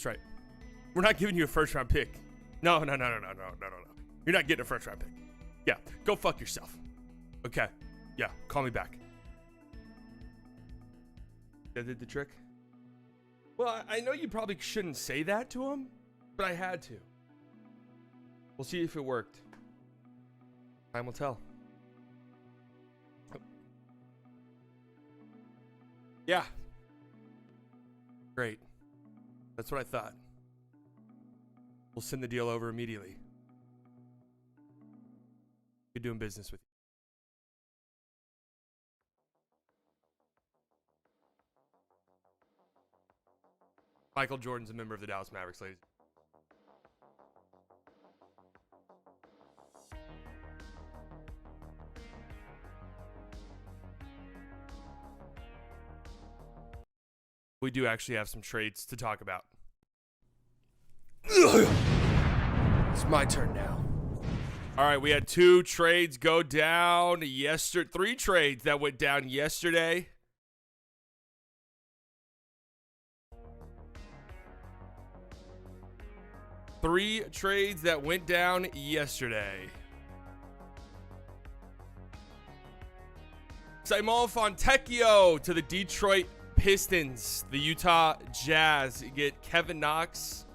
That's right. We're not giving you a first round pick. No. You're not getting a first round pick. Yeah, go fuck yourself. Okay. Yeah, call me back. That did the trick? Well, I know you probably shouldn't say that to him, but I had to. We'll see if it worked. Time will tell. Yeah. Great. That's what I thought. We'll send the deal over immediately. Good doing business with you. Michael Jordan's a member of the Dallas Mavericks, ladies. We do actually have some trades to talk about. It's my turn now. All right, we had 2 trades go down yesterday. 3 trades that went down yesterday. Three trades that went down yesterday. Simone Fontecchio to the Detroit Pistons. The Utah Jazz get Kevin Knox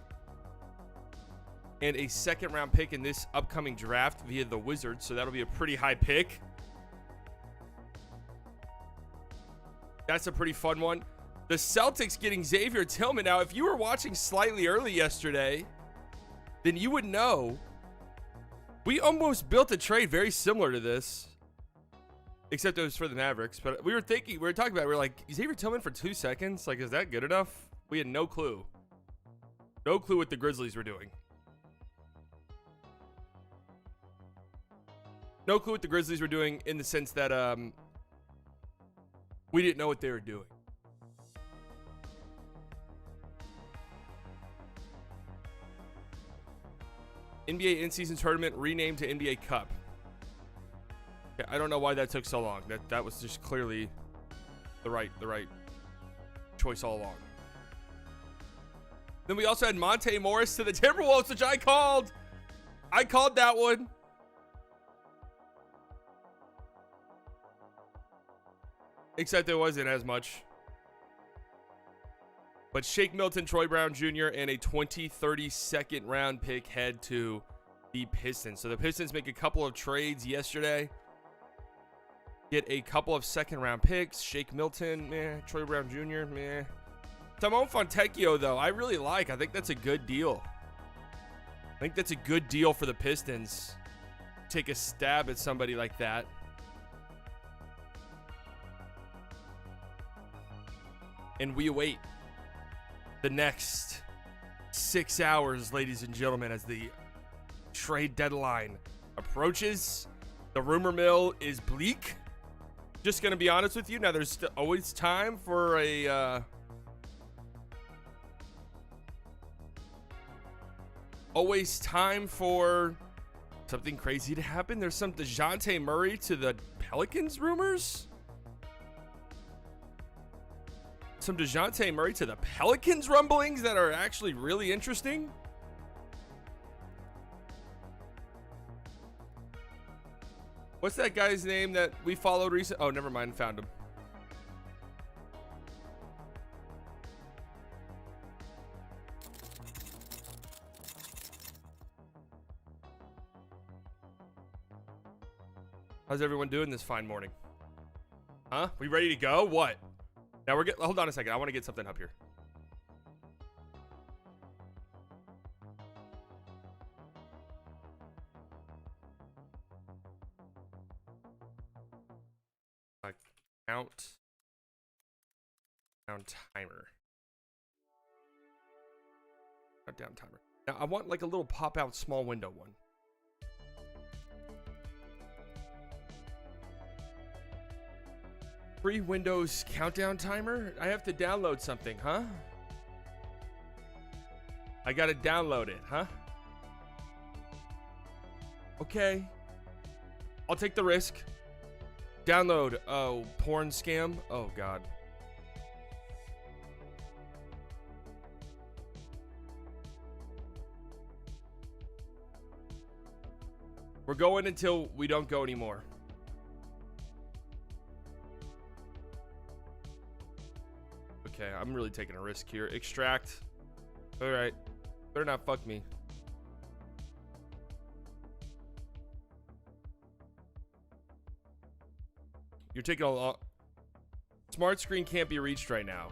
and a second-round pick in this upcoming draft via the Wizards. So that'll be a pretty high pick. That's a pretty fun one. The Celtics getting Xavier Tillman. Now, if you were watching slightly early yesterday, then you would know we almost built a trade very similar to this, except it was for the Mavericks. But we were talking about it. We were like, Xavier Tillman for 2 seconds? Like, is that good enough? We had no clue. No clue what the Grizzlies were doing. No clue what the Grizzlies were doing in the sense that we didn't know what they were doing. NBA in-season tournament renamed to NBA Cup. Yeah, I don't know why that took so long. That was just clearly the right choice all along. Then we also had Monte Morris to the Timberwolves, which I called. I called that one. Except it wasn't as much. But Shake Milton, Troy Brown Jr., and a 2030 second round pick head to the Pistons. So the Pistons make a couple of trades yesterday. Get a couple of second round picks. Shake Milton, meh. Troy Brown Jr., meh. Simone Fontecchio, though, I really like. I think that's a good deal. I think that's a good deal for the Pistons. Take a stab at somebody like that. And we await the next 6 hours, ladies and gentlemen, as the trade deadline approaches. The rumor mill is bleak. Just going to be honest with you. Now, there's always time for something crazy to happen. There's some Dejounte Murray to the Pelicans rumors. Some Dejounte Murray to the Pelicans rumblings that are actually really interesting. What's that guy's name that we followed recently? Oh, never mind. Found him. How's everyone doing this fine morning? Huh? We ready to go? What? Now hold on a second. I want to get something up here. Countdown timer. Now I want like a little pop out small window one. Free Windows countdown timer? I have to download something, huh? I gotta download it, huh? Okay. I'll take the risk. Download. Oh, porn scam? Oh, God. We're going until we don't go anymore. Okay, I'm really taking a risk here. Extract. All right. Better not fuck me. You're taking a lot. Smart screen can't be reached right now.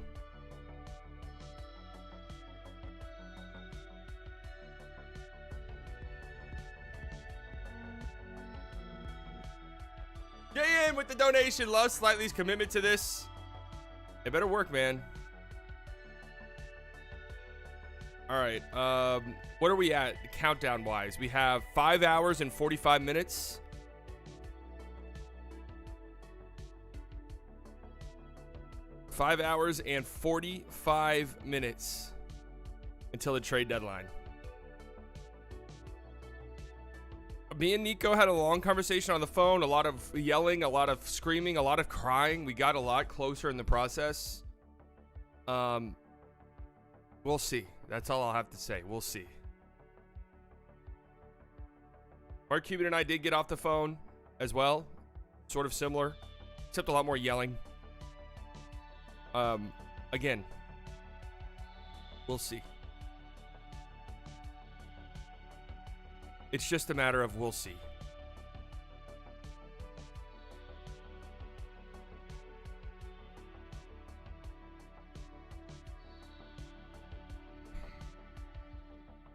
JM with the donation. Love Slightly's commitment to this. It better work, man. All right. What are we at countdown wise? We have 5 hours and 45 minutes. Five hours and 45 minutes until the trade deadline. Me and Nico had a long conversation on the phone, a lot of yelling, a lot of screaming, a lot of crying. We got a lot closer in the process. We'll see. That's all I'll have to say. We'll see. Mark Cuban and I did get off the phone as well. Sort of similar, except a lot more yelling. Again, we'll see. It's just a matter of we'll see.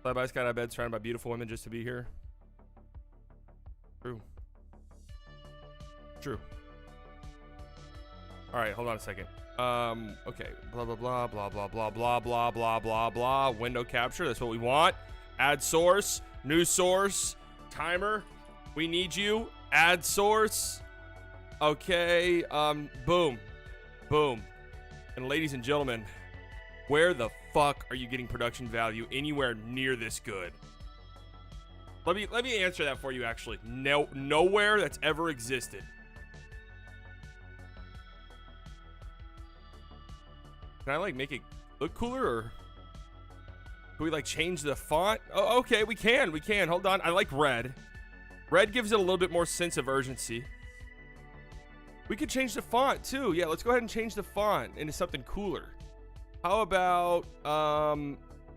I just got out of bed surrounded by beautiful women just to be here. True. True. All right, hold on a second. Okay. Blah, blah, blah, blah, blah, blah, blah, blah, blah, blah, blah. Window capture. That's what we want. Add source. New source. Timer. We need you. Add source. Okay. Boom. Boom. And ladies and gentlemen, where the fuck are you getting production value anywhere near this good? Let me answer that for you, actually. Nowhere that's ever existed. Can I like make it look cooler, or can we like change the font? Oh, okay, we can. Hold on. I like red. Red gives it a little bit more sense of urgency. We could change the font too. Yeah, let's go ahead and change the font into something cooler. How about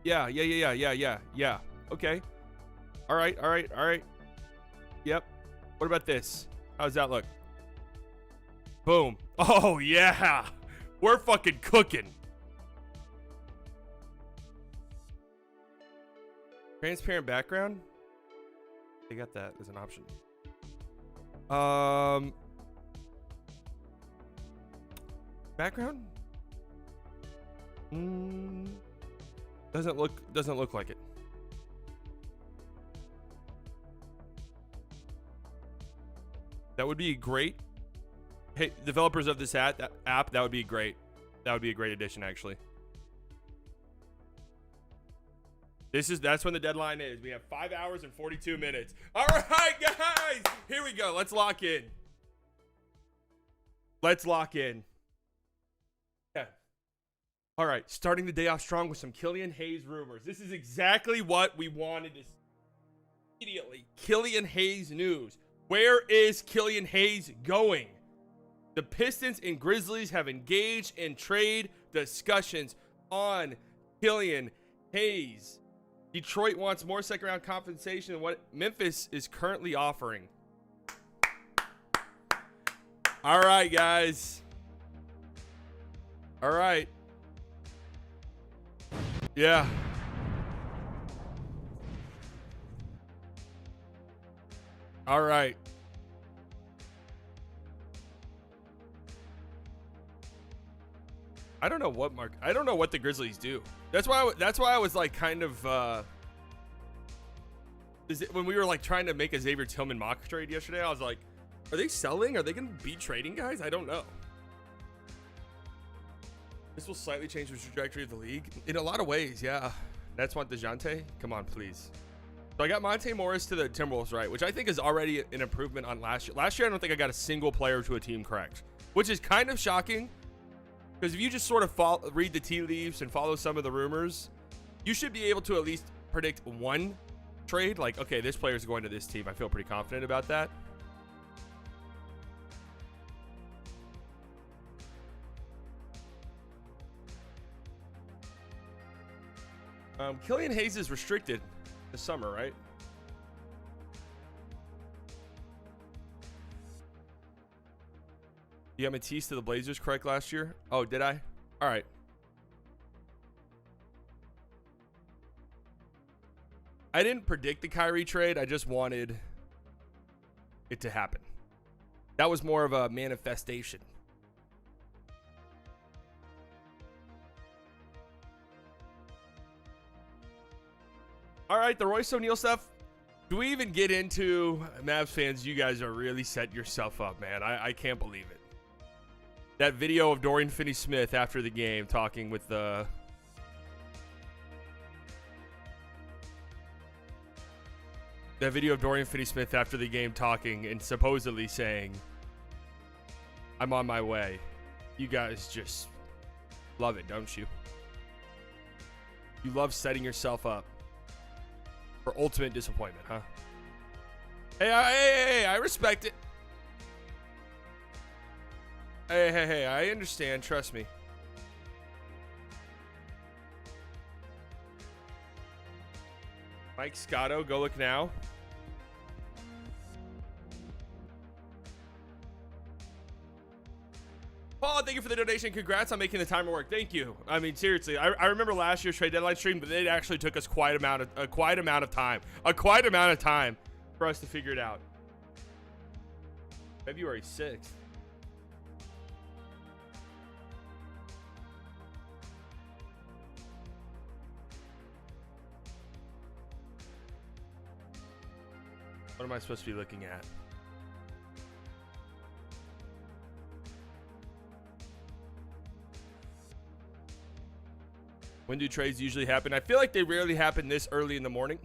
yeah. Okay. All right. Yep. What about this? How does that look? Boom. Oh yeah. We're fucking cooking. Transparent background? They got that as an option. Background? Doesn't look like it. That would be great. Hey, developers of this app, that would be great. That would be a great addition, actually. That's when the deadline is. We have 5 hours and 42 minutes. All right, guys, here we go. Let's lock in. Yeah. All right, starting the day off strong with some Killian Hayes rumors. This is exactly what we wanted to see immediately. Killian Hayes news. Where is Killian Hayes going? The Pistons and Grizzlies have engaged in trade discussions on Killian Hayes. Detroit wants more second-round compensation than what Memphis is currently offering. All right, guys. All right. Yeah. All right. I don't know what the Grizzlies do. That's why I was like kind of when we were like trying to make a Xavier Tillman mock trade yesterday, I was like, are they selling? Are they going to be trading guys? I don't know. This will slightly change the trajectory of the league in a lot of ways. Yeah. That's what Dejounte. Come on, please. So I got Monte Morris to the Timberwolves, right, which I think is already an improvement on last year. Last year, I don't think I got a single player to a team correct, which is kind of shocking. Because if you just sort of read the tea leaves and follow some of the rumors, you should be able to at least predict one trade. Like, okay, this player's going to this team. I feel pretty confident about that. Killian Hayes is restricted this summer, right? You got Matisse to the Blazers correct last year? Oh, did I? All right. I didn't predict the Kyrie trade. I just wanted it to happen. That was more of a manifestation. All right, the Royce O'Neal stuff. Do we even get into Mavs fans? You guys are really setting yourself up, man. I can't believe it. That video of Dorian Finney-Smith after the game talking with the... That video of Dorian Finney-Smith after the game talking and supposedly saying, I'm on my way. You guys just love it, don't you? You love setting yourself up for ultimate disappointment, huh? Hey, I respect it. Hey, I understand. Trust me. Mike Scotto, go look now. Paul, thank you for the donation. Congrats on making the timer work. Thank you. I mean, seriously, I remember last year's trade deadline stream, but it actually took us quite amount of time for us to figure it out. February 6th. What am I supposed to be looking at? When do trades usually happen? I feel like they rarely happen this early in the morning.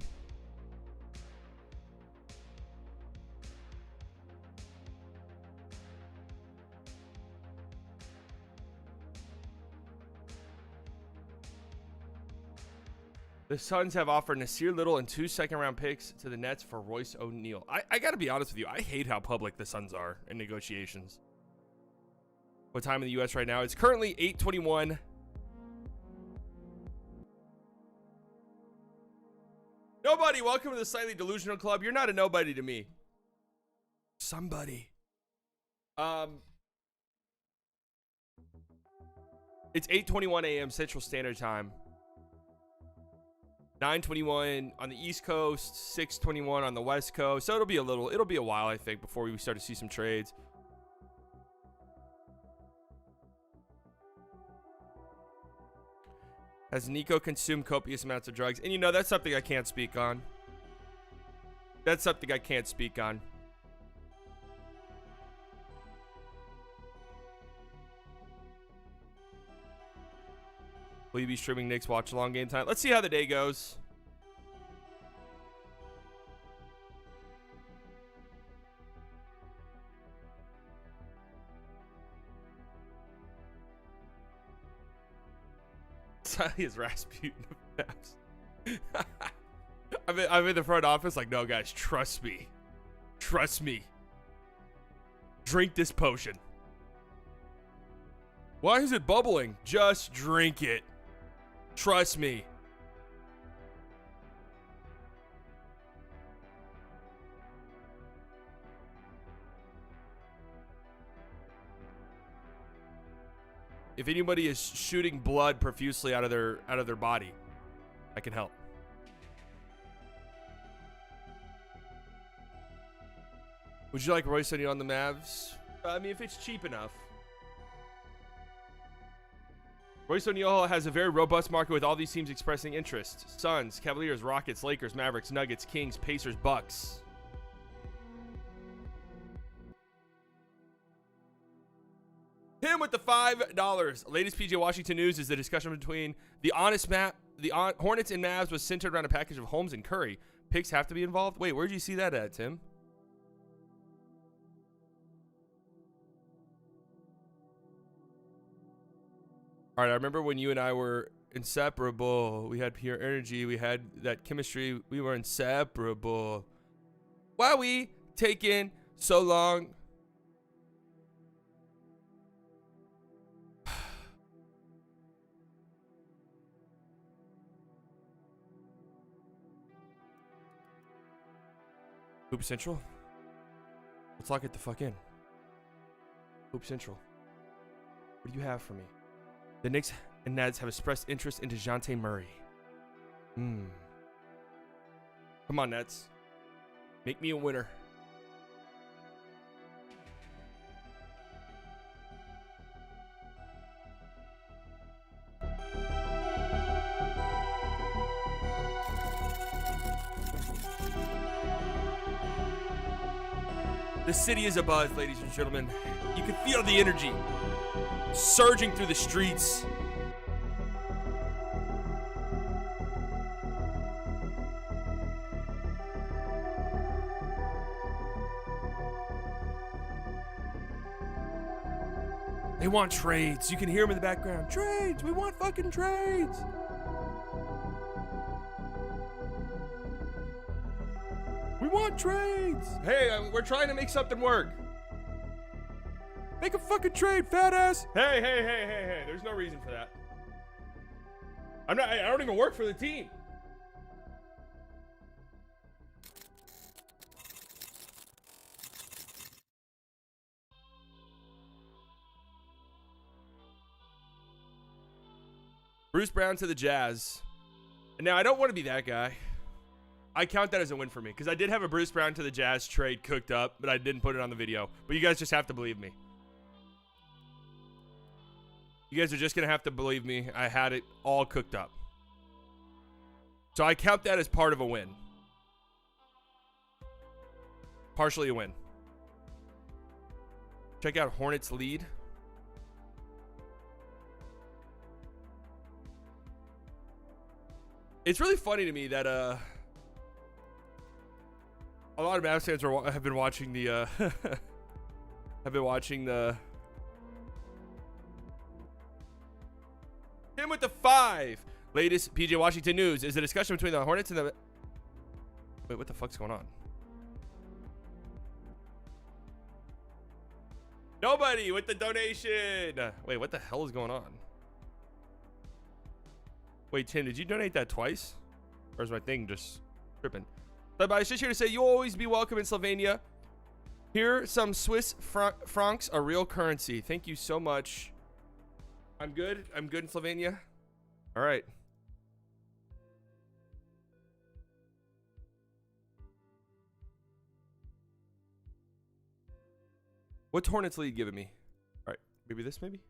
The Suns have offered Nasir Little and 2 second-round picks to the Nets for Royce O'Neal. I got to be honest with you. I hate how public the Suns are in negotiations. What time in the U.S. right now? It's currently 8:21. Nobody, welcome to the Slightly Delusional Club. You're not a nobody to me. Somebody. It's 8:21 a.m. Central Standard Time. 9:21 on the East Coast, 6:21 on the West Coast. So it'll be a while, I think, before we start to see some trades. Has Nico consumed copious amounts of drugs? And that's something I can't speak on. Will you be streaming Knicks watch along game time? Let's see how the day goes. Is Rasputin of Mavs. I'm in the front office like, no, guys, trust me. Drink this potion. Why is it bubbling? Just drink it. Trust me. If anybody is shooting blood profusely out of their body, I can help. Would you like Royce O'Neal on the Mavs? I mean, if it's cheap enough. Royce O'Neal has a very robust market with all these teams expressing interest. Suns, Cavaliers, Rockets, Lakers, Mavericks, Nuggets, Kings, Pacers, Bucks. Him with the $5. Latest PJ Washington news is the discussion between the Hornets and Mavs was centered around a package of Holmes and Curry. Picks have to be involved? Wait, where'd you see that at, Tim? All right, I remember when you and I were inseparable. We had pure energy. We had that chemistry. We were inseparable. Why are we taking so long? Hoop Central? Let's lock it the fuck in. Hoop Central. What do you have for me? The Knicks and Nets have expressed interest in Dejounte Murray. Come on, Nets. Make me a winner. The city is abuzz, ladies and gentlemen. You can feel the energy surging through the streets. They want trades. You can hear them in the background. Trades. We want fucking trades. We want trades. Hey, we're trying to make something work. Make a fucking trade, fat ass. Hey. There's no reason for that. I don't even work for the team. Bruce Brown to the Jazz. Now, I don't want to be that guy. I count that as a win for me because I did have a Bruce Brown to the Jazz trade cooked up, but I didn't put it on the video. But you guys just have to believe me. You guys are just going to have to believe me. I had it all cooked up. So I count that as part of a win. Partially a win. Check out Hornets lead. It's really funny to me that a lot of Mavs fans have been watching the him with the 5. Latest PJ Washington news is the discussion between the Hornets and the wait, what the fuck's going on? Nobody with the donation. Wait, what the hell is going on? Wait, Tim, did you donate that twice? Or is my thing just tripping? But I was just here to say you'll always be welcome in Slovenia. Here, some Swiss francs are real currency. Thank you so much. I'm good. I'm good in Slovenia. All right. What's Hornets lead giving me? All right. Maybe this, maybe?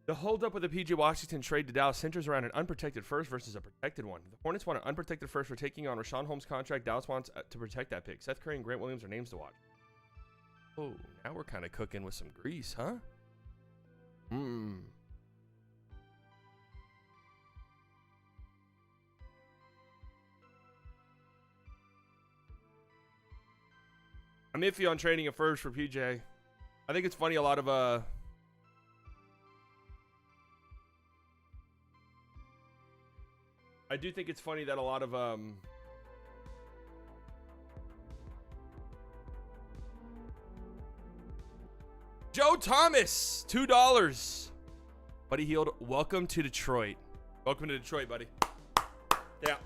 The holdup with the PJ Washington trade to Dallas centers around an unprotected first versus a protected one. The Hornets want an unprotected first for taking on Rashawn Holmes' contract. Dallas wants to protect that pick. Seth Curry and Grant Williams are names to watch. Oh, now we're kind of cooking with some grease, huh? I'm iffy on trading a first for PJ. I think it's funny a lot of I do think it's funny that a lot of Joe Thomas, $2. Buddy Hield, welcome to Detroit. Welcome to Detroit, buddy. Yeah.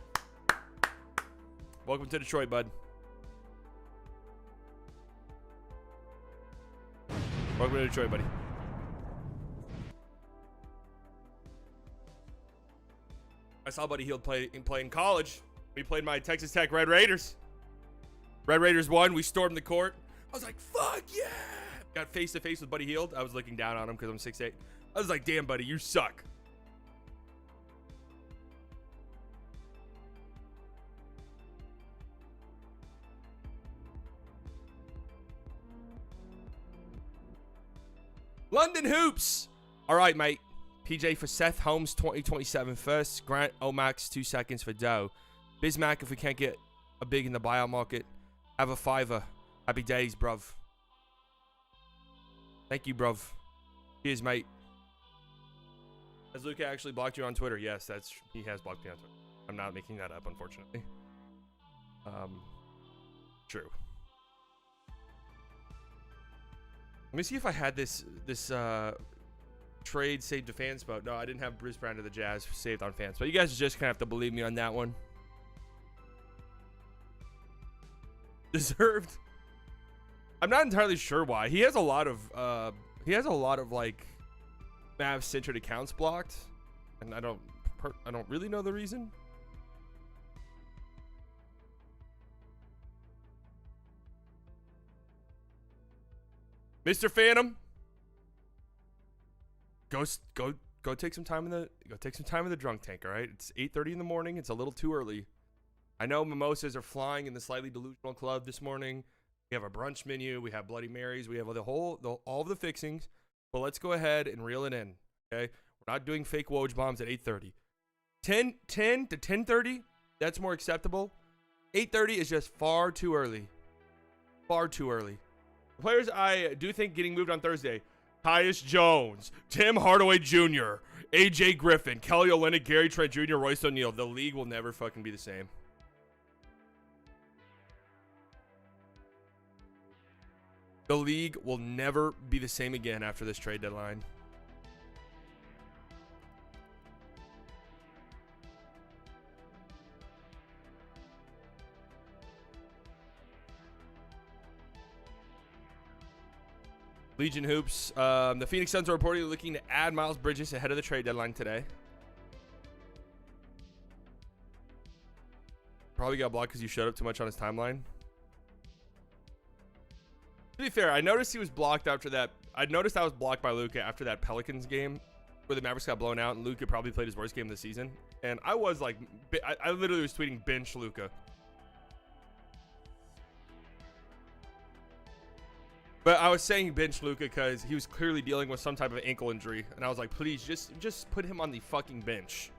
Welcome to Detroit, bud. Welcome to Detroit, buddy. I saw Buddy Hield play in college. We played my Texas Tech Red Raiders. Red Raiders won. We stormed the court. I was like, fuck yeah. Got face to face with Buddy Hield. I was looking down on him because I'm 6'8". I was like, damn, buddy, you suck. London Hoops. All right, mate. PJ for Seth Holmes, 2027 first. Grant Omax, 2 seconds for Doe. Bismack, if we can't get a big in the buyout market, have a 5er. Happy days, bruv. Thank you, bruv. Cheers, mate. Has Luka actually blocked you on Twitter? Yes, he has blocked me on Twitter. I'm not making that up, unfortunately. True. Let me see if I had this trade saved to fan spot. No, I didn't have Bruce Brown to the Jazz saved on fan spot. You guys are just gonna have to believe me on that one. Deserved. I'm not entirely sure why. He has a lot of like Mavs centered accounts blocked, and I don't really know the reason. Mr. Phantom, go take some time in the drunk tank. All right, it's 8:30 in the morning. It's a little too early. I know mimosas are flying in the slightly delusional club this morning. We have a brunch menu. We have Bloody Marys. We have all of the fixings. But let's go ahead and reel it in. Okay, we're not doing fake Woj bombs at 8:30. 10 to 10:30. That's more acceptable. 8:30 is just far too early. Far too early. The players I do think getting moved on Thursday: Tyus Jones, Tim Hardaway Jr., AJ Griffin, Kelly Olynyk, Gary Trent Jr., Royce O'Neal. The league will never fucking be the same. The league will never be the same again after this trade deadline. Legion Hoops. The Phoenix Suns are reportedly looking to add Miles Bridges ahead of the trade deadline today. Probably got blocked because you showed up too much on his timeline. To be fair, I noticed he was blocked after that. I noticed I was blocked by Luka after that Pelicans game where the Mavericks got blown out and Luka probably played his worst game of the season. And I was like, I literally was tweeting bench Luka. But I was saying bench Luka because he was clearly dealing with some type of ankle injury. And I was like, please just put him on the fucking bench.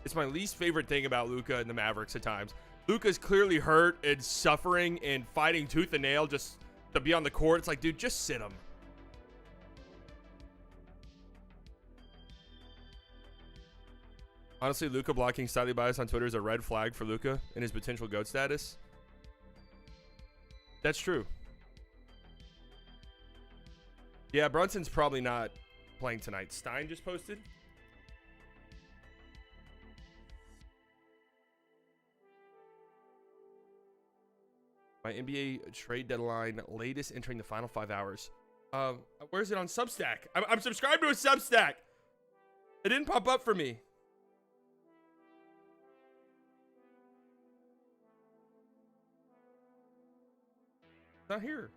It's my least favorite thing about Luka and the Mavericks at times. Luka's clearly hurt and suffering and fighting tooth and nail just to be on the court. It's like, dude, just sit him. Honestly, Luka blocking slightly biased on Twitter is a red flag for Luka and his potential GOAT status. That's true. Yeah, Brunson's probably not playing tonight. Stein just posted. My NBA trade deadline latest entering the final 5 hours. Where is it on Substack? I'm subscribed to a Substack. It didn't pop up for me. It's not here.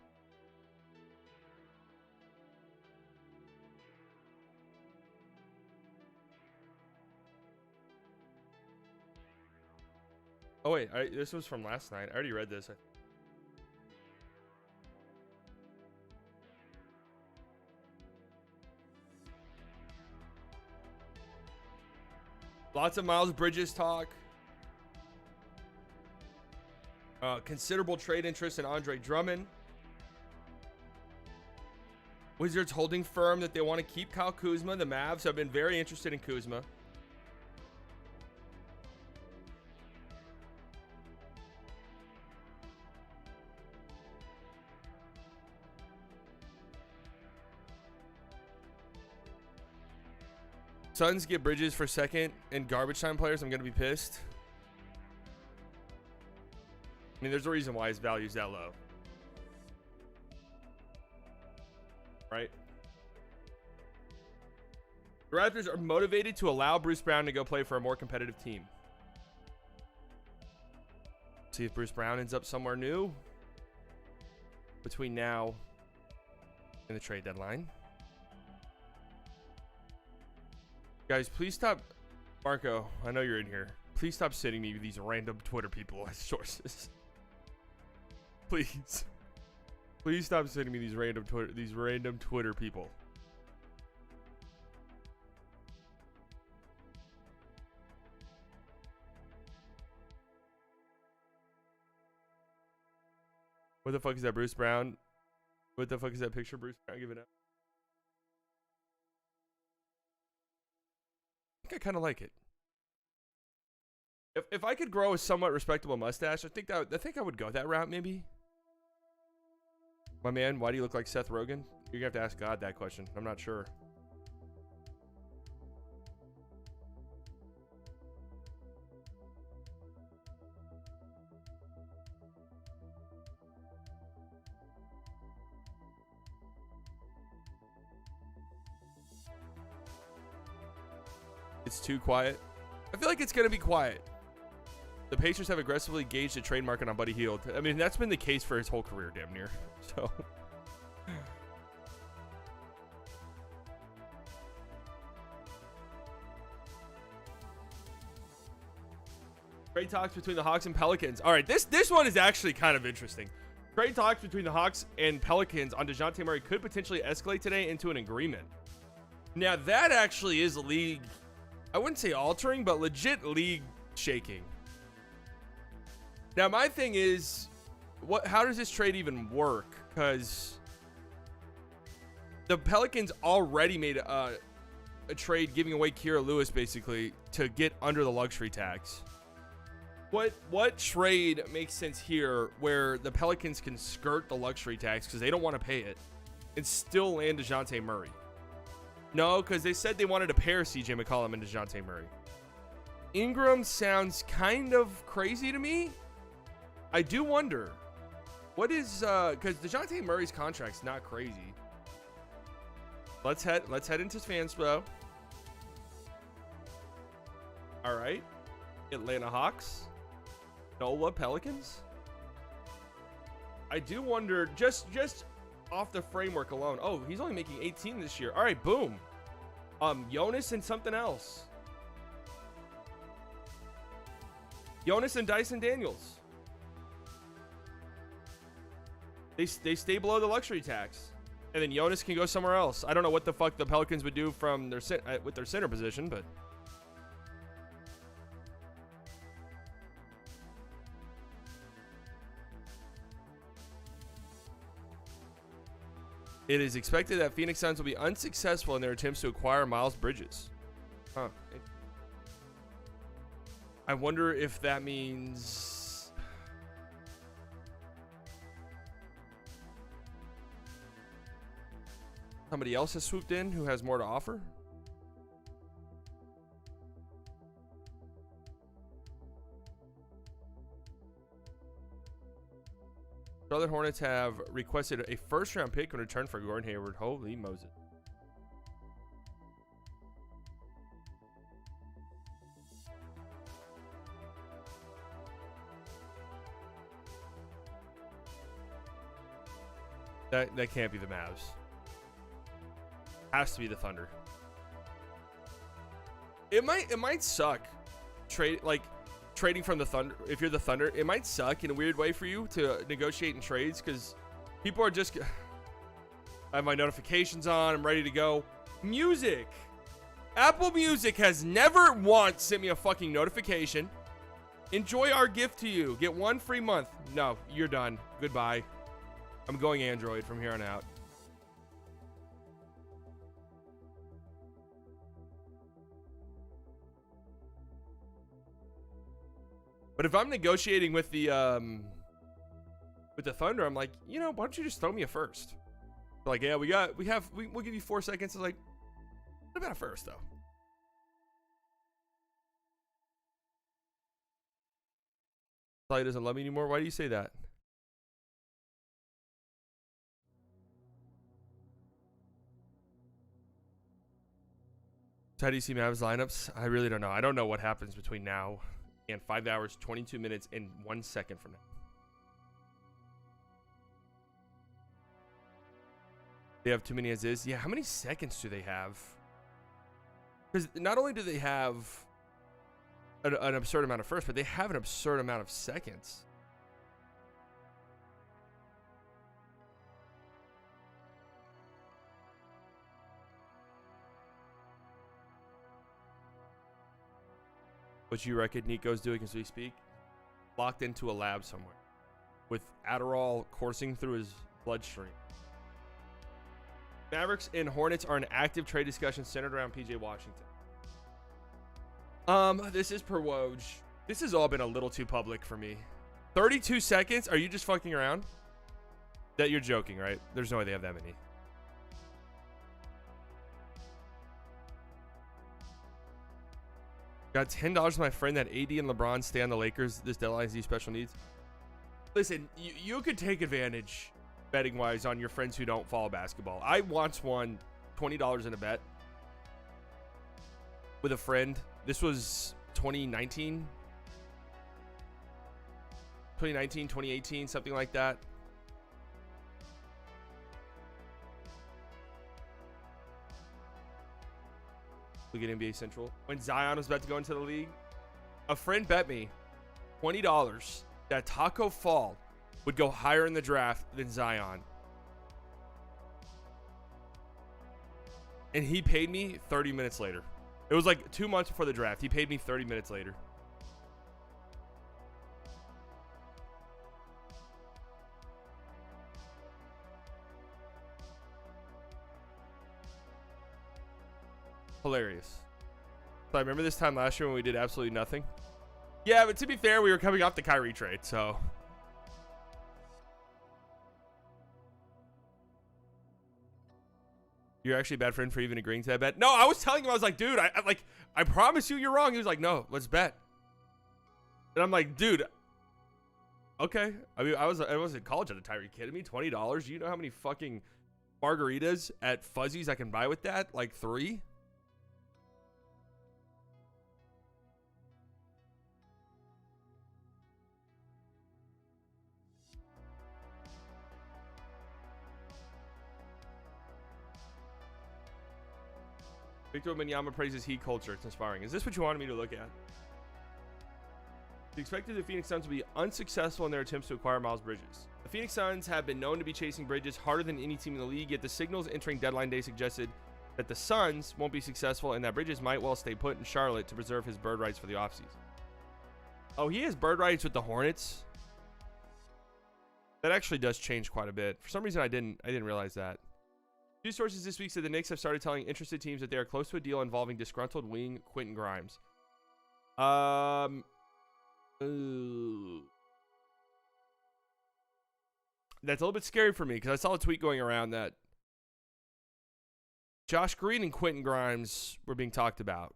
Oh wait, this was from last night. I already read this. Lots of Miles Bridges talk. Considerable trade interest in Andre Drummond. Wizards holding firm that they want to keep Kyle Kuzma. The Mavs have been very interested in Kuzma. Suns get Bridges for second and garbage time players. I'm going to be pissed. I mean, there's a reason why his value is that low. Right? The Raptors are motivated to allow Bruce Brown to go play for a more competitive team. See if Bruce Brown ends up somewhere new between now and the trade deadline. Guys, please stop. Marco, I know you're in here. Please stop sending me these random Twitter people as sources. Please. Please stop sending me these random Twitter people. What the fuck is that, Bruce Brown? What the fuck is that picture, Bruce Brown? Give it up. think I kind of like it. If I could grow a somewhat respectable mustache, I think I would go that route maybe. My man, why do you look like Seth Rogen? You're gonna have to ask God that question. I'm not sure. It's too quiet. I feel like it's gonna be quiet. The Pacers have aggressively gauged the trade market on Buddy Hield. I mean, that's been the case for his whole career, damn near. So. Trade talks between the Hawks and Pelicans. All right, this one is actually kind of interesting. Trade talks between the Hawks and Pelicans on Dejounte Murray could potentially escalate today into an agreement. Now, that actually is league, I wouldn't say altering, but legit league shaking. Now, my thing is, how does this trade even work? Because the Pelicans already made a trade giving away Kira Lewis, basically, to get under the luxury tax. What trade makes sense here where the Pelicans can skirt the luxury tax because they don't want to pay it and still land Dejounte Murray? No, because they said they wanted to pair CJ McCollum and Dejounte Murray. Ingram sounds kind of crazy to me. I do wonder, what is, because Dejounte Murray's contract's not crazy. Let's head into Fanspo. All right, Atlanta Hawks, NOLA Pelicans. I do wonder, just off the framework alone. Oh, he's only making 18 this year. All right, boom. Jonas and something else. Jonas and Dyson Daniels. They stay below the luxury tax, and then Jonas can go somewhere else. I don't know what the fuck the Pelicans would do from their with their center position, but it is expected that Phoenix Suns will be unsuccessful in their attempts to acquire Miles Bridges. Huh. I wonder if that means somebody else has swooped in who has more to offer. Charlotte Hornets have requested a first-round pick in return for Gordon Hayward. Holy Moses. That can't be the Mavs. Has to be the Thunder. It might suck. Trading from the Thunder, if you're the Thunder, it might suck in a weird way for you to negotiate in trades because people are just. I have my notifications on. I'm ready to go. Music. Apple Music has never once sent me a fucking notification. Enjoy our gift to you. Get 1 free month. No, you're done. Goodbye. I'm going Android from here on out. But if I'm negotiating with the Thunder, I'm like, you know, why don't you just throw me a first? They're like, yeah, we'll give you 4 seconds. I was like, what about a first though? Sally doesn't love me anymore. Why do you say that? So how do you see Mavs lineups? I really don't know. I don't know what happens between now and 5 hours, 22 minutes, and 1 second from now. They have too many as is. Yeah, how many seconds do they have? Because not only do they have an absurd amount of firsts, but they have an absurd amount of seconds. What you reckon Nico's doing as we speak? Locked into a lab somewhere with Adderall coursing through his bloodstream. Mavericks and Hornets are in active trade discussions centered around PJ Washington. This is per Woj. This has all been a little too public for me. 32 seconds? Are you just fucking around? That you're joking, right? There's no way they have that many. Got $10 to my friend that AD and LeBron stay on the Lakers. This deadline these special needs. Listen, you could take advantage betting wise on your friends who don't follow basketball. I once won $20 in a bet with a friend. This was 2019, 2018, something like that. We get NBA Central. When Zion was about to go into the league, a friend bet me $20 that Taco Fall would go higher in the draft than Zion. And he paid me 30 minutes later. It was like 2 months before the draft. He paid me 30 minutes later. Hilarious. So I remember this time last year when we did absolutely nothing. Yeah, but to be fair, we were coming off the Kyrie trade, so. You're actually a bad friend for even agreeing to that bet. No, I was telling him, I was like, dude, I promise you you're wrong. He was like, no, let's bet. And I'm like, dude, okay. I mean, I was in college at the time. Are you kidding me? $20? Do you know how many fucking margaritas at Fuzzy's I can buy with that? Like 3? Victor Wembanyama praises Heat culture. It's inspiring. Is this what you wanted me to look at? The expected the Phoenix Suns to be unsuccessful in their attempts to acquire Miles Bridges. The Phoenix Suns have been known to be chasing Bridges harder than any team in the league, yet the signals entering deadline day suggested that the Suns won't be successful and that Bridges might well stay put in Charlotte to preserve his bird rights for the offseason. Oh, he has bird rights with the Hornets? That actually does change quite a bit. For some reason, I didn't realize that. Two sources this week said the Knicks have started telling interested teams that they are close to a deal involving disgruntled wing Quentin Grimes. That's a little bit scary for me because I saw a tweet going around that Josh Green and Quentin Grimes were being talked about.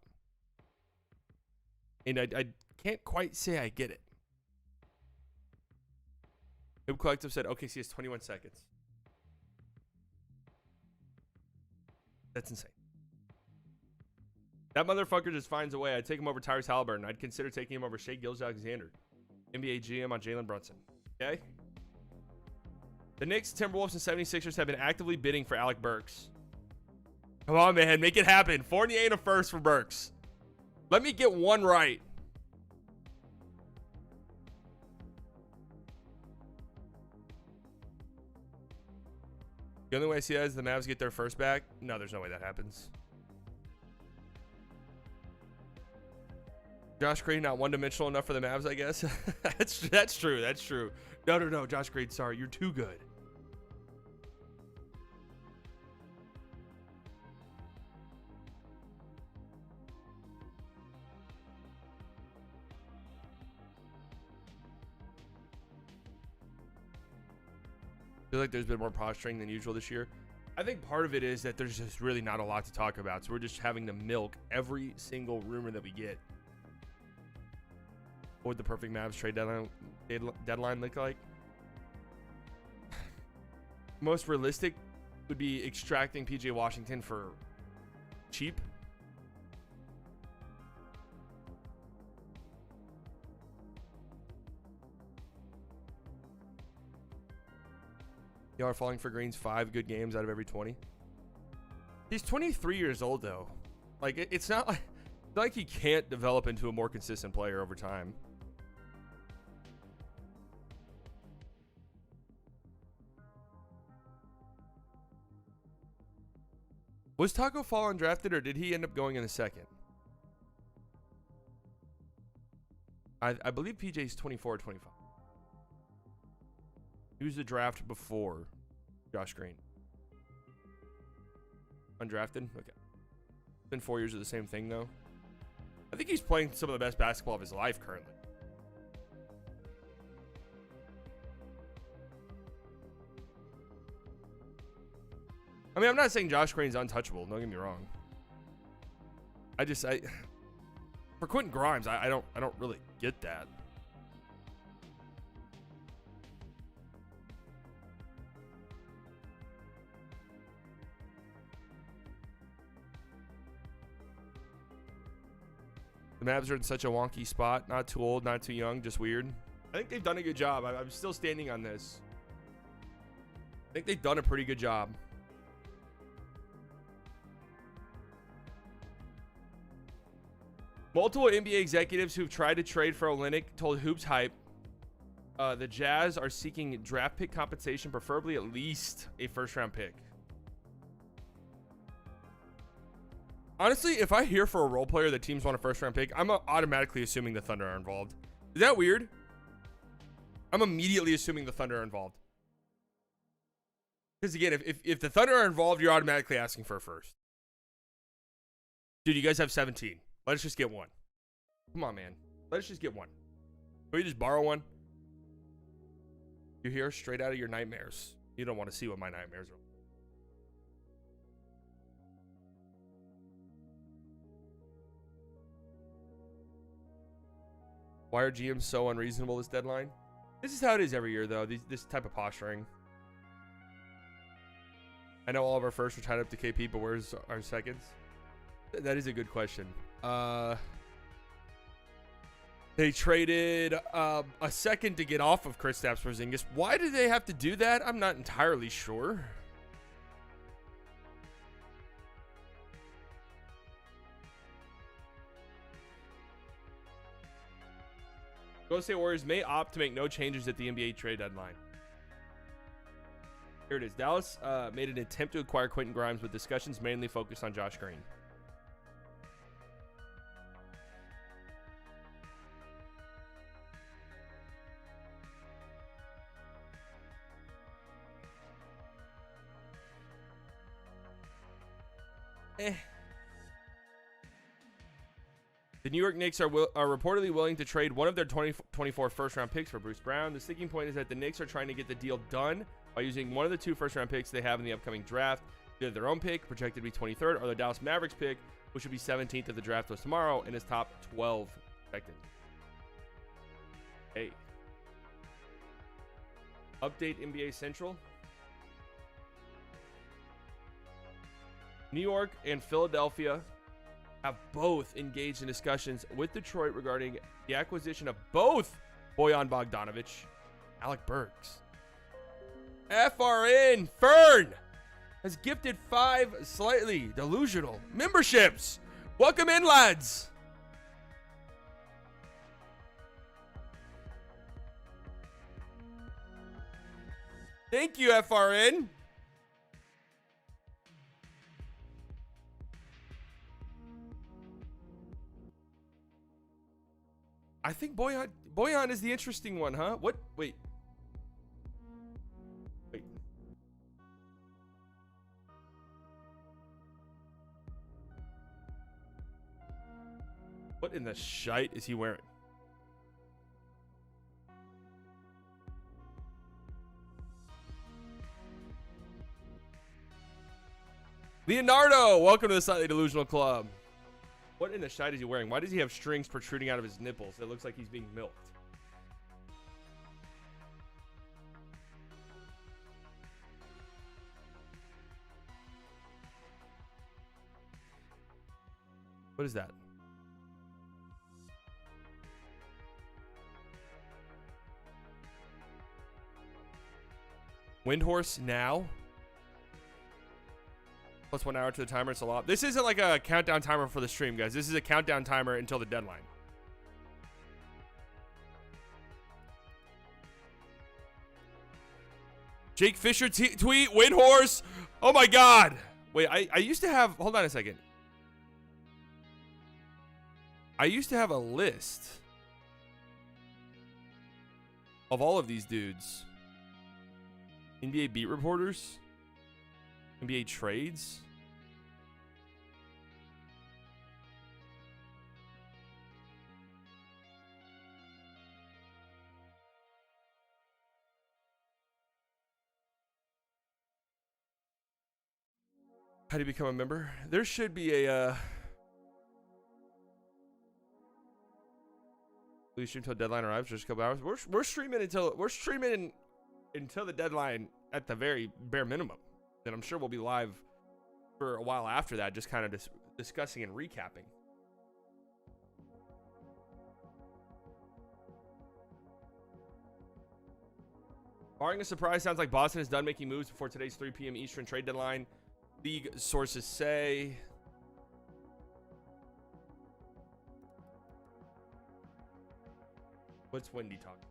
And I can't quite say I get it. Hib Collective said OKC has 21 seconds. That's insane. That motherfucker just finds a way. I'd take him over Tyrese Halliburton. I'd consider taking him over Shai Gilgeous-Alexander. NBA GM on Jalen Brunson. Okay? The Knicks, Timberwolves, and 76ers have been actively bidding for Alec Burks. Come on, man. Make it happen. Fournier and a first for Burks. Let me get one right. The only way I see that is the Mavs get their first back. No, there's no way that happens. Josh Green not one-dimensional enough for the Mavs, I guess. That's true. That's true. No. Josh Green, sorry. You're too good. I feel like there's been more posturing than usual this year. I think part of it is that there's just really not a lot to talk about. So we're just having to milk every single rumor that we get. What would the perfect Mavs trade deadline look like? Most realistic would be extracting PJ Washington for cheap. Y'all are falling for Green's 5 good games out of every 20. He's 23 years old, though. Like, it's not like he can't develop into a more consistent player over time. Was Taco Fall undrafted, or did he end up going in a second? I believe PJ's 24 or 25. He was the draft before Josh Green. Undrafted? Okay. Been 4 years of the same thing, though. I think he's playing some of the best basketball of his life currently. I mean, I'm not saying Josh Green's untouchable. Don't get me wrong. For Quentin Grimes, I don't really get that. The Mavs are in such a wonky spot. Not too old, not too young, just weird. I think they've done a good job. I'm still standing on this. I think they've done a pretty good job. Multiple NBA executives who've tried to trade for Olynyk told Hoops Hype the Jazz are seeking draft pick compensation, preferably at least a first-round pick. Honestly, if I hear for a role player that teams want a first-round pick, I'm automatically assuming the Thunder are involved. Is that weird? I'm immediately assuming the Thunder are involved. Because again, if the Thunder are involved, you're automatically asking for a first. Dude, you guys have 17. Let's just get one. Come on, man. Let's just get one. Can we just borrow one? You're here straight out of your nightmares. You don't want to see what my nightmares are. Why are GMs so unreasonable this deadline? This is how it is every year, though. This type of posturing. I know all of our firsts were tied up to KP, but where's our seconds? That is a good question. They traded a second to get off of Kristaps Porzingis. Why did they have to do that? I'm not entirely sure. Golden State Warriors may opt to make no changes at the NBA trade deadline. Here it is. Dallas made an attempt to acquire Quentin Grimes, with discussions mainly focused on Josh Green. The New York Knicks are reportedly willing to trade one of their 2024 first-round picks for Bruce Brown. The sticking point is that the Knicks are trying to get the deal done by using one of the 2 first-round picks they have in the upcoming draft. Either their own pick, projected to be 23rd, or the Dallas Mavericks pick, which would be 17th if the draft was tomorrow, and is top 12 expected. Hey. Update NBA Central. New York and Philadelphia have both engaged in discussions with Detroit regarding the acquisition of both Bojan Bogdanovic, Alec Burks. FRN Fern has gifted 5 slightly delusional memberships. Welcome in, lads. Thank you, FRN. I think Bojan is the interesting one, huh? What? Wait. What in the shite is he wearing? Leonardo, welcome to the Slightly Delusional Club. What in the shite is he wearing? Why does he have strings protruding out of his nipples? It looks like he's being milked. What is that? Windhorse now? Plus 1 hour to the timer. It's a lot. This isn't like a countdown timer for the stream, guys. This is a countdown timer until the deadline. Jake Fisher tweet, Windhorse. Oh my God. Wait, I used to have, hold on a second. I used to have a list of all of these dudes. NBA beat reporters. NBA trades. How do you become a member? There should be a please stream until deadline arrives, just a couple hours. We're streaming until the deadline at the very bare minimum. And I'm sure we'll be live for a while after that, just kind of discussing and recapping. Barring a surprise, sounds like Boston is done making moves before today's 3 p.m. Eastern trade deadline. League sources say. What's Wendy talking?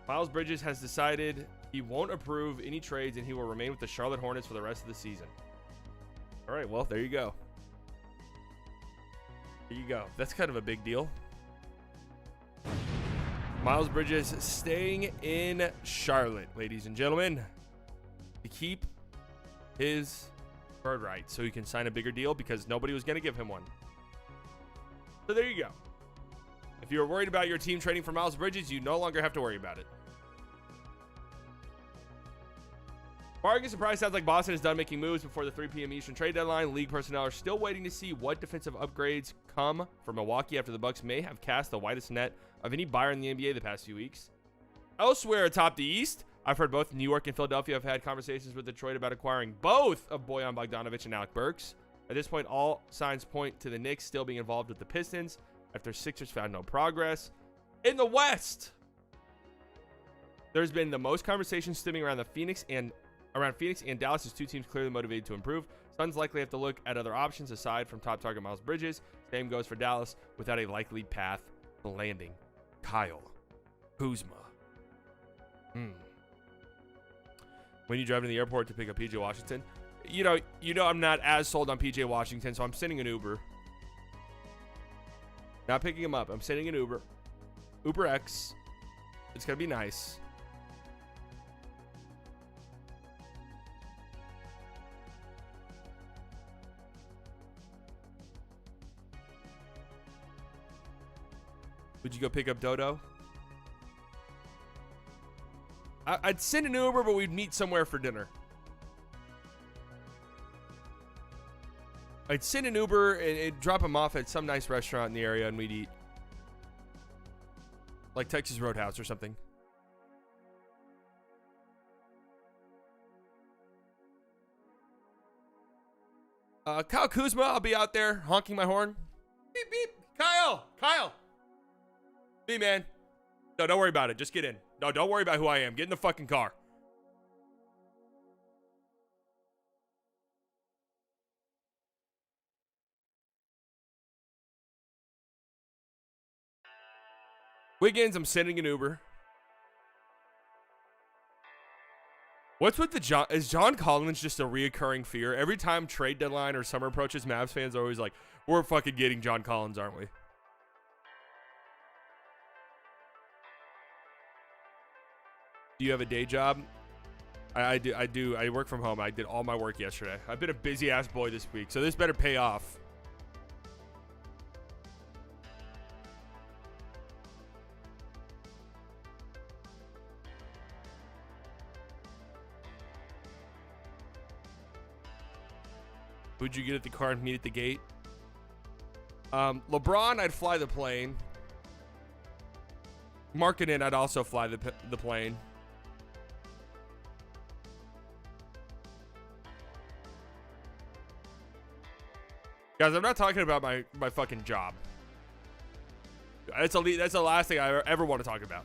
Miles Bridges has decided he won't approve any trades and he will remain with the Charlotte Hornets for the rest of the season. All right, well, there you go. There you go. That's kind of a big deal. Miles Bridges staying in Charlotte, ladies and gentlemen, to keep his bird right so he can sign a bigger deal because nobody was going to give him one. So there you go. If you were worried about your team trading for Miles Bridges, you no longer have to worry about it. Barring a surprise, sounds like Boston is done making moves before the 3 p.m. Eastern trade deadline. League personnel are still waiting to see what defensive upgrades come from Milwaukee after the Bucks may have cast the widest net of any buyer in the NBA the past few weeks. Elsewhere atop the East, I've heard both New York and Philadelphia have had conversations with Detroit about acquiring both of Bojan Bogdanovic and Alec Burks. At this point, all signs point to the Knicks still being involved with the Pistons after Sixers found no progress. In the West, there's been the most conversation stemming around Phoenix and Dallas as two teams clearly motivated to improve. Suns likely have to look at other options aside from top target Miles Bridges. Same goes for Dallas without a likely path to landing Kyle Kuzma. When you drive to the airport to pick up PJ Washington, you know I'm not as sold on PJ Washington, so I'm sending an Uber. Not picking him up. I'm sending an Uber. Uber X. It's gonna be nice. Would you go pick up Dodo? I'd send an Uber, but we'd meet somewhere for dinner. I'd send an Uber and drop him off at some nice restaurant in the area, and we'd eat. Like Texas Roadhouse or something. Kyle Kuzma, I'll be out there honking my horn. Beep, beep. Kyle. Me, man. No, don't worry about it. Just get in. No, don't worry about who I am. Get in the fucking car. Wiggins, I'm sending an Uber. What's with is John Collins just a reoccurring fear? Every time trade deadline or summer approaches, Mavs fans are always like, we're fucking getting John Collins, aren't we? Do you have a day job? I do. I work from home. I did all my work yesterday. I've been a busy ass boy this week, so this better pay off. Would you get at the car and meet at the gate? LeBron, I'd fly the plane. Marketing, I'd also fly the plane. Guys, I'm not talking about my fucking job. That's the last thing I ever want to talk about.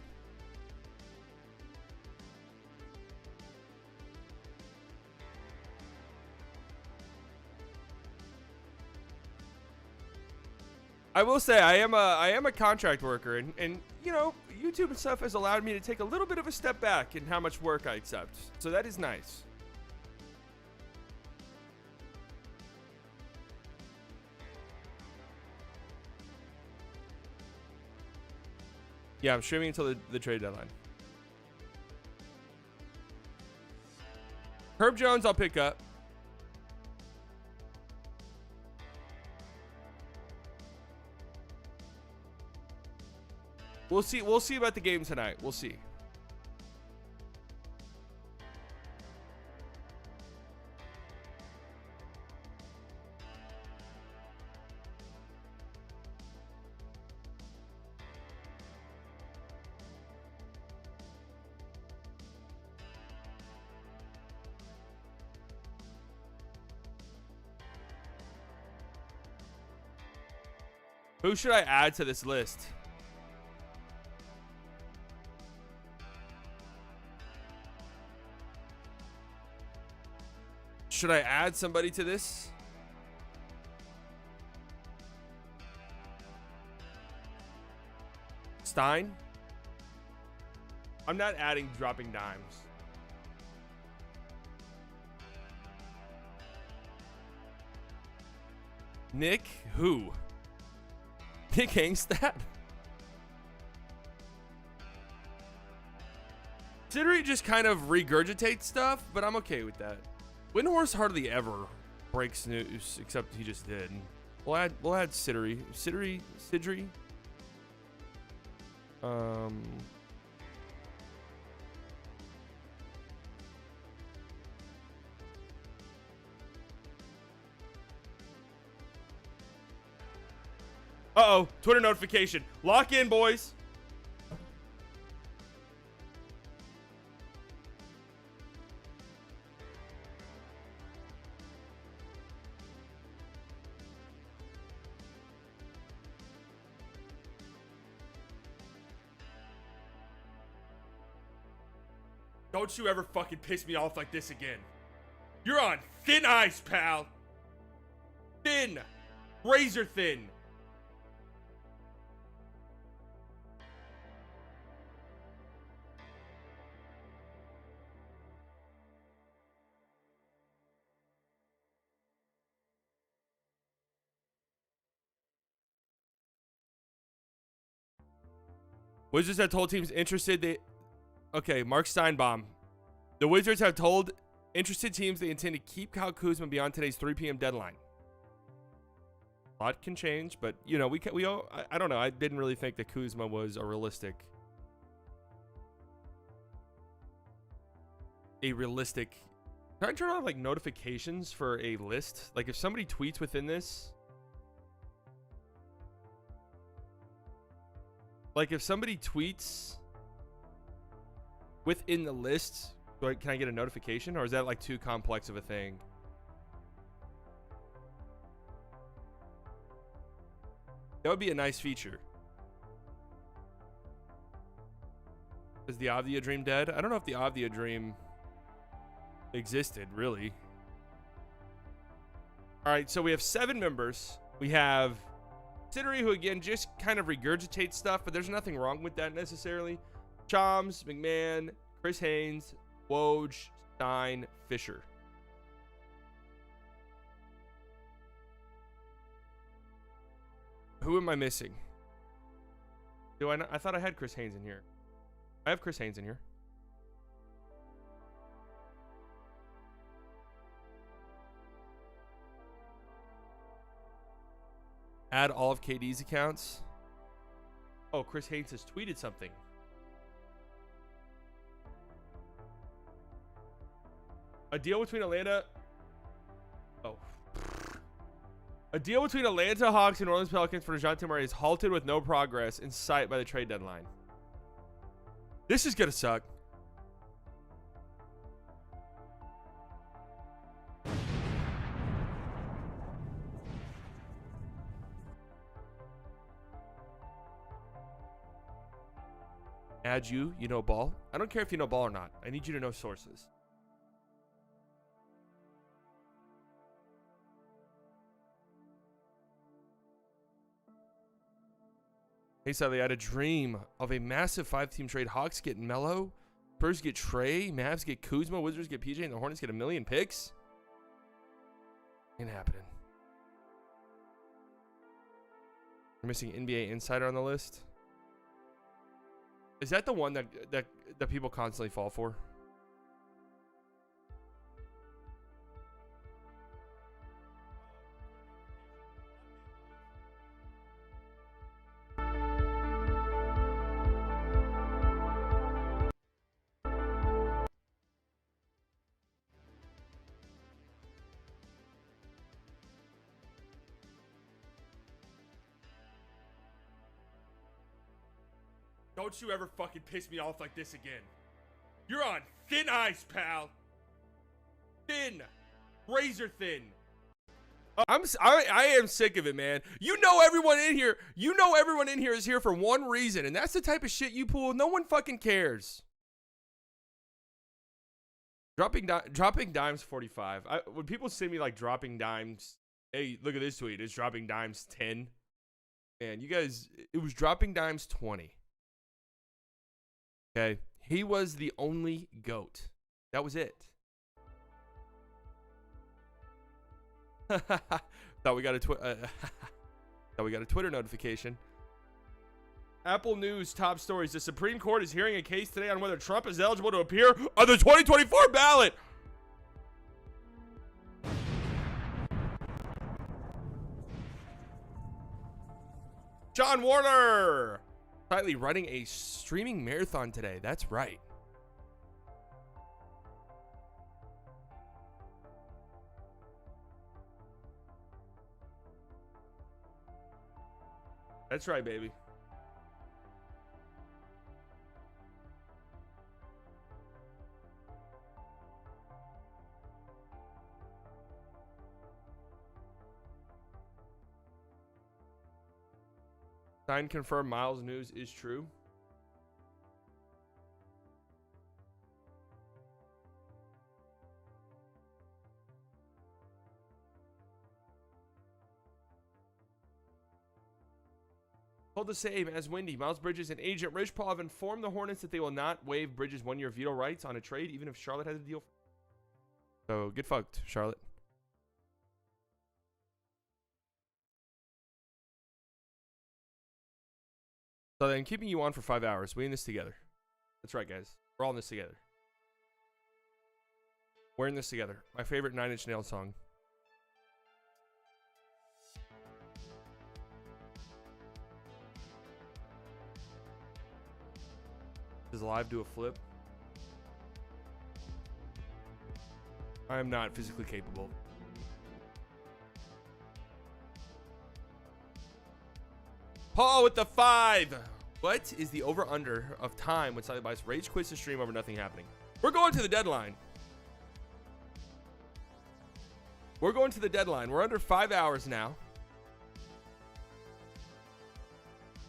I will say I am a contract worker, and you know, YouTube and stuff has allowed me to take a little bit of a step back in how much work I accept. So that is nice. Yeah, I'm streaming until the trade deadline. Herb Jones, I'll pick up. We'll see. We'll see about the game tonight. We'll see. Who should I add to this list? Should I add somebody to this? Stein? I'm not adding dropping dimes. Nick? Who? Nick Hangstad? Siddery just kind of regurgitates stuff, but I'm okay with that. Windhorse hardly ever breaks news, except he just did. We'll add Siddery. Siddery? Uh-oh, Twitter notification. Lock in, boys. Don't you ever fucking piss me off like this again. You're on thin ice, pal. Thin. Razor thin. Wizards have told teams interested Okay, Mark Steinbaum. The Wizards have told interested teams they intend to keep Kyle Kuzma beyond today's 3 p.m. deadline. A lot can change, but you know, I don't know. I didn't really think that Kuzma was a realistic. Can I turn on like notifications for a list? Like if somebody tweets within this. Like if somebody tweets within the list, can I get a notification, or is that like too complex of a thing? That would be a nice feature. Is the Avdia Dream dead? I don't know if the Avdia Dream existed, really. All right, so we have 7 members. We have Siddery, who again just kind of regurgitates stuff, but there's nothing wrong with that necessarily. Chams, McMahon, Chris Haynes, Woj, Stein, Fisher. Who am I missing? Do I not? I thought I had Chris Haynes in here. I have Chris Haynes in here. Add all of KD's accounts. Oh, Chris Haynes has tweeted something. A deal between Atlanta. Oh. A deal between Atlanta Hawks and New Orleans Pelicans for Dejounte Murray is halted with no progress in sight by the trade deadline. This is gonna suck. Add you know ball. I don't care if you know ball or not. I need you to know sources. Hey, Sally, I had a dream of a massive 5-team trade. Hawks get Melo, Spurs get Trey, Mavs get Kuzma, Wizards get PJ, and the Hornets get 1 million picks. Ain't happening. We're missing NBA Insider on the list. Is that the one that people constantly fall for? Don't you ever fucking piss me off like this again. You're on thin ice, pal. Thin. Razor thin. I am sick of it, man. You know everyone in here is here for one reason, and that's the type of shit you pull. No one fucking cares. Dropping dimes 45. When people see me like dropping dimes, hey, look at this tweet. It's dropping dimes 10. Man, you guys, it was dropping dimes 20. Okay, he was the only GOAT. That was it. Thought we got a Twitter notification. Apple News top stories. The Supreme Court is hearing a case today on whether Trump is eligible to appear on the 2024 ballot. John Warner tightly running a streaming marathon today. That's right. That's right, baby. Sign confirmed Miles news is true. Hold the same as Wendy. Miles Bridges and agent Rich Paul have informed the Hornets that they will not waive Bridges' 1-year veto rights on a trade, even if Charlotte has a deal. So get fucked, Charlotte. So then keeping you on for 5 hours. We in this together. That's right, guys. We're all in this together. We're in this together. My favorite 9 Inch Nails song. Does Live do a flip? I am not physically capable. Paul with the 5. What is the over-under of time when Silent Bites rage quits the stream over nothing happening? We're going to the deadline. We're going to the deadline. We're under 5 hours now.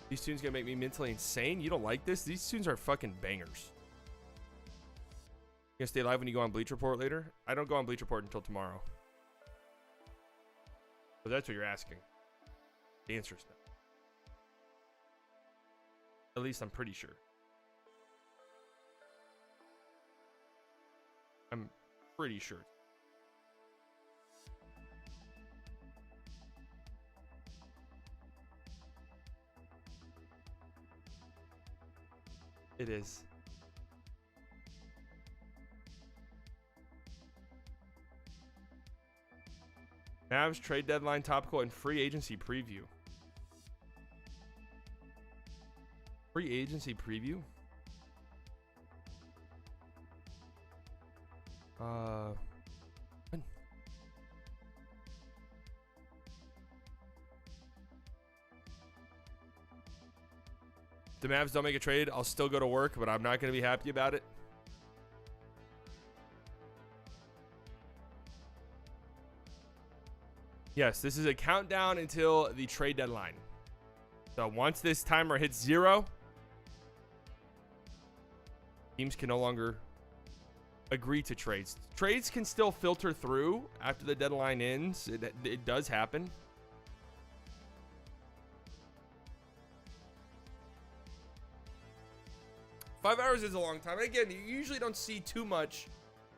These tunes gonna make me mentally insane. You don't like this? These tunes are fucking bangers. You gonna stay live when you go on Bleach Report later? I don't go on Bleach Report until tomorrow. But that's what you're asking. The answer is no. At least I'm pretty sure. I'm pretty sure. It is. Mavs trade deadline topical and free agency preview. Free agency preview? When? The Mavs don't make a trade, I'll still go to work, but I'm not going to be happy about it. Yes, this is a countdown until the trade deadline. So once this timer hits 0, teams can no longer agree to trades. Trades can still filter through after the deadline ends. It does happen. Five hours is a long time. And again, you usually don't see too much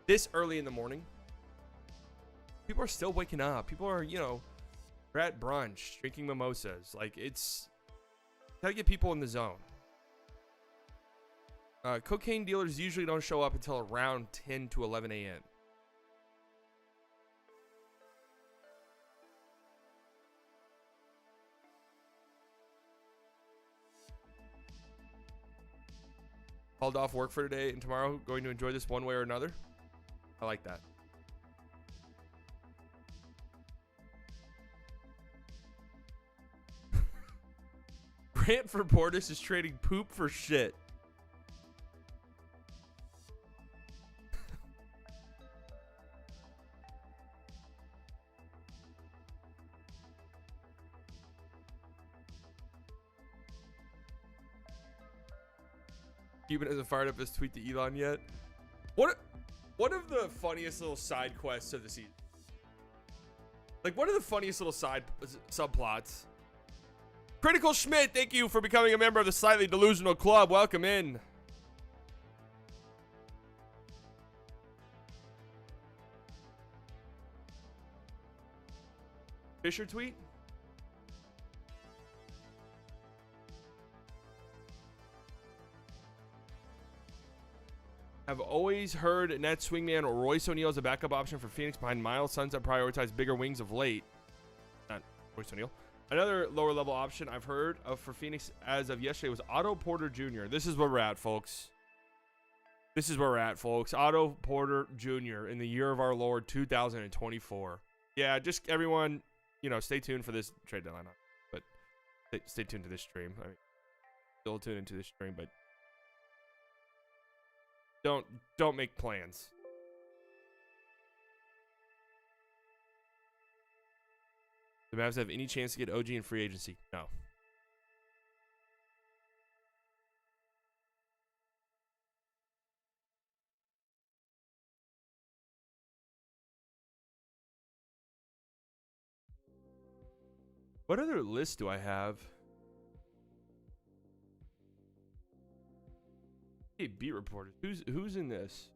this early in the morning. People are still waking up. People are, you know, they're at brunch, drinking mimosas. Like, it's gotta get people in the zone. Cocaine dealers usually don't show up until around 10 to 11 a.m. Called off work for today and tomorrow. Going to enjoy this one way or another. I like that. Grant for Portis is trading poop for shit. Cuban hasn't fired up his tweet to Elon yet. What one of the funniest little side quests of the season? Like, what are the funniest little side subplots? Critical Schmidt, thank you for becoming a member of the Slightly Delusional Club. Welcome in. Fisher tweet? I've always heard net swingman Royce O'Neal as a backup option for Phoenix behind Miles. Suns have prioritized bigger wings of late. Not Royce O'Neal. Another lower level option I've heard of for Phoenix as of yesterday was Otto Porter Jr. This is where we're at, folks. This is where we're at, folks. Otto Porter Jr. in the year of our Lord 2024. Yeah, just everyone, you know, stay tuned for this trade deadline. But stay tuned to this stream. I mean, still tune into this stream, but don't make plans. The Mavs have any chance to get OG in free agency? No. What other list do I have? Hey, beat reporters. Who's in this?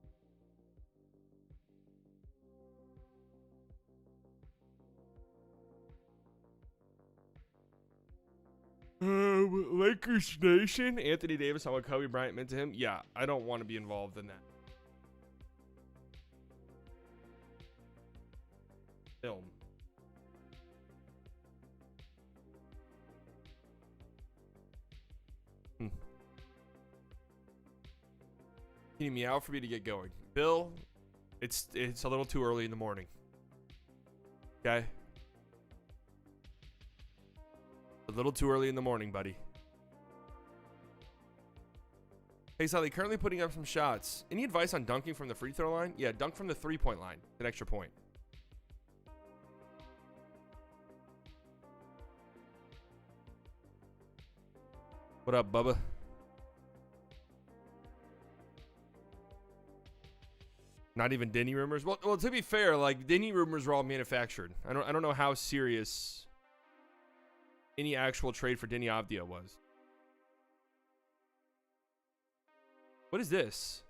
Lakers Nation. Anthony Davis on what Kobe Bryant meant to him. Yeah, I don't want to be involved in that. Film. Can you meow for me to get going? Bill, it's a little too early in the morning. Okay? A little too early in the morning, buddy. Hey, Sally, currently putting up some shots. Any advice on dunking from the free throw line? Yeah, dunk from the 3-point line. An extra point. What up, Bubba? Not even Denny rumors. Well, to be fair, like Denny rumors are all manufactured. I don't know how serious any actual trade for Denny Avdia was. What is this?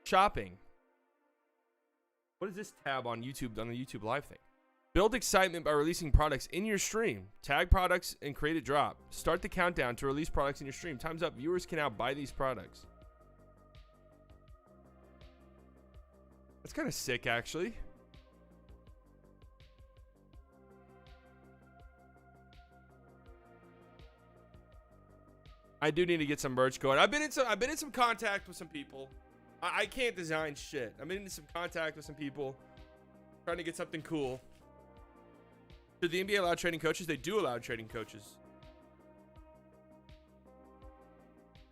Shopping. What is this tab on YouTube, on the YouTube live thing? Build excitement by releasing products in your stream. Tag products and create a drop. Start the countdown to release products in your stream. Time's up. Viewers can now buy these products. That's kind of sick, actually. I do need to get some merch going. I've been in some contact with some people. I can't design shit. I've been in some contact with some people trying to get something cool. Did the NBA allow trading coaches? They do allow trading coaches.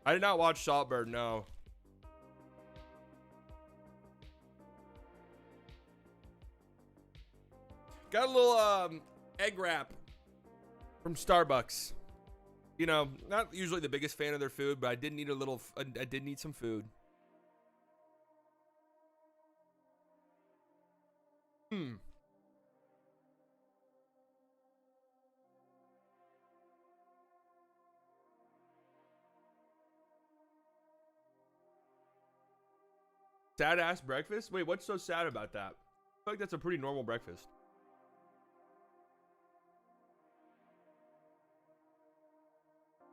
I did not watch Saltburn, no. Got a little egg wrap from Starbucks. You know, not usually the biggest fan of their food, but I did need I did need some food. Sad ass breakfast? Wait, what's so sad about that? I feel like that's a pretty normal breakfast.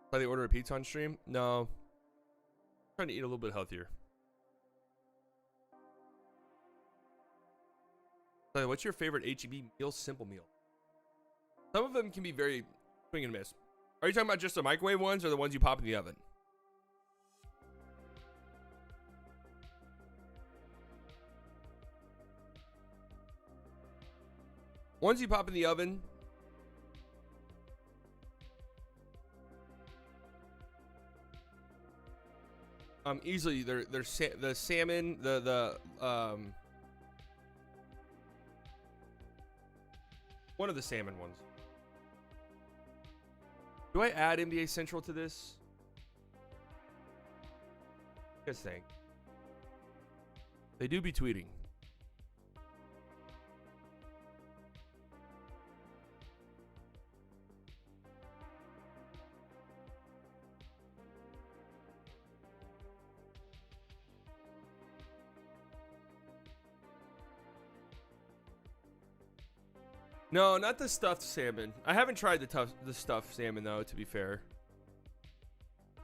Play the order of pizza on stream? No. I'm trying to eat a little bit healthier. What's your favorite HEB meal? Simple meal. Some of them can be very swing and miss. Are you talking about just the microwave ones or the ones you pop in the oven? Ones you pop in the oven. Easily they're the salmon, one of the salmon ones. Do I add NBA Central to this? You guys think? They do be tweeting. No, not the stuffed salmon. I haven't tried the stuffed salmon though, to be fair.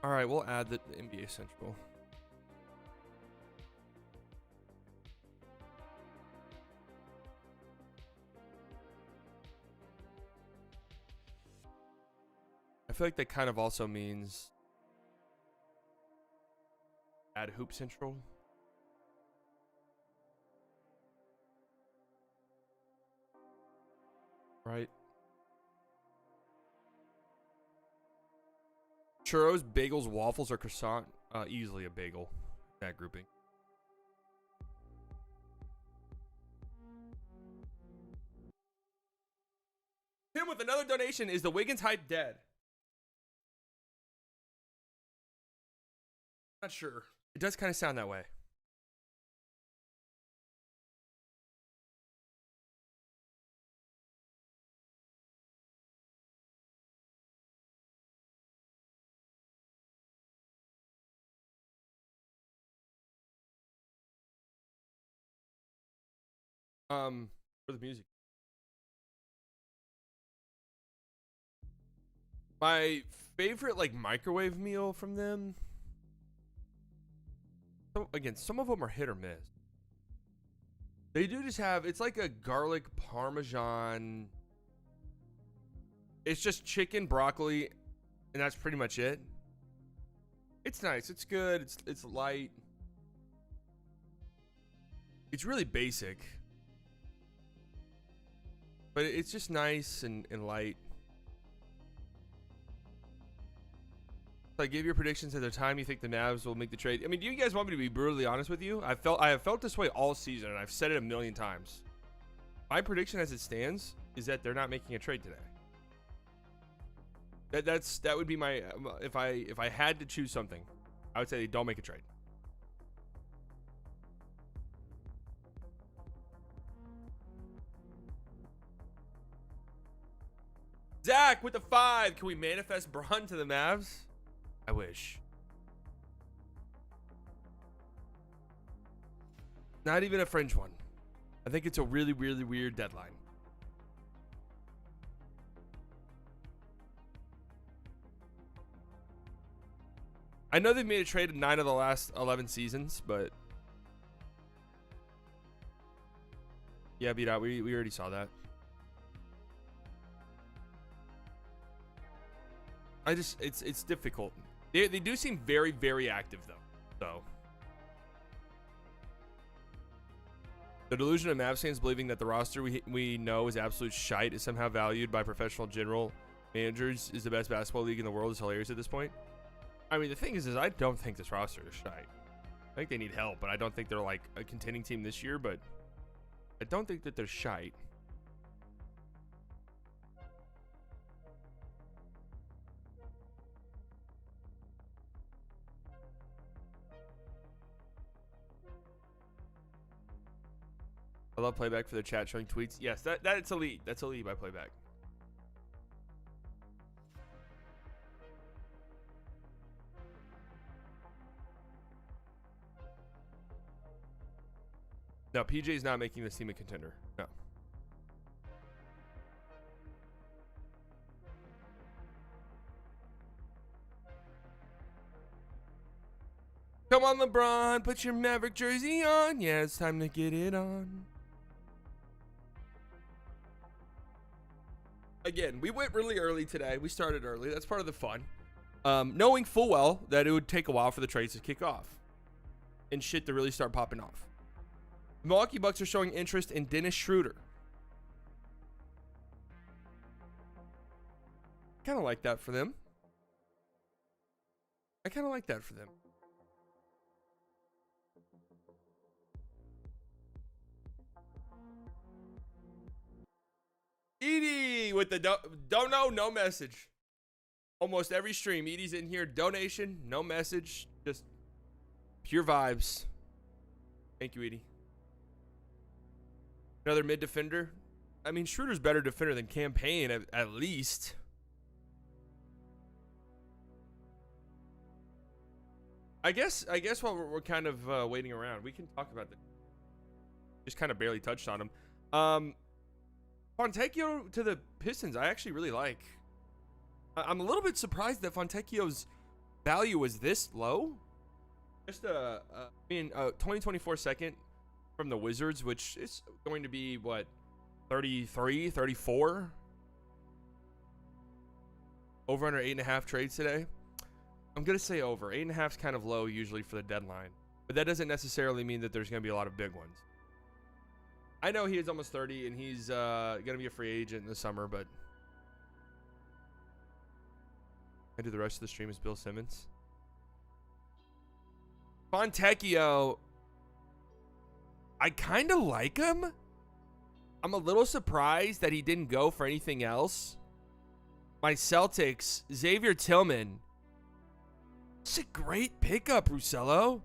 All right, we'll add the NBA Central. I feel like that kind of also means add Hoop Central. Right. Churros, bagels, waffles, or croissant? Easily a bagel. That grouping. Tim with another donation. Is the Wiggins hype dead? Not sure. It does kind of sound that way. For the music. My favorite like microwave meal from them. So again, some of them are hit or miss. They do just have, it's like a garlic parmesan. It's just chicken, broccoli, and that's pretty much it. It's nice. It's good. It's light. It's really basic. But it's just nice and light. So I give your predictions at the time you think the Mavs will make the trade. I mean, do you guys want me to be brutally honest with you? I have felt this way all season, and I've said it a million times. My prediction as it stands is that they're not making a trade today. That would be my if I had to choose something, I would say they don't make a trade. Zach with the 5. Can we manifest Braun to the Mavs? I wish. Not even a fringe one. I think it's a really, really weird deadline. I know they've made a trade in 9 of the last 11 seasons, but yeah, beat out. We already saw that. It's difficult. They do seem very, very active though. So the delusion of Mavs fans believing that the roster we know is absolute shite is somehow valued by professional general managers is the best basketball league in the world is hilarious at this point. I mean, the thing is I don't think this roster is shite. I think they need help, but I don't think they're like a contending team this year, but I don't think that they're shite. I love playback for the chat showing tweets. Yes, that's elite. That's elite by playback. No, PJ's not making this team a contender. No. Come on, LeBron, put your Maverick jersey on. Yeah, it's time to get it on. Again, we went really early today. We started early. That's part of the fun. Knowing full well that it would take a while for the trades to kick off and shit to really start popping off. The Milwaukee Bucks are showing interest in Dennis Schroeder. Kind of like that for them. I kind of like that for them. Edie with the don't know, no message. Almost every stream, Edie's in here. Donation, no message. Just Pure vibes. Thank you, Edie. Another mid defender. I mean, Schroeder's better defender than Campaign at least. I guess while we're kind of waiting around, we can talk about this. Just kind of barely touched on him. Fontecchio to the Pistons, I actually really like. I'm a little bit surprised that Fontecchio's value was this low. Just 2024 second from the Wizards, which is going to be what, 33, 34? Over under 8.5 trades today. I'm going to say over. 8.5 is kind of low usually for the deadline. But that doesn't necessarily mean that there's going to be a lot of big ones. I know he is almost 30 and he's going to be a free agent in the summer, but I do the rest of the stream as Bill Simmons. Fontecchio, I kind of like him. I'm a little surprised that he didn't go for anything else. My Celtics, Xavier Tillman. It's a great pickup, Russello.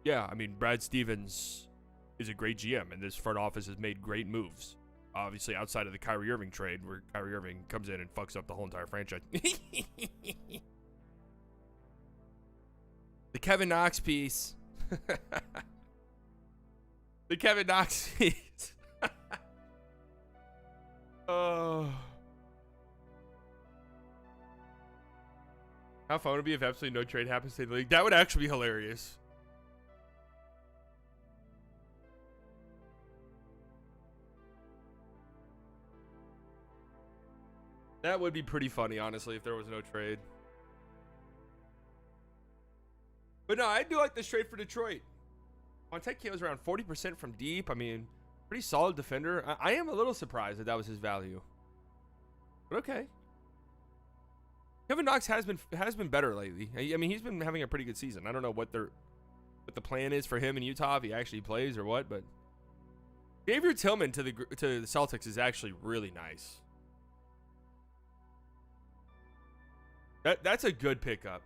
Yeah, I mean, Brad Stevens is a great GM, and this front office has made great moves. Obviously, outside of the Kyrie Irving trade, where Kyrie Irving comes in and fucks up the whole entire franchise. The Kevin Knox piece. The Kevin Knox piece. Oh. How fun would it be if absolutely no trade happens to the league? That would actually be hilarious. That would be pretty funny, honestly, if there was no trade. But no, I do like this trade for Detroit. Fontecchio is around 40% from deep. I mean, pretty solid defender. I am a little surprised that was his value. But okay. Kevin Knox has been better lately. I mean, he's been having a pretty good season. I don't know what the plan is for him in Utah, if he actually plays or what, but Xavier Tillman to the Celtics is actually really nice. That's a good pickup.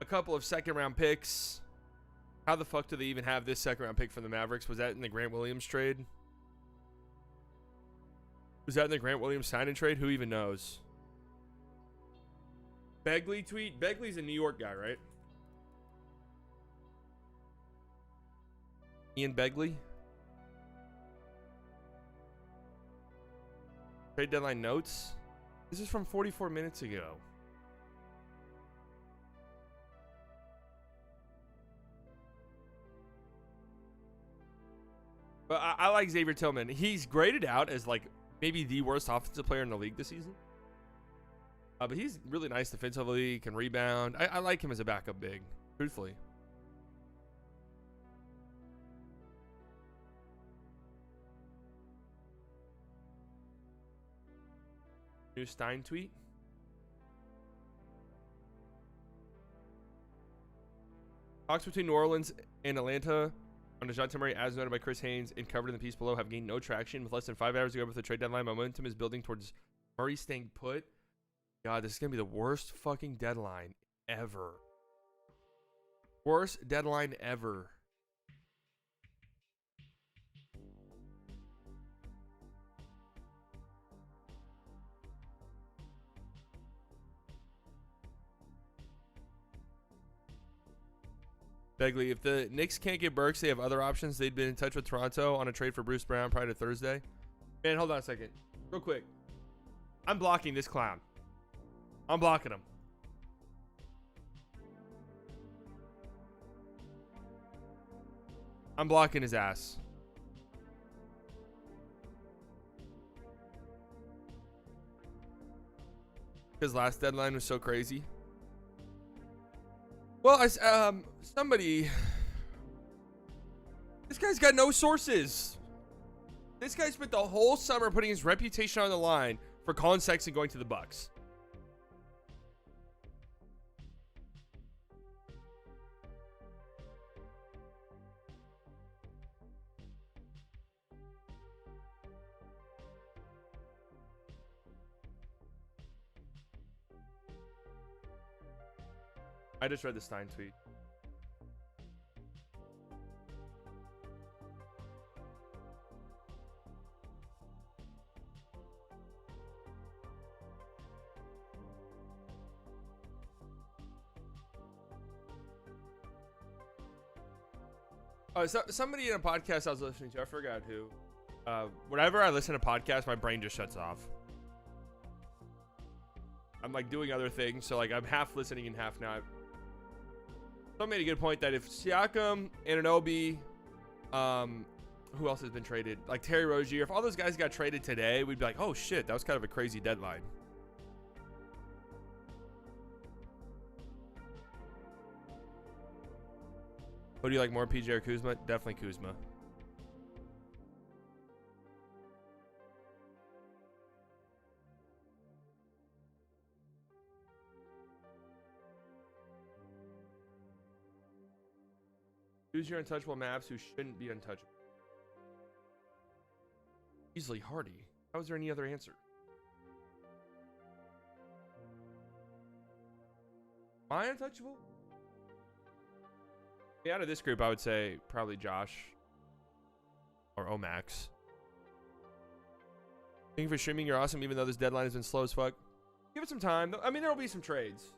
A couple of second-round picks. How the fuck do they even have this second-round pick from the Mavericks? Was that in the Grant Williams trade? Was that in the Grant Williams sign-in trade? Who even knows? Begley tweet? Begley's a New York guy, right? Ian Begley? Trade deadline notes? This is from 44 minutes ago. But I like Xavier Tillman. He's graded out as like maybe the worst offensive player in the league this season. But he's really nice defensively, can rebound. I like him as a backup big, truthfully. New Stein tweet. Talks between New Orleans and Atlanta on Dejounte Murray, as noted by Chris Haynes and covered in the piece below, have gained no traction. With less than 5 hours to go with the trade deadline, momentum is building towards Murray staying put. God, this is going to be the worst fucking deadline ever. Worst deadline ever. Begley, if the Knicks can't get Burks, they have other options. They'd been in touch with Toronto on a trade for Bruce Brown prior to Thursday. Man, hold on a second. Real quick. I'm blocking this clown. I'm blocking him. I'm blocking his ass. His last deadline was so crazy. Well, somebody. This guy's got no sources. This guy spent the whole summer putting his reputation on the line for Colin Sexton going to the Bucks. I just read the Stein tweet. So somebody in a podcast I was listening to, I forgot who. Whenever I listen to podcasts, my brain just shuts off. I'm like doing other things, so like I'm half listening and half not. Someone made a good point that if Siakam, Anunoby, who else has been traded? Like Terry Rozier, if all those guys got traded today, we'd be like, oh shit, that was kind of a crazy deadline. Who do you like more, PJ or Kuzma? Definitely Kuzma. Who's your untouchable Mavs who shouldn't be untouchable? Easily Hardy. How is there any other answer? Am I untouchable? Yeah, out of this group, I would say probably Josh or Omax. Thank you for streaming. You're awesome, even though this deadline has been slow as fuck. Give it some time. I mean, there'll be some trades.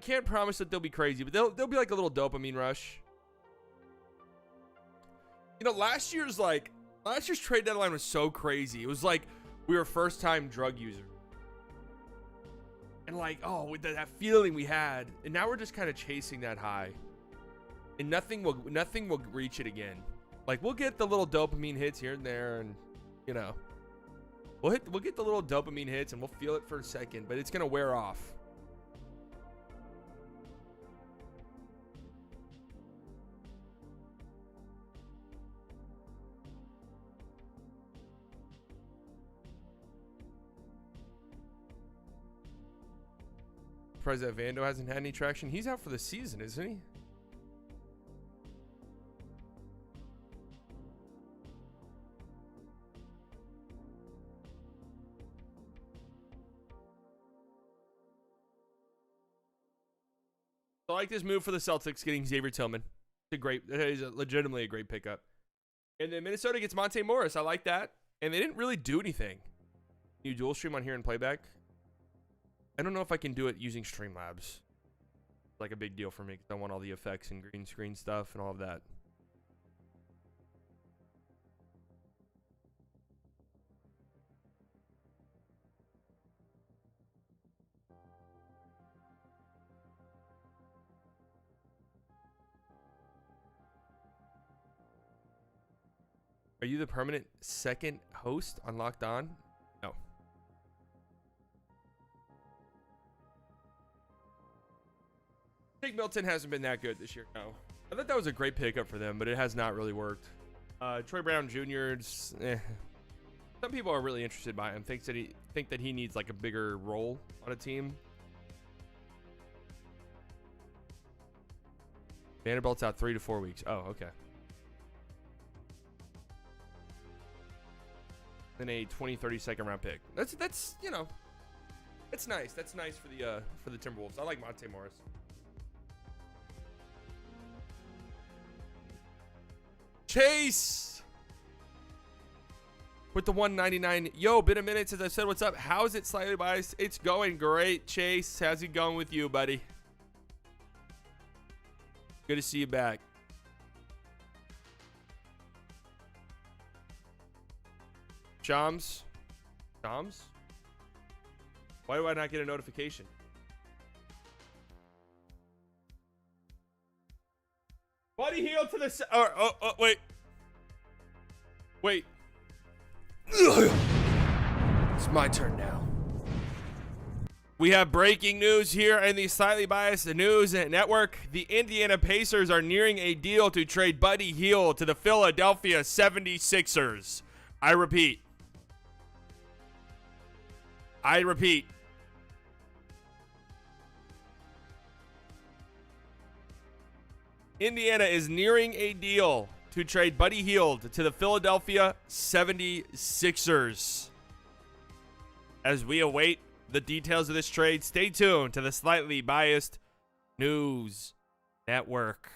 Can't promise that they'll be crazy, but they'll be like a little dopamine rush. You know, last year's trade deadline was so crazy. It was like we were first-time drug users. And like, oh, with that feeling we had, and now we're just kind of chasing that high, and nothing will reach it again. Like we'll get the little dopamine hits here and there, and you know, we'll get the little dopamine hits, and we'll feel it for a second, but it's gonna wear off. Surprised that Vando hasn't had any traction. He's out for the season, isn't he? I like this move for the Celtics, getting Xavier Tillman. It's legitimately a great pickup. And then Minnesota gets Monte Morris. I like that. And they didn't really do anything. Can you dual stream on here and playback? I don't know if I can do it using Streamlabs. It's like a big deal for me because I want all the effects and green screen stuff and all of that. Are you the permanent second host on Locked On? No. Jake Milton hasn't been that good this year. No. I thought that was a great pickup for them, but it has not really worked. Troy Brown Jr. Some people are really interested by him. Think that he needs like a bigger role on a team. Vanderbilt's out 3 to 4 weeks. Oh, okay. Then a 20-30 second round pick. That's you know, it's nice. That's nice for the Timberwolves. I like Monte Morris. Chase with the 199. Yo, been a minute since I said what's up. How's it, slightly biased? It's going great, Chase. How's it going with you, buddy? Good to see you back. Shams? Why do I not get a notification? Buddy Hield to the... wait. Wait. It's my turn now. We have breaking news here in the Slightly Biased News Network. The Indiana Pacers are nearing a deal to trade Buddy Hield to the Philadelphia 76ers. I repeat. Indiana is nearing a deal to trade Buddy Hield to the Philadelphia 76ers as we await the details of this trade, stay tuned to the Slightly Biased News Network.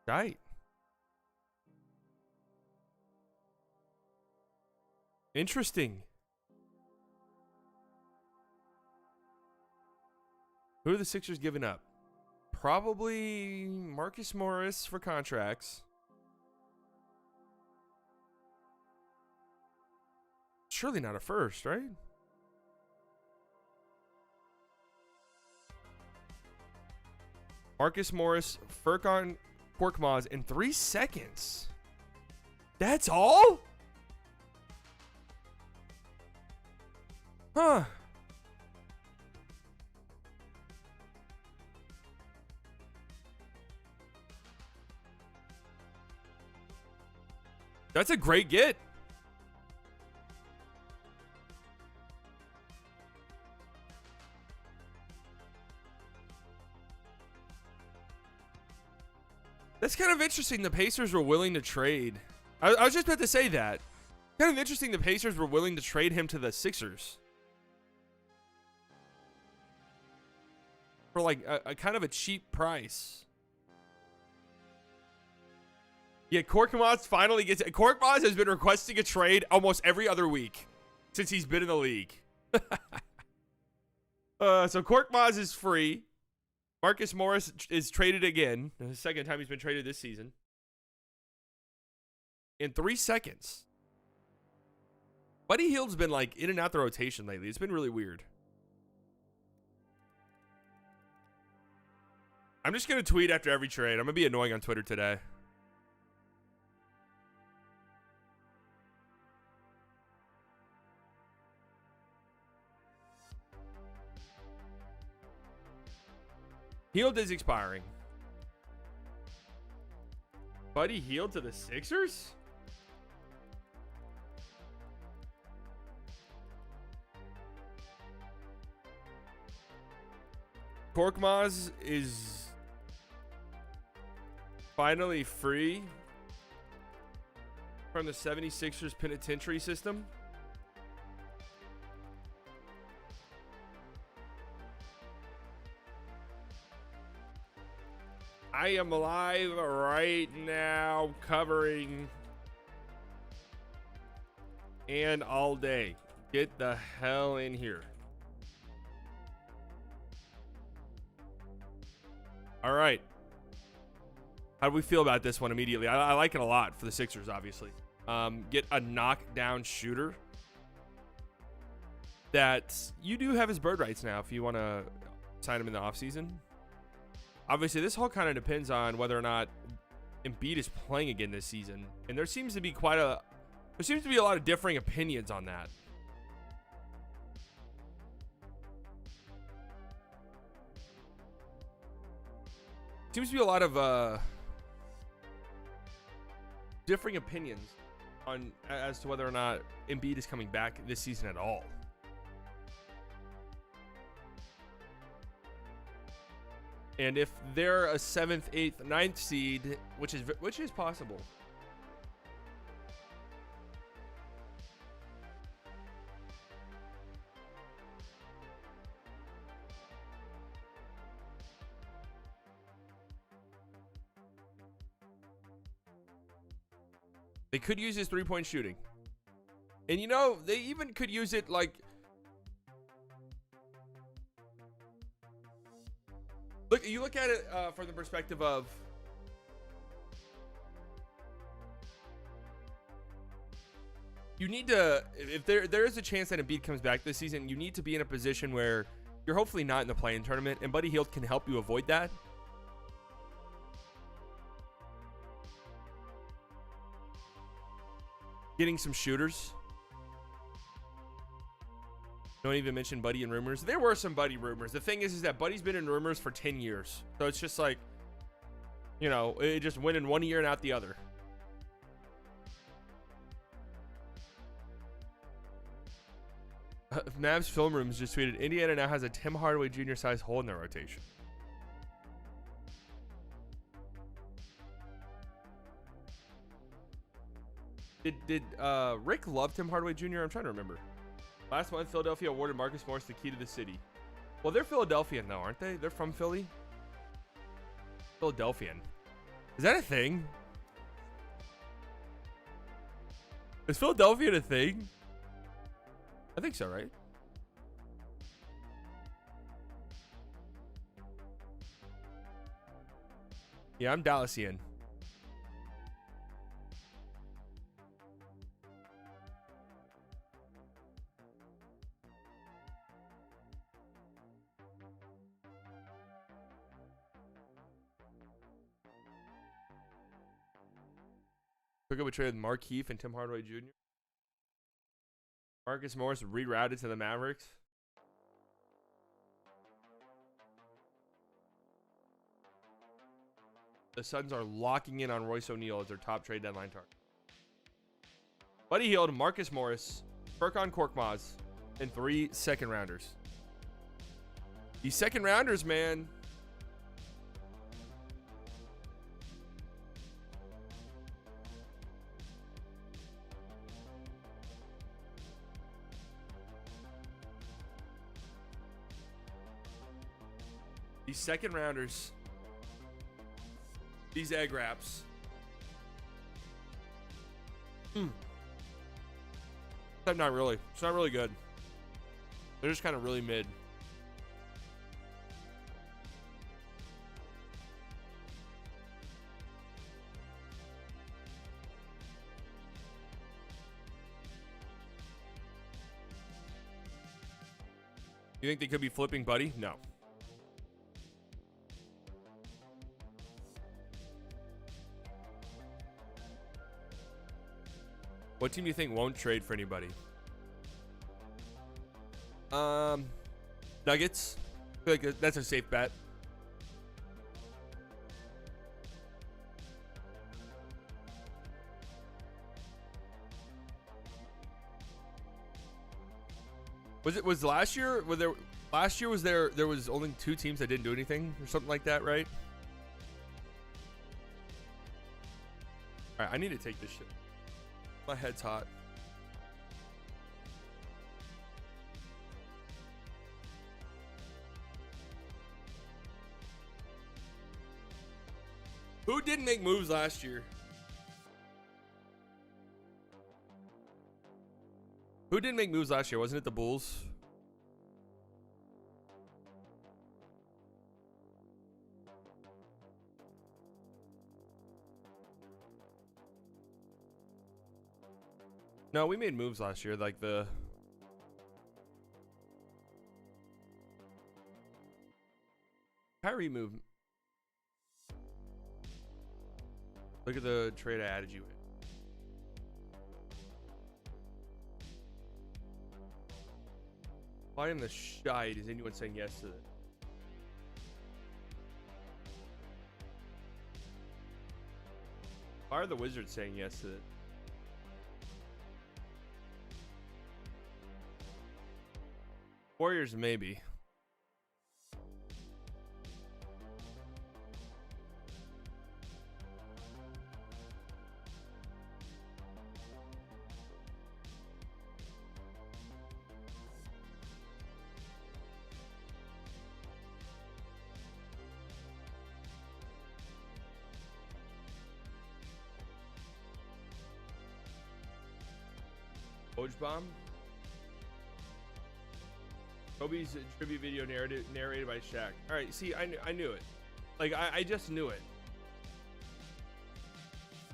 Right. Interesting. Who are the Sixers giving up? Probably Marcus Morris for contracts. Surely not a first, right? Marcus Morris, Furkan Korkmaz in 3 seconds. That's all? Huh. That's a great get. That's kind of interesting. The Pacers were willing to trade. I was just about to say that. Kind of interesting. The Pacers were willing to trade him to the Sixers for like a kind of a cheap price. Yeah, Korkmaz finally gets it. Korkmaz has been requesting a trade almost every other week since he's been in the league. So Korkmaz is free. Marcus Morris is traded again. The second time he's been traded this season. In 3 seconds. Buddy Hield's been like in and out the rotation lately. It's been really weird. I'm just going to tweet after every trade. I'm going to be annoying on Twitter today. Hield is expiring. Buddy Hield to the Sixers? Korkmaz is finally free from the 76ers penitentiary system. I am live right now covering and all day. Get the hell in here. All right. How do we feel about this one immediately? I like it a lot for the Sixers, obviously. Get a knockdown shooter that you do have his bird rights now if you want to sign him in the offseason. Obviously, this all kind of depends on whether or not Embiid is playing again this season. And there seems to be a lot of differing opinions on that. Seems to be a lot of differing opinions on as to whether or not Embiid is coming back this season at all. And if they're a 7th, 8th, 9th seed, which is possible. They could use his three-point shooting. And you know, they even could use it like you look at it from the perspective of you need to, if there is a chance that Embiid comes back this season, you need to be in a position where you're hopefully not in the play-in tournament, and Buddy Hield can help you avoid that. Getting some shooters. Don't even mention Buddy in rumors. There were some Buddy rumors. The thing is that Buddy's been in rumors for 10 years. So it's just like, you know, it just went in one year and out the other. Mavs Film Rooms just tweeted, Indiana now has a Tim Hardaway Jr. size hole in their rotation. Did Rick love Tim Hardaway Jr.? I'm trying to remember. Last month, Philadelphia awarded Marcus Morris the key to the city. Well, they're Philadelphian though, aren't they? They're from Philly. Philadelphian. Is that a thing? Is Philadelphia a thing? I think so, right? Yeah, I'm Dallasian. Took up a trade with Mark Heath and Tim Hardaway Jr. Marcus Morris rerouted to the Mavericks. The Suns are locking in on Royce O'Neal as their top trade deadline target. Buddy Hield, Marcus Morris, Furkan Korkmaz, and 3 second rounders. These second rounders, man. These second rounders. These egg wraps. Not really. It's not really good. They're just kind of really mid. You think they could be flipping Buddy? No. What team do you think won't trade for anybody? Nuggets. I feel like that's a safe bet. Was last year? Last year there was only 2 teams that didn't do anything or something like that, right? All right, I need to take this shit. My head's hot. Who didn't make moves last year? Who didn't make moves last year? Wasn't it the Bulls? No, we made moves last year, like the Kyrie move. Look at the trade I added you in. Why in the shite is anyone saying yes to it? Why are the Wizards saying yes to it? Warriors, maybe. Woj bomb. Kobe's tribute video narrated by Shaq. All right, see, I knew it. Like, I just knew it.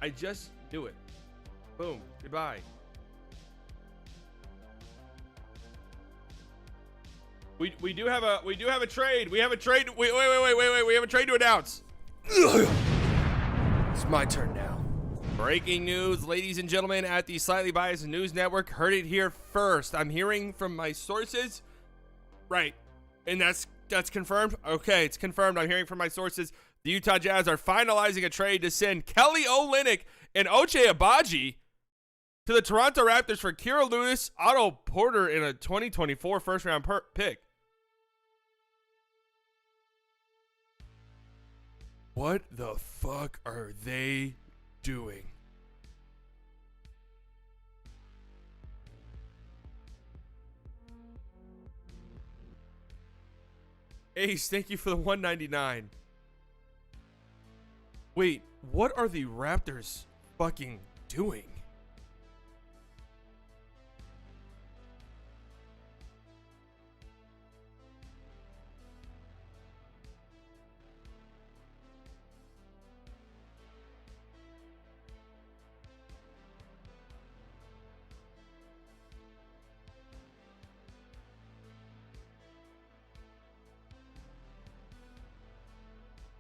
I just knew it. Boom. Goodbye. We do have a trade. We have a trade. Wait. We have a trade to announce. It's my turn now. Breaking news, ladies and gentlemen, at the Slightly Biased News Network. Heard it here first. I'm hearing from my sources. Right. And that's confirmed? Okay, it's confirmed. I'm hearing from my sources. The Utah Jazz are finalizing a trade to send Kelly Olynyk and Ochai Agbaji to the Toronto Raptors for Kira Lewis, Otto Porter, in a 2024 first-round pick. What the fuck are they doing? Ace, thank you for the 199. Wait, what are the Raptors fucking doing?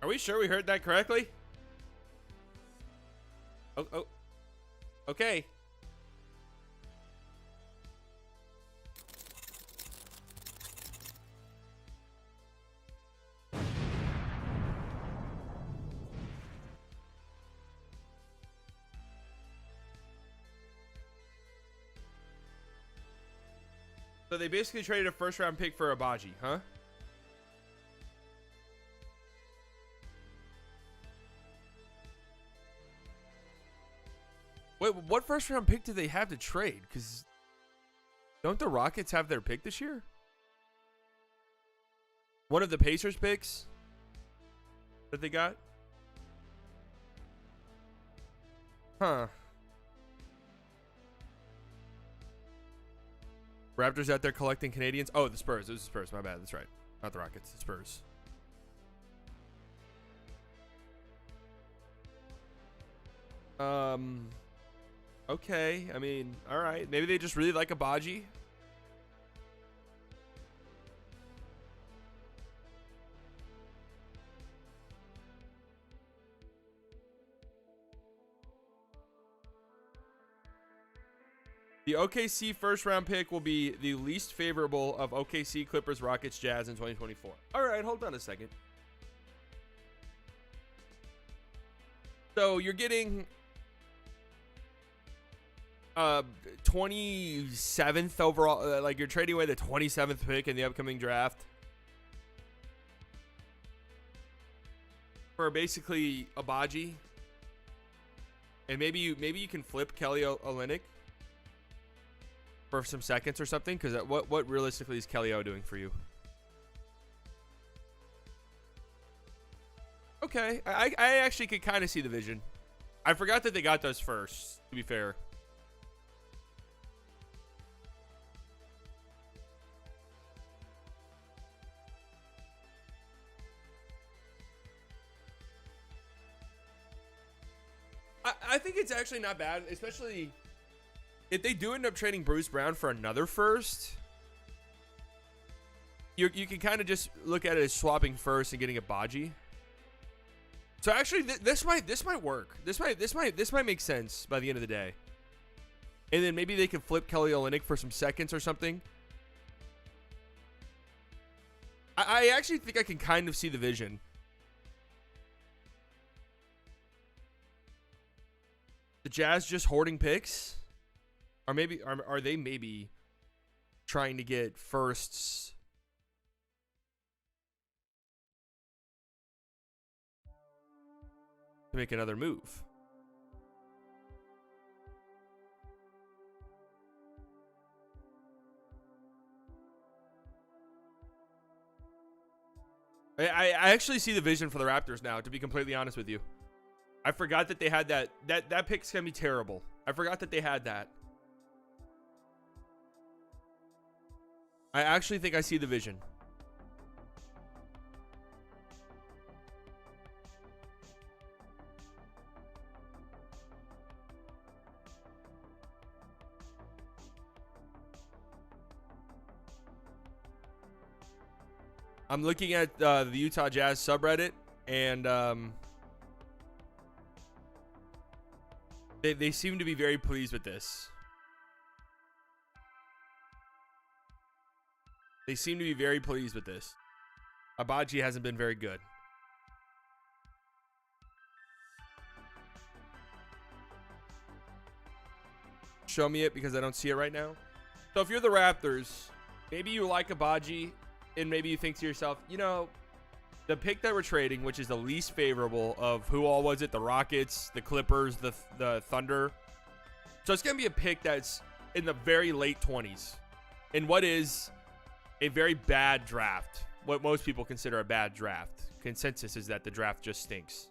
Are we sure we heard that correctly? Oh, okay. So they basically traded a first round pick for Abaji, huh? Wait, what first round pick did they have to trade? Because don't the Rockets have their pick this year? One of the Pacers picks that they got? Huh. Raptors out there collecting Canadians. Oh, the Spurs. It was the Spurs. My bad. That's right. Not the Rockets. The Spurs. Okay. I mean, all right. Maybe they just really like Abaji. The OKC first round pick will be the least favorable of OKC, Clippers, Rockets, Jazz in 2024. All right, hold on a second. So you're getting 27th overall, like you're trading away the 27th pick in the upcoming draft for basically Abaji, and maybe you can flip Kelly Olynyk for some seconds or something, because what realistically is Kelly O doing for you? Okay, I actually could kind of see the vision. I forgot that they got those first, to be fair. I think it's actually not bad, especially if they do end up trading Bruce Brown for another first. You can kind of just look at it as swapping first and getting a Abaji. So actually, this might work. This might make sense by the end of the day. And then maybe they can flip Kelly Olynyk for some seconds or something. I actually think I can kind of see the vision. The Jazz just hoarding picks, or maybe are they maybe trying to get firsts? To make another move. I actually see the vision for the Raptors now, to be completely honest with you. I forgot that they had that pick's gonna be terrible. I forgot that they had that. I actually think I see the vision. I'm looking at the Utah Jazz subreddit, and they seem to be very pleased with this. They seem to be very pleased with this. Abaji hasn't been very good. Show me it, because I don't see it right now. So if you're the Raptors, maybe you like Abaji, and maybe you think to yourself, you know, the pick that we're trading, which is the least favorable of who all was it? The Rockets, the Clippers, the Thunder. So it's going to be a pick that's in the very late 20s. In what is a very bad draft. what most people consider a bad draft. Consensus is that the draft just stinks.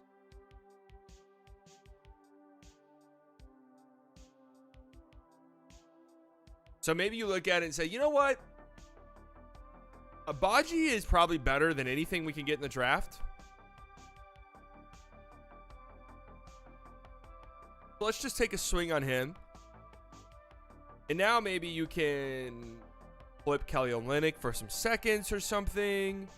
So maybe you look at it and say, you know what? Abaji is probably better than anything we can get in the draft. So let's just take a swing on him. And now maybe you can flip Kelly Olynyk for some seconds or something.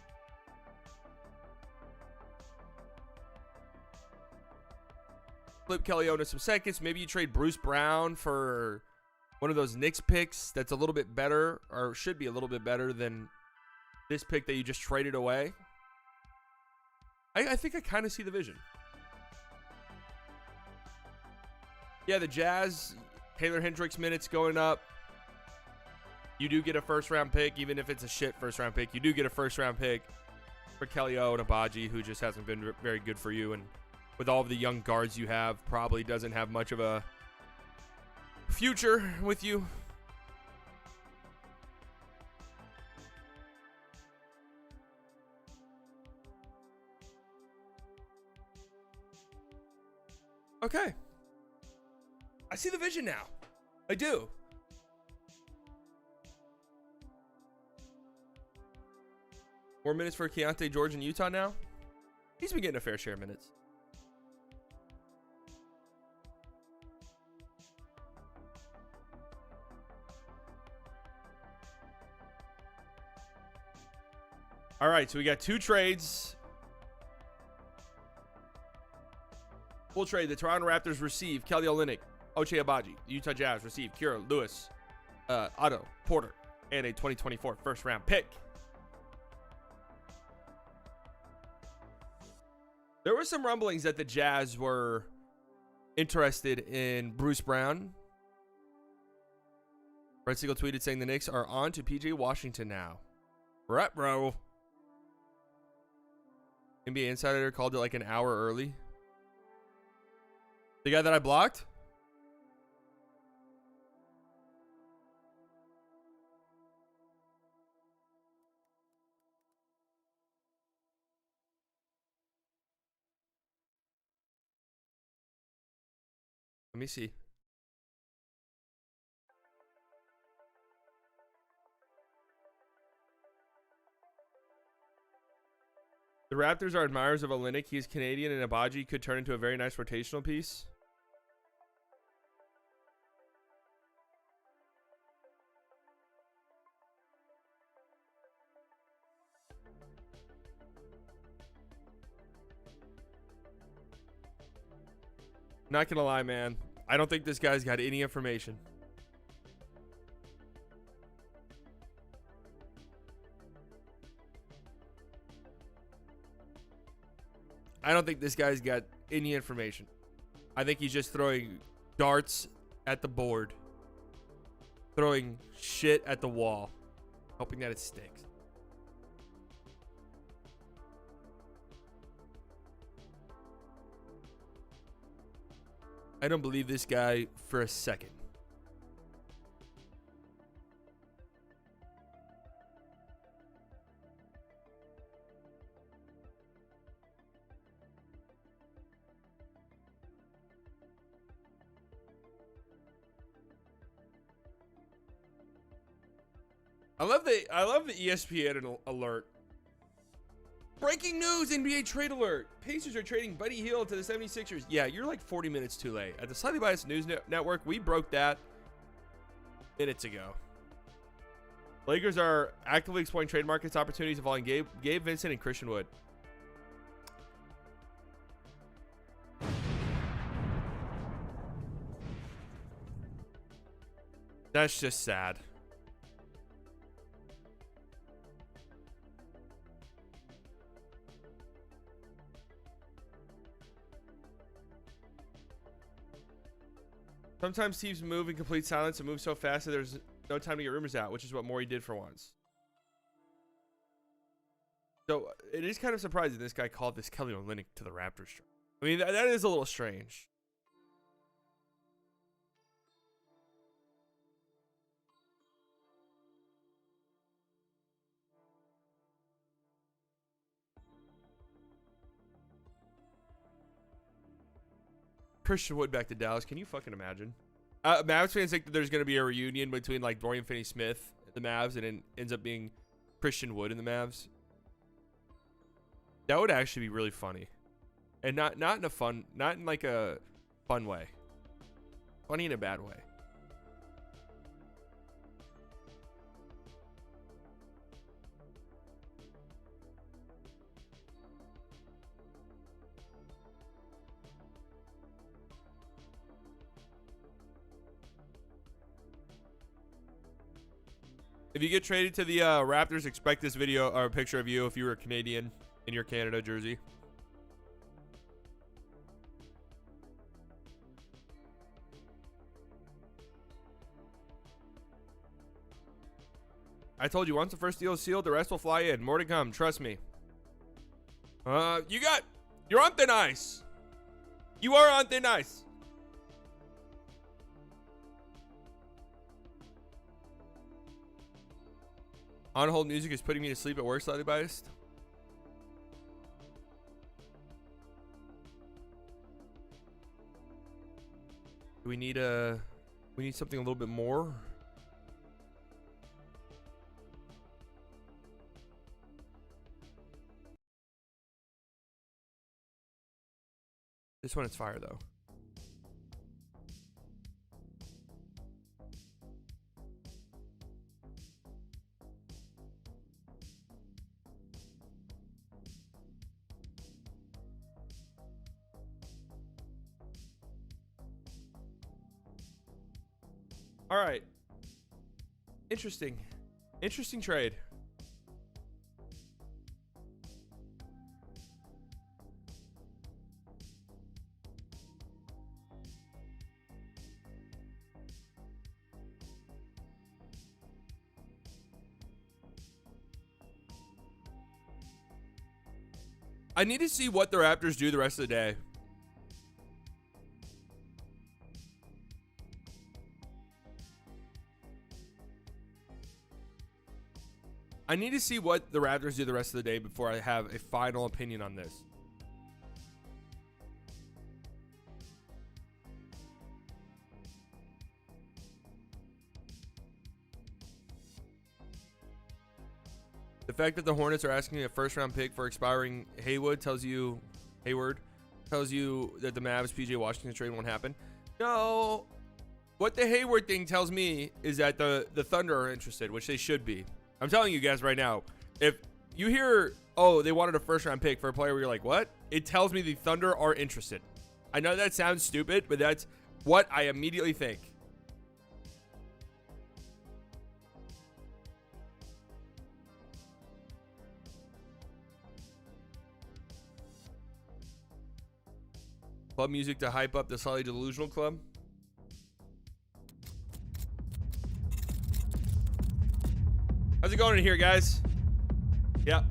Flip Kelly Olynyk some seconds. Maybe you trade Bruce Brown for one of those Knicks picks that's a little bit better, or should be a little bit better than this pick that you just traded away. I think I kind of see the vision. Yeah, the Jazz, Taylor Hendricks minutes going up. You do get a first-round pick, even if it's a shit first-round pick. You do get a first-round pick for Kelly O and Abaji, who just hasn't been very good for you. And with all of the young guards you have, probably doesn't have much of a future with you. Okay. I see the vision now. I do. More minutes for Keontae George in Utah now. He's been getting a fair share of minutes. All right, so we got two trades. Full trade. The Toronto Raptors receive Kelly Olynyk, Ochai Agbaji. The Utah Jazz receive Kira Lewis, Otto Porter, and a 2024 first-round pick. There were some rumblings that the Jazz were interested in Bruce Brown. Red Siegel tweeted saying the Knicks are on to PJ Washington now. Right, bro. NBA Insider called it like an hour early. The guy that I blocked? Let me see. The Raptors are admirers of Olynyk. He is Canadian, and Agbaji could turn into a very nice rotational piece. Not gonna lie, man. I don't think this guy's got any information. I don't think this guy's got any information. I think he's just throwing darts at the board. Throwing shit at the wall. Hoping that it sticks. I don't believe this guy for a second. I love the ESPN alert. Breaking news, NBA trade alert. Pacers are trading Buddy Hield to the 76ers. Yeah, you're like 40 minutes too late. At the Slightly Biased News Network, we broke that minutes ago. Lakers are actively exploring trade markets opportunities involving Gabe Vincent and Christian Wood. That's just sad. Sometimes teams move in complete silence and move so fast that there's no time to get rumors out, which is what Morey did for once. So it is kind of surprising this guy called this Kelly Olynyk to the Raptors. I mean, that is a little strange. Christian Wood back to Dallas. Can you fucking imagine? Mavs fans think that there's going to be a reunion between like Dorian Finney-Smith, the Mavs, and it ends up being Christian Wood in the Mavs. That would actually be really funny, and not in like a fun way. Funny in a bad way. If you get traded to the Raptors, expect this video or a picture of you if you were a Canadian in your Canada jersey. I told you, once the first deal is sealed, the rest will fly in. More to come, trust me. You're on thin ice. You are on thin ice. On hold music is putting me to sleep at work, slightly biased. We need something a little bit more. This one is fire though. All right. Interesting trade. I need to see what the Raptors do the rest of the day. I need to see what the Raptors do the rest of the day before I have a final opinion on this. The fact that the Hornets are asking a first-round pick for expiring Hayward tells you that the Mavs PJ Washington trade won't happen. No, what the Hayward thing tells me is that the Thunder are interested, which they should be. I'm telling you guys right now, if you hear, oh, they wanted a first-round pick for a player where you're like, what? It tells me the Thunder are interested. I know that sounds stupid, but that's what I immediately think. Club music to hype up the slightly delusional club. How's it going in here, guys? Yeah.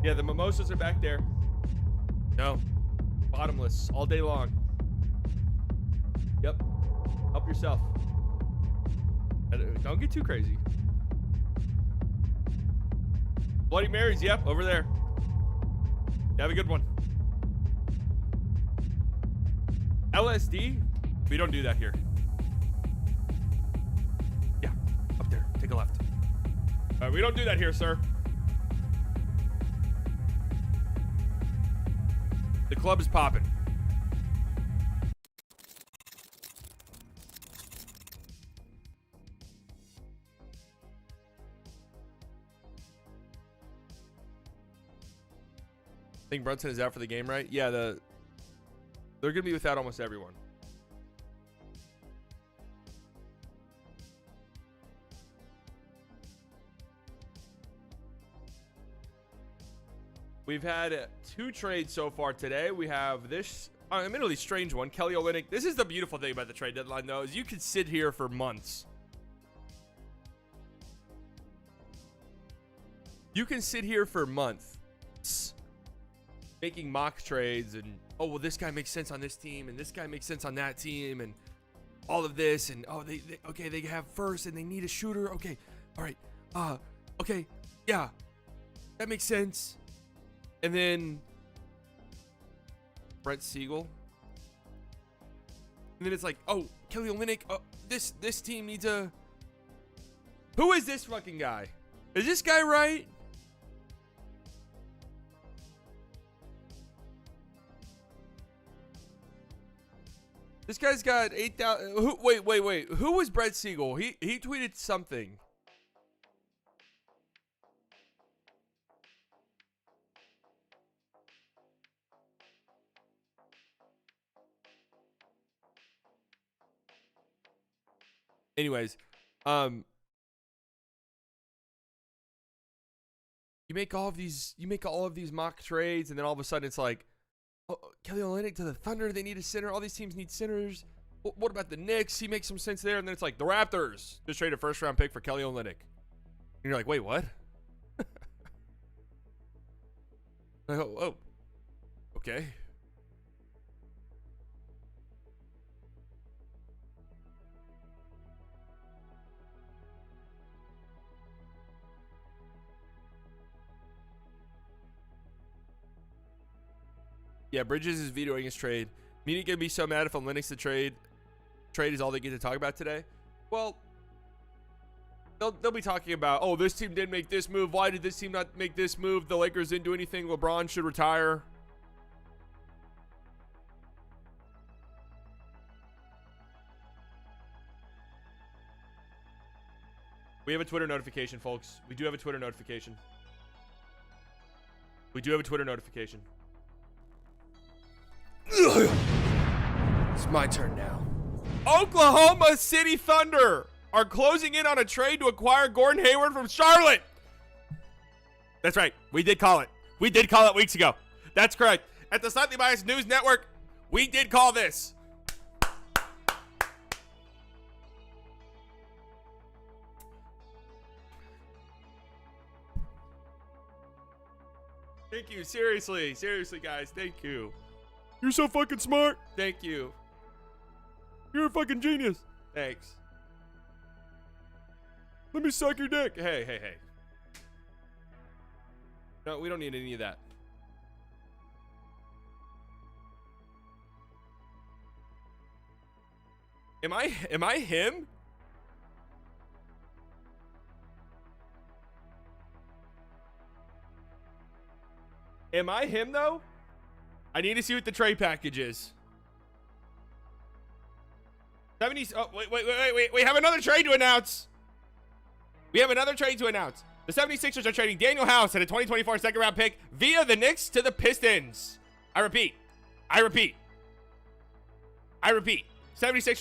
Yeah, the mimosas are back there. No. Bottomless all day long. Yep. Help yourself. Don't get too crazy. Bloody Marys, yep, over there. Have a good one. LSD? We don't do that here. Yeah, up there. Take a left. We don't do that here, sir. The club is popping. I think Brunson is out for the game, right? Yeah, they're going to be without almost everyone. We've had 2 trades so far today. We have this admittedly strange one, Kelly Olynyk. This is the beautiful thing about the trade deadline, though, is you could sit here for months. You can sit here for months making mock trades and, oh, well, this guy makes sense on this team and this guy makes sense on that team and all of this. And, oh, they have first and they need a shooter. Okay. All right. Okay. Yeah. That makes sense. And then Brent Siegel And then it's like, oh, Kelly Olynyk, this team needs a... Who is this fucking guy? Is this guy right? This guy's got 8,000. Wait. Who was Brett Siegel? He tweeted something. Anyways, you make all of these mock trades, and then all of a sudden it's like, oh, Kelly Olynyk to the Thunder, they need a center. All these teams need centers. What about the Knicks? He makes some sense there. And then it's like the Raptors just traded a first-round pick for Kelly Olynyk. And you're like, wait, what? Oh, okay. Yeah, Bridges is vetoing his trade. Meaning gonna be so mad if Olynyk the trade is all they get to talk about today. Well, they'll be talking about, oh, this team didn't make this move. Why did this team not make this move? The Lakers didn't do anything. LeBron should retire. We have a Twitter notification, folks. We do have a Twitter notification. It's my turn now. Oklahoma City Thunder are closing in on a trade to acquire Gordon Hayward from Charlotte. That's right. We did call it. We did call it weeks ago. That's correct. At the Slightly Biased News Network, we did call this. Thank you. Seriously, guys. Thank you. You're so fucking smart. Thank you. You're a fucking genius. Thanks. Let me suck your dick. Hey. No, we don't need any of that. Am I him? Am I him though? I need to see what the trade package is. 70s. Oh, wait. We have another trade to announce. The 76ers are trading Daniel House and a 2024 second round pick via the Knicks to the Pistons. I repeat. 76ers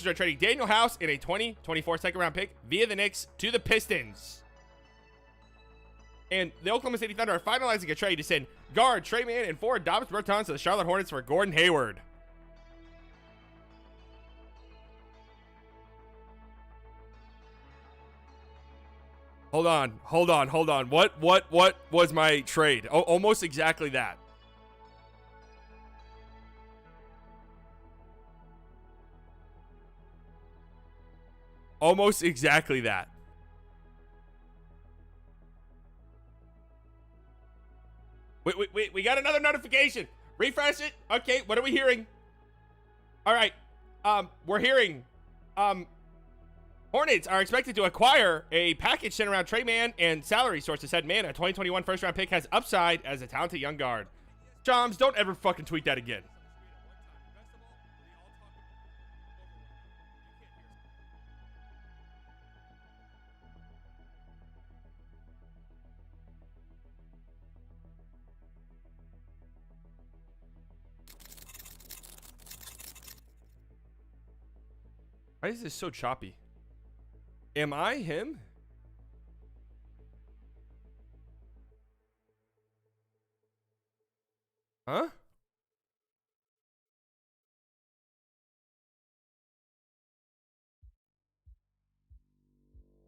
are trading Daniel House in a 2024 second round pick via the Knicks to the Pistons. And the Oklahoma City Thunder are finalizing a trade to send guard Trey Mann and forward Davis Bertans to the Charlotte Hornets for Gordon Hayward. Hold on. What was my trade? Oh, almost exactly that. Almost exactly that. Wait, we got another notification. Refresh it. Okay, what are we hearing? All right. We're hearing Hornets are expected to acquire a package sent around Trey Mann, and salary sources said Mann, a 2021 first round pick, has upside as a talented young guard. Joms, don't ever fucking tweet that again. Why is this so choppy? Am I him? Huh?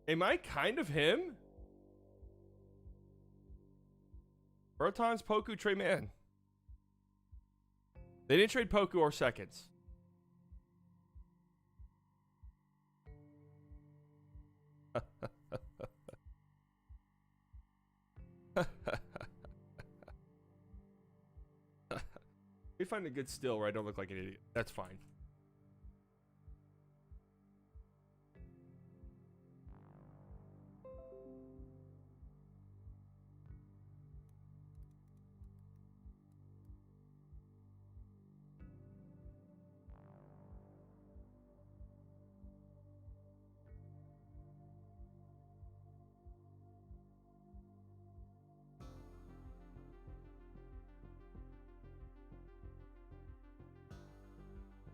Am I kind of him? Bertans, Poku, Trey Mann. They didn't trade Poku or seconds. We find a good still where I don't look like an idiot. That's fine.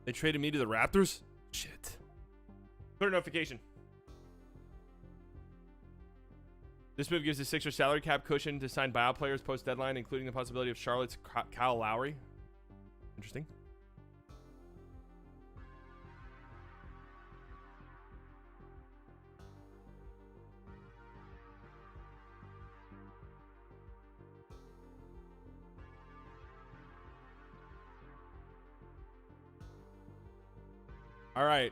They traded me to the Raptors? Shit. Clear notification. This move gives the Sixers salary cap cushion to sign buyout players post-deadline, including the possibility of Charlotte's Kyle Lowry. Interesting. All right.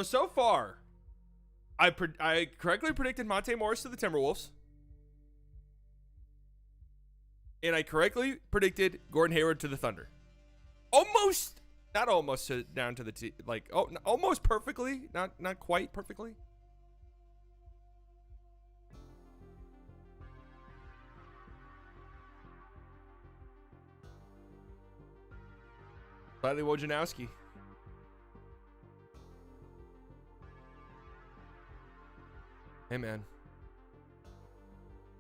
So far, I correctly predicted Monte Morris to the Timberwolves. And I correctly predicted Gordon Hayward to the Thunder. Almost, not almost down to the almost perfectly, not quite perfectly. Slightly Wojnarowski. Hey, man.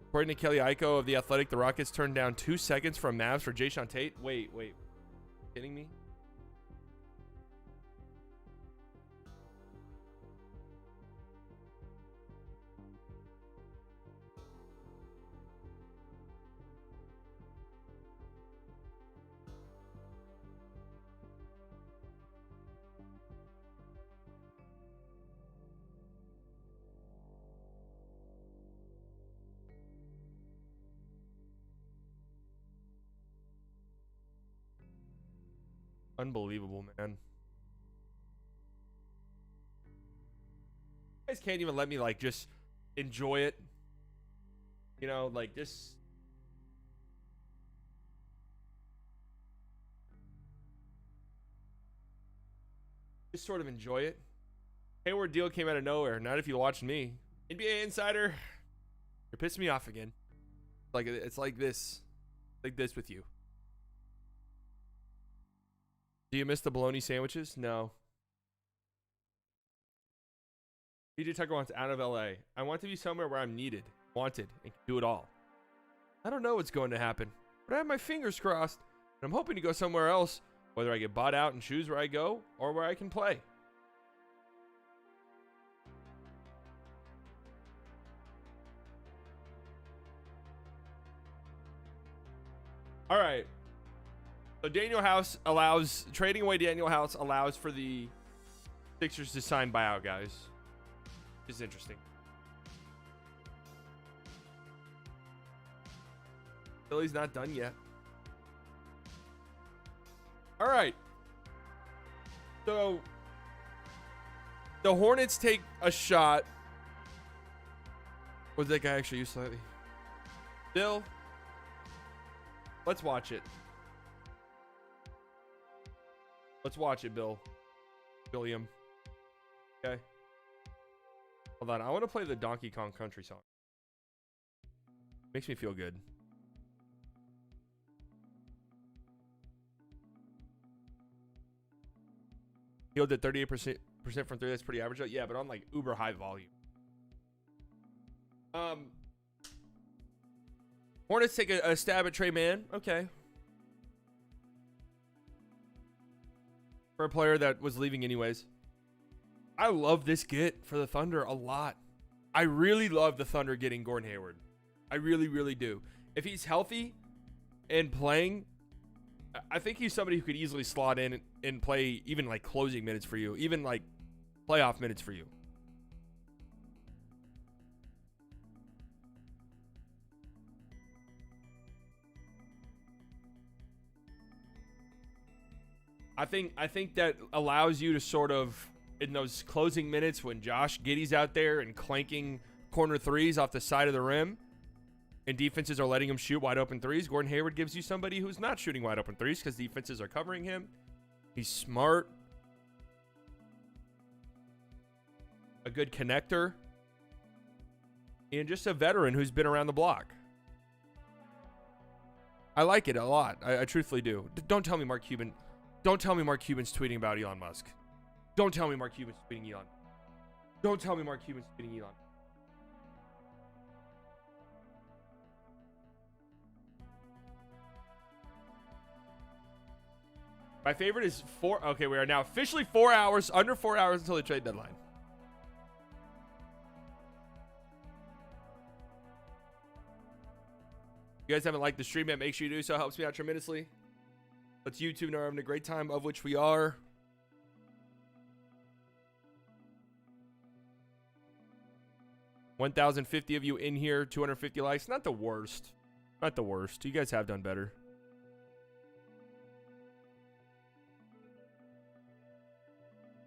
According to Kelly Iko of The Athletic, the Rockets turned down 2 seconds from Mavs for Dejounte Tate. Wait. Kidding me? Unbelievable, man. You guys can't even let me just enjoy it. You know, just sort of enjoy it. Hayward deal came out of nowhere. Not if you watched me. NBA Insider, you're pissing me off again. It's like this with you. Do you miss the bologna sandwiches? No. PJ Tucker wants out of LA. I want to be somewhere where I'm needed, wanted, and can do it all. I don't know what's going to happen, but I have my fingers crossed, and I'm hoping to go somewhere else, whether I get bought out and choose where I go or where I can play. All right. So trading away Daniel House allows for the Sixers to sign buyout guys. Which is interesting. Philly's not done yet. All right. So the Hornets take a shot. What did that guy actually use slightly? Bill, let's watch it. Let's watch it, Bill. William. Okay. Hold on. I want to play the Donkey Kong Country song. Makes me feel good. Hield at 38% from three. That's pretty average. Yeah, but on uber high volume. Hornets take a stab at Trey Mann. Okay. For a player that was leaving anyways. I love this get for the Thunder a lot. I really love the Thunder getting Gordon Hayward. I really, really do. If he's healthy and playing, I think he's somebody who could easily slot in and play even closing minutes for you, even playoff minutes for you. I think that allows you to sort of, in those closing minutes when Josh Giddey's out there and clanking corner threes off the side of the rim and defenses are letting him shoot wide open threes, Gordon Hayward gives you somebody who's not shooting wide open threes because defenses are covering him. He's smart. A good connector. And just a veteran who's been around the block. I like it a lot. I truthfully do. Don't tell me Mark Cuban's tweeting about Elon Musk. Don't tell me Mark Cuban's tweeting Elon. Don't tell me Mark Cuban's tweeting Elon. My favorite is 4. Okay, we are now officially 4 hours, under 4 hours until the trade deadline. If you guys haven't liked the stream yet, make sure you do so. It helps me out tremendously. Let's YouTube know we're having a great time, of which we are. $1,050 of you in here, 250 likes. Not the worst. Not the worst. You guys have done better.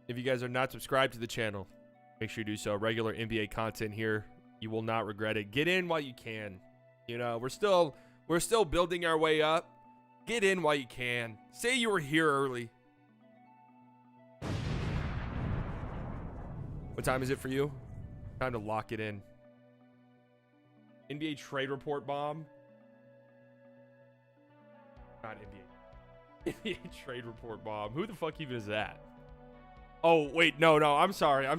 If you guys are not subscribed to the channel, make sure you do so. Regular NBA content here. You will not regret it. Get in while you can. You know, we're still building our way up. Get in while you can. Say you were here early. What time is it for you? Time to lock it in. NBA trade report bomb. Not NBA. NBA trade report bomb. Who the fuck even is that? Oh, wait. No. I'm sorry. I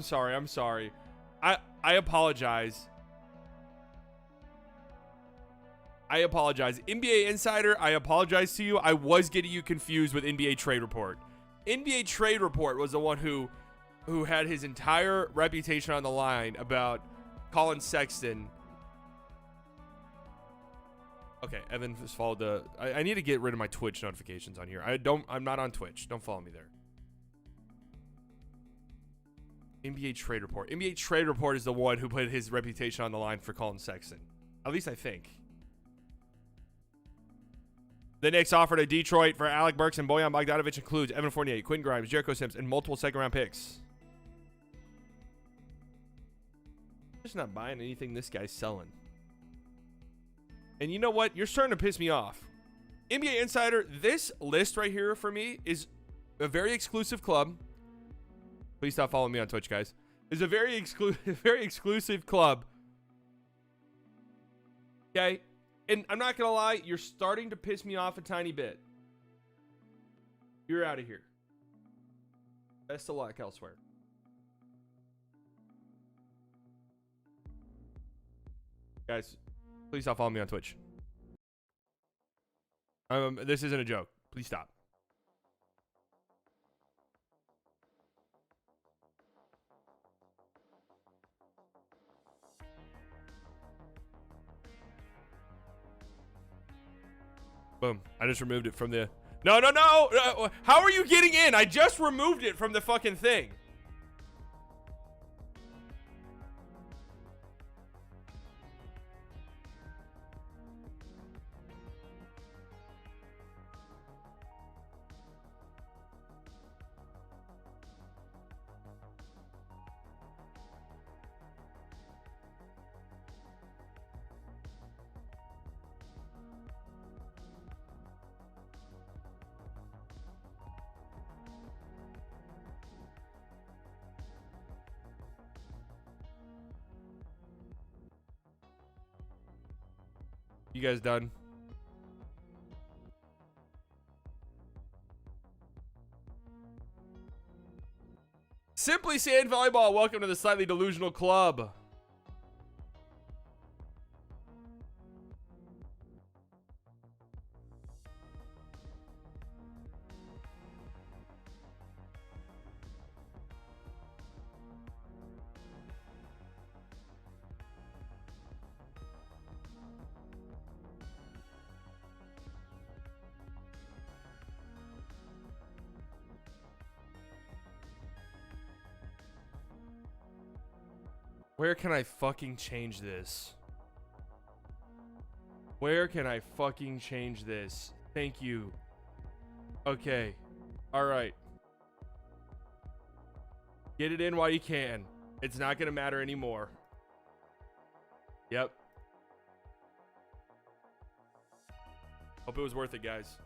apologize. NBA Insider, I apologize to you. I was getting you confused with NBA Trade Report. NBA Trade Report was the one who had his entire reputation on the line about Colin Sexton. Okay, Evan has followed the... I need to get rid of my Twitch notifications on here. I'm not on Twitch. Don't follow me there. NBA Trade Report. NBA Trade Report is the one who put his reputation on the line for Colin Sexton. At least I think. The Knicks offered a Detroit for Alec Burks and Bojan Bogdanovic includes Evan Fournier, Quinn Grimes, Jericho Sims, and multiple second-round picks. Just not buying anything this guy's selling. And you know what? You're starting to piss me off. NBA Insider, this list right here for me is a very exclusive club. Please stop following me on Twitch, guys. It's a very exclusive club. Okay? And I'm not going to lie, you're starting to piss me off a tiny bit. You're out of here. Best of luck elsewhere. Guys, please stop following me on Twitch. This isn't a joke. Please stop. Boom. I just removed it from the... No. How are you getting in? I just removed it from the fucking thing. You guys done? Simply Sand Volleyball, welcome to the Slightly Delusional Club. Where can I fucking change this? Where can I fucking change this? Thank you. Okay. All right. Get it in while you can. It's not going to matter anymore. Yep. Hope it was worth it, guys.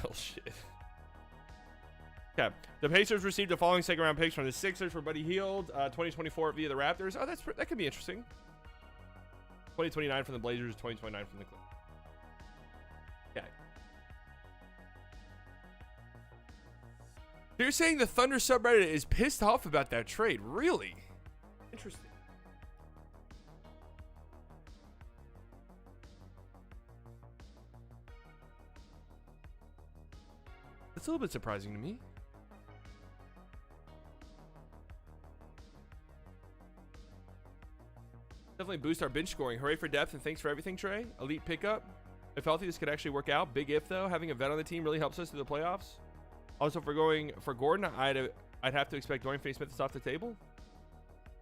Bullshit. Okay. The Pacers received the following second-round picks from the Sixers for Buddy Hield, 2024 via the Raptors. Oh, that could be interesting. 2029 from the Blazers, 2029 from the Clippers. Okay. So you're saying the Thunder subreddit is pissed off about that trade? Really? Interesting. That's a little bit surprising to me. Definitely boost our bench scoring. Hooray for depth and thanks for everything, Trey. Elite pickup. If healthy, this could actually work out. Big if, though. Having a vet on the team really helps us through the playoffs. Also, for going for Gordon, I'd have to expect Dorian Finney-Smith is off the table.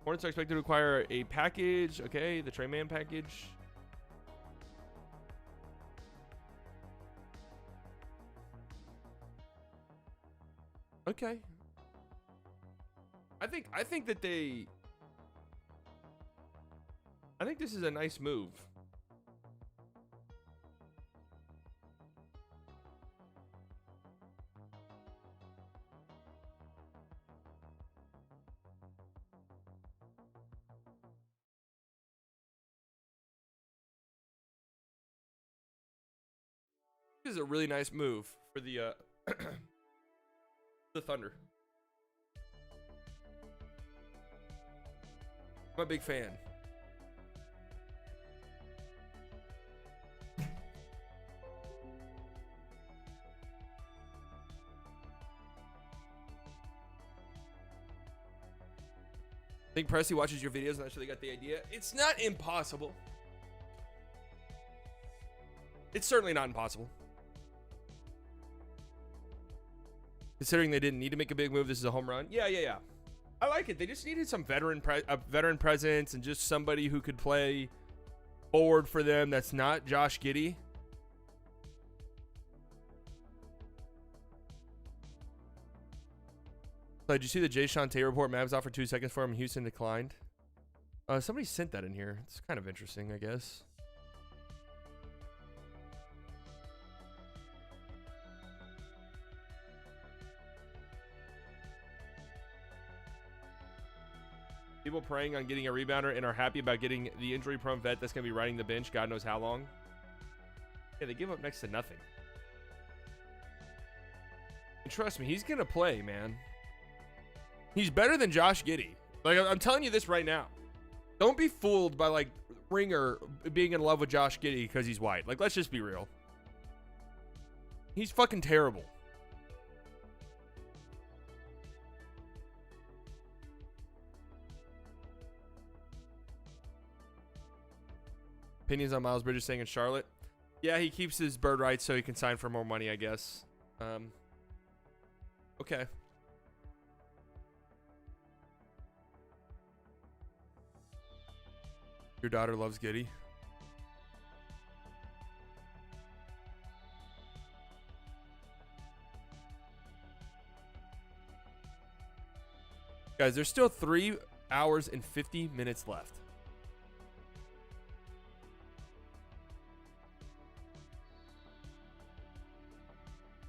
Hornets are expected to acquire a package. Okay, the Trey Man package. Okay. I think that they... I think this is a nice move. This is a really nice move for the the Thunder. I'm a big fan. I think Presley watches your videos. I'm not sure they got the idea. It's not impossible. It's certainly not impossible. Considering they didn't need to make a big move, this is a home run. Yeah. I like it. They just needed some veteran presence and just somebody who could play forward for them that's not Josh Giddey. So did you see the Dejounte report? Mavs offered 2 seconds for him and Houston declined. Somebody sent that in here. It's kind of interesting, I guess. People praying on getting a rebounder and are happy about getting the injury-prone vet that's going to be riding the bench God knows how long. Yeah, they give up next to nothing. And trust me, he's going to play, man. He's better than Josh Giddey. Like, I'm telling you this right now. Don't be fooled by, like, Ringer being in love with Josh Giddey because he's white. Like, let's just be real. He's fucking terrible. Opinions on Miles Bridges staying in Charlotte? Yeah, he keeps his bird rights so he can sign for more money, I guess. Okay. Your daughter loves Giddey. Guys, there's still 3 hours and 50 minutes left.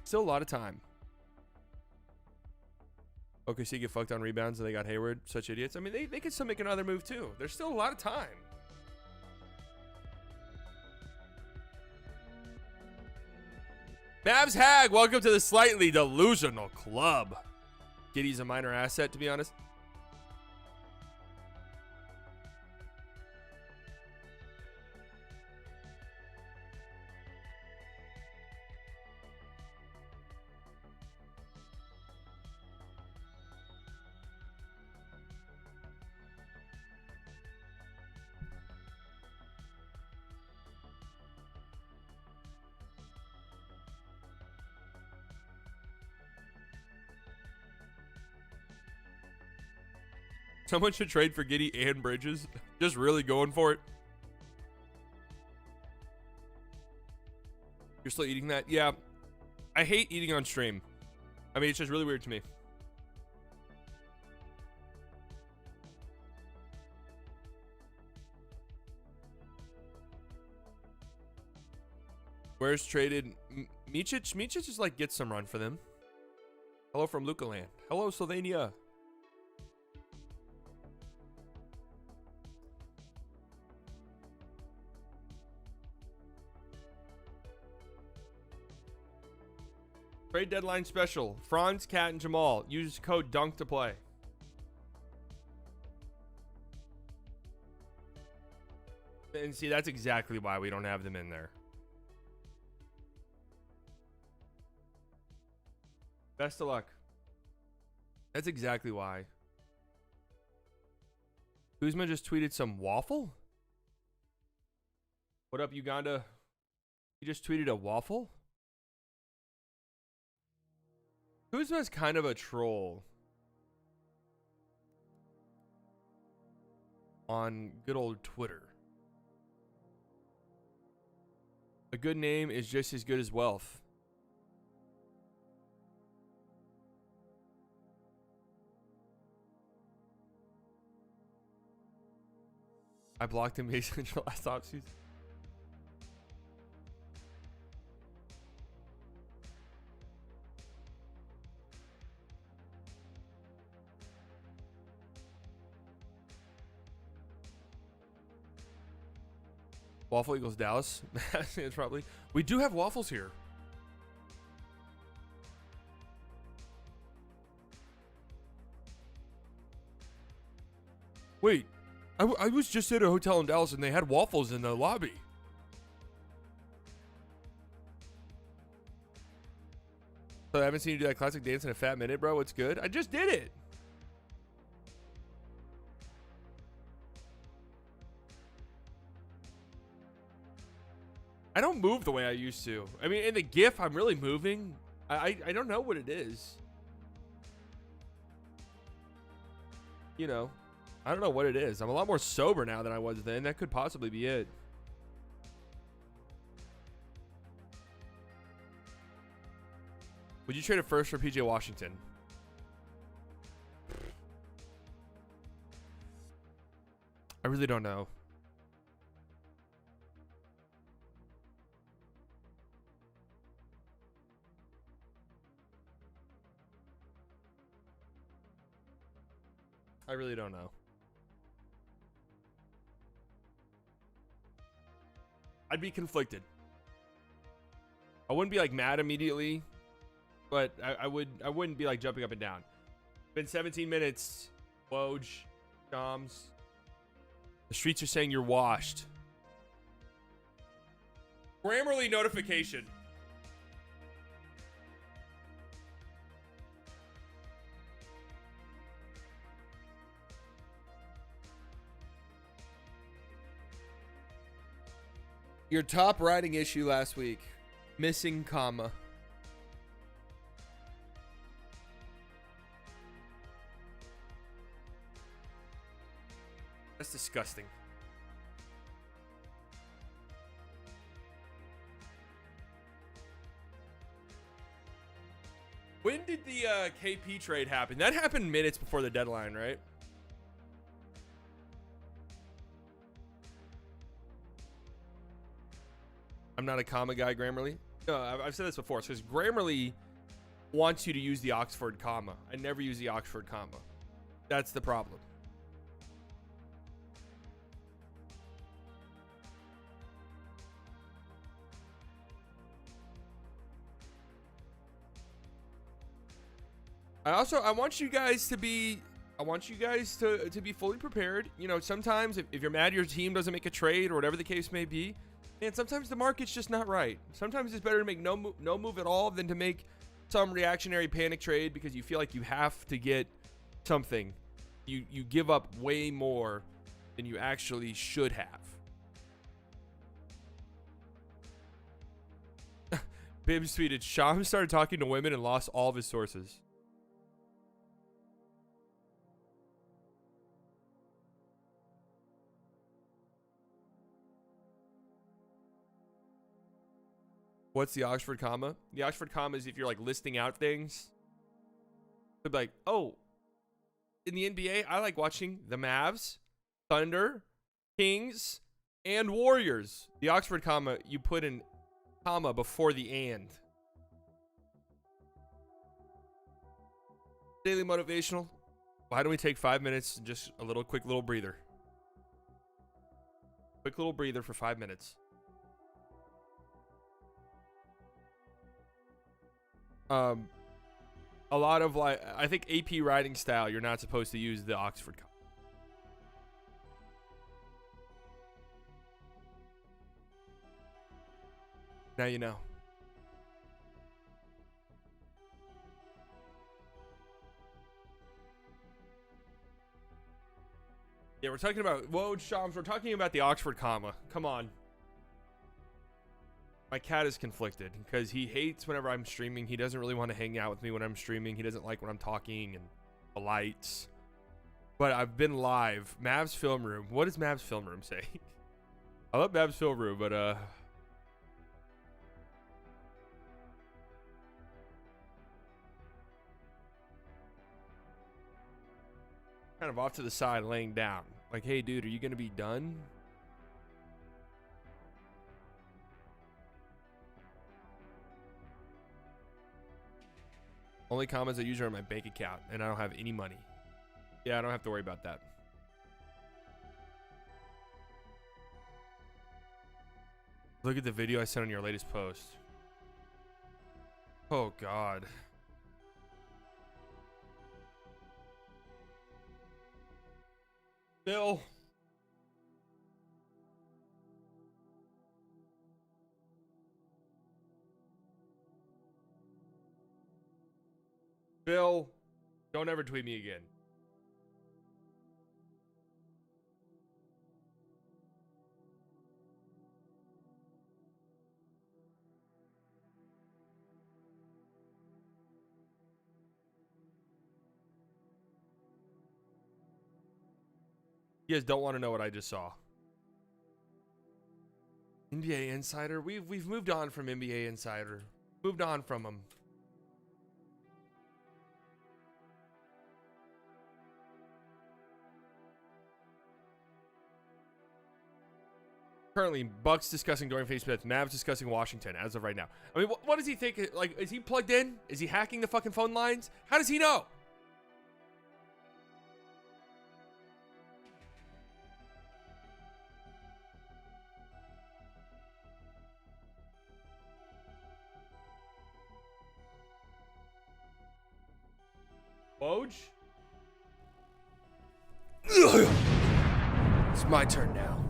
Still a lot of time. OKC get fucked on rebounds and they got Hayward. Such idiots. I mean, they could still make another move too. There's still a lot of time. Mavs Hag, welcome to the slightly delusional club. Giddey's a minor asset, to be honest. Someone should trade for Giddey and Bridges. Just really going for it. You're still eating that? Yeah. I hate eating on stream. I mean, it's just really weird to me. Where's traded Micic? Micic just like gets some run for them. Hello from Luca Land. Hello, Slovenia. Trade deadline special. Franz, Cat, and Jamal. Use code DUNK to play. And see, that's exactly why we don't have them in there. Best of luck. That's exactly why. Kuzma just tweeted some waffle? What up, Uganda? He just tweeted a waffle? Kuzma's kind of a troll on good old Twitter. A good name is just as good as wealth. I blocked him based on your last offseason. Waffle equals Dallas. It's probably. We do have waffles here. Wait, I was just at a hotel in Dallas and they had waffles in the lobby. So I haven't seen you do that classic dance in a fat minute, bro. What's good? I just did it. I don't move the way I used to. I mean, in the GIF, I'm really moving. I don't know what it is. You know, I don't know what it is. I'm a lot more sober now than I was then. That could possibly be it. Would you trade a first for PJ Washington? I really don't know. I really don't know. I'd be conflicted. I wouldn't be like mad immediately, but I wouldn't be like jumping up and down. Been 17 minutes. Woj, Doms. The streets are saying you're washed. Grammarly notification. Your top writing issue last week. Missing comma. That's disgusting. When did the KP trade happen? That happened minutes before the deadline, right? I'm not a comma guy, Grammarly. No, I've said this before. Because Grammarly wants you to use the Oxford comma. I never use the Oxford comma. That's the problem. I want you guys to be be fully prepared. You know, sometimes if you're mad your team doesn't make a trade or whatever the case may be, and sometimes the market's just not right. Sometimes it's better to make no move at all than to make some reactionary panic trade because you feel like you have to get something. You give up way more than you actually should have. Bibbs tweeted, Sham started talking to women and lost all of his sources. What's the Oxford comma? The Oxford comma is if you're like listing out things. It'd be like, oh, in the NBA, I like watching the Mavs, Thunder, Kings, and Warriors. The Oxford comma, you put in comma before the and. Daily motivational. Why don't we take 5 minutes and just a quick little breather? Quick little breather for 5 minutes. A lot of like, I think AP writing style, you're not supposed to use the Oxford comma. Now you know. Yeah, we're talking about Woj Shams. We're talking about the Oxford comma. Come on. My cat is conflicted because he hates whenever I'm streaming. He doesn't really want to hang out with me when I'm streaming. He doesn't like when I'm talking and the lights. But I've been live. Mavs film room. What does Mavs film room say? I love Mavs film room, but kind of off to the side, laying down. Like, hey, dude, are you going to be done? Only comments I use are on my bank account, and I don't have any money. Yeah, I don't have to worry about that. Look at the video I sent on your latest post. Oh, God. Bill. Bill, don't ever tweet me again. You guys don't want to know what I just saw. NBA Insider. We've moved on from NBA Insider. Moved on from them. Currently, Bucks discussing Dorian Finney-Smith, Mavs discussing Washington as of right now. I mean, what does he think? Like, is he plugged in? Is he hacking the fucking phone lines? How does he know? Woj? It's my turn now.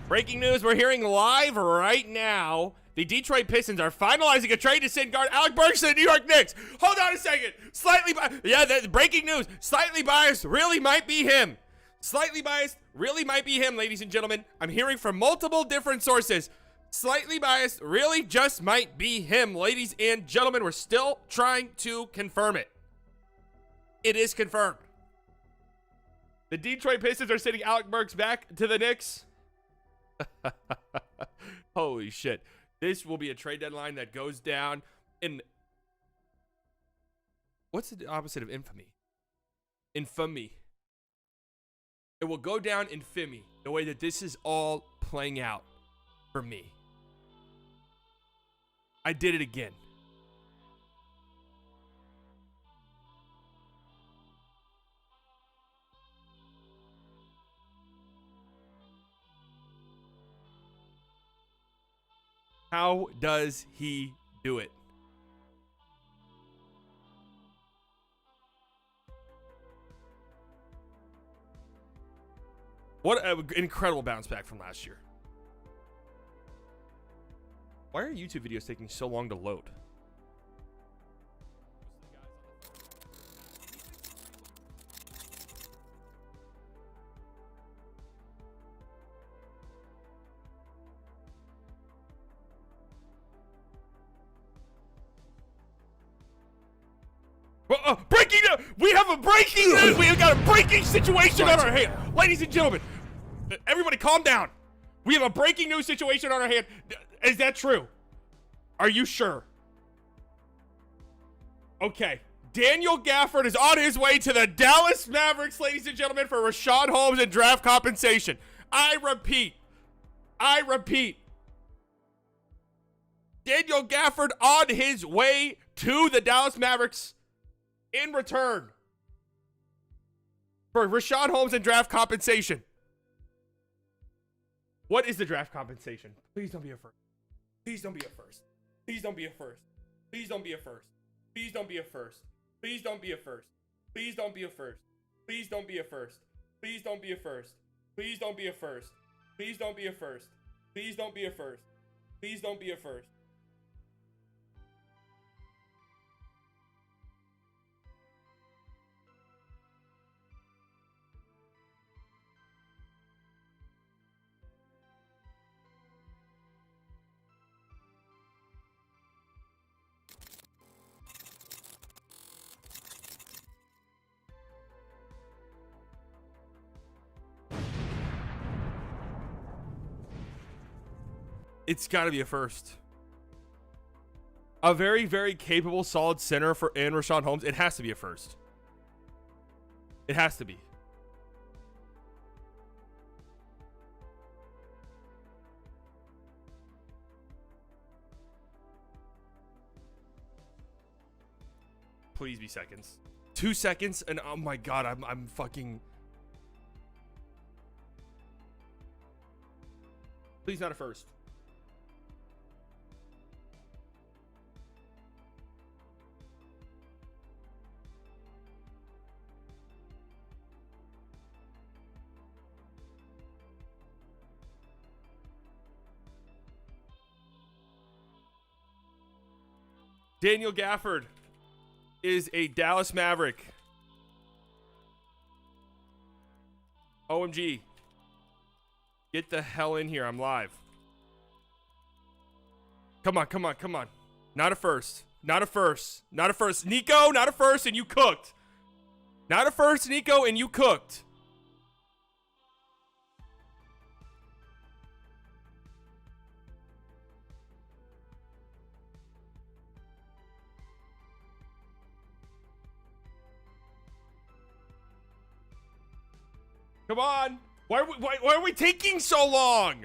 Breaking news, we're hearing live right now. The Detroit Pistons are finalizing a trade to send guard Alec Burks to the New York Knicks. Hold on a second. Slightly biased. Yeah, breaking news. Slightly biased really might be him. Slightly biased really might be him, ladies and gentlemen. I'm hearing from multiple different sources. Slightly biased really just might be him, ladies and gentlemen. We're still trying to confirm it. It is confirmed. The Detroit Pistons are sending Alec Burks back to the Knicks. Holy shit. This will be a trade deadline that goes down in... What's the opposite of infamy? Infamy. It will go down infamy, the way that this is all playing out for me. I did it again. How does he do it? What an incredible bounce back from last year. Why are YouTube videos taking so long to load? Breaking news! We have a breaking news! We have got a breaking situation on our hand. Ladies and gentlemen, everybody calm down. We have a breaking news situation on our hand. Is that true? Are you sure? Okay. Daniel Gafford is on his way to the Dallas Mavericks, ladies and gentlemen, for Rashawn Holmes and draft compensation. I repeat. Daniel Gafford on his way to the Dallas Mavericks in return for Rashawn Holmes and draft compensation. What is the draft compensation? Please don't be a first. Please don't be a first. Please don't be a first. Please don't be a first. Please don't be a first. Please don't be a first. Please don't be a first. Please don't be a first. Please don't be a first. Please don't be a first. Please don't be a first. Please don't be a first. Please don't be a first. It's got to be a first. A very, very capable, solid center for and Rashawn Holmes. It has to be a first. It has to be. Please be seconds. 2 seconds, and oh my god, I'm fucking. Please not a first. Daniel Gafford is a Dallas Maverick. OMG. Get the hell in here. I'm live. Come on, come on, come on. Not a first. Not a first. Not a first. Nico, not a first, and you cooked. Not a first, Nico, and you cooked. Come on. Why are we taking so long?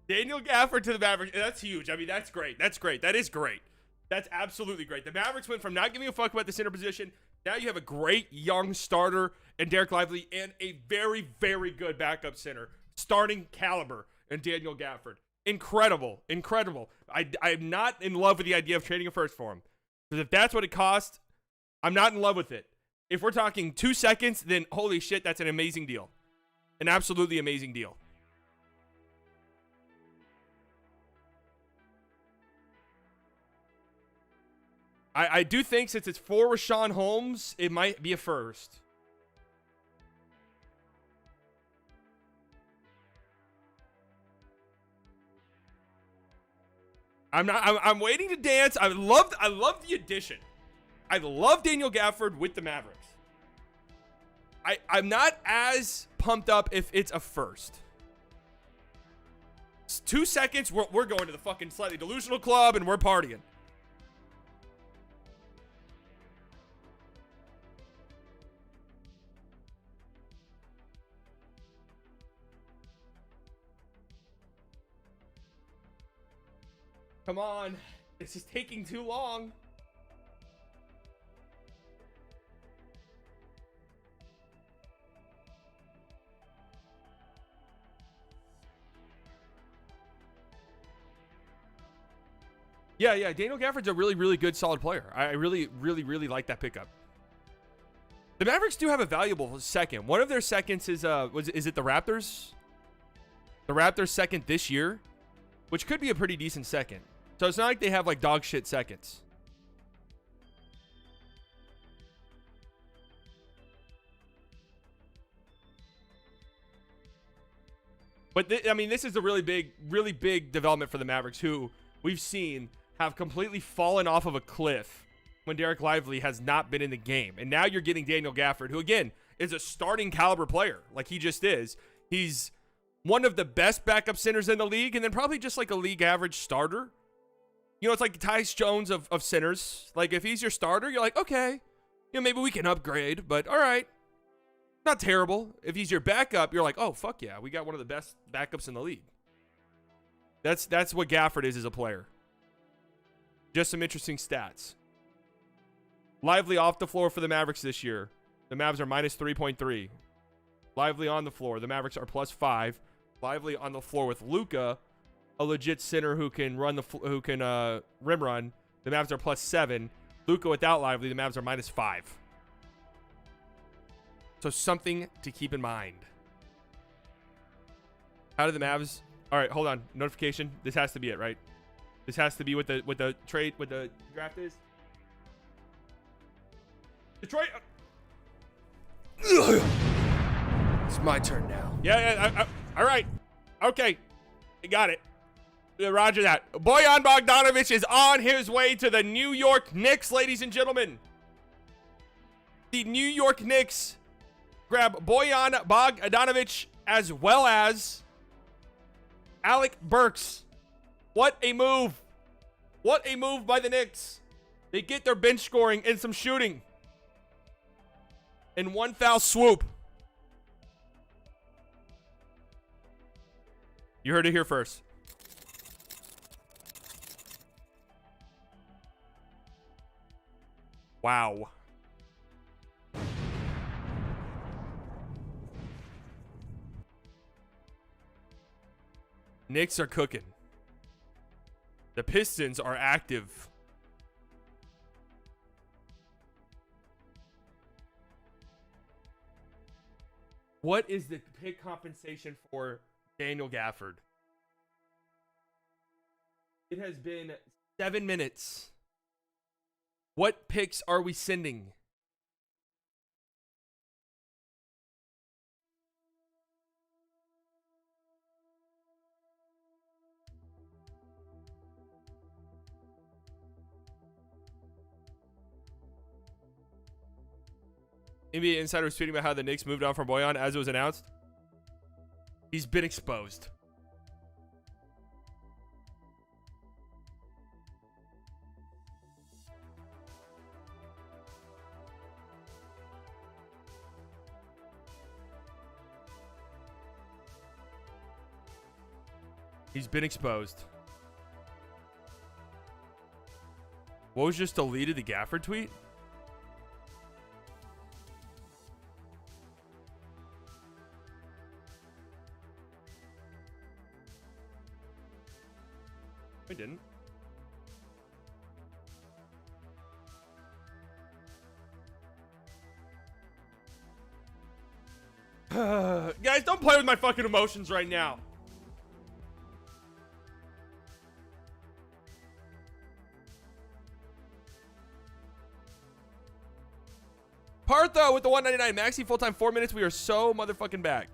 Daniel Gafford to the Mavericks. That's huge. I mean, that's great. That's great. That is great. That's absolutely great. The Mavericks went from not giving a fuck about the center position. Now you have a great young starter and Derek Lively and a very, very good backup center. Starting caliber and Daniel Gafford. Incredible. Incredible. I'm not in love with the idea of trading a first for him. Because if that's what it costs, I'm not in love with it. If we're talking 2 seconds, then holy shit, that's an amazing deal. An absolutely amazing deal. I do think since it's for Rashawn Holmes, it might be a first. I'm waiting to dance. I love the addition. I love Daniel Gafford with the Mavericks. I'm not as pumped up if it's a first. It's 2 seconds, we're going to the fucking slightly delusional club and we're partying. Come on. This is taking too long. Yeah. Daniel Gafford's a really, really good, solid player. I really, really, really like that pickup. The Mavericks do have a valuable second. One of their seconds is is it the Raptors? The Raptors' second this year, which could be a pretty decent second. So it's not like they have like dog shit seconds. But I mean, this is a really big development for the Mavericks, who we've seen have completely fallen off of a cliff when Derek Lively has not been in the game. And now you're getting Daniel Gafford, who again is a starting caliber player, like he just is. He's one of the best backup centers in the league, and then probably just like a league average starter. You know, it's like Tyus Jones of centers. Like, if he's your starter, you're like, okay, you know, maybe we can upgrade, but all right. Not terrible. If he's your backup, you're like, oh, fuck yeah, we got one of the best backups in the league. That's what Gafford is as a player. Just some interesting stats. Lively off the floor for the Mavericks this year. The Mavs are minus 3.3. Lively on the floor. The Mavericks are plus 5. Lively on the floor with Luka, a legit center who can run rim run. The Mavs are plus 7. Luka without Lively, the Mavs are minus 5. So something to keep in mind. How did the Mavs? All right, hold on. Notification. This has to be it, right? This has to be what the draft is. Detroit. It's my turn now. Yeah. All right. Okay. I got it. Roger that. Bojan Bogdanovic is on his way to the New York Knicks, ladies and gentlemen. The New York Knicks grab Bojan Bogdanovic as well as Alec Burks. What a move. What a move by the Knicks. They get their bench scoring and some shooting in one foul swoop. You heard it here first. Wow. Knicks are cooking. The Pistons are active. What is the pick compensation for Daniel Gafford? It has been 7 minutes. What picks are we sending? NBA Insider was tweeting about how the Knicks moved on from Bojan as it was announced. He's been exposed. He's been exposed. What was just deleted? The Gafford tweet? I didn't. Guys, don't play with my fucking emotions right now. Partho with the 199. Maxi full-time 4 minutes. We are so motherfucking back.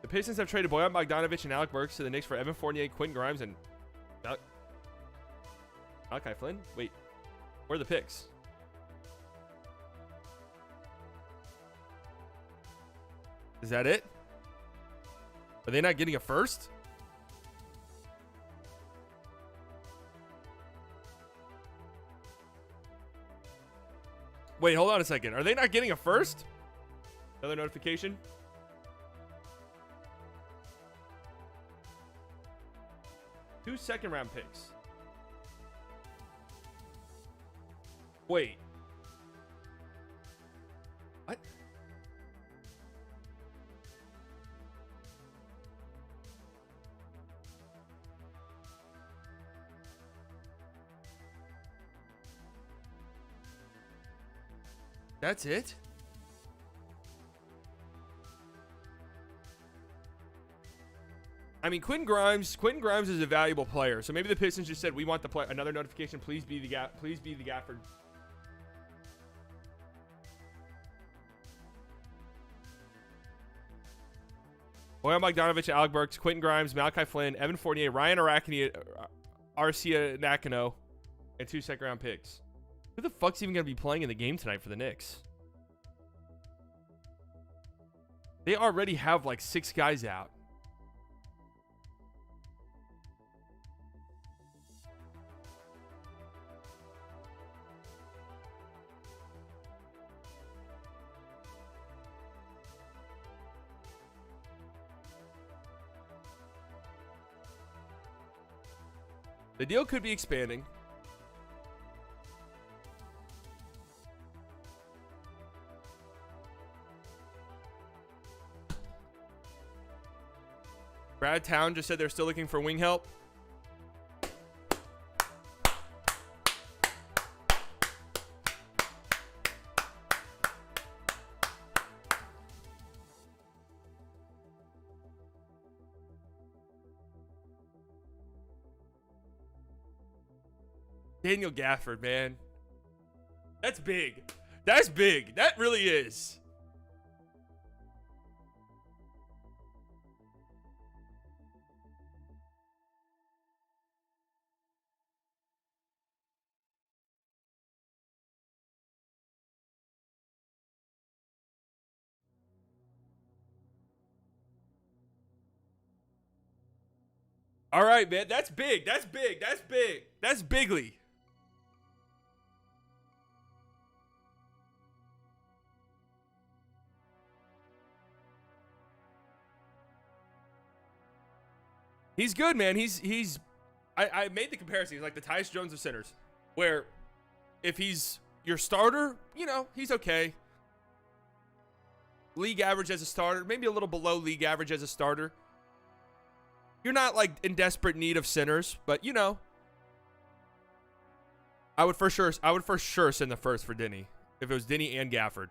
The Pistons have traded Bojan Bogdanovic and Alec Burks to the Knicks for Evan Fournier, Quentin Grimes, and Malachi Flynn? Wait, where are the picks? Is that it? Are they not getting a first? Wait, hold on a second. Are they not getting a first? Another notification. Two second-round picks. Wait. What? That's it? I mean, Quentin Grimes is a valuable player. So maybe the Pistons just said, we want the play. Another notification. Please be the Gafford. Bojan Bogdanovic, Alec Burks, Quentin Grimes, Malachi Flynn, Evan Fournier, Ryan Arachne, Arcia Nakano, and 2 second-round picks. Who the fuck's even going to be playing in the game tonight for the Knicks? They already have like 6 guys out. The deal could be expanding. Brad Town just said they're still looking for wing help. Daniel Gafford, man. That's big. That's big. That really is. All right, man. That's big. That's big. That's big. That's bigly. He's good, man. I made the comparison. He's like the Tyus Jones of centers, where if he's your starter, you know, he's okay. League average as a starter, maybe a little below league average as a starter. You're not like in desperate need of centers, but you know, I would for sure send the first for Denny if it was Denny and Gafford.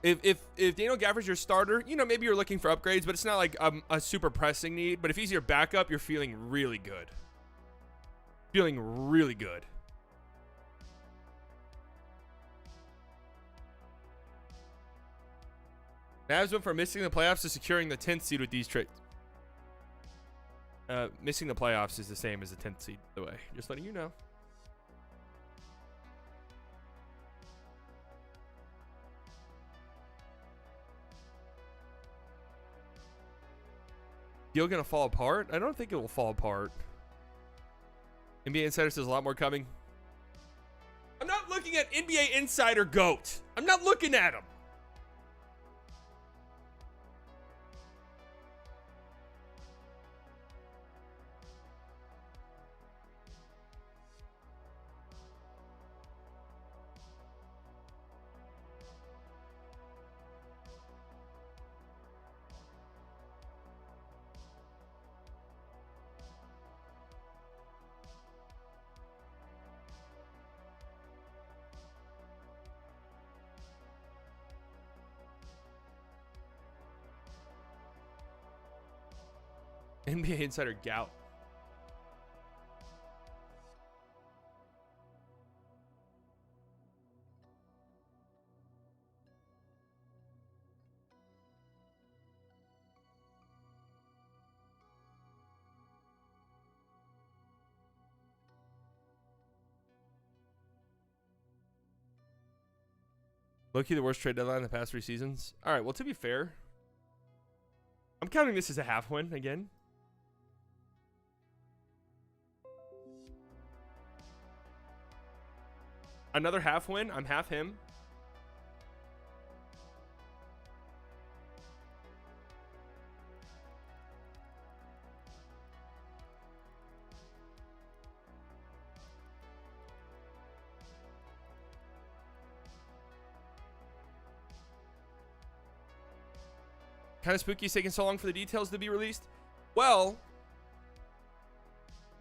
If Daniel Gafford's your starter, you know, maybe you're looking for upgrades, but it's not like a super pressing need. But if he's your backup, you're feeling really good. Feeling really good. Mavs went from missing the playoffs to securing the 10th seed with these trades. Missing the playoffs is the same as the 10th seed, by the way. Just letting you know. Deal gonna fall apart? I don't think it will fall apart. NBA Insider says a lot more coming. I'm not looking at NBA Insider GOAT. I'm not looking at him. NBA Insider gout. Low-key the worst trade deadline in the past 3 seasons. All right, well, to be fair, I'm counting this as a half win again. Another half win. I'm half him. Kind of spooky it's taking so long for the details to be released. Well,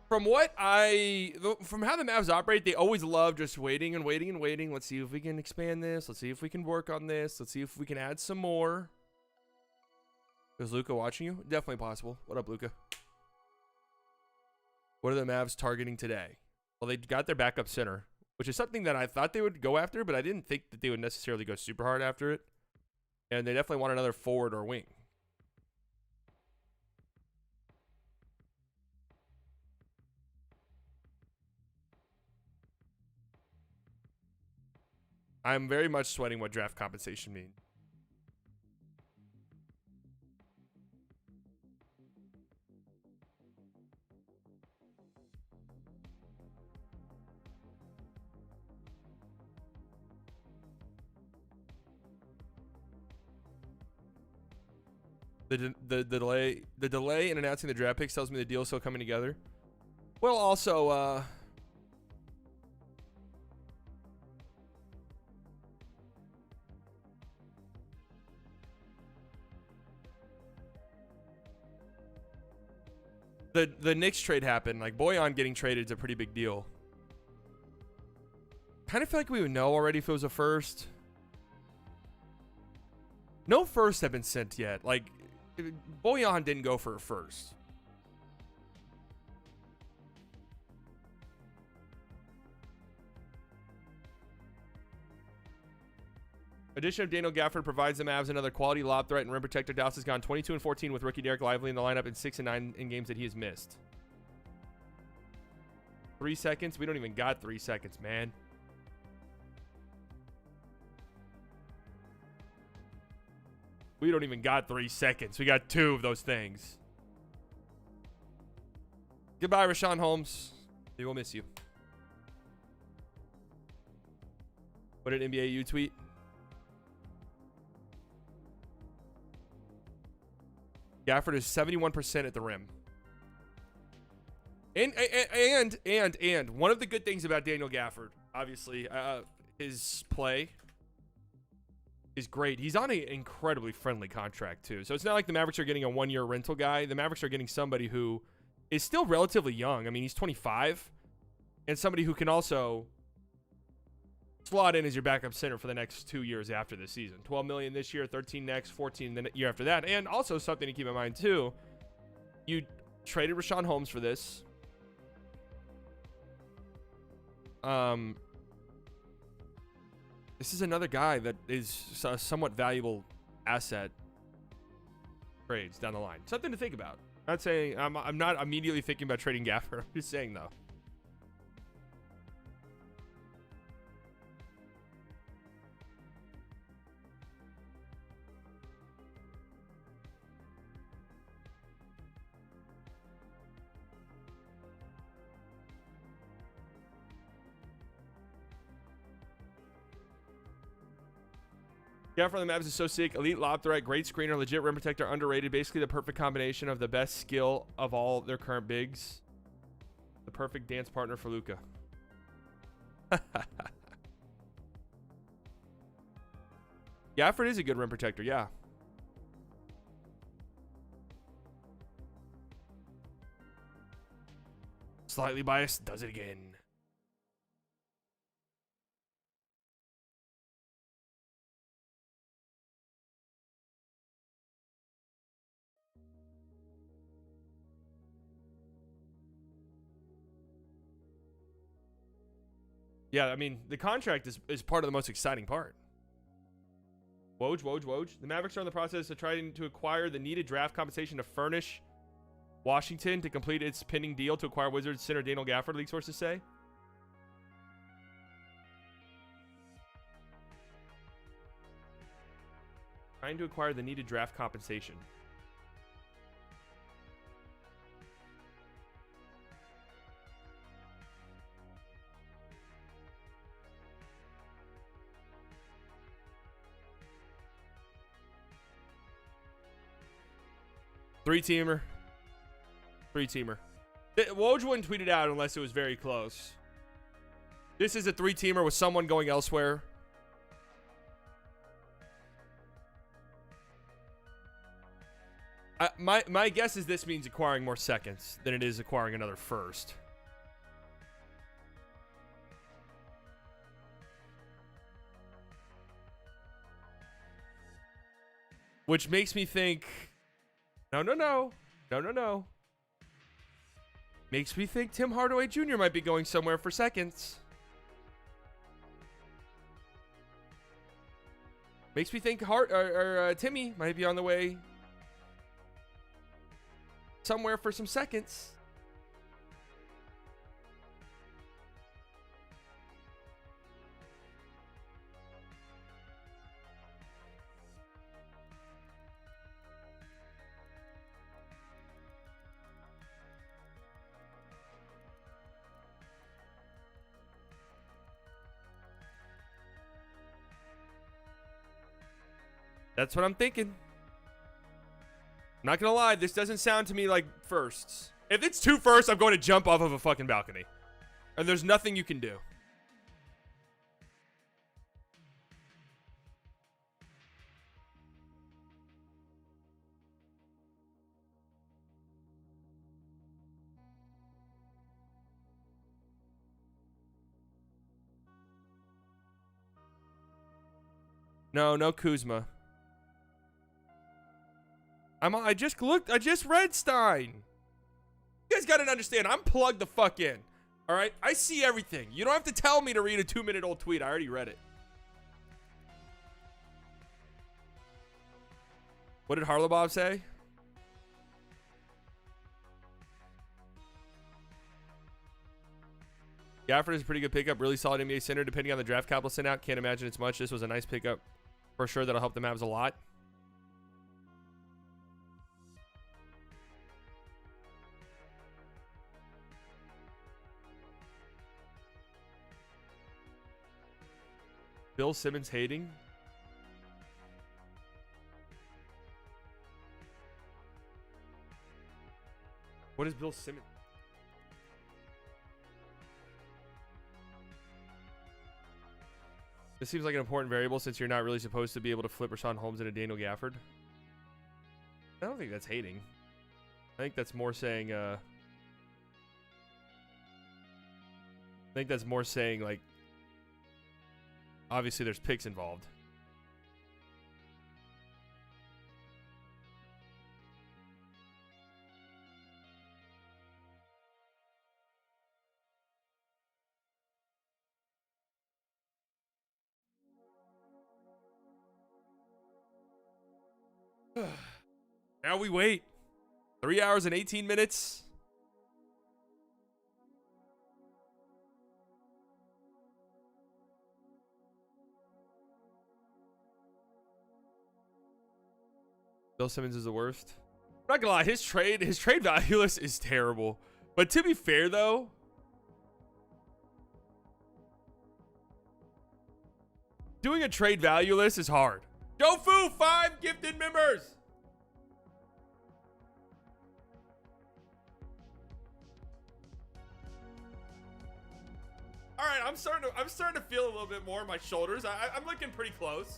from how the Mavs operate, they always love just waiting and waiting and waiting. Let's see if we can expand this. Let's see if we can work on this. Let's see if we can add some more. Is Luka watching you? Definitely possible. What up, Luka? What are the Mavs targeting today? Well, they got their backup center, which is something that I thought they would go after, but I didn't think that they would necessarily go super hard after it. And they definitely want another forward or wing. I'm very much sweating what draft compensation means. The delay in announcing the draft picks tells me the deal is still coming together. Well, also, the Knicks trade happened. Like, Bojan getting traded is a pretty big deal. Kind of feel like we would know already if it was a first. No firsts have been sent yet. Like, Bojan didn't go for a first. Addition of Daniel Gafford provides the Mavs another quality lob threat and rim protector. Dallas has gone 22-14 with rookie Derek Lively in the lineup and 6-9 in games that he has missed. 3 seconds? We don't even got 3 seconds, man. We don't even got 3 seconds. We got 2 of those things. Goodbye, Rashawn Holmes. We will miss you. What did NBA U tweet? Gafford is 71% at the rim. And one of the good things about Daniel Gafford, obviously, his play is great. He's on an incredibly friendly contract, too. So it's not like the Mavericks are getting a 1-year rental guy. The Mavericks are getting somebody who is still relatively young. I mean, he's 25. And somebody who can also slot in as your backup center for the next 2 years after this season. $12 million this year, 13 next, 14 the year after that. And also something to keep in mind, too. You traded Rashawn Holmes for this. This is another guy that is a somewhat valuable asset trades down the line. Something to think about. Not saying I'm not immediately thinking about trading Gafford. I'm just saying though. Gafford from the Mavs is so sick. Elite lob threat, great screener, legit rim protector, underrated. Basically the perfect combination of the best skill of all their current bigs. The perfect dance partner for Luka. Gafford is a good rim protector, yeah. Slightly biased, does it again. Yeah, I mean, the contract is part of the most exciting part. Woj. The Mavericks are in the process of trying to acquire the needed draft compensation to furnish Washington to complete its pending deal to acquire Wizards center Daniel Gafford, league sources say. Trying to acquire the needed draft compensation. Three-teamer. Woj wouldn't tweet it out unless it was very close. This is a 3-teamer with someone going elsewhere. My guess is this means acquiring more seconds than it is acquiring another first. Which makes me think... No. Makes me think Tim Hardaway Jr. might be going somewhere for seconds. Makes me think Timmy might be on the way somewhere for some seconds. That's what I'm thinking. I'm not gonna lie, this doesn't sound to me like firsts. If it's 2 firsts, I'm going to jump off of a fucking balcony. And there's nothing you can do. No Kuzma. I just looked. I just read Stein. You guys got to understand. I'm plugged the fuck in. All right? I see everything. You don't have to tell me to read a 2-minute-old tweet. I already read it. What did Harlebob say? Gafford is a pretty good pickup. Really solid NBA center. Depending on the draft capital sent out. Can't imagine it's much. This was a nice pickup. For sure, that'll help the Mavs a lot. Bill Simmons hating. What is Bill Simmons? This seems like an important variable since you're not really supposed to be able to flip Rashawn Holmes into Daniel Gafford. I don't think that's hating. I think that's more saying, like, obviously there's picks involved. Now we wait. 3 hours and 18 minutes. Bill Simmons is the worst. I'm not gonna lie, his trade value list is terrible. But to be fair though, doing a trade value list is hard. Jofu, 5 gifted members. All right, I'm starting to feel a little bit more in my shoulders. I'm looking pretty close.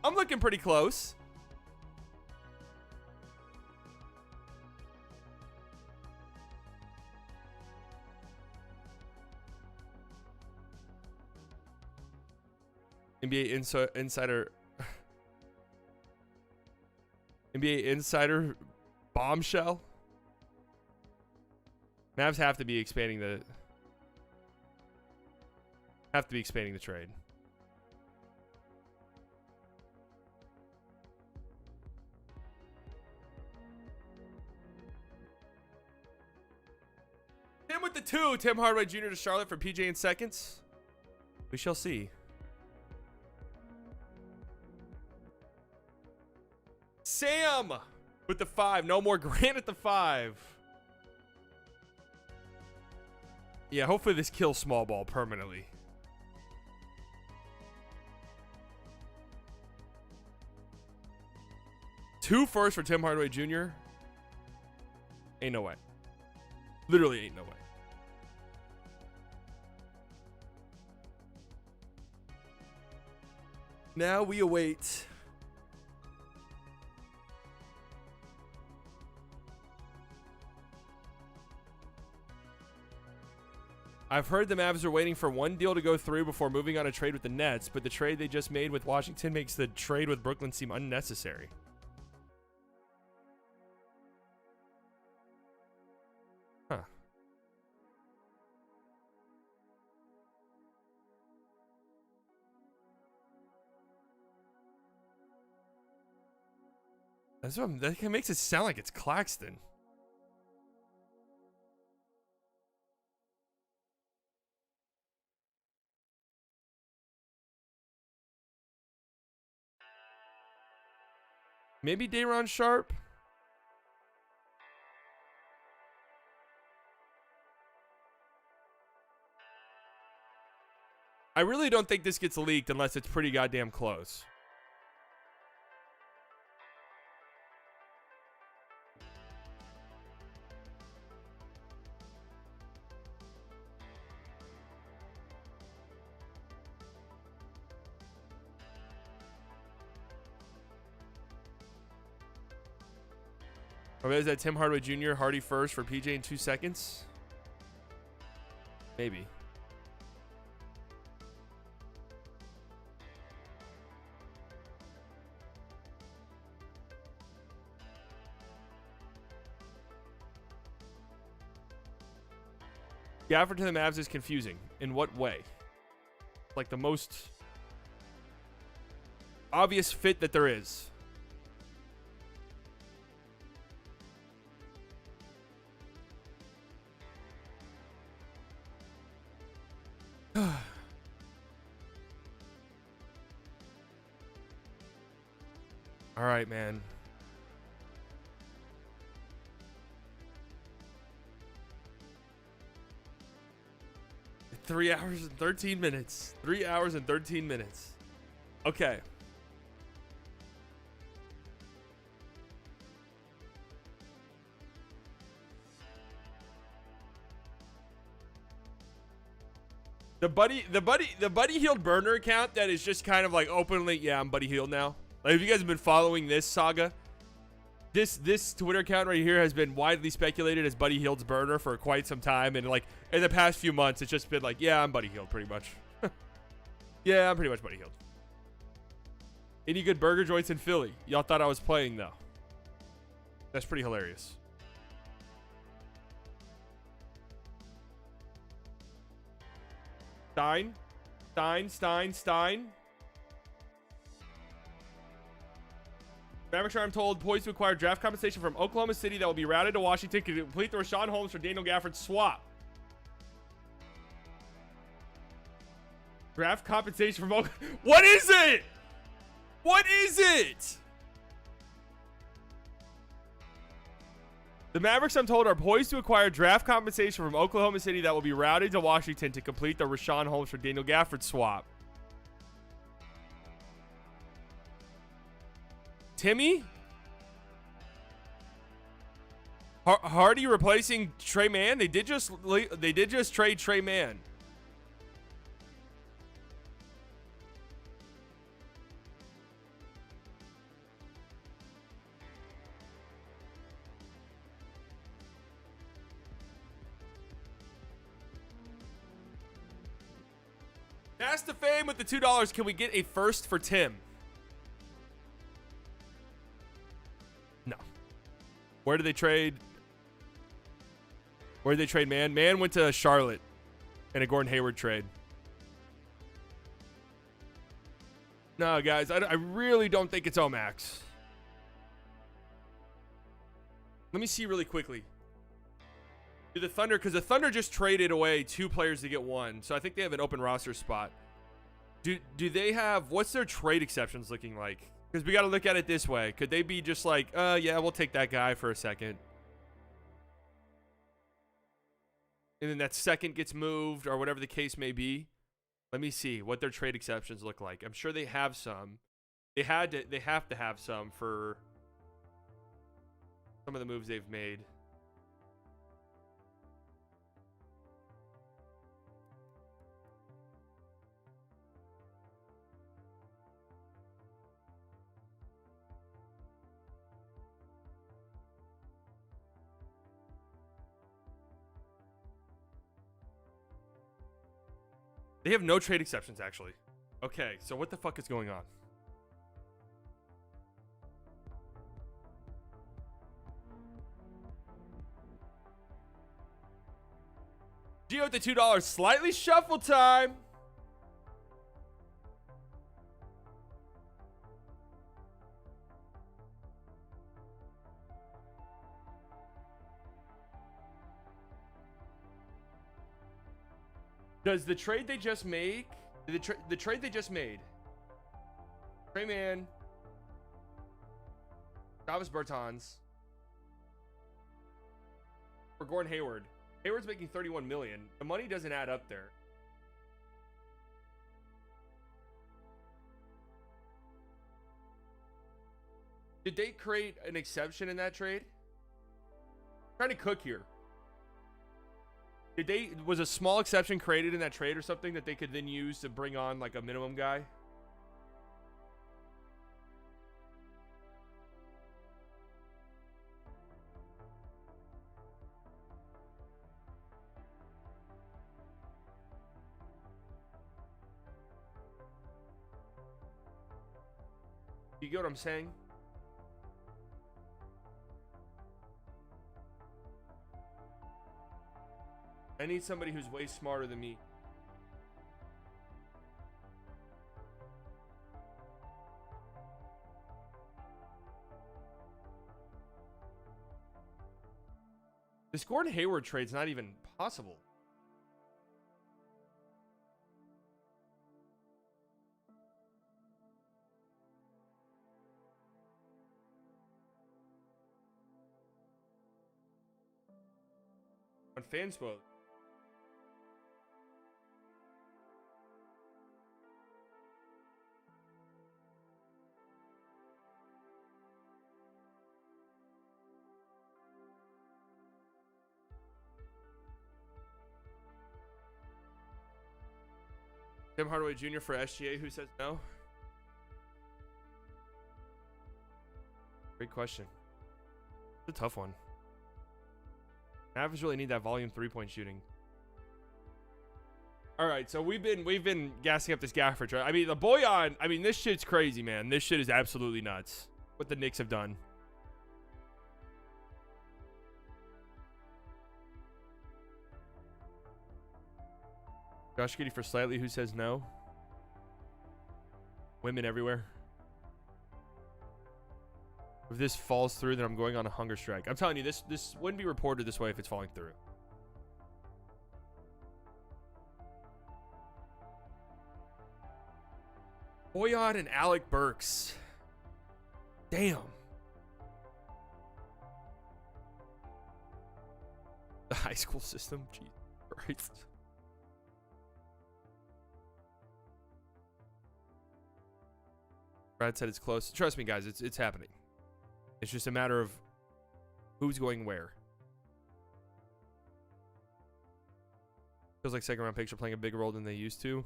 I'm looking pretty close. NBA insider NBA insider bombshell. Mavs have to be expanding the trade. Tim with the 2. Tim Hardaway Jr. to Charlotte for PJ in seconds. We shall see. Sam with the 5. No more Grant at the 5. Yeah, hopefully this kills small ball permanently. Two firsts for Tim Hardaway Jr. Ain't no way. Literally ain't no way. Now we await I've heard the Mavs are waiting for one deal to go through before moving on a trade with the Nets, but the trade they just made with Washington makes the trade with Brooklyn seem unnecessary. Huh. That makes it sound like it's Claxton. Maybe Day'Ron Sharp. I really don't think this gets leaked unless it's pretty goddamn close. Or is that Tim Hardaway Jr., Hardy first for PJ in 2 seconds? Maybe. Gafford to the Mavs is confusing. In what way? Like the most obvious fit that there is. All right, man. Three hours and 13 minutes. 3 hours and 13 minutes. Okay. The Buddy Hield burner account that is just kind of like openly, yeah, I'm Buddy Hield now. Like, if you guys have been following this saga, this Twitter account right here has been widely speculated as Buddy Hield's burner for quite some time, and like in the past few months, it's just been like, yeah, I'm Buddy Hield pretty much. Yeah, I'm pretty much Buddy Hield. Any good burger joints in Philly? Y'all thought I was playing though. That's pretty hilarious. Stein. Mavericks are, I'm told, poised to acquire draft compensation from Oklahoma City that will be routed to Washington to complete the Rashawn Holmes for Daniel Gafford swap. Draft compensation from Oklahoma. What is it? What is it? The Mavericks, I'm told, are poised to acquire draft compensation from Oklahoma City that will be routed to Washington to complete the Rashawn Holmes for Daniel Gafford swap. Timmy? Hardy replacing Trey Mann? They did just trade Trey Mann. Pass to Fame with the $2. Can we get a first for Tim? No. Where did they trade? Where did they trade Mann? Mann went to Charlotte in a Gordon Hayward trade. No, guys, I really don't think it's Omax. Let me see really quickly. Do the Thunder, because the Thunder just traded away 2 players to get 1, so I think they have an open roster spot. Do they have, what's their trade exceptions looking like? Because we got to look at it this way. Could they be just like, yeah, we'll take that guy for a second, and then that second gets moved or whatever the case may be? Let me see what their trade exceptions look like. I'm sure they have some. They have to have some for some of the moves they've made. They have no trade exceptions, actually. Okay, so what the fuck is going on? Gio with the $2. Slightly shuffle time. Does the trade they just make, the trade they just made, Trey Mann, Davis Bertans, for Gordon Hayward. Hayward's making $31 million. The money doesn't add up there. Did they create an exception in that trade? I'm trying to cook here. Was a small exception created in that trade or something that they could then use to bring on like a minimum guy? You get what I'm saying? I need somebody who's way smarter than me. This Gordon Hayward trade's not even possible. on Fanspo. Tim Hardaway Jr. for SGA. Who says no? Great question. It's a tough one. Mavs really need that volume 3-point shooting. All right, so we've been gassing up this Gafford trade. I mean, the Boyan. I mean, this shit's crazy, man. This shit is absolutely nuts. What the Knicks have done. Josh Giddey for slightly. Who says no? Women everywhere. If this falls through, then I'm going on a hunger strike. I'm telling you, this wouldn't be reported this way if it's falling through. Boyan and Alec Burks. Damn. The high school system. Jesus Christ. Brad said it's close. Trust me, guys, it's happening. It's just a matter of who's going where. Feels like second round picks are playing a bigger role than they used to.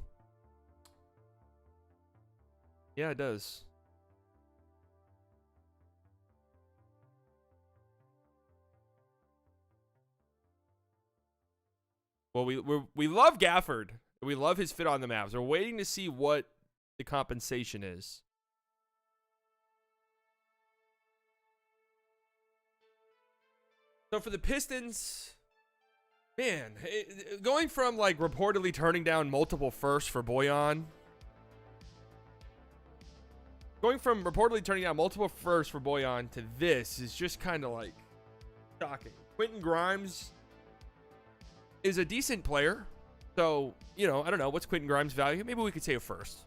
Yeah, it does. Well, we love Gafford. We love his fit on the Mavs. We're waiting to see what the compensation is. So for the Pistons, man, going from like reportedly turning down multiple firsts for Boyan, to this is just kind of like shocking. Quentin Grimes is a decent player. So, you know, I don't know. What's Quentin Grimes' value? Maybe we could say a first.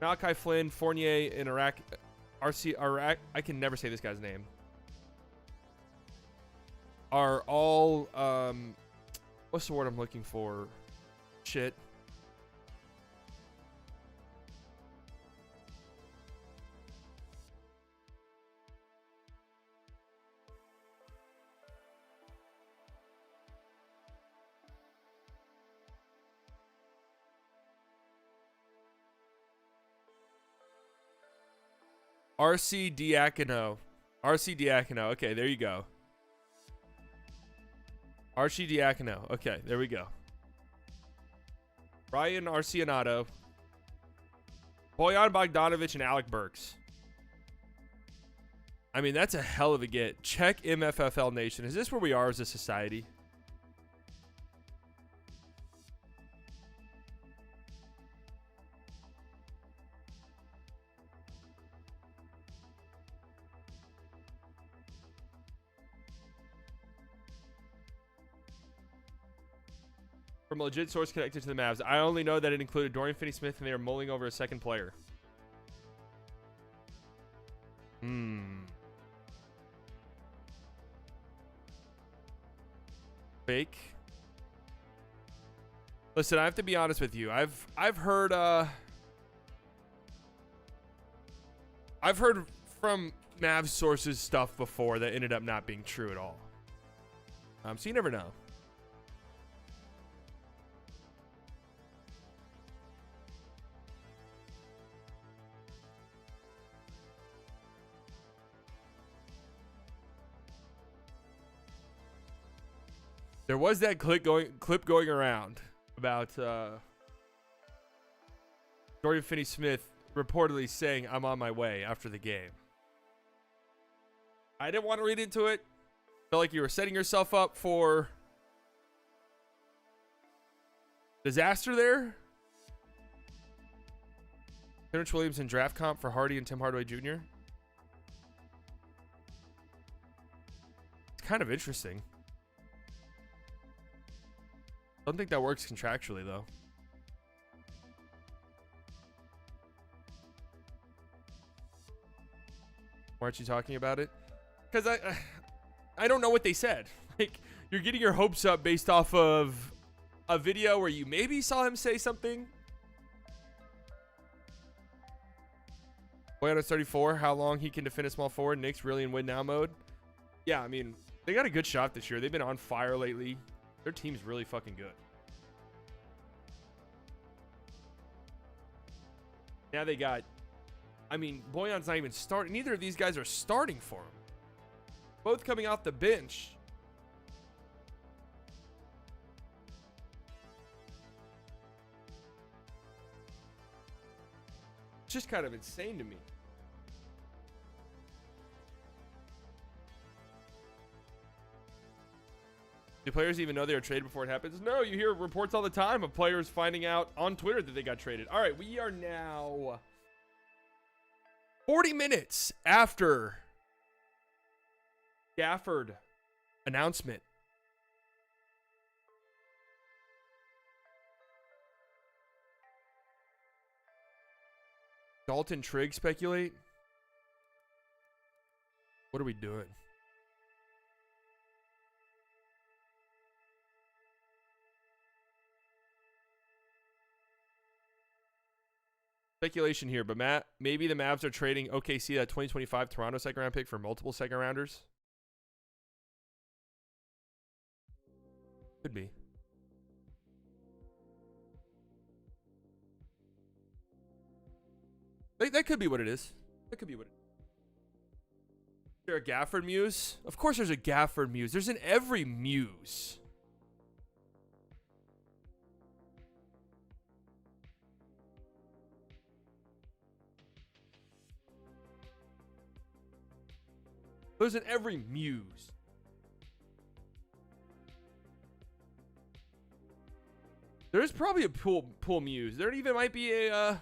Malachi Flynn, Fournier, and Iraq. I can never say this guy's name. Are all, what's the word I'm looking for? Shit. RC Diacono. Okay, there you go. RC Diacono. Okay, there we go. Ryan Arcianato. Boyan Bogdanovic and Alec Burks. I mean, that's a hell of a get. Check MFFL Nation. Is this where we are as a society? From a legit source connected to the Mavs. I only know that it included Dorian Finney-Smith and they are mulling over a second player. Fake. Listen, I have to be honest with you. I've heard from Mavs sources stuff before that ended up not being true at all. So you never know. There was that clip going around about Dorian Finney-Smith reportedly saying, "I'm on my way" after the game. I didn't want to read into it. Felt like you were setting yourself up for disaster there. Terrence Williams in draft comp for Hardy and Tim Hardaway Jr. It's kind of interesting. Don't think that works contractually, though. Why aren't you talking about it? Because I don't know what they said. Like, you're getting your hopes up based off of a video where you maybe saw him say something. Boyanos 34, how long he can defend a small forward. Knicks really in win now mode. Yeah, I mean, they got a good shot this year. They've been on fire lately. Their team's really fucking good. Now they got, I mean, Boyan's not even starting. Neither of these guys are starting for him. Both coming off the bench. It's just kind of insane to me. Do players even know they are traded before it happens? No, you hear reports all the time of players finding out on Twitter that they got traded. All right, we are now 40 minutes after Gafford announcement. Dalton Trigg speculate? What are we doing? Speculation here, but Matt, maybe the Mavs are trading OKC that 2025 Toronto second round pick for multiple second rounders. Could be. That could be what it is. That could be what it is. Is there a Gafford muse? Of course there's a Gafford muse. There's in every muse. There's in every muse. There's probably a pool muse. There even might be a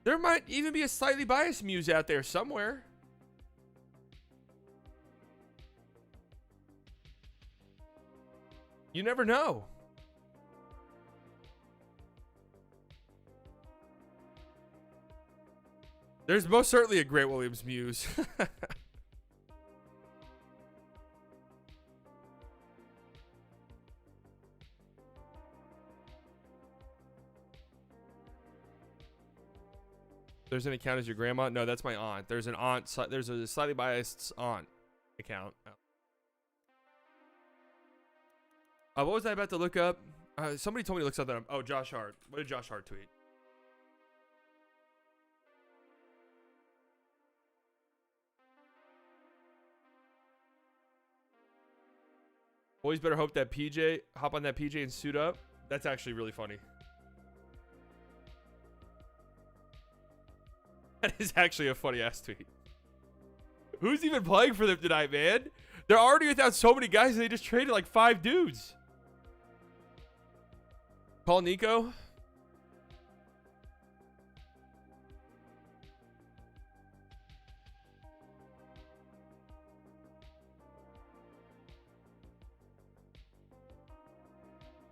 there might even be a slightly biased muse out there somewhere. You never know. There's most certainly a Grant Williams muse. There's an account as your grandma? No, that's my aunt. There's an aunt. There's a slightly biased aunt account. What was I about to look up? Somebody told me to look something up. Oh, Josh Hart. What did Josh Hart tweet? Always better hope that hop on that PJ and suit up. That's actually really funny. That is actually a funny ass tweet. Who's even playing for them tonight, man? They're already without so many guys. They just traded like 5 dudes. Call Nico.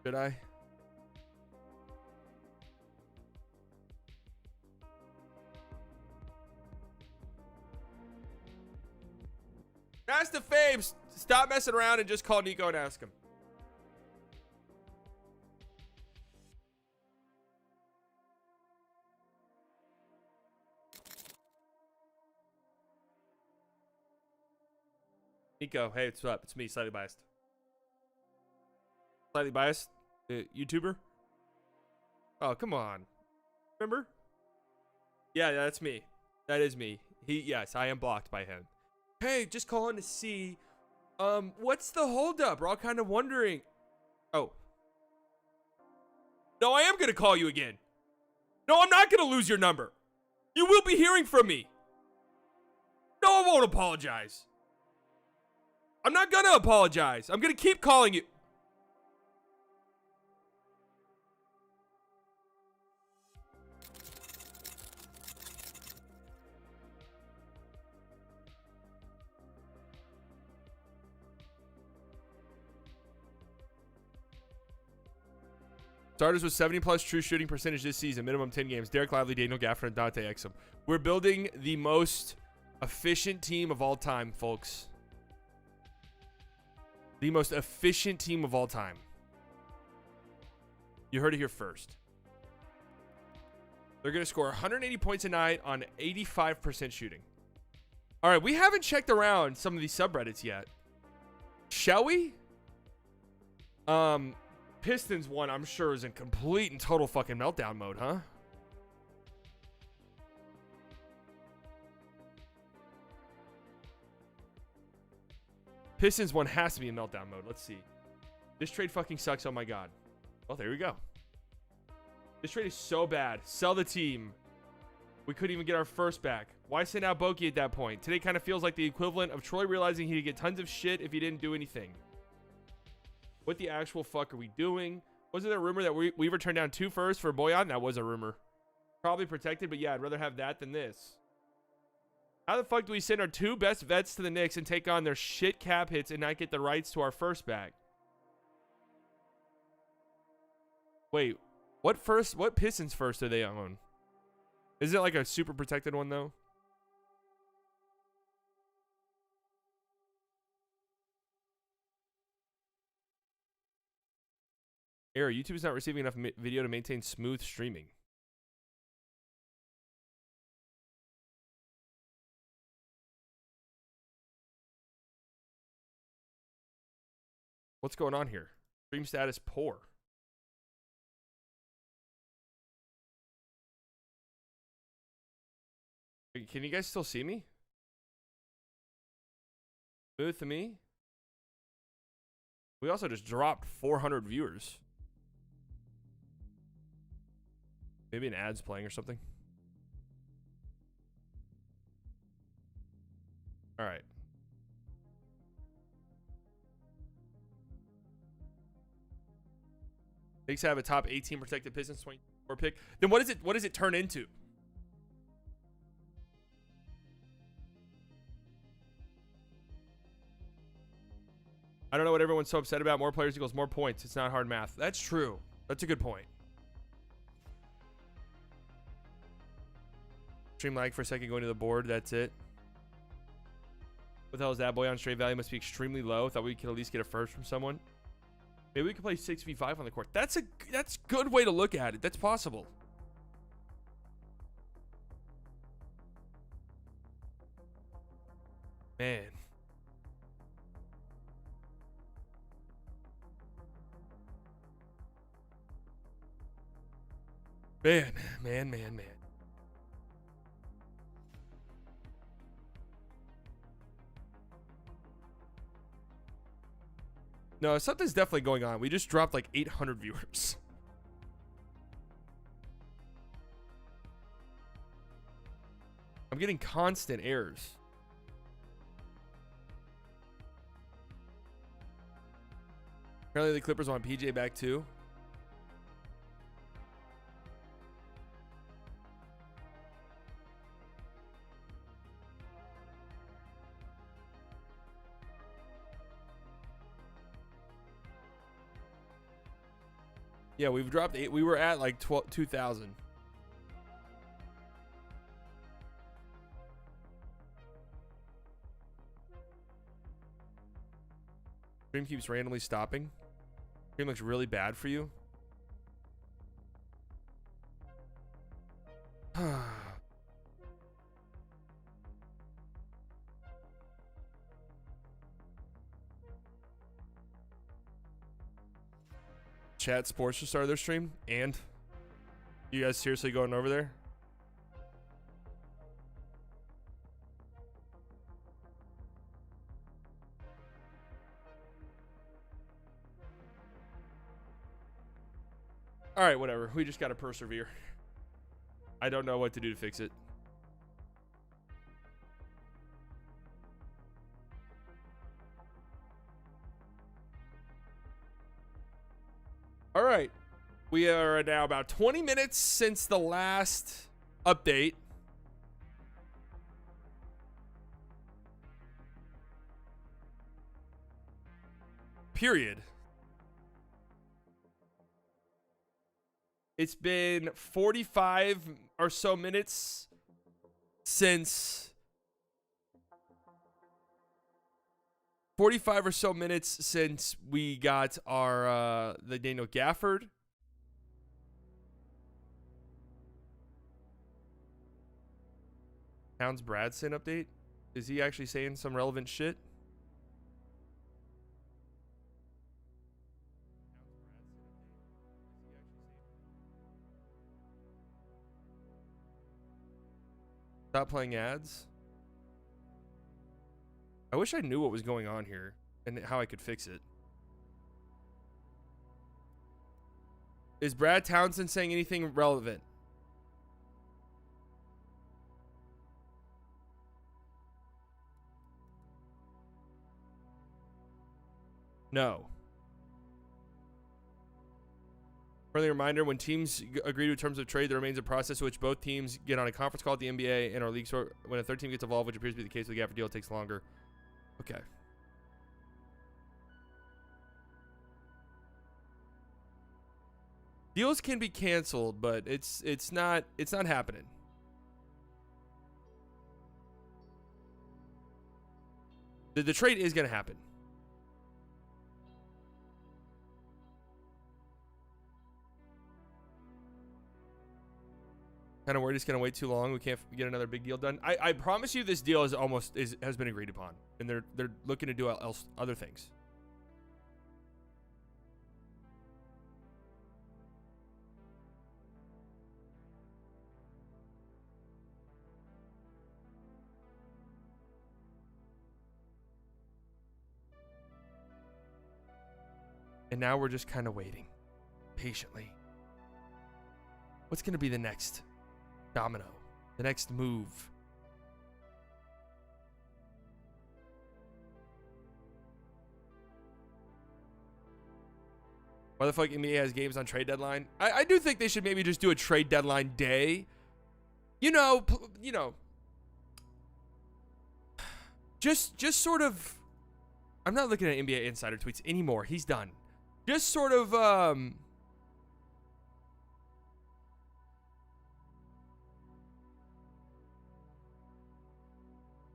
Should I? Ask the Fabes. Stop messing around and just call Nico and ask him. Nico, hey, what's up? It's me, slightly biased. Slightly biased YouTuber. Oh, come on. Remember? Yeah, that's me. That is me. Yes, I am blocked by him. Hey, just calling to see, what's the holdup? We're all kind of wondering. Oh. No, I am going to call you again. No, I'm not going to lose your number. You will be hearing from me. No, I won't apologize. I'm not going to apologize. I'm going to keep calling you. Starters with 70+ true shooting percentage this season, minimum 10 games. Derek Lively, Daniel Gafford, and Dante Exum. We're building the most efficient team of all time, folks. The most efficient team of all time. You heard it here first. They're going to score 180 points a night on 85% shooting. All right, we haven't checked around some of these subreddits yet. Shall we? Pistons one, I'm sure, is in complete and total fucking meltdown mode, huh? Pistons one has to be in meltdown mode. Let's see. This trade fucking sucks. Oh my god. Well, there we go. This trade is so bad. Sell the team. We couldn't even get our first back. Why send out Bokeh at that point? Today kind of feels like the equivalent of Troy realizing he'd get tons of shit if he didn't do anything. What the actual fuck are we doing? Wasn't there a rumor that Weaver turned down 2 firsts for Boyan? That was a rumor. Probably protected, but yeah, I'd rather have that than this. How the fuck do we send our 2 best vets to the Knicks and take on their shit cap hits and not get the rights to our first back? Wait, what Pistons first do they own? Is it like a super protected one though? Error, YouTube is not receiving enough video to maintain smooth streaming. What's going on here? Stream status poor. Can you guys still see me? Smooth to me? We also just dropped 400 viewers. Maybe an ad's playing or something. All right. Knicks have a top 18 protected Pistons 24 pick. Then what does it turn into? I don't know what everyone's so upset about. More players equals more points. It's not hard math. That's true. That's a good point. Stream lag for a second going to the board. That's it. What the hell is that? Boyan's trade value must be extremely low. Thought we could at least get a first from someone. Maybe we could play 6v5 on the court. That's a good way to look at it. That's possible. Man. Man. No, something's definitely going on. We just dropped like 800 viewers. I'm getting constant errors. Apparently the Clippers want PJ back too. Yeah, we've dropped 8. We were at like 2,000. Stream keeps randomly stopping. Stream looks really bad for you. Chat Sports just started their stream, and you guys seriously going over there? All right, whatever. We just got to persevere. I don't know what to do to fix it. All right. We are now about 20 minutes since the last update. Period. It's been 45 or so minutes since 45 or so minutes since we got our the Daniel Gafford. Towns Bradson update. Is he actually saying some relevant shit? Stop playing ads. I wish I knew what was going on here and how I could fix it. Is Brad Townsend saying anything relevant? No. Friendly reminder, when teams agree to terms of trade, there remains a process in which both teams get on a conference call at the NBA and our league. So when a third team gets involved, which appears to be the case with the Gafford deal, it takes longer. Okay. Deals can be canceled, but it's not happening. The trade is going to happen. Kind of worried it's going to wait too long. We can't get another big deal done. I promise you this deal has been agreed upon, and they're looking to do other things. And now we're just kind of waiting patiently. What's going to be the next domino, the next move? Why the fuck NBA has games on trade deadline? I do think they should maybe just do a trade deadline day. Just sort of. I'm not looking at NBA insider tweets anymore. He's done. Just sort of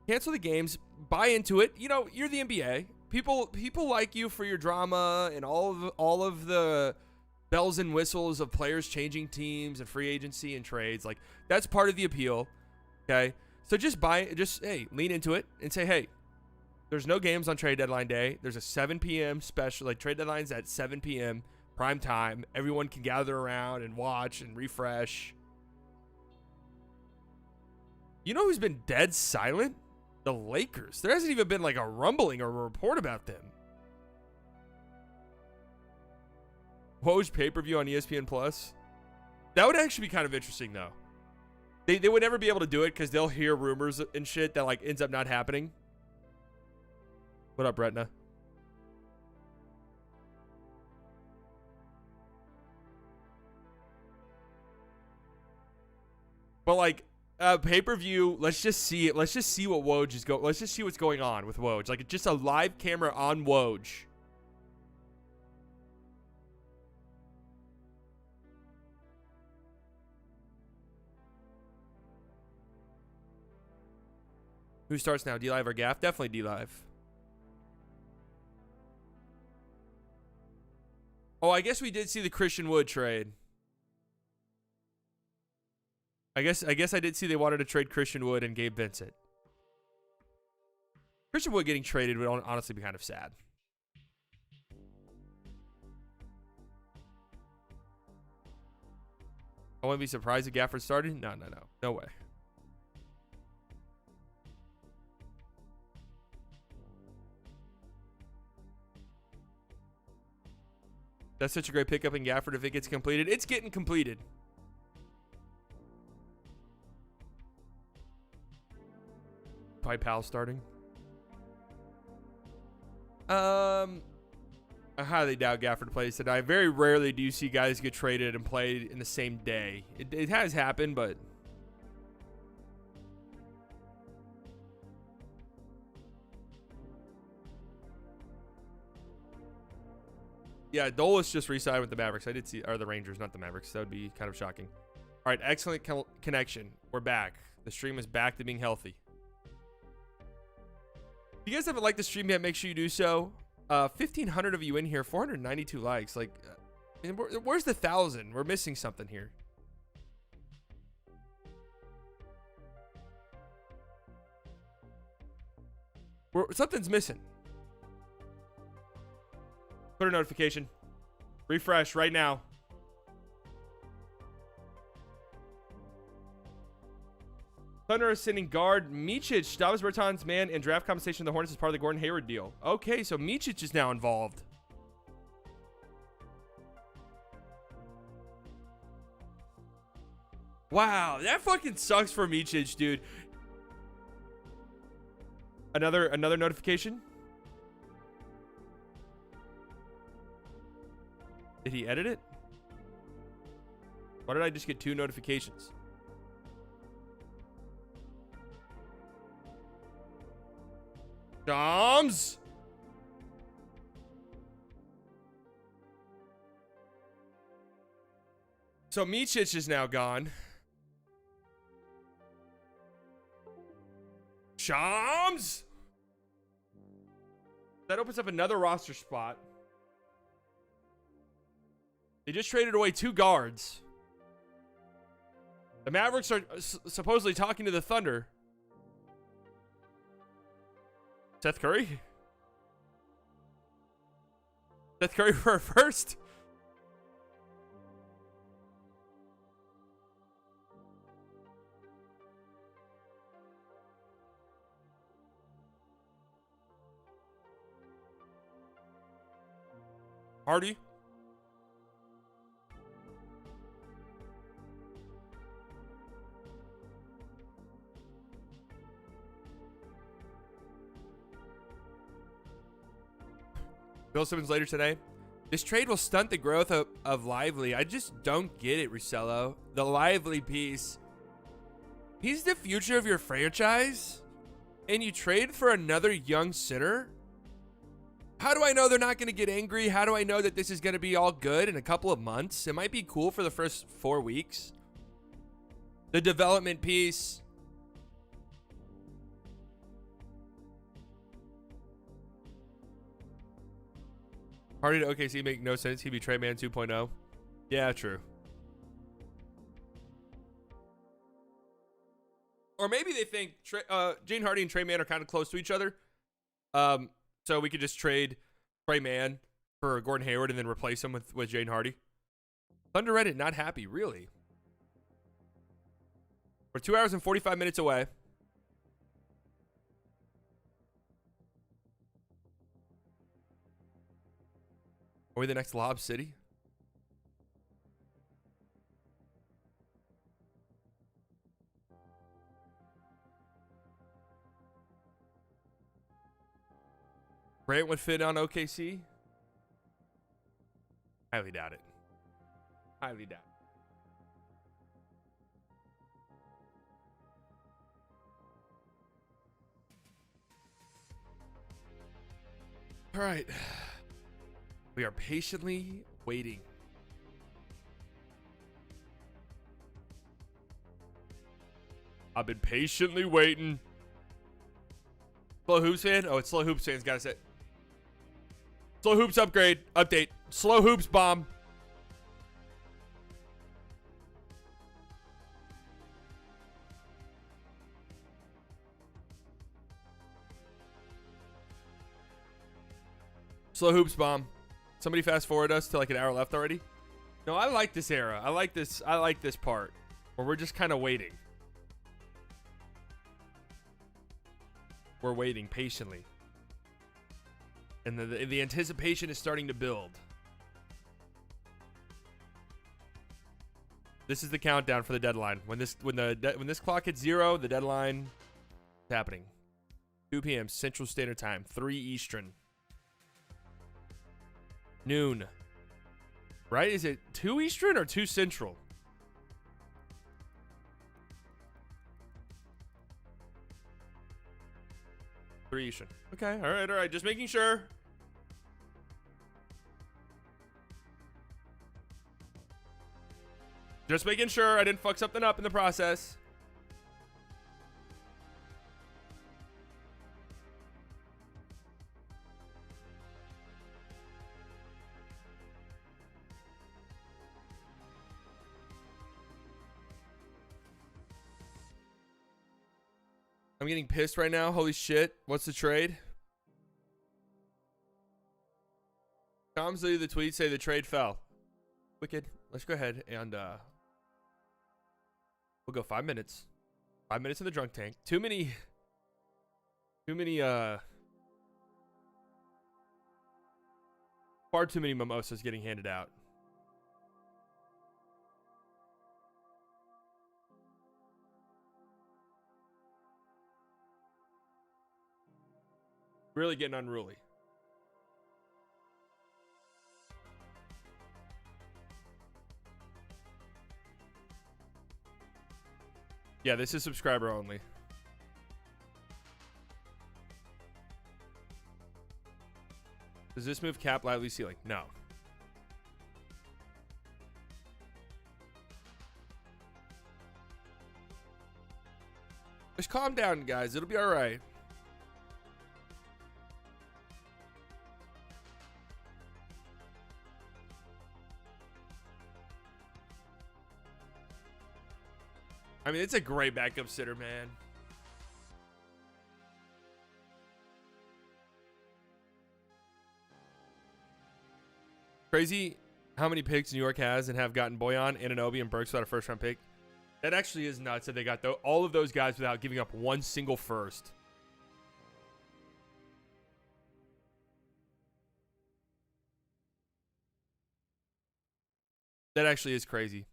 cancel the games, buy into it. You're the NBA. People like you for your drama and all of the bells and whistles of players changing teams and free agency and trades. Like, that's part of the appeal. Okay? So just lean into it and say, "Hey, there's no games on trade deadline day. There's a 7 p.m. special, like trade deadline's at 7 p.m. prime time. Everyone can gather around and watch and refresh." You know who's been dead silent? The Lakers. There hasn't even been like a rumbling or a report about them. Woj pay-per-view on ESPN Plus. That would actually be kind of interesting though. They would never be able to do it because they'll hear rumors and shit that like ends up not happening. What up, Bretna? But like pay-per-view, let's just see it. Let's just see what Woj is let's just see what's going on with Woj. Like just a live camera on Woj. Who starts now? D-Live or Gaff? Definitely D-Live. Oh, I guess we did see the Christian Wood trade. I guess I did see they wanted to trade Christian Wood and Gabe Vincent. Christian Wood getting traded would honestly be kind of sad. I wouldn't be surprised if Gafford started. No way. That's such a great pickup in Gafford if it gets completed. It's getting completed. Probably Powell starting. I highly doubt Gafford plays today. Very rarely do you see guys get traded and played in the same day. It has happened, but yeah, Dolis just re-signed with the Mavericks. I did see, or the Rangers, not the Mavericks. That would be kind of shocking. All right, excellent connection. We're back. The stream is back to being healthy. If you guys haven't liked the stream yet, make sure you do so. 1,500 of you in here, 492 likes. Like, where's the 1,000? We're missing something here. Something's missing. Put a notification. Refresh right now. Thunder is sending guard Micic, Davis Bertans man, and draft compensation of the Hornets as part of the Gordon Hayward deal. Okay, so Micic is now involved. Wow, that fucking sucks for Micic, dude. Another notification. Did he edit it? Why did I just get 2 notifications? Doms. So Micic is now gone. Shams. That opens up another roster spot. They just traded away 2 guards. The Mavericks are supposedly talking to the Thunder. Seth Curry? Seth Curry for a first? Hardy? Bill Simmons later today. This trade will stunt the growth of Lively. I just don't get it, Russello. The Lively piece. He's the future of your franchise? And you trade for another young center? How do I know they're not going to get angry? How do I know that this is going to be all good in a couple of months? It might be cool for the first 4 weeks. The development piece. Hardy to OKC make no sense. He'd be Trey Man 2.0. Yeah, true. Or maybe they think Jane Hardy and Trey Man are kind of close to each other. So we could just trade Trey Man for Gordon Hayward and then replace him with Jane Hardy. Thunder Reddit not happy, really. We're 2 hours and 45 minutes away. Are we the next Lob City? Grant would fit on OKC? Highly doubt it. Highly doubt it. All right. We are patiently waiting. I've been patiently waiting. Slow Hoops fan? Oh, it's Slow Hoops fans. Gotta say. Slow Hoops update. Slow Hoops bomb. Slow Hoops bomb. Somebody fast forward us to like an hour left already. No, I like this era. I like this part where we're just kind of waiting. We're waiting patiently. And the anticipation is starting to build. This is the countdown for the deadline. When this clock hits 0, the deadline is happening. 2 p.m. Central Standard Time, 3 Eastern. Noon. Right? Is it 2 Eastern or 2 Central? Three Eastern. Okay. All right. Just making sure. Just making sure I didn't fuck something up in the process. I'm getting pissed right now. Holy shit. What's the trade? Tom's leave the tweet say the trade fell. Wicked. Let's go ahead and we'll go 5 minutes. 5 minutes in the drunk tank. Too many far too many mimosas getting handed out. Really getting unruly. Yeah, this is subscriber only. Does this move cap lively ceiling? No. Just calm down, guys. It'll be all right. I mean, it's a great backup sitter, man. Crazy how many picks New York has and have gotten Boyan, Anunoby, and Burks without a first-round pick. That actually is nuts that they got all of those guys without giving up one single first. That actually is crazy.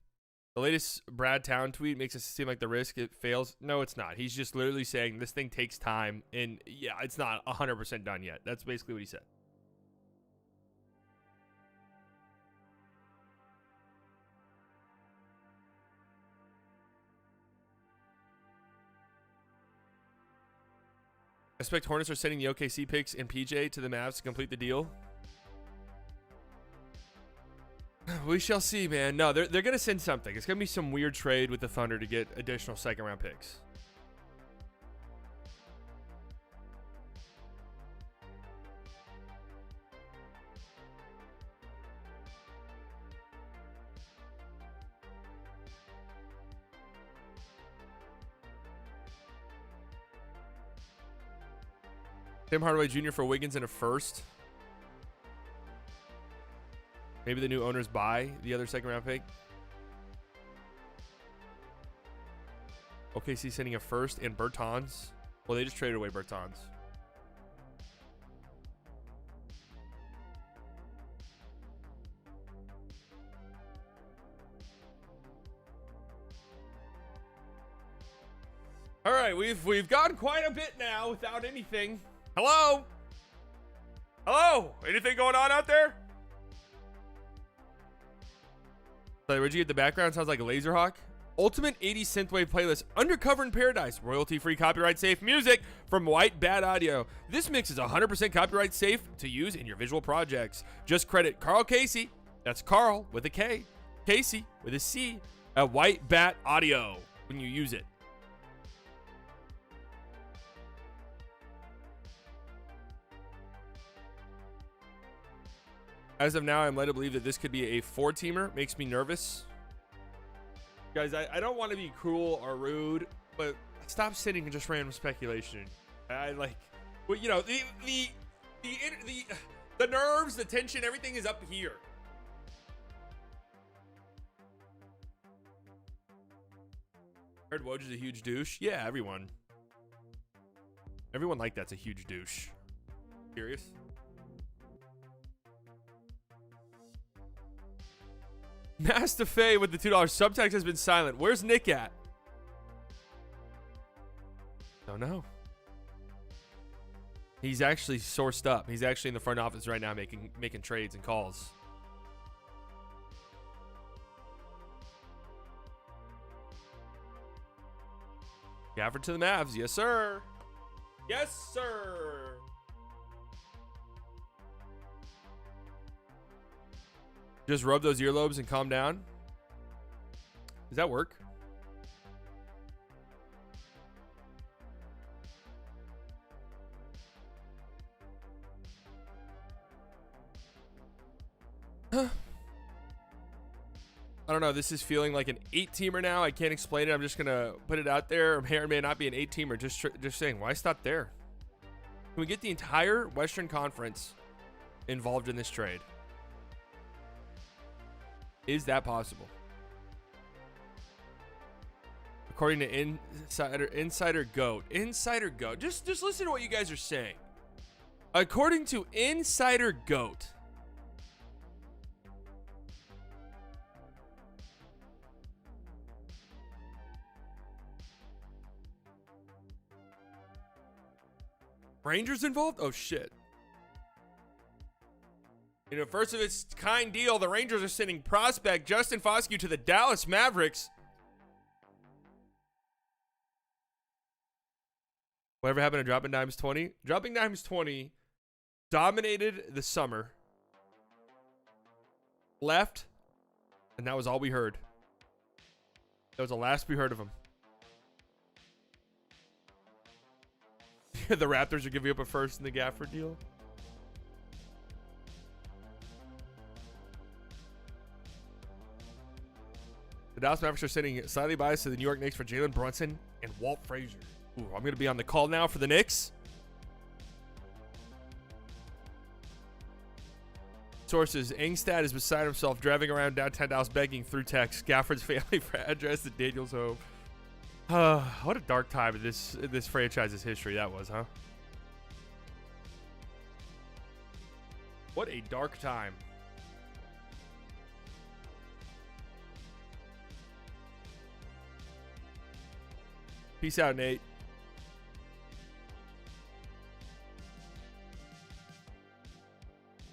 The latest Brad Town tweet makes it seem like the risk it fails. No, it's not. He's just literally saying this thing takes time, and yeah, it's not 100% done yet. That's basically what he said. I expect Hornets are sending the OKC picks and PJ to the Mavs to complete the deal. We shall see, man. No, they're going to send something. It's going to be some weird trade with the Thunder to get additional second-round picks. Tim Hardaway Jr. for Wiggins and a first. Maybe the new owners buy the other second-round pick. OKC sending a first and Bertans. Well, they just traded away Bertans. All right, we've gone quite a bit now without anything. Hello? Hello? Anything going on out there? Where'd you get the background? Sounds like a Laserhawk. Ultimate 80s synthwave playlist, Undercover in Paradise, royalty-free, copyright-safe music from White Bat Audio. This mix is 100% copyright safe to use in your visual projects. Just credit Carl Casey, that's Carl with a K, Casey with a C, at White Bat Audio when you use it. As of now, I'm led to believe that this could be a 4-teamer. Makes me nervous. Guys, I don't want to be cruel or rude, but stop sitting and just random speculation. I like, well, you know, the nerves, the tension, everything is up here. Heard Woj is a huge douche. Yeah, everyone like that's a huge douche. Curious? Master Faye with the $2. Subtext has been silent. Where's Nick at? Don't know. He's actually sourced up. He's actually in the front office right now making trades and calls. Gafford to the Mavs. Yes, sir. Yes, sir. Just rub those earlobes and calm down. Does that work? I don't know. how this is feeling like an 8-teamer now. I can't explain it. I'm just gonna put it out there. It may or may not be an 8-teamer. Just saying. Why stop there? Can we get the entire Western Conference involved in this trade? Is that possible? According to Insider Goat. Just listen to what you guys are saying. According to Insider Goat. Rangers involved? Oh shit. In a first of its kind deal, the Rangers are sending prospect Justin Foscue to the Dallas Mavericks. Whatever happened to Dropping Dimes 20? Dropping Dimes 20 dominated the summer. Left. And that was all we heard. That was the last we heard of him. The Raptors are giving up a first in the Gafford deal. The Dallas Mavericks are sending slightly biased to the New York Knicks for Jalen Brunson and Walt Frazier. Ooh, I'm going to be on the call now for the Knicks. Sources, Ingstad is beside himself driving around downtown Dallas begging through text Gafford's family for address at Daniel's home. What a dark time in this franchise's history that was, huh? What a dark time. Peace out, Nate.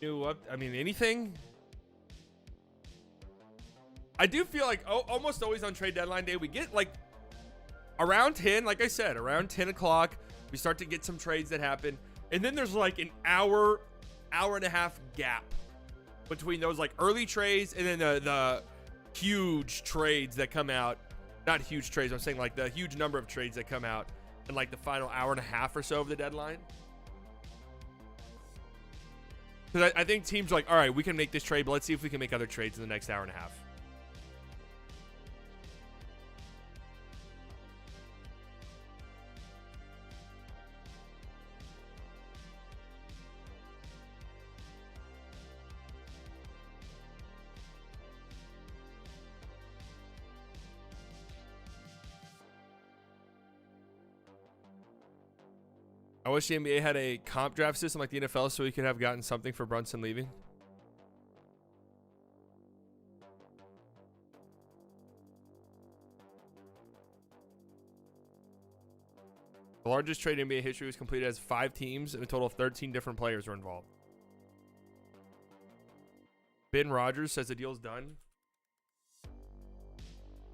I mean, anything? I do feel like almost always on trade deadline day, we get like around 10, like I said, around 10 o'clock, we start to get some trades that happen. And then there's like an hour and a half gap between those like early trades and then the huge trades that come out. Not huge trades, I'm saying like the huge number of trades that come out in like the final hour and a half or so of the deadline. Because I think teams are like, all right, we can make this trade, but let's see if we can make other trades in the next hour and a half. I wish the NBA had a comp draft system like the NFL so we could have gotten something for Brunson leaving. The largest trade in NBA history was completed as 5 teams and a total of 13 different players were involved. Ben Rogers says the deal's done.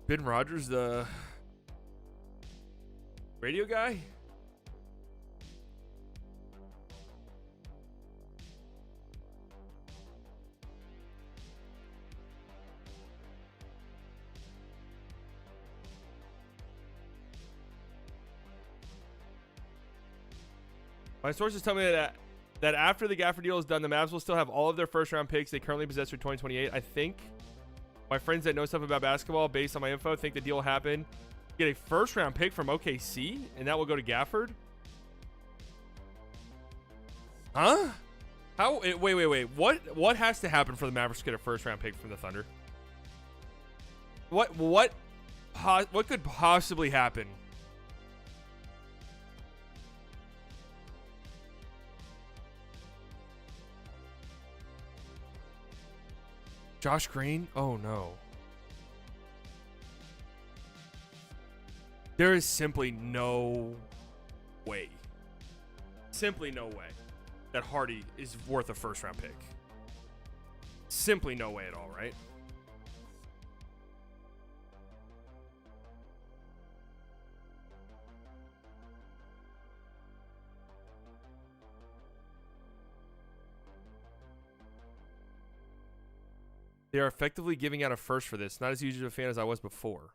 Ben Rogers, the radio guy? My sources tell me that after the Gafford deal is done, the Mavs will still have all of their first-round picks they currently possess for 2028. I think my friends that know stuff about basketball, based on my info, think the deal will happen. Get a first-round pick from OKC, and that will go to Gafford? Huh? How? Wait. What has to happen for the Mavericks to get a first-round pick from the Thunder? What could possibly happen? Josh Green? Oh, no. There is simply no way. Simply no way that Hardy is worth a first-round pick. Simply no way at all, right? They are effectively giving out a first for this. Not as huge of a fan as I was before.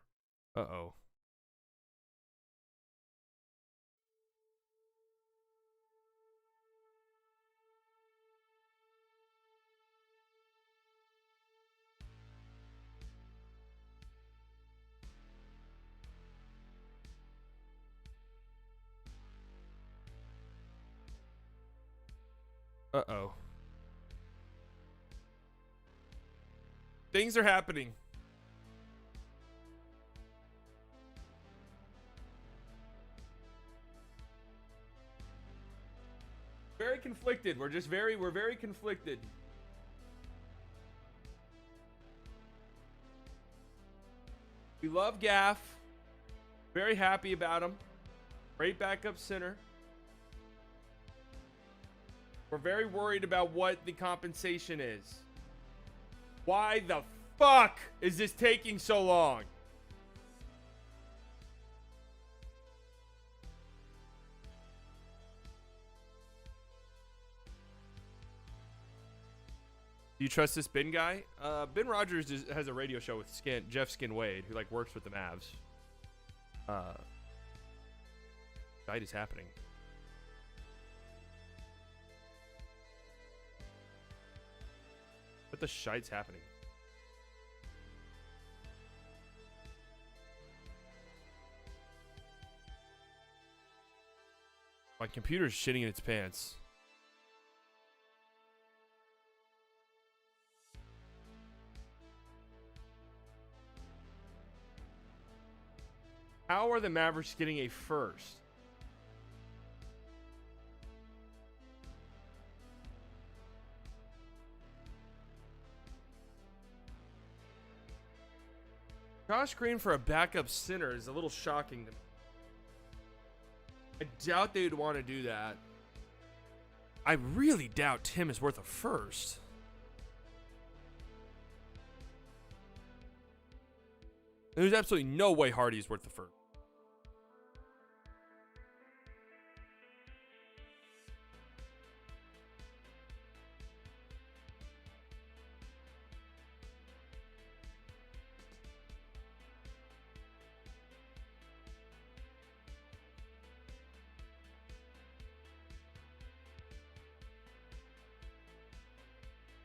Uh-oh. Uh-oh. Things are happening. Very conflicted. We're very conflicted. We love Gaff. Very happy about him. Great backup center. We're very worried about what the compensation is. Why the fuck is this taking so long? Do you trust this Ben guy? Ben Rogers has a radio show with Jeff Skin Wade, who like works with the Mavs. Fight is happening. What the shite's happening? My computer's shitting in its pants. How are the Mavericks getting a first? Josh Green for a backup center is a little shocking to me. I doubt they'd want to do that. I really doubt Tim is worth a first. There's absolutely no way Hardy's worth the first.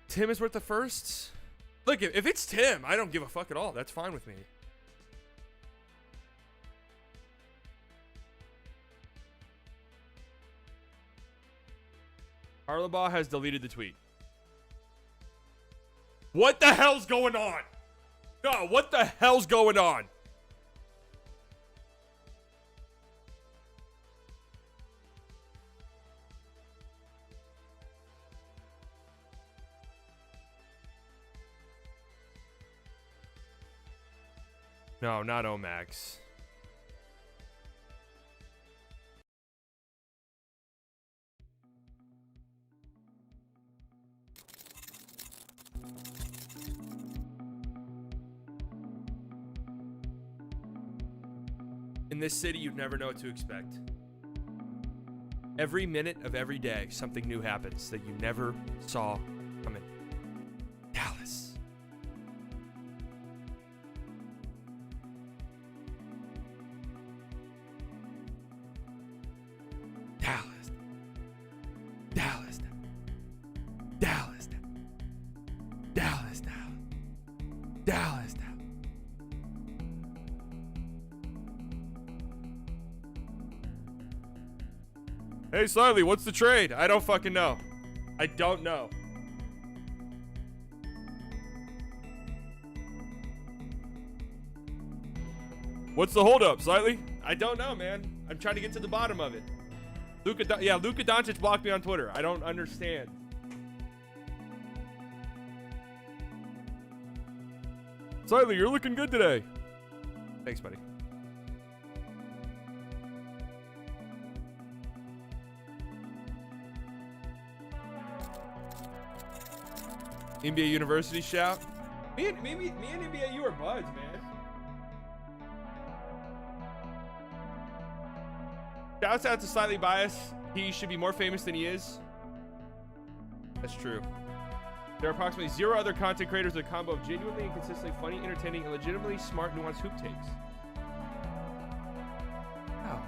Tim is worth the first? Look, if it's Tim, I don't give a fuck at all. That's fine with me. Harlabaugh has deleted the tweet. What the hell's going on? No, what the hell's going on? No, not Omax. In this city, you'd never know what to expect. Every minute of every day, something new happens that you never saw coming. Dallas. Dallas. Dallas. Dallas. Dallas. Dallas. Hey, Slightly, what's the trade? I don't fucking know. I don't know. What's the holdup, Slightly? I don't know, man. I'm trying to get to the bottom of it. Luka Doncic blocked me on Twitter. I don't understand. Slightly, you're looking good today. Thanks, buddy. NBA University shout. Me and NBA, you are buds, man. Shouts out to Slightly Biased. He should be more famous than he is. That's true. There are approximately 0 other content creators with a combo of genuinely and consistently funny, entertaining, and legitimately smart, nuanced hoop takes. Wow.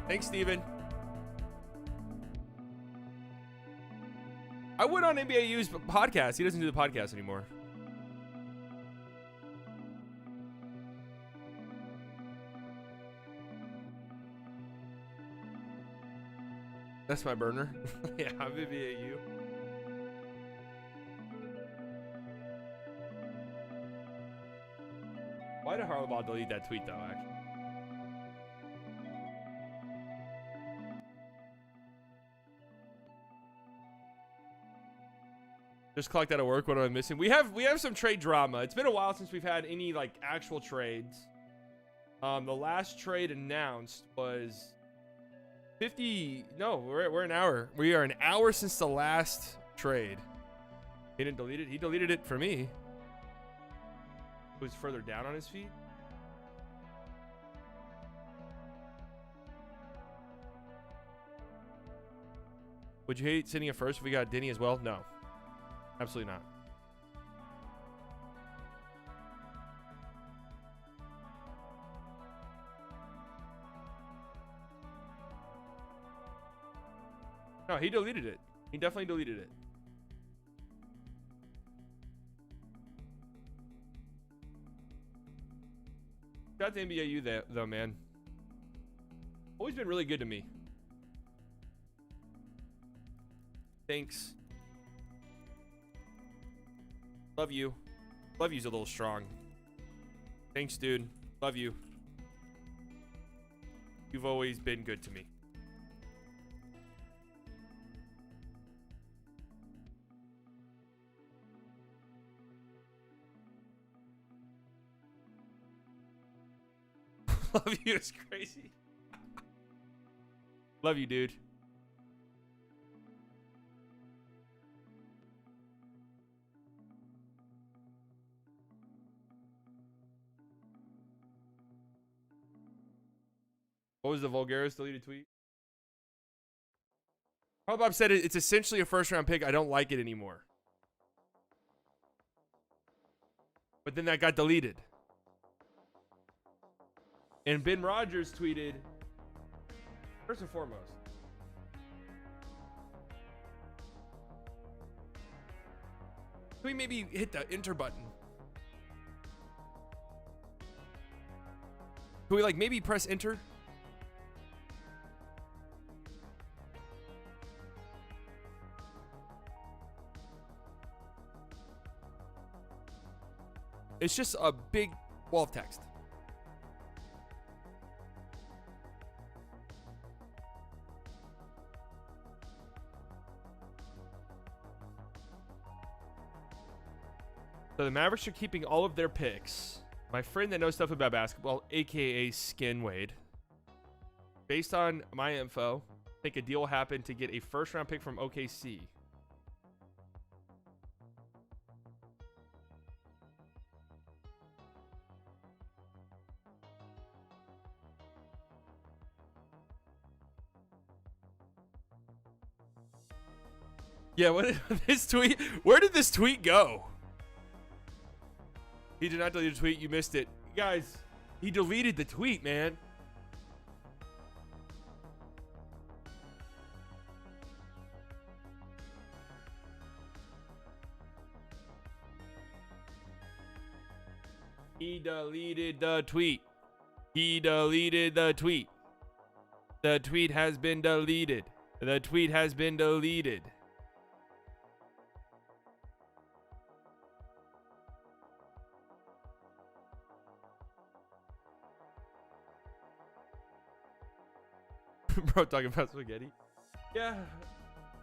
Thanks, Steven. I went on NBAU's podcast. He doesn't do the podcast anymore. That's my burner. Yeah, I'm VVAU. Why did Harbaugh delete that tweet, though, actually? Just clocked out of work. What am I missing? We have some trade drama. It's been a while since we've had any, like, actual trades. The last trade announced was 50. No, we're an hour. We are an hour since the last trade. He didn't delete it. He deleted it for me. It was further down on his feed. Would you hate sitting at first if we got Denny as well? No, absolutely not. No, he deleted it. He definitely deleted it. Shout out to NBAU there, though, man. Always been really good to me. Thanks. Love you. Love you's a little strong. Thanks, dude. Love you. You've always been good to me. Love you is crazy. Love you, dude. What was the Vulgaris deleted tweet? Bob said it's essentially a first round pick. I don't like it anymore. But then that got deleted. And Ben Rogers tweeted, first and foremost, can we maybe hit the enter button? Can we like maybe press enter? It's just a big wall of text. So the Mavericks are keeping all of their picks. My friend that knows stuff about basketball, aka Skin Wade, based on my info, I think a deal will happen to get a first round pick from OKC. Yeah, what did this tweet? Where did this tweet go? He did not delete a tweet. You missed it. Guys, he deleted the tweet, man. He deleted the tweet. He deleted the tweet. The tweet has been deleted. The tweet has been deleted. Bro, talking about spaghetti. Yeah,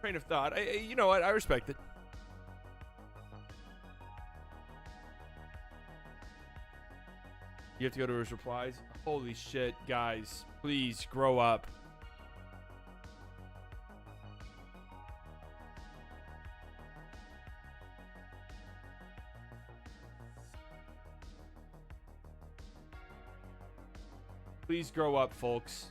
train of thought. You know what? I respect it. You have to go to his replies. Holy shit, guys. Please grow up. Please grow up, folks.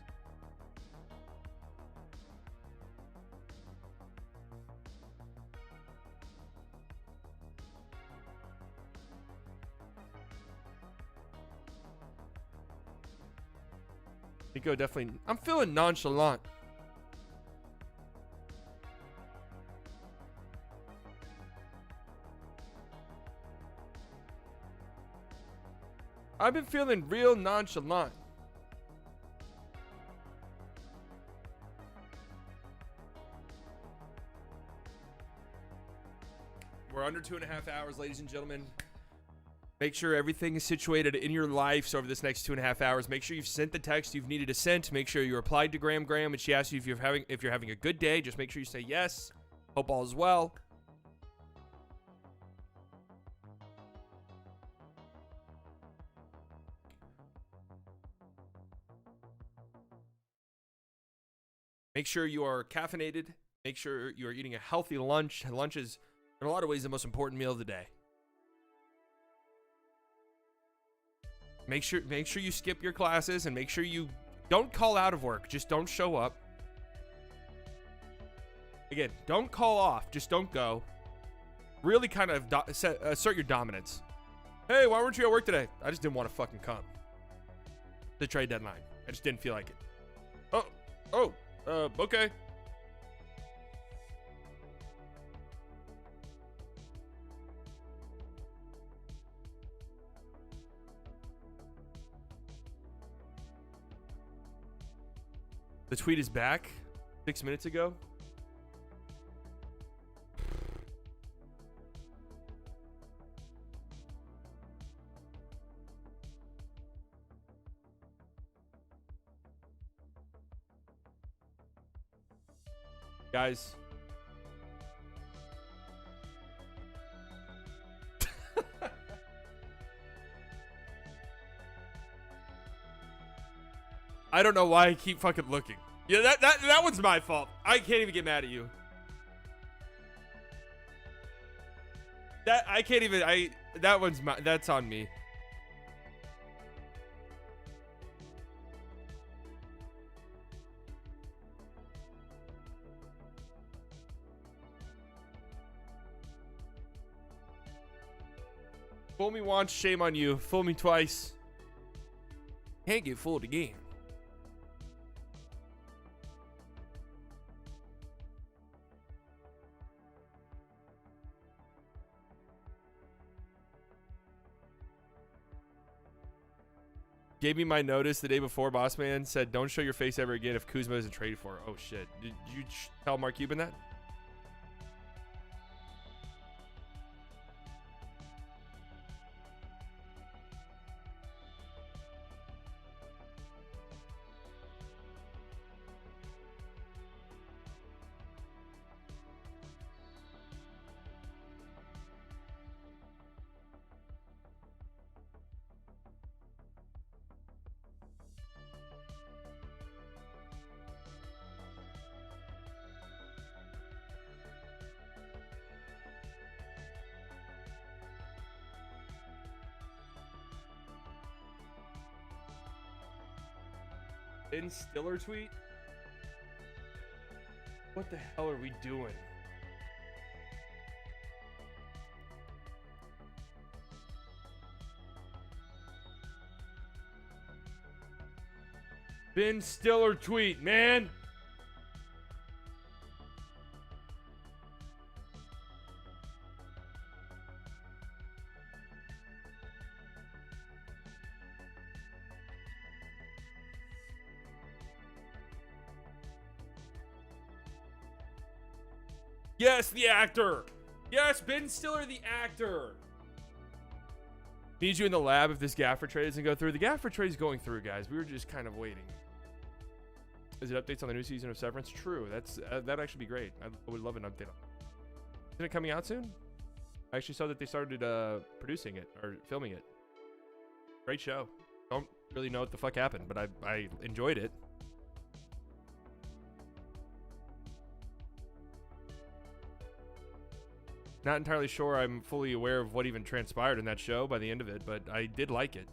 Nico definitely. I'm feeling nonchalant. I've been feeling real nonchalant. are under 2.5 hours, ladies and gentlemen. Make sure everything is situated in your life. So over this next 2.5 hours, make sure you've sent the text you've needed to send. Make sure you replied to Graham, and she asks you if you're having a good day. Just make sure you say yes. Hope all is well. Make sure you are caffeinated. Make sure you are eating a healthy lunch. Lunch is, in a lot of ways, the most important meal of the day. Make sure you skip your classes, and make sure you don't call out of work. Just don't show up. Again, don't call off. Just don't go. Really kind of assert your dominance. Hey, why weren't you at work today? I just didn't want to fucking come. The trade deadline. I just didn't feel like it. Okay. The tweet is back 6 minutes ago. Guys. I don't know why I keep fucking looking. Yeah, that one's my fault. I can't even get mad at you. That's on me. Fool me once, shame on you. Fool me twice. Can't get fooled again. Gave me my notice the day before. Boss man said, "Don't show your face ever again if Kuzma isn't traded for." Oh shit! Did you tell Mark Cuban that? Ben Stiller tweet? What the hell are we doing? Ben Stiller tweet, man. Yes, the actor. Yes, Ben Stiller, the actor. Need you in the lab if this Gafford trade doesn't go through. The Gafford trade is going through, guys. We were just kind of waiting. Is it updates on the new season of Severance? True. That'd actually be great. I would love an update. Isn't it coming out soon? I actually saw that they started producing it or filming it. Great show. Don't really know what the fuck happened, but I enjoyed it. Not entirely sure I'm fully aware of what even transpired in that show by the end of it, but I did like it.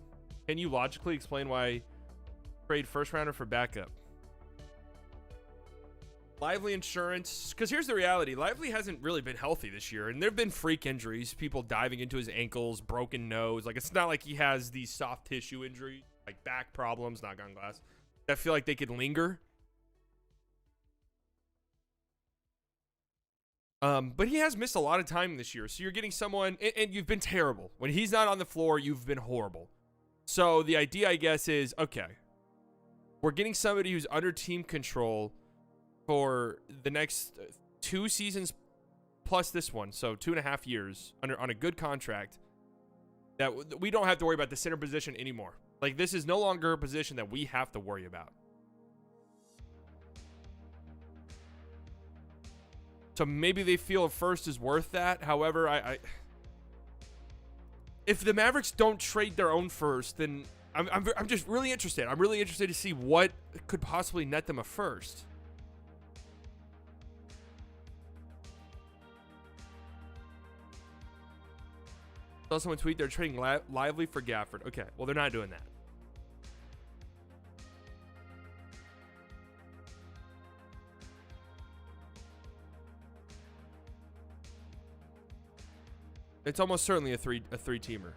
Can you logically explain why trade first rounder for backup? Lively insurance, because here's the reality. Lively hasn't really been healthy this year, and there have been freak injuries, people diving into his ankles, broken nose. Like, it's not like he has these soft tissue injuries, like back problems, knock on glass, that feel like they could linger. But he has missed a lot of time this year. So you're getting someone, and you've been terrible. When he's not on the floor, you've been horrible. So the idea, I guess, is, okay, we're getting somebody who's under team control for the next 2 seasons plus this one, so 2.5 years on a good contract. That we don't have to worry about the center position anymore. Like, this is no longer a position that we have to worry about. So maybe they feel a first is worth that. However, if the Mavericks don't trade their own first, then I'm just really interested. I'm really interested to see what could possibly net them a first. Saw someone tweet they're trading Lively for Gafford. Okay, well, they're not doing that. It's almost certainly a three-teamer.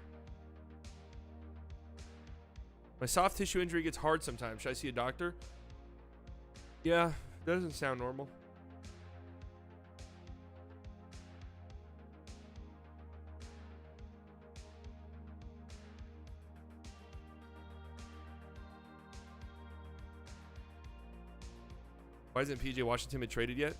My soft tissue injury gets hard sometimes. Should I see a doctor? Yeah, that doesn't sound normal. Why isn't PJ Washington been traded yet?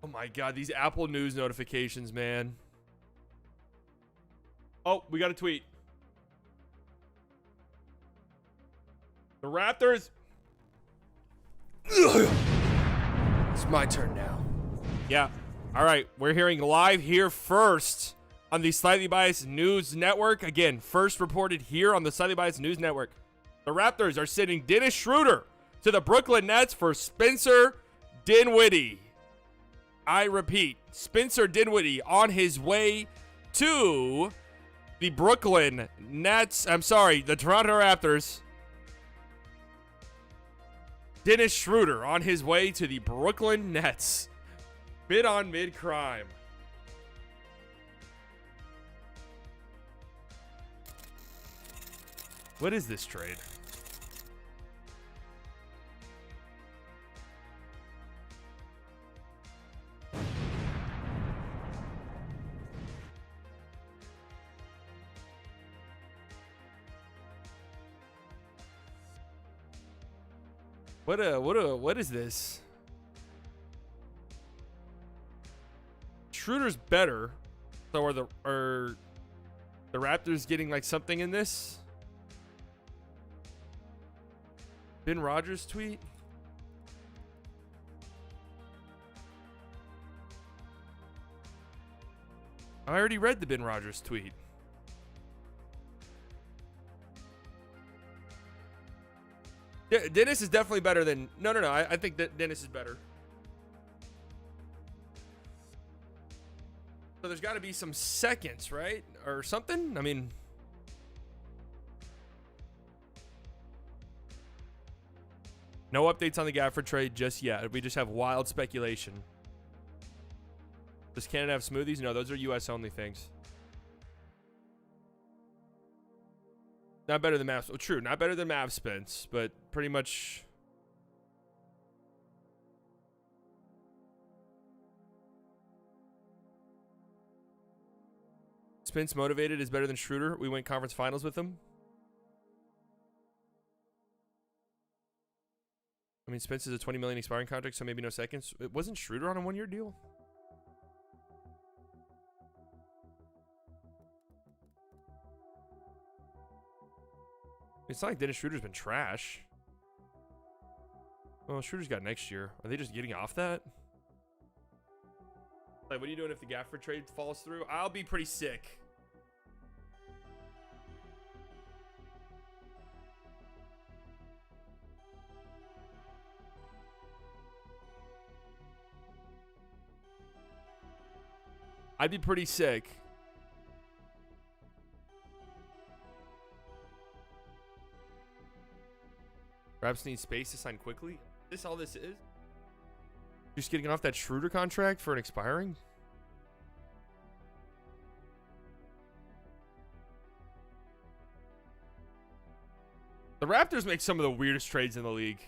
Oh my God, these Apple News notifications, man. Oh, we got a tweet. The Raptors. It's my turn now. Yeah. All right. We're hearing live here first on the Slightly Biased News Network. Again, first reported here on the Slightly Biased News Network. The Raptors are sending Dennis Schroeder to the Brooklyn Nets for Spencer Dinwiddie. I repeat, Spencer Dinwiddie on his way to the Brooklyn Nets. I'm sorry, the Toronto Raptors. Dennis Schroeder on his way to the Brooklyn Nets. Bid on mid-crime. What is this trade? What is this? Schroeder's better. So are the Raptors getting like something in this? Ben Rogers tweet? I already read the Ben Rogers tweet. Dennis is definitely better than... No. I think that Dennis is better. So there's got to be some seconds, right? Or something? I mean... No updates on the Gafford trade just yet. We just have wild speculation. Does Canada have smoothies? No, those are U.S. only things. Not better than Mavs. Oh, true. Not better than Mavs Spence, but pretty much. Spence motivated is better than Schroeder. We went conference finals with him. I mean, Spence is a $20 million expiring contract, so maybe no seconds. It wasn't Schroeder on a one-year deal? It's not like Dennis Schroeder's been trash. Well, Schroeder's got next year. Are they just getting off that? Like, what are you doing if the Gafford trade falls through? I'll be pretty sick. I'd be pretty sick. Raps need space to sign quickly. Is this all this is? Just getting off that Schroeder contract for an expiring? The Raptors make some of the weirdest trades in the league.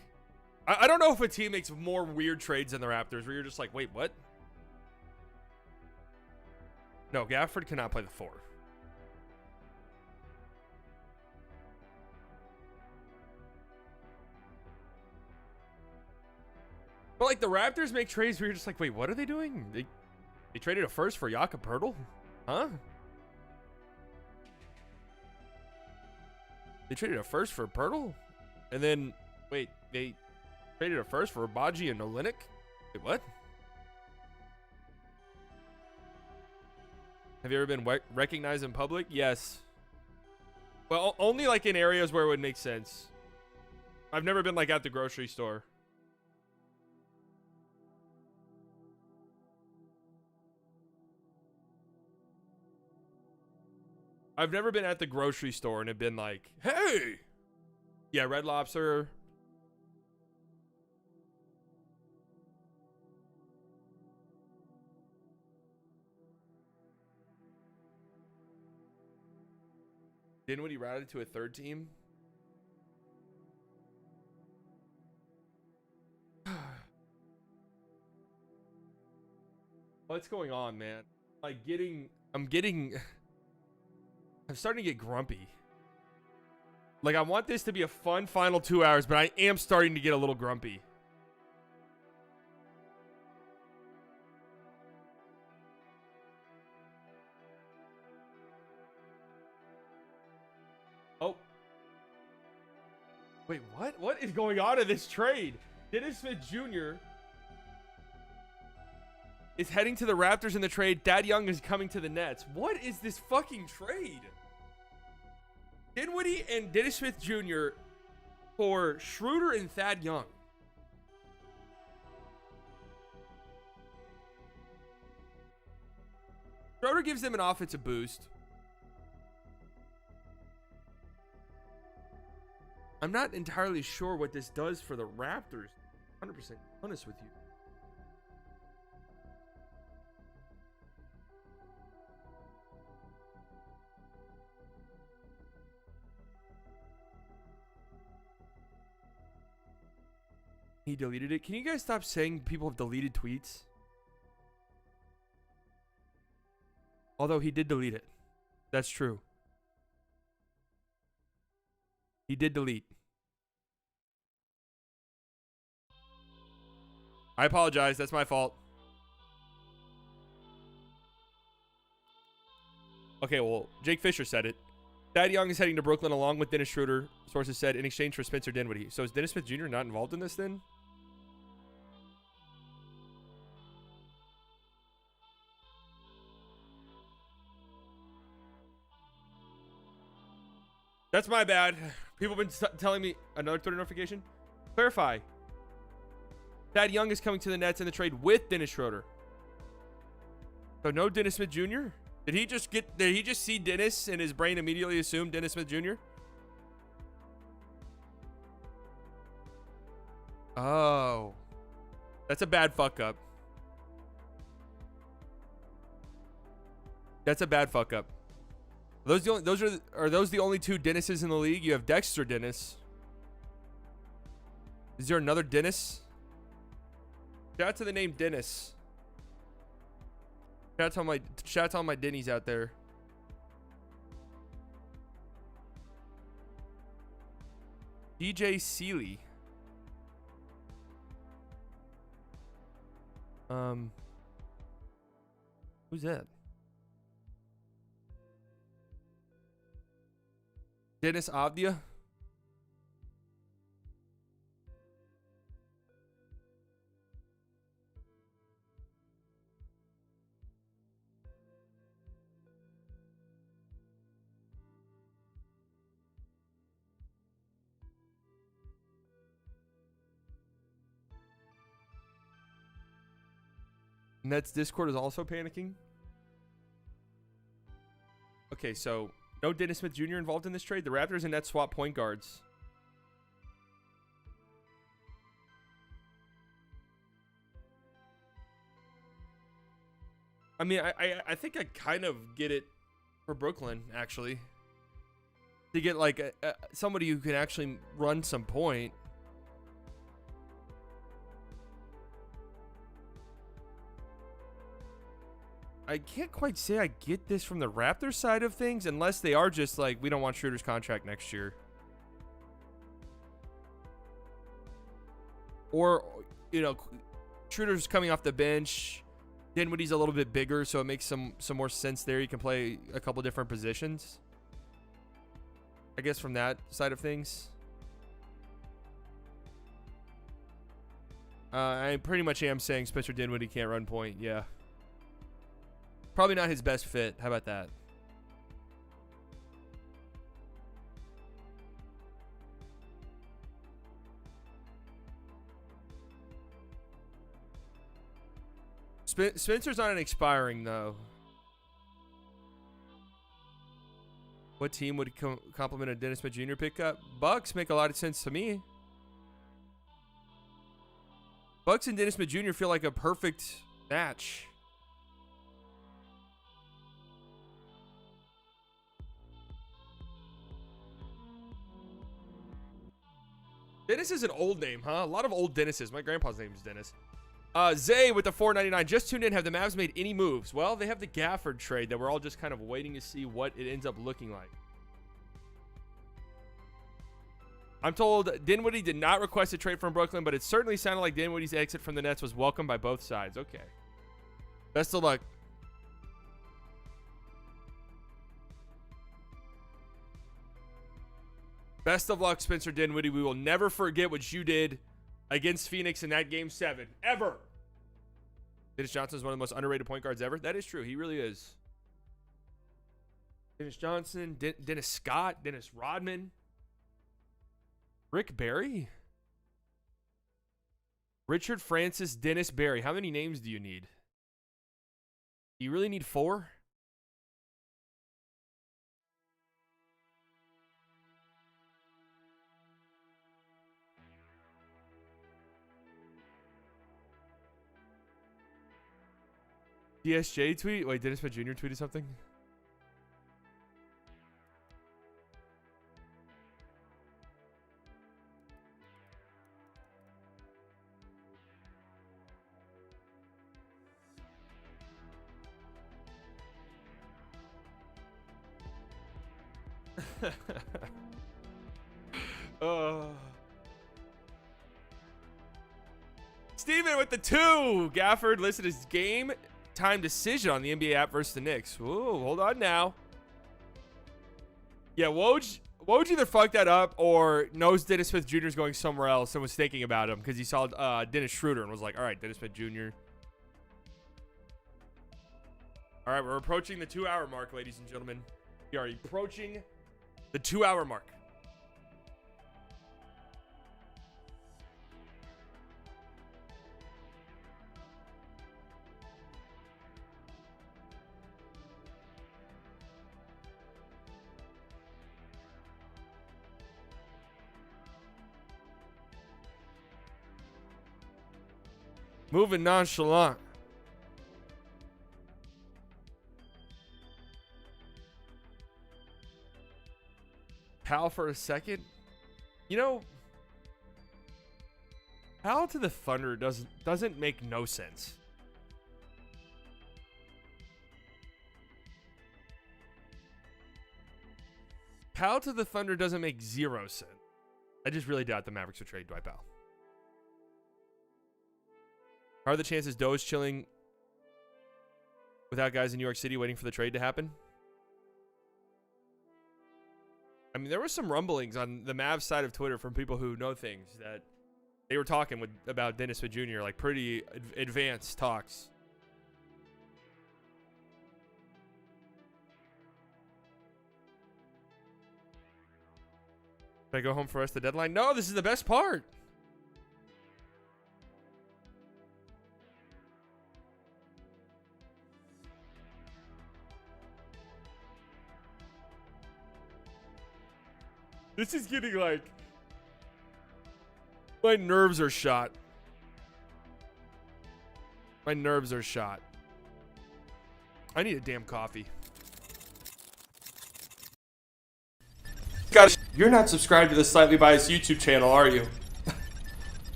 I don't know if a team makes more weird trades than the Raptors where you're just like, wait, what? No, Gafford cannot play the 4. But like the Raptors make trades where you're just like, wait, what are they doing? They traded a first for Jakob Poeltl? Huh? They traded a first for Poeltl? And then, wait, they traded a first for Abaji and Olynyk? Wait, what? Have you ever been recognized in public? Yes. Well, only like in areas where it would make sense. I've never been like at the grocery store. I've never been at the grocery store and have been like, hey! Yeah, Red Lobster. Dinwiddie routed to a third team? What's going on, man? Like I'm starting to get grumpy. Like, I want this to be a fun final 2 hours, but I am starting to get a little grumpy. Oh. Wait, what? What is going on in this trade? Dennis Smith Jr. is heading to the Raptors in the trade. Thad Young is coming to the Nets. What is this fucking trade? Dinwiddie and Dennis Smith Jr. for Schroeder and Thad Young. Schroeder gives them an offensive boost. I'm not entirely sure what this does for the Raptors. 100% honest with you. He deleted it. Can you guys stop saying people have deleted tweets? Although he did delete it. That's true. He did delete. I apologize. That's my fault. Okay, well, Jake Fisher said it. Thad Young is heading to Brooklyn along with Dennis Schroeder, sources said, in exchange for Spencer Dinwiddie. So is Dennis Smith Jr. not involved in this then? That's my bad. People have been telling me another Twitter notification. Clarify. Thad Young is coming to the Nets in the trade with Dennis Schroeder. So no Dennis Smith Jr.? Did he just see Dennis and his brain immediately assume Dennis Smith Jr.? Oh. That's a bad fuck up. That's a bad fuck up. Are those the only two Dennises in the league? You have Dexter Dennis. Is there another Dennis? Shout out to the name Dennis. Shout out to all my Denny's out there. DJ Seeley. Who's that? Dennis Avdia. Nets Discord is also panicking. Okay, so no Dennis Smith Jr. involved in this trade. The Raptors and Nets swap point guards. I mean, I think I kind of get it for Brooklyn, actually. To get like somebody who can actually run some point. I can't quite say I get this from the Raptors side of things, unless they are just like, we don't want Schroeder's contract next year. Or, you know, Schroeder's coming off the bench. Dinwiddie's a little bit bigger, so it makes some more sense there. You can play a couple different positions, I guess, from that side of things. I pretty much am saying Spencer Dinwiddie can't run point. Yeah. Probably not his best fit. How about that? Spencer's not an expiring, though. What team would complement a Dennis Smith Jr. pickup? Bucks make a lot of sense to me. Bucks and Dennis Smith Jr. feel like a perfect match. Dennis is an old name, huh? A lot of old Dennises. My grandpa's name is Dennis. Zay with the $4.99. Just tuned in. Have the Mavs made any moves? Well, they have the Gafford trade that we're all just kind of waiting to see what it ends up looking like. I'm told Dinwiddie did not request a trade from Brooklyn, but it certainly sounded like Dinwiddie's exit from the Nets was welcomed by both sides. Okay. Best of luck. Best of luck, Spencer Dinwiddie. We will never forget what you did against Phoenix in that Game 7. Ever. Dennis Johnson is one of the most underrated point guards ever. That is true. He really is. Dennis Johnson, Dennis Scott, Dennis Rodman. Rick Barry? Richard Francis, Dennis Barry. How many names do you need? Do you really need 4? DSJ tweet? Wait, Dennis Smith Jr. tweeted something? Steven with the 2. Gafford listed his game time decision on the NBA app versus the Knicks. Ooh, hold on now. Yeah, Woj either fucked that up or knows Dennis Smith Jr. is going somewhere else and was thinking about him because he saw Dennis Schroeder and was like, all right, Dennis Smith Jr. All right, we're approaching the 2-hour mark, ladies and gentlemen. We are approaching the 2-hour mark. Moving nonchalant. Pal for a second. You know, Pal to the Thunder doesn't make no sense. Pal to the Thunder doesn't make 0 sense. I just really doubt the Mavericks would trade Dwight Powell. How are the chances Doe's chilling without guys in New York City waiting for the trade to happen? I mean, there were some rumblings on the Mavs side of Twitter from people who know things that they were talking about Dennis Smith Jr., like pretty advanced talks. Should I go home for the rest of the deadline? No, this is the best part. This is getting like... My nerves are shot. My nerves are shot. I need a damn coffee. You're not subscribed to the Slightly Biased YouTube channel, are you?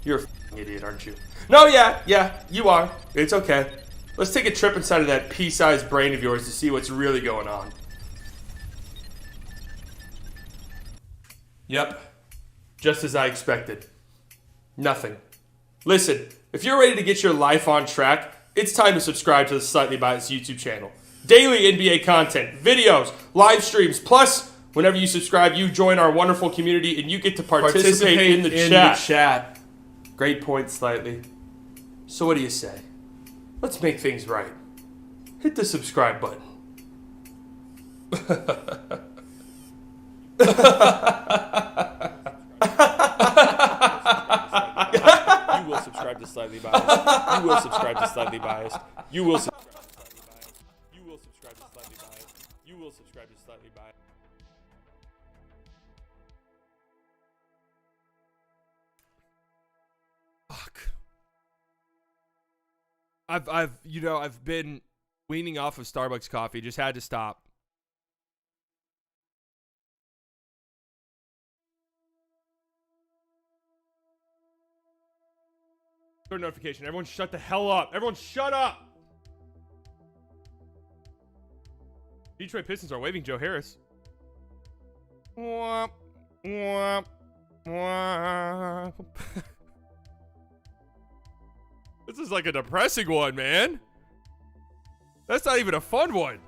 You're a f***ing idiot, aren't you? No, yeah, you are. It's okay. Let's take a trip inside of that pea-sized brain of yours to see what's really going on. Yep. Just as I expected. Nothing. Listen, if you're ready to get your life on track, it's time to subscribe to the Slightly Biased YouTube channel. Daily NBA content, videos, live streams, plus whenever you subscribe, you join our wonderful community and you get to participate in the chat. Great point, Slightly. So what do you say? Let's make things right. Hit the subscribe button. You will subscribe to Slightly Biased. You will subscribe to Slightly Biased. You will subscribe to Slightly Biased. You will subscribe to Slightly Biased. You will subscribe to Slightly Biased. Fuck. I've been weaning off of Starbucks coffee. Just had to stop. Notification. Everyone shut the hell up. Everyone shut up. Detroit Pistons are waiving Joe Harris. Womp, womp, womp. This is like a depressing one, man. That's not even a fun one.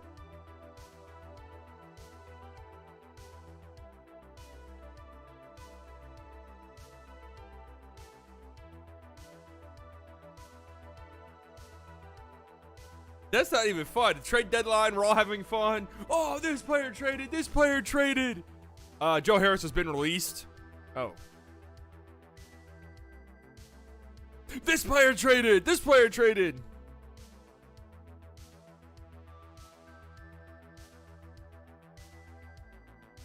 That's not even fun. Trade deadline, we're all having fun. Oh, this player traded. This player traded. Joe Harris has been released. Oh. This player traded. This player traded.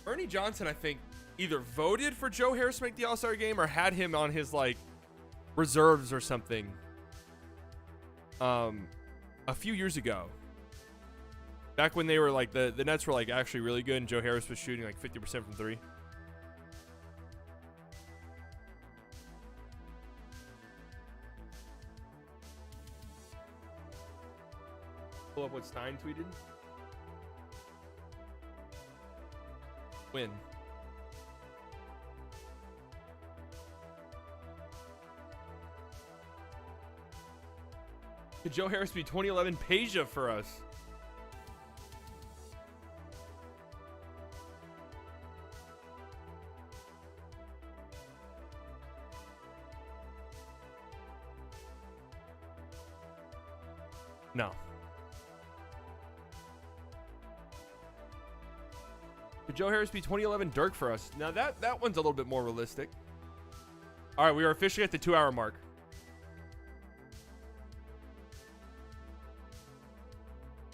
Ernie Johnson, I think, either voted for Joe Harris to make the All-Star game or had him on his, like, reserves or something. A few years ago, back when they were like the Nets were like actually really good and Joe Harris was shooting like 50% from three. Pull up what Stein tweeted. Win. Could Joe Harris be 2011 Peja for us? No. Could Joe Harris be 2011 Dirk for us? Now that one's a little bit more realistic. All right, we are officially at the 2-hour mark.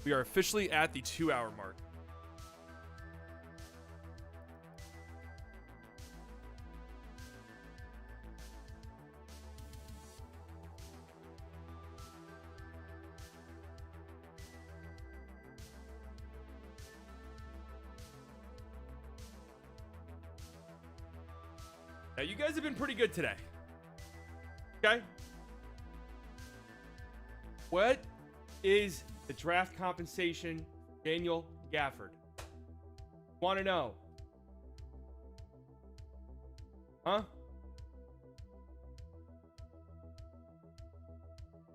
We are officially at the 2-hour mark. Now, you guys have been pretty good today. Okay? What is the draft compensation, Daniel Gafford? Want to know? Huh?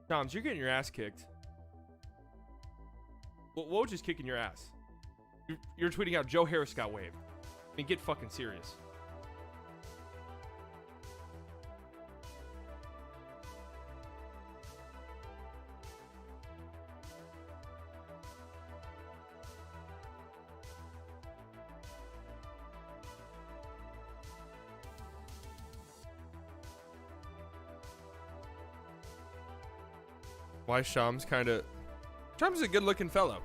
Toms, you're getting your ass kicked. Well, Woj is kicking your ass. You're tweeting out Joe Harris got waived. I mean, get fucking serious. Why Shams Shams is a good looking fellow.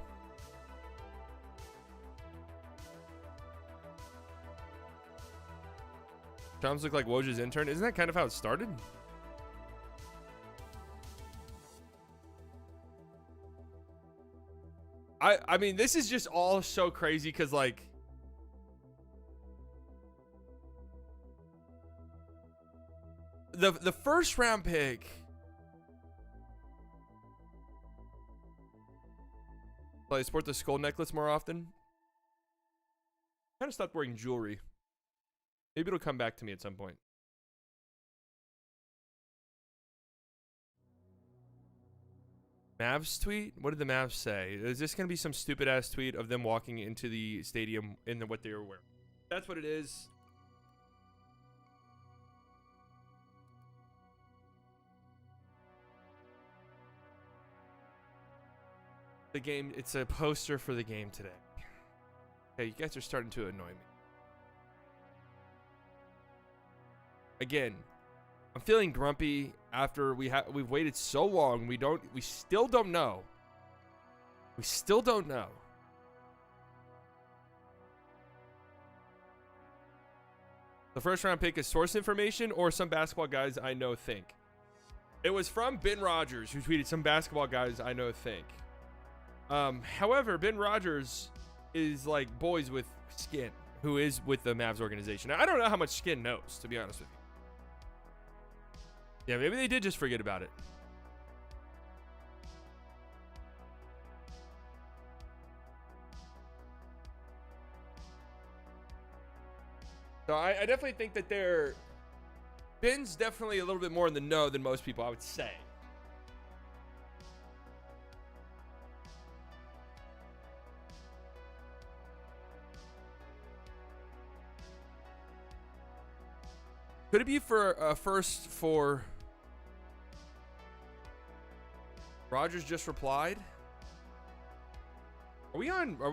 Shams look like Woj's intern. Isn't that kind of how it started? I mean, this is just all so crazy because like the first round pick Will I sport the skull necklace more often? Kind of stopped wearing jewelry. Maybe it'll come back to me at some point. Mavs tweet? What did the Mavs say? Is this going to be some stupid ass tweet of them walking into the stadium in what they were wearing? That's what it is. The game, it's a poster for the game today. Hey, you guys are starting to annoy me. Again, I'm feeling grumpy after we've waited so long. We still don't know. We still don't know. The first round pick is source information or some basketball guys I know think. It was from Ben Rogers, who tweeted some basketball guys I know think. However, Ben Rogers is like boys with skin, who is with the Mavs organization. Now, I don't know how much skin knows, to be honest with you. Yeah, maybe they did just forget about it. So I definitely think that Ben's definitely a little bit more in the know than most people, I would say. Could it be for a first for Rogers just replied? Are we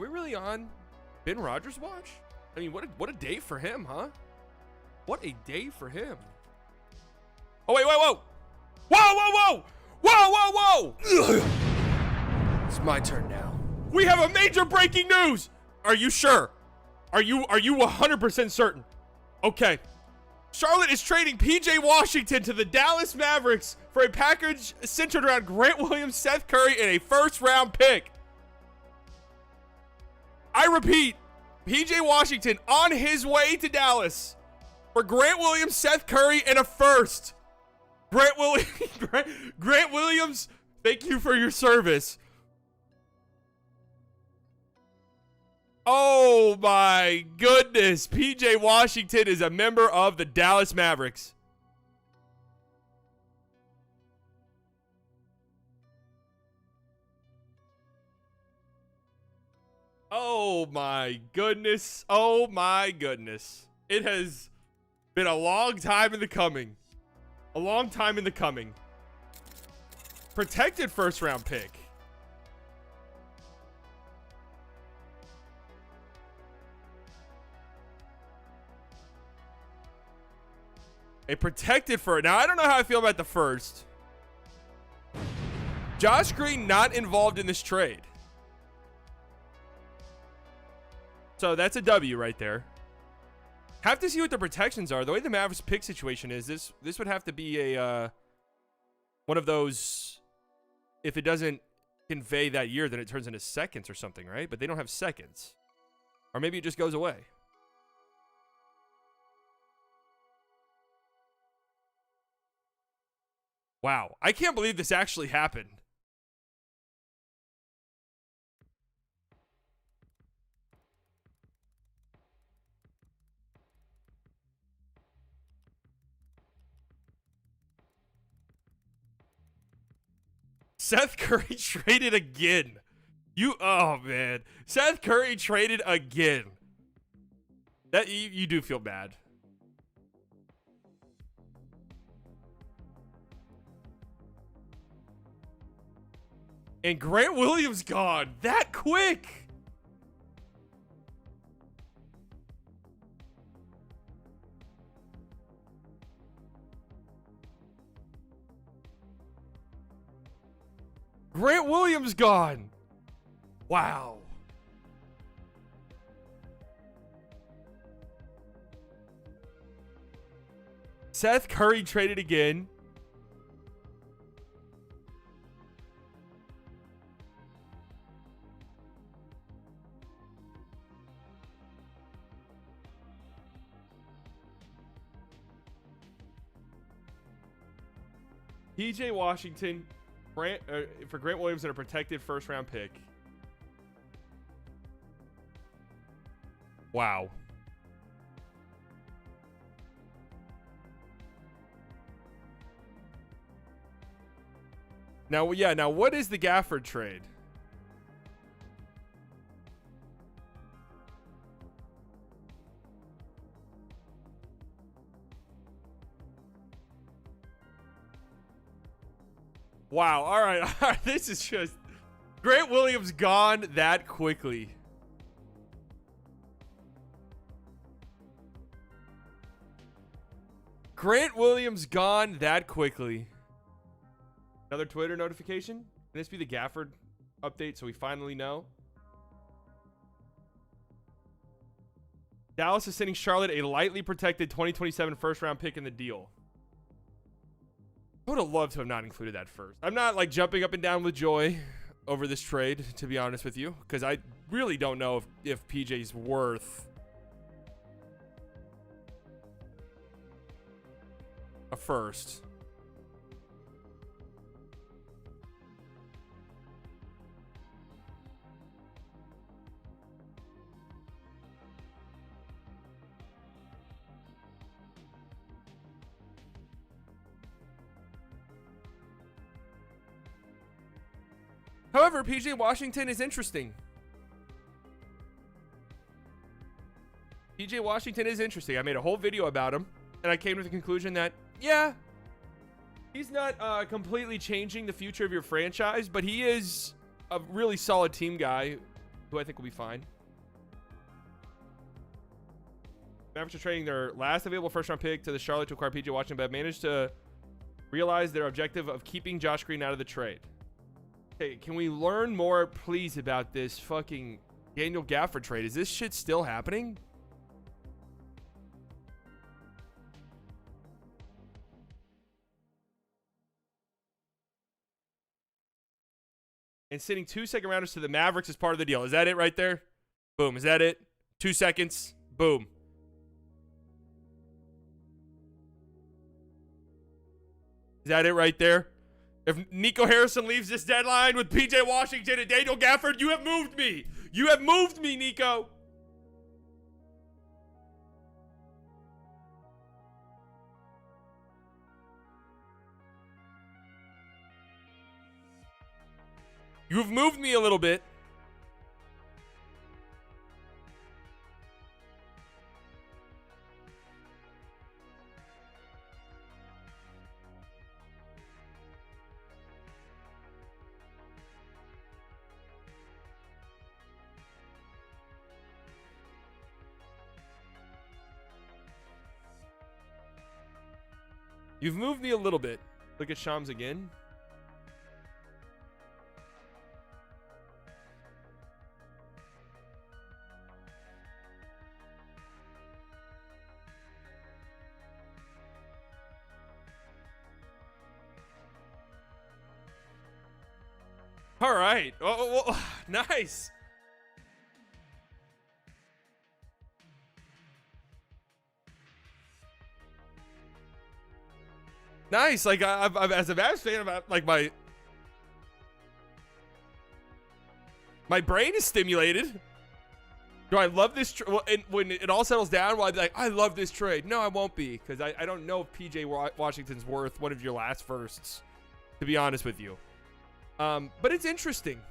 really on Ben Rogers watch? I mean, what a day for him, huh? What a day for him. Oh, wait, whoa. Whoa. It's my turn now. We have a major breaking news. Are you sure? Are you 100% certain? Okay. Charlotte is trading PJ Washington to the Dallas Mavericks for a package centered around Grant Williams, Seth Curry, and a first-round pick. I repeat, PJ Washington on his way to Dallas for Grant Williams, Seth Curry, and a first. Grant Williams, thank you for your service. Oh my goodness. PJ Washington is a member of the Dallas Mavericks. Oh my goodness. Oh my goodness. It has been a long time in the coming. A long time in the coming. Protected first round pick. A protected first. Now, I don't know how I feel about the first. Josh Green not involved in this trade. So that's a W right there. Have to see what the protections are. The way the Mavs pick situation is, this would have to be a one of those, if it doesn't convey that year, then it turns into seconds or something, right? But they don't have seconds. Or maybe it just goes away. Wow, I can't believe this actually happened. Seth Curry traded again. Oh man. Seth Curry traded again. That you do feel bad. And Grant Williams gone that quick. Grant Williams gone. Wow. Seth Curry traded again. PJ Washington, for Grant Williams and a protected first-round pick. Wow. Now, yeah, now what is the Gafford trade? Wow. All right. All right. This is just Grant Williams gone that quickly. Grant Williams gone that quickly. Another Twitter notification. Can this be the Gafford update so we finally know? Dallas is sending Charlotte a lightly protected 2027 first round pick in the deal. I would have loved to have not included that first. I'm not like jumping up and down with joy over this trade, to be honest with you, because I really don't know if PJ's worth a first. However, PJ Washington is interesting. PJ Washington is interesting. I made a whole video about him, and I came to the conclusion that, yeah, he's not completely changing the future of your franchise, but he is a really solid team guy who I think will be fine. Mavericks are trading their last available first-round pick to the Charlotte to acquire PJ Washington, but have managed to realize their objective of keeping Josh Green out of the trade. Okay, can we learn more, please, about this fucking Daniel Gafford trade? Is this shit still happening? And sending 2 second rounders to the Mavericks is part of the deal. Is that it right there? Boom. Is that it? 2 seconds. Boom. Is that it right there? If Nico Harrison leaves this deadline with PJ Washington and Daniel Gafford, you have moved me. You have moved me, Nico. You've moved me a little bit. You've moved me a little bit. Look at Shams again. All right. Oh, nice. Nice. Like I've as a Mavs fan, about like my brain is stimulated. Do I love this? Well, and when it all settles down, will I be like, I love this trade? No, I won't be, because I don't know if PJ Washington's worth one of your last firsts, to be honest with you. But it's interesting.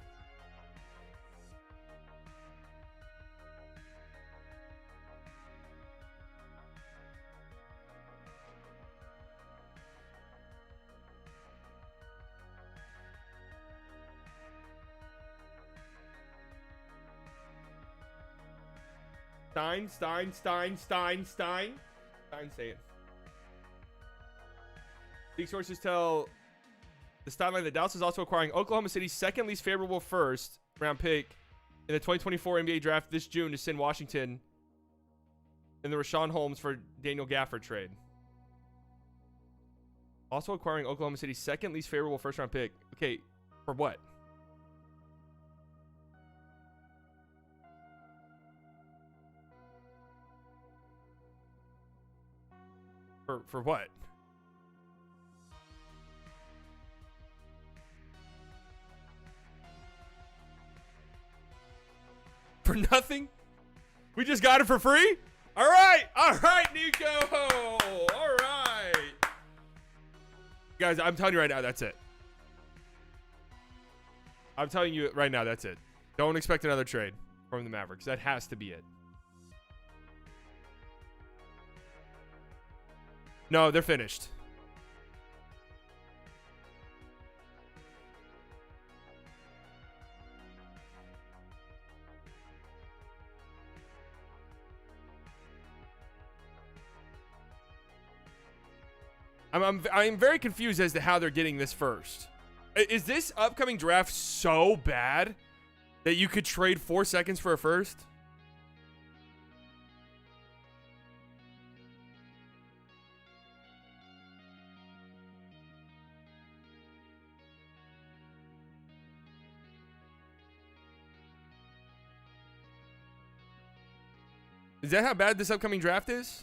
Stein, say it. League sources tell the Steinline that Dallas is also acquiring Oklahoma City's second least favorable first round pick in the 2024 NBA draft this June to send Washington in the Rashawn Holmes for Daniel Gafford trade. Also acquiring Oklahoma City's second least favorable first round pick. Okay, for what? For what? For nothing? We just got it for free? All right, Nico. All right. Guys, I'm telling you right now, that's it. I'm telling you right now, that's it. Don't expect another trade from the Mavericks. That has to be it. No, they're finished. I'm very confused as to how they're getting this first. Is this upcoming draft so bad that you could trade 4 seconds for a first? Is that how bad this upcoming draft is?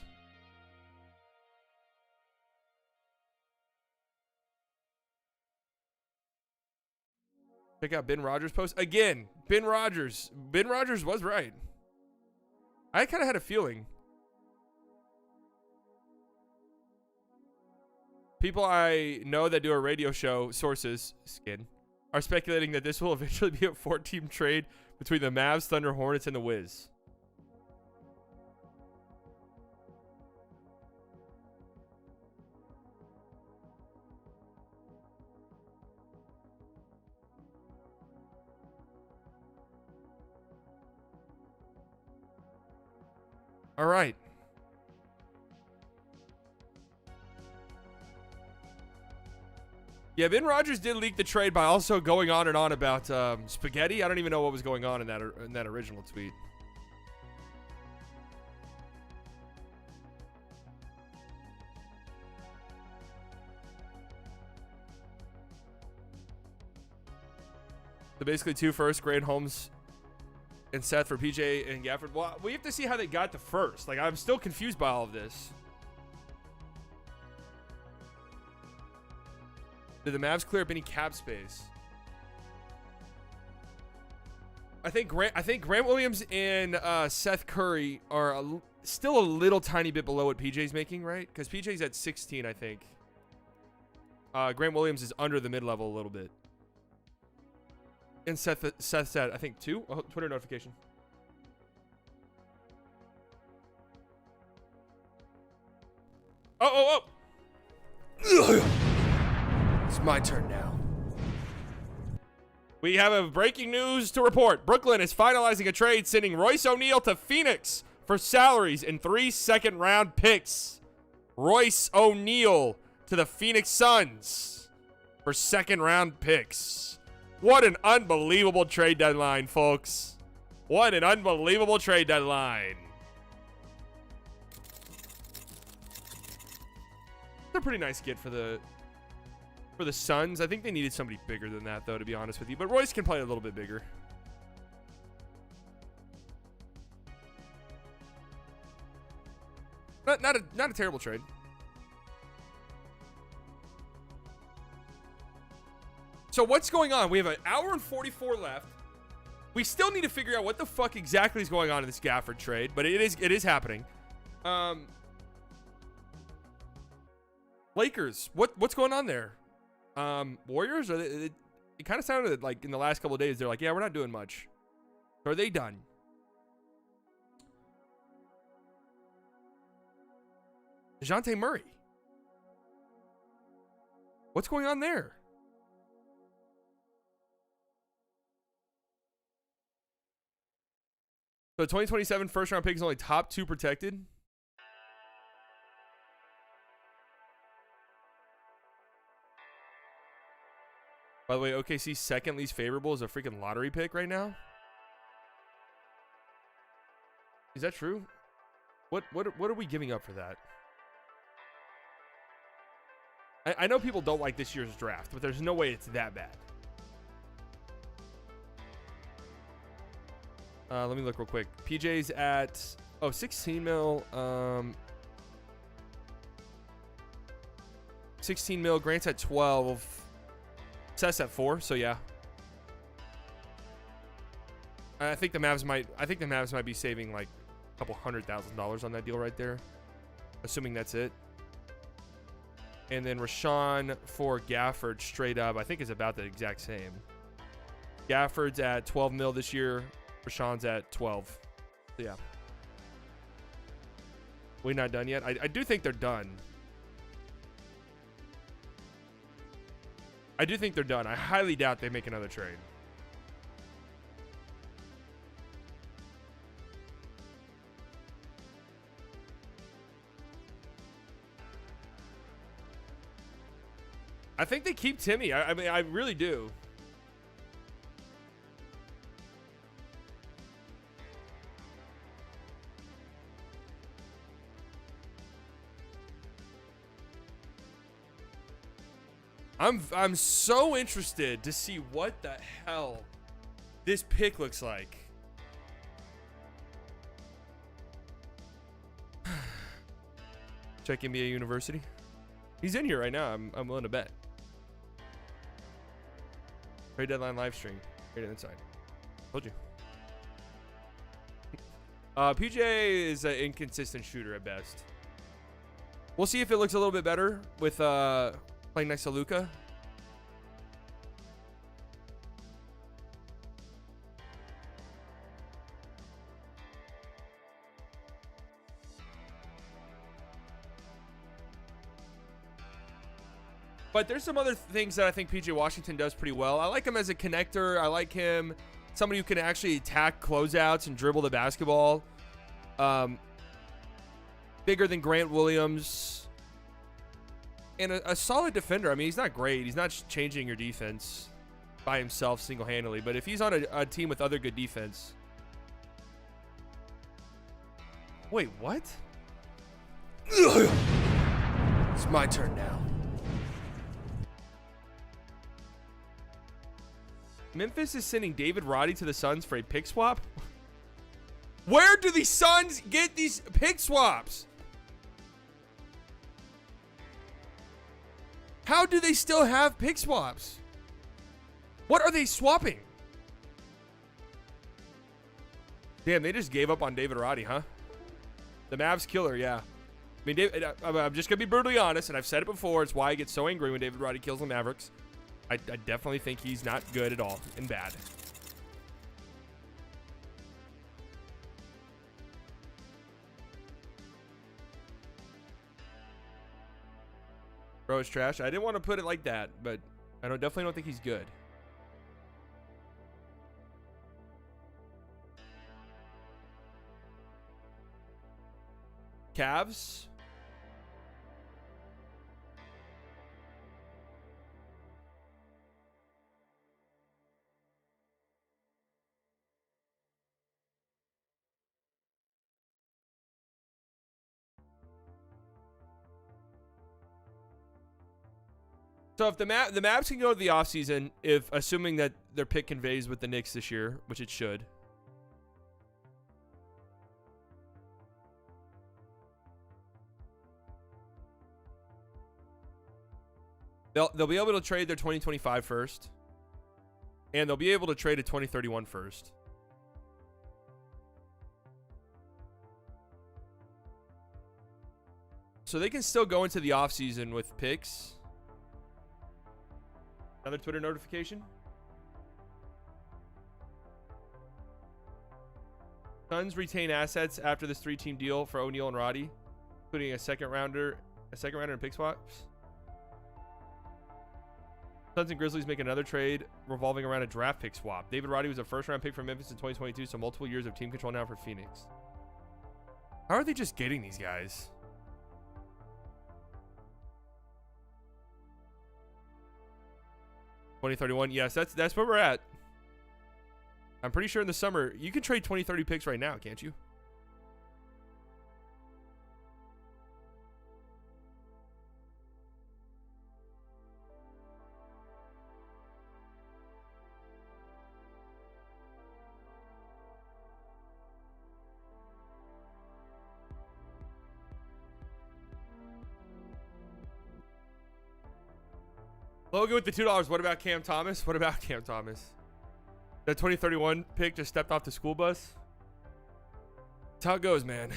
Check out Ben Rogers' post. Again, Ben Rogers. Ben Rogers was right. I kind of had a feeling. People I know that do a radio show, sources, skin, are speculating that this will eventually be a 4-team trade between the Mavs, Thunder-Hornets, and the Wiz. All right. Yeah, Ben Rogers did leak the trade by also going on and on about spaghetti. I don't even know what was going on in that original tweet. So basically 2 first, grade Holmes and Seth for PJ and Gafford. Well, we have to see how they got to first. Like, I'm still confused by all of this. Did the Mavs clear up any cap space? I think Grant Williams and Seth Curry are still a little tiny bit below what PJ's making, right? Because PJ's at 16, I think. Grant Williams is under the mid-level a little bit. And Seth's at, I think, 2. Oh, Twitter notification. Oh. It's my turn now. We have a breaking news to report. Brooklyn is finalizing a trade, sending Royce O'Neal to Phoenix for salaries and 3 second-round picks. Royce O'Neal to the Phoenix Suns for second-round picks. What an unbelievable trade deadline, folks. What an unbelievable trade deadline. It's a pretty nice get for the Suns. I think they needed somebody bigger than that, though, to be honest with you. But Royce can play a little bit bigger. Not a terrible trade. So what's going on? We have an hour and 44 left. We still need to figure out what the fuck exactly is going on in this Gafford trade, but it is happening. Lakers, what's going on there? Warriors, it kind of sounded like in the last couple of days they're like, yeah, we're not doing much. So are they done? Dejounte Murray. What's going on there? So 2027 first round pick is only top 2 protected. By the way, OKC's second least favorable is a freaking lottery pick right now. Is that true? What are we giving up for that? I know people don't like this year's draft, but there's no way it's that bad. Let me look real quick. PJ's at 16 mil. 16 mil. Grant's at 12. Seth's at 4. So yeah. I think the Mavs might be saving like couple $100,000 on that deal right there, assuming that's it. And then Rashawn for Gafford straight up, I think is about the exact same. Gafford's at 12 mil this year. Rashawn's at 12. So yeah. We're not done yet. I do think they're done. I do think they're done. I highly doubt they make another trade. I think they keep Timmy. I mean, I really do. I'm so interested to see what the hell this pick looks like. Check NBA University. He's in here right now. I'm willing to bet. Trade deadline live stream. Right inside. Told you. PJ is an inconsistent shooter at best. We'll see if it looks a little bit better with playing next to Luka. But there's some other things that I think PJ Washington does pretty well. I like him as a connector. I like him somebody who can actually attack closeouts and dribble the basketball. Bigger than Grant Williams. And a solid defender. I mean, he's not great. He's not changing your defense by himself single-handedly. But if he's on a team with other good defense. Wait, what? It's my turn now. Memphis is sending David Roddy to the Suns for a pick swap? Where do the Suns get these pick swaps? How do they still have pick swaps? What are they swapping? Damn, they just gave up on David Roddy, huh? The Mavs killer, yeah. I mean, I'm just going to be brutally honest, and I've said it before. It's why I get so angry when David Roddy kills the Mavericks. I definitely think he's not good at all and bad. Bro is trash. I didn't want to put it like that, but I definitely don't think he's good. Cavs. So if the Mavs can go to the offseason, if assuming that their pick conveys with the Knicks this year, which it should. They'll be able to trade their 2025 first. And they'll be able to trade a 2031 first. So they can still go into the offseason with picks. Another Twitter notification. Suns retain assets after this 3-team deal for O'Neal and Roddy, including a second rounder and pick swaps. Suns and Grizzlies make another trade revolving around a draft pick swap. David Roddy was a first-round pick from Memphis in 2022, so multiple years of team control now for Phoenix. How are they just getting these guys? $2031. Yes, that's where we're at. I'm pretty sure in the summer you can trade 2030 picks right now, can't you? Logan with the $2. What about Cam Thomas? What about Cam Thomas? That 2031 pick just stepped off the school bus. That's how it goes, man.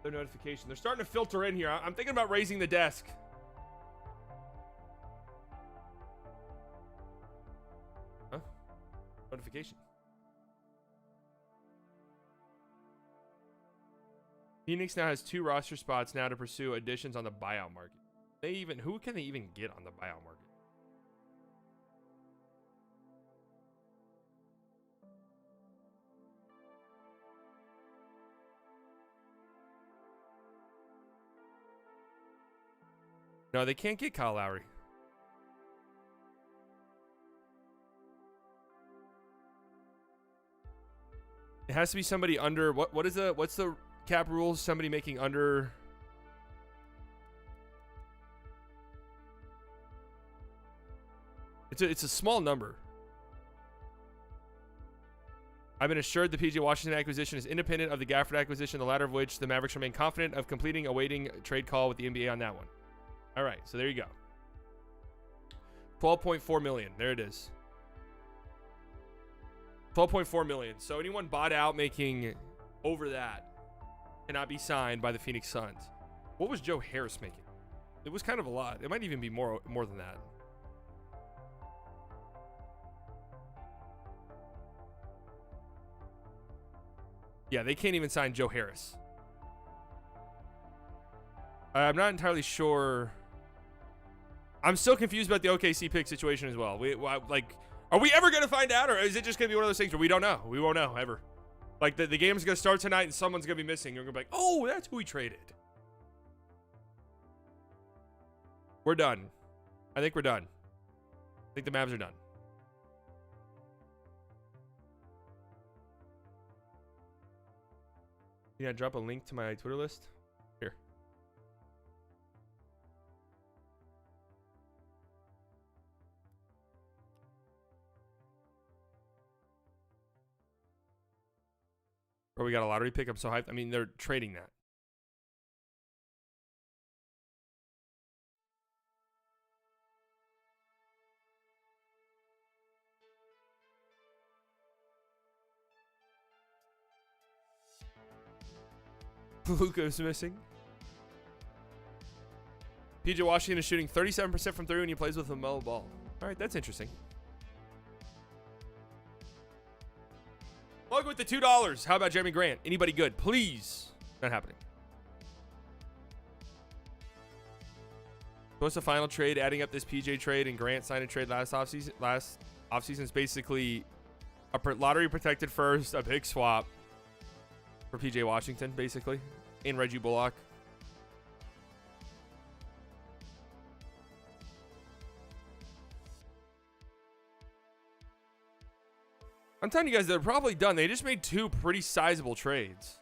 Their notification. They're starting to filter in here. I'm thinking about raising the desk. Huh? Notification. Phoenix now has 2 roster spots now to pursue additions on the buyout market. Who can they even get on the buyout market? No, they can't get Kyle Lowry. It has to be somebody under what's the cap rules? Somebody making under it's a small number. I've been assured the PJ Washington acquisition is independent of the Gafford acquisition, the latter of which the Mavericks remain confident of completing, awaiting trade call with the NBA on that one. All right, so there you go. 12.4 million. There it is. 12.4 million. So anyone bought out making over that cannot be signed by the Phoenix Suns. What was Joe Harris making? It was kind of a lot. It might even be more than that. Yeah, they can't even sign Joe Harris. I'm not entirely sure. I'm still confused about the OKC pick situation as well. Are we ever going to find out, or is it just going to be one of those things where we don't know? We won't know ever. Like the game's going to start tonight and someone's going to be missing. You're going to be like, oh, that's who we traded. We're done. I think we're done. I think the Mavs are done. Yeah, drop a link to my Twitter list. Here. Or we got a lottery pick. I'm so hyped. I mean, they're trading that. Luka's missing. PJ Washington is shooting 37% from 3 when he plays with a mellow ball. All right, that's interesting. Plug with the $2. How about Jeremy Grant? Anybody good? Please. Not happening. What's the final trade? Adding up this PJ trade and Grant signed a trade last offseason. Last offseason is basically a lottery protected first, a big swap for PJ Washington, basically, and Reggie Bullock. I'm telling you guys, they're probably done. They just made 2 pretty sizable trades.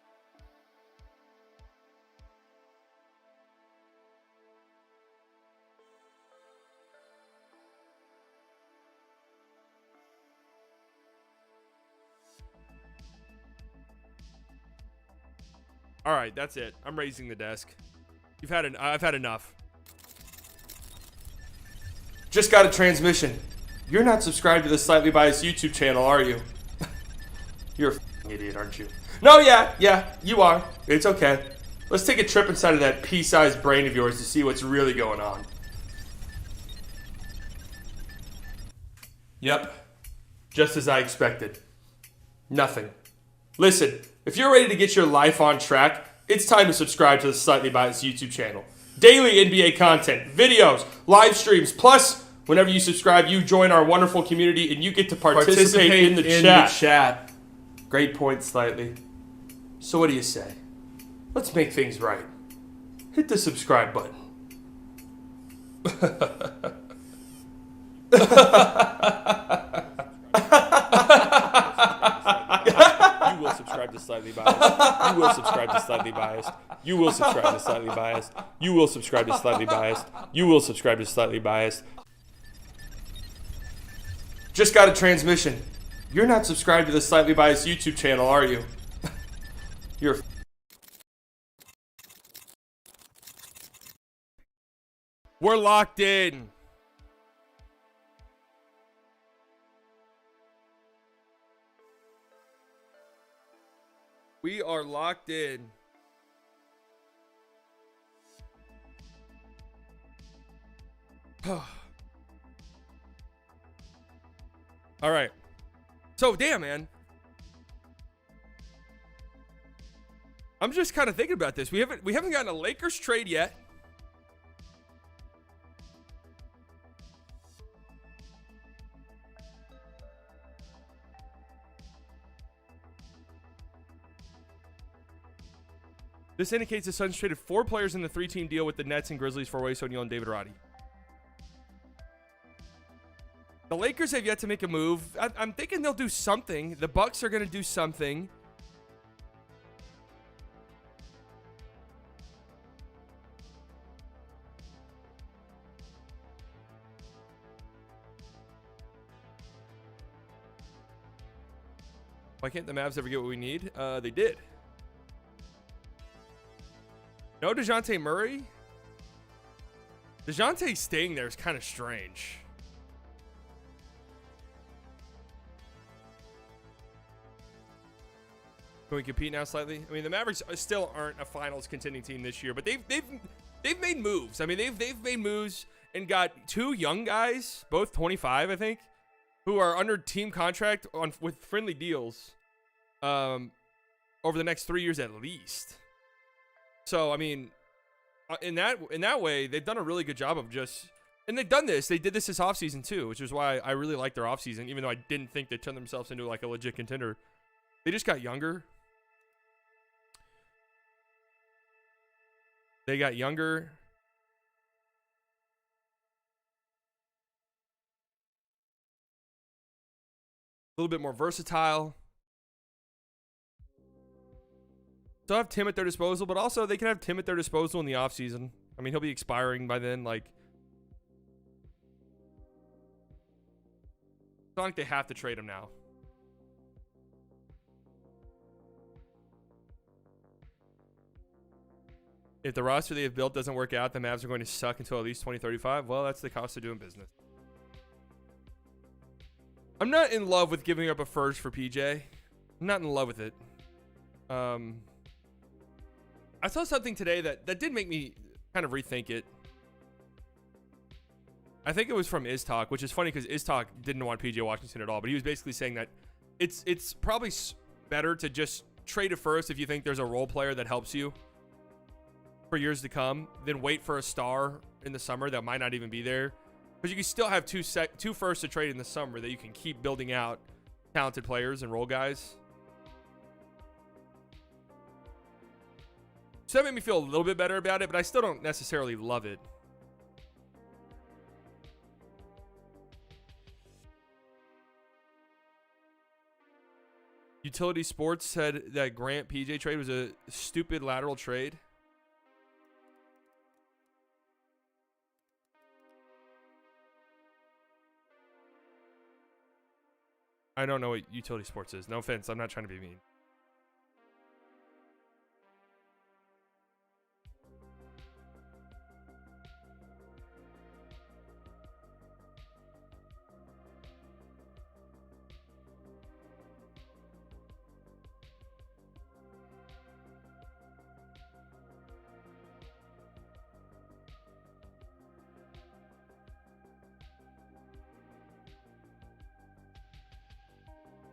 All right, that's it. I'm raising the desk. I've had enough. Just got a transmission. You're not subscribed to the Slightly Biased YouTube channel, are you? You're a f***ing idiot, aren't you? No, yeah, you are. It's okay. Let's take a trip inside of that pea-sized brain of yours to see what's really going on. Yep. Just as I expected. Nothing. Listen, if you're ready to get your life on track, it's time to subscribe to the Slightly Biased YouTube channel. Daily NBA content, videos, live streams, plus whenever you subscribe, you join our wonderful community and you get to participate in the chat. Great point, Slightly. So what do you say? Let's make things right. Hit the subscribe button. You will subscribe to Slightly Biased. You will subscribe to Slightly Biased. You will subscribe to Slightly Biased. You will subscribe to Slightly Biased. You will subscribe to Slightly Biased. Just got a transmission. You're not subscribed to the Slightly Biased YouTube channel, are you? You're a We're locked in. We are locked in. All right. So, damn, man. I'm just kind of thinking about this. We haven't gotten a Lakers trade yet. This indicates the Suns traded 4 players in the 3-team deal with the Nets and Grizzlies for Royce O'Neal and David Roddy. The Lakers have yet to make a move. I'm thinking they'll do something. The Bucks are going to do something. Why can't the Mavs ever get what we need? They did. No Dejounte Murray? Dejounte staying there is kind of strange. Can we compete now slightly? I mean, the Mavericks still aren't a finals contending team this year, but they've made moves. I mean, they've made moves and got 2 young guys, both 25, I think, who are under team contract with friendly deals over the next 3 years at least. So, I mean, in that way, they've done a really good job of just, and they did this offseason too, which is why I really like their offseason, even though I didn't think they turned themselves into like a legit contender. They just got younger. They got younger. A little bit more versatile. Still have Tim at their disposal, but also they can have Tim at their disposal in the offseason. I mean, he'll be expiring by then. Like, it's not like they have to trade him now. If the roster they have built doesn't work out, the Mavs are going to suck until at least 2035. Well, that's the cost of doing business. I'm not in love with giving up a first for PJ. I'm not in love with it. I saw something today that did make me kind of rethink it. I think it was from Iztok, which is funny because Iztok didn't want PJ Washington at all, but he was basically saying that it's probably better to just trade a first if you think there's a role player that helps you for years to come, then wait for a star in the summer that might not even be there, because you can still have two firsts to trade in the summer that you can keep building out talented players and role guys. So that made me feel a little bit better about it, but I still don't necessarily love it. Utility Sports said that Grant PJ trade was a stupid lateral trade. I don't know what Utility Sports is. No offense, I'm not trying to be mean.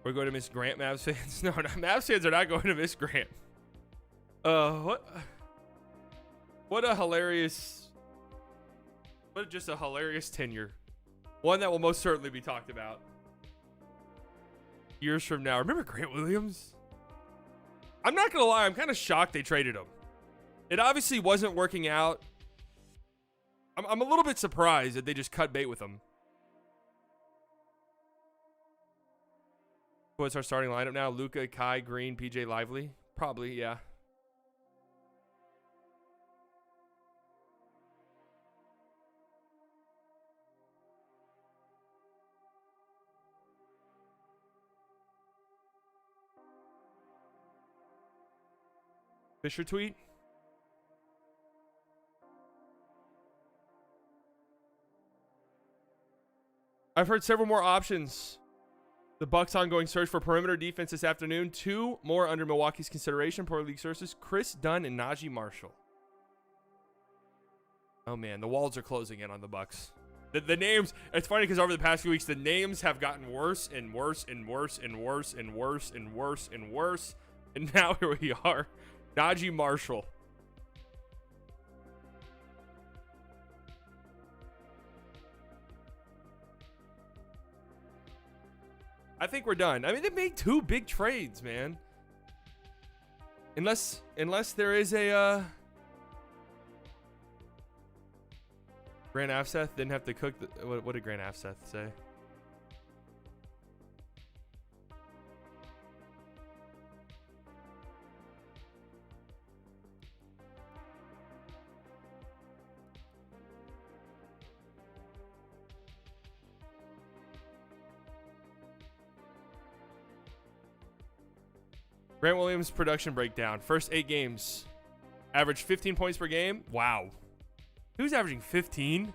We're going to miss Grant, Mavs fans. No, Mavs fans are not going to miss Grant. What a hilarious, just a hilarious tenure. One that will most certainly be talked about years from now. Remember Grant Williams? I'm not going to lie. I'm kind of shocked they traded him. It obviously wasn't working out. I'm a little bit surprised that they just cut bait with him. What's our starting lineup now? Luka, Kai, Green, PJ Lively? Probably, yeah. Fisher tweet? I've heard several more options. The Bucks' ongoing search for perimeter defense this afternoon. 2 more under Milwaukee's consideration, per league sources. Chris Dunn and Najee Marshall. Oh, man. The walls are closing in on the Bucks. The names, it's funny because over the past few weeks, the names have gotten worse and worse and worse and worse and worse and worse and worse. And now here we are. Najee Marshall. I think we're done. I mean, they made 2 big trades, man. Unless there is a Grant Afseth didn't have to cook. What did Grant Afseth say? Grant Williams production breakdown. First 8 games. Averaged 15 points per game. Wow. Who's averaging 15?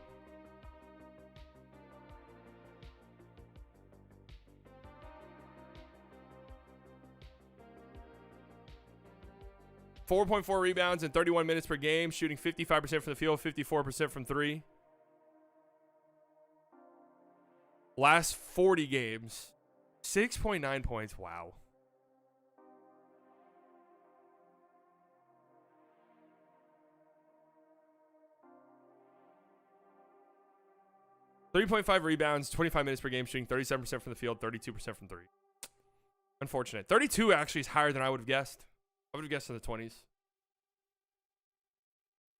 .4 rebounds in 31 minutes per game. Shooting 55% from the field, 54% from 3. Last 40 games. 6.9 points. Wow. 3.5 rebounds, 25 minutes per game, shooting 37% from the field, 32% from 3. Unfortunate. 32 actually is higher than I would have guessed. I would have guessed in the 20s.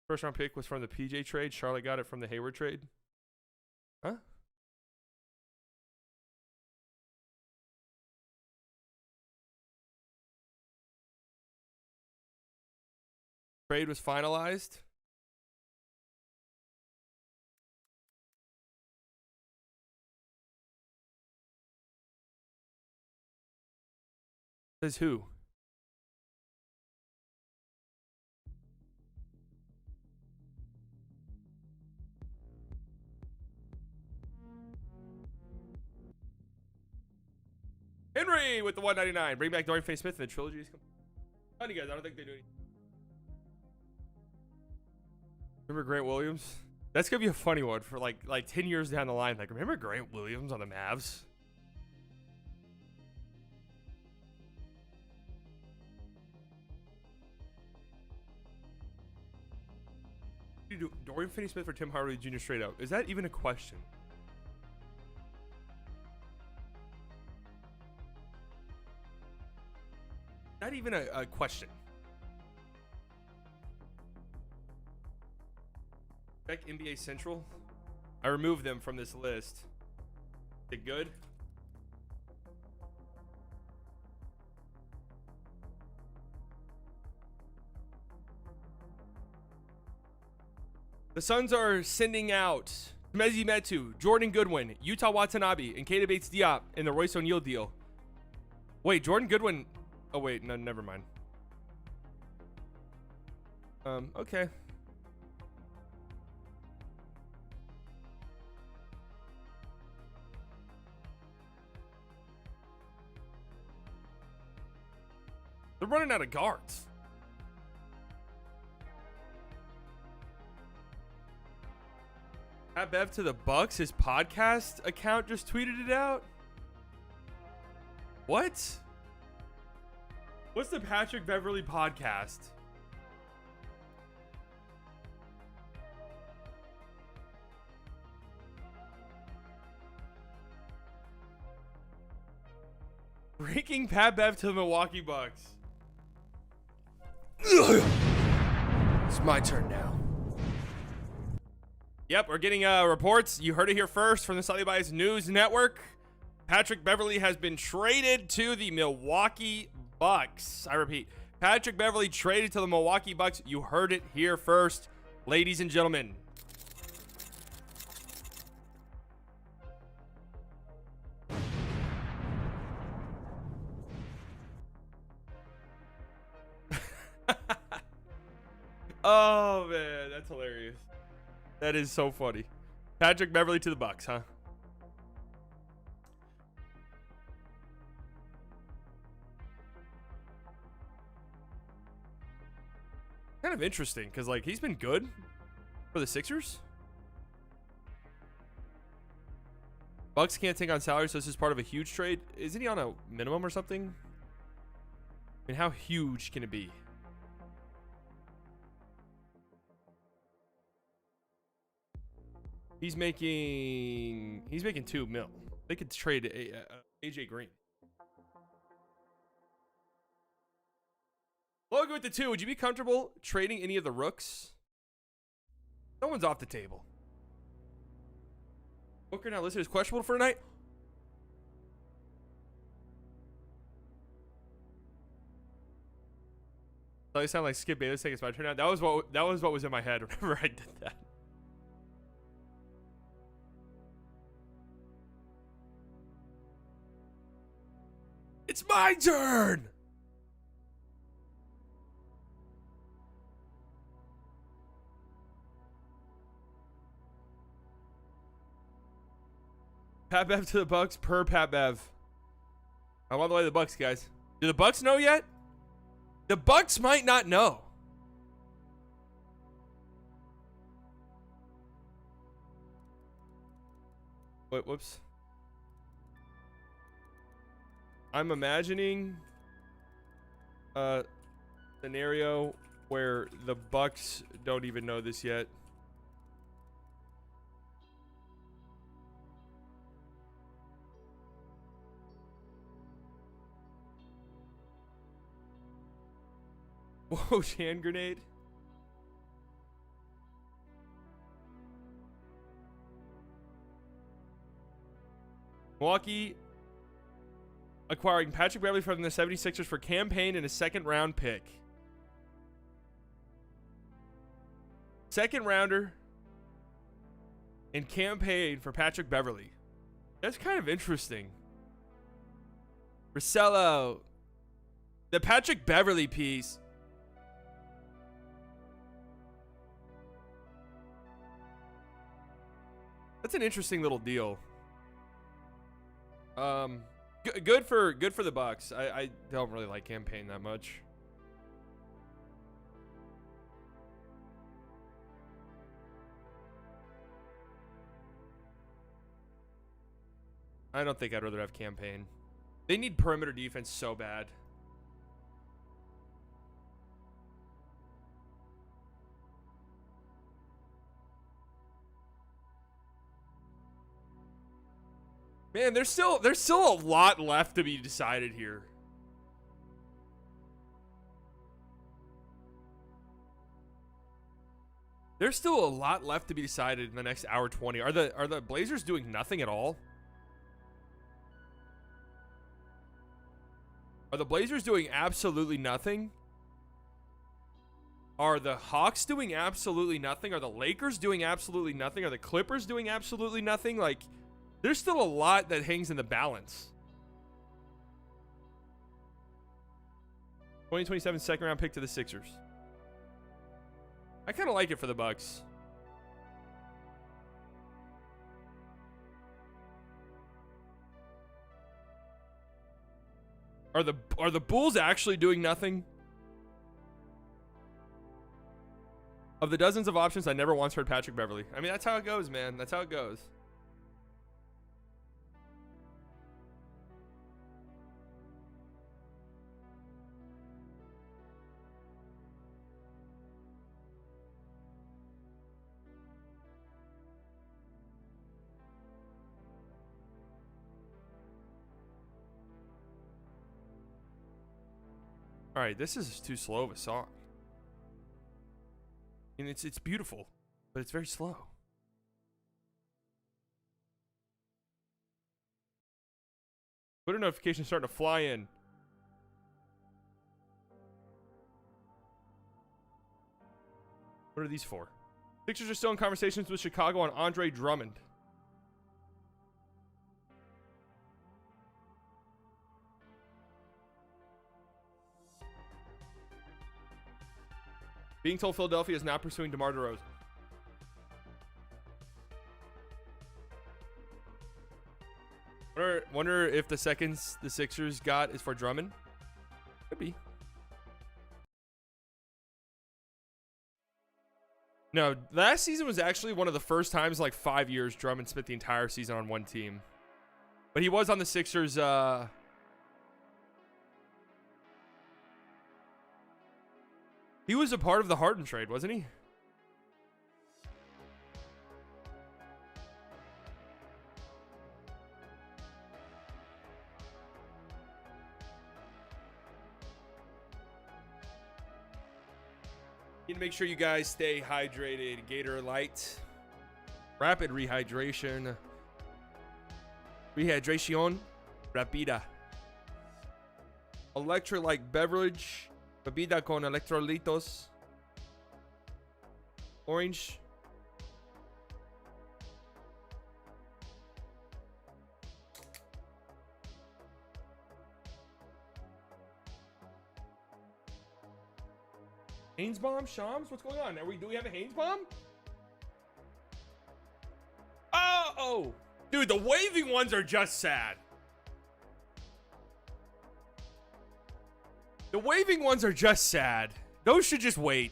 First round pick was from the PJ trade. Charlotte got it from the Hayward trade. Huh? Trade was finalized. Says who? Henry with the 199. Bring back Dorian Finney-Smith and the trilogies. Come on, you guys. I don't think they do anything. Remember Grant Williams? That's gonna be a funny one for like 10 years down the line. Like, remember Grant Williams on the Mavs? You do Dorian Finney-Smith or Tim Hardaway Jr. straight up? Is that even a question? Not even a question. Check NBA Central. I removed them from this list. Is it good? The Suns are sending out Mezi Metu, Jordan Goodwin, Utah Watanabe, and Keita Bates-Diop in the Royce O'Neal deal. Wait, Jordan Goodwin. Oh wait, no, never mind. Okay. They're running out of guards. Pat Bev to the Bucks. His podcast account just tweeted it out. What? What's the Patrick Beverly podcast? Breaking Pat Bev to the Milwaukee Bucks. It's my turn now. Yep, we're getting reports. You heard it here first from the Slightly Biased News Network. Patrick Beverly has been traded to the Milwaukee Bucks. I repeat, Patrick Beverly traded to the Milwaukee Bucks. You heard it here first, ladies and gentlemen. Oh, man, that's hilarious. That is so funny. Patrick Beverly to the Bucks, huh? of interesting because, like, he's been good for the Sixers. Bucks can't take on salary, so this is part of a huge trade. Isn't he on a minimum or something? I mean, how huge can it be? He's making $2 million. They could trade AJ Green. Logan with the 2. Would you be comfortable trading any of the rooks? Someone's off the table. Booker now listed as questionable for tonight. So I sound like Skip Bayless saying it's my turn now. That was what was in my head whenever I did that. It's my turn. Pat Bev to the Bucks per Pat Bev. I'm on the way to the Bucks, guys. Do the Bucks know yet? The Bucks might not know. Wait, whoops. I'm imagining a scenario where the Bucks don't even know this yet. Whoa, hand grenade. Milwaukee acquiring Patrick Beverley from the 76ers for campaign and a second-round pick. Second rounder and campaign for Patrick Beverley. That's kind of interesting. Rosello. The Patrick Beverley piece. That's an interesting little deal. Good for the Bucks. I don't really like campaign that much. I don't think I'd rather have campaign. They need perimeter defense so bad. Man, there's still a lot left to be decided here. There's still a lot left to be decided in the next hour 20. Are the Blazers doing nothing at all? Are the Blazers doing absolutely nothing? Are the Hawks doing absolutely nothing? Are the Lakers doing absolutely nothing? Are the Clippers doing absolutely nothing? Like, there's still a lot that hangs in the balance. 2027 second round pick to the Sixers. I kind of like it for the Bucks. Are the Bulls actually doing nothing? Of the dozens of options, I never once heard Patrick Beverley. I mean, that's how it goes, man. That's how it goes. All right, this is too slow of a song. And it's beautiful, but it's very slow. Twitter notifications starting to fly in. What are these for? Sixers are still in conversations with Chicago on Andre Drummond. Being told Philadelphia is not pursuing DeMar DeRozan. Wonder if the seconds the Sixers got is for Drummond. Could be. No, last season was actually one of the first times in like 5 years Drummond spent the entire season on one team. But he was on the Sixers. He was a part of the Harden trade, wasn't he? Need to make sure you guys stay hydrated. Gator Light. Rapid rehydration. Rehydration. Rapida. Electrolyte beverage. Bebida con electrolitos. Orange. Haynes bomb, Shams, what's going on? Do we have a Haynes bomb? Oh, dude, the waving ones are just sad. The waving ones are just sad. Those should just wait.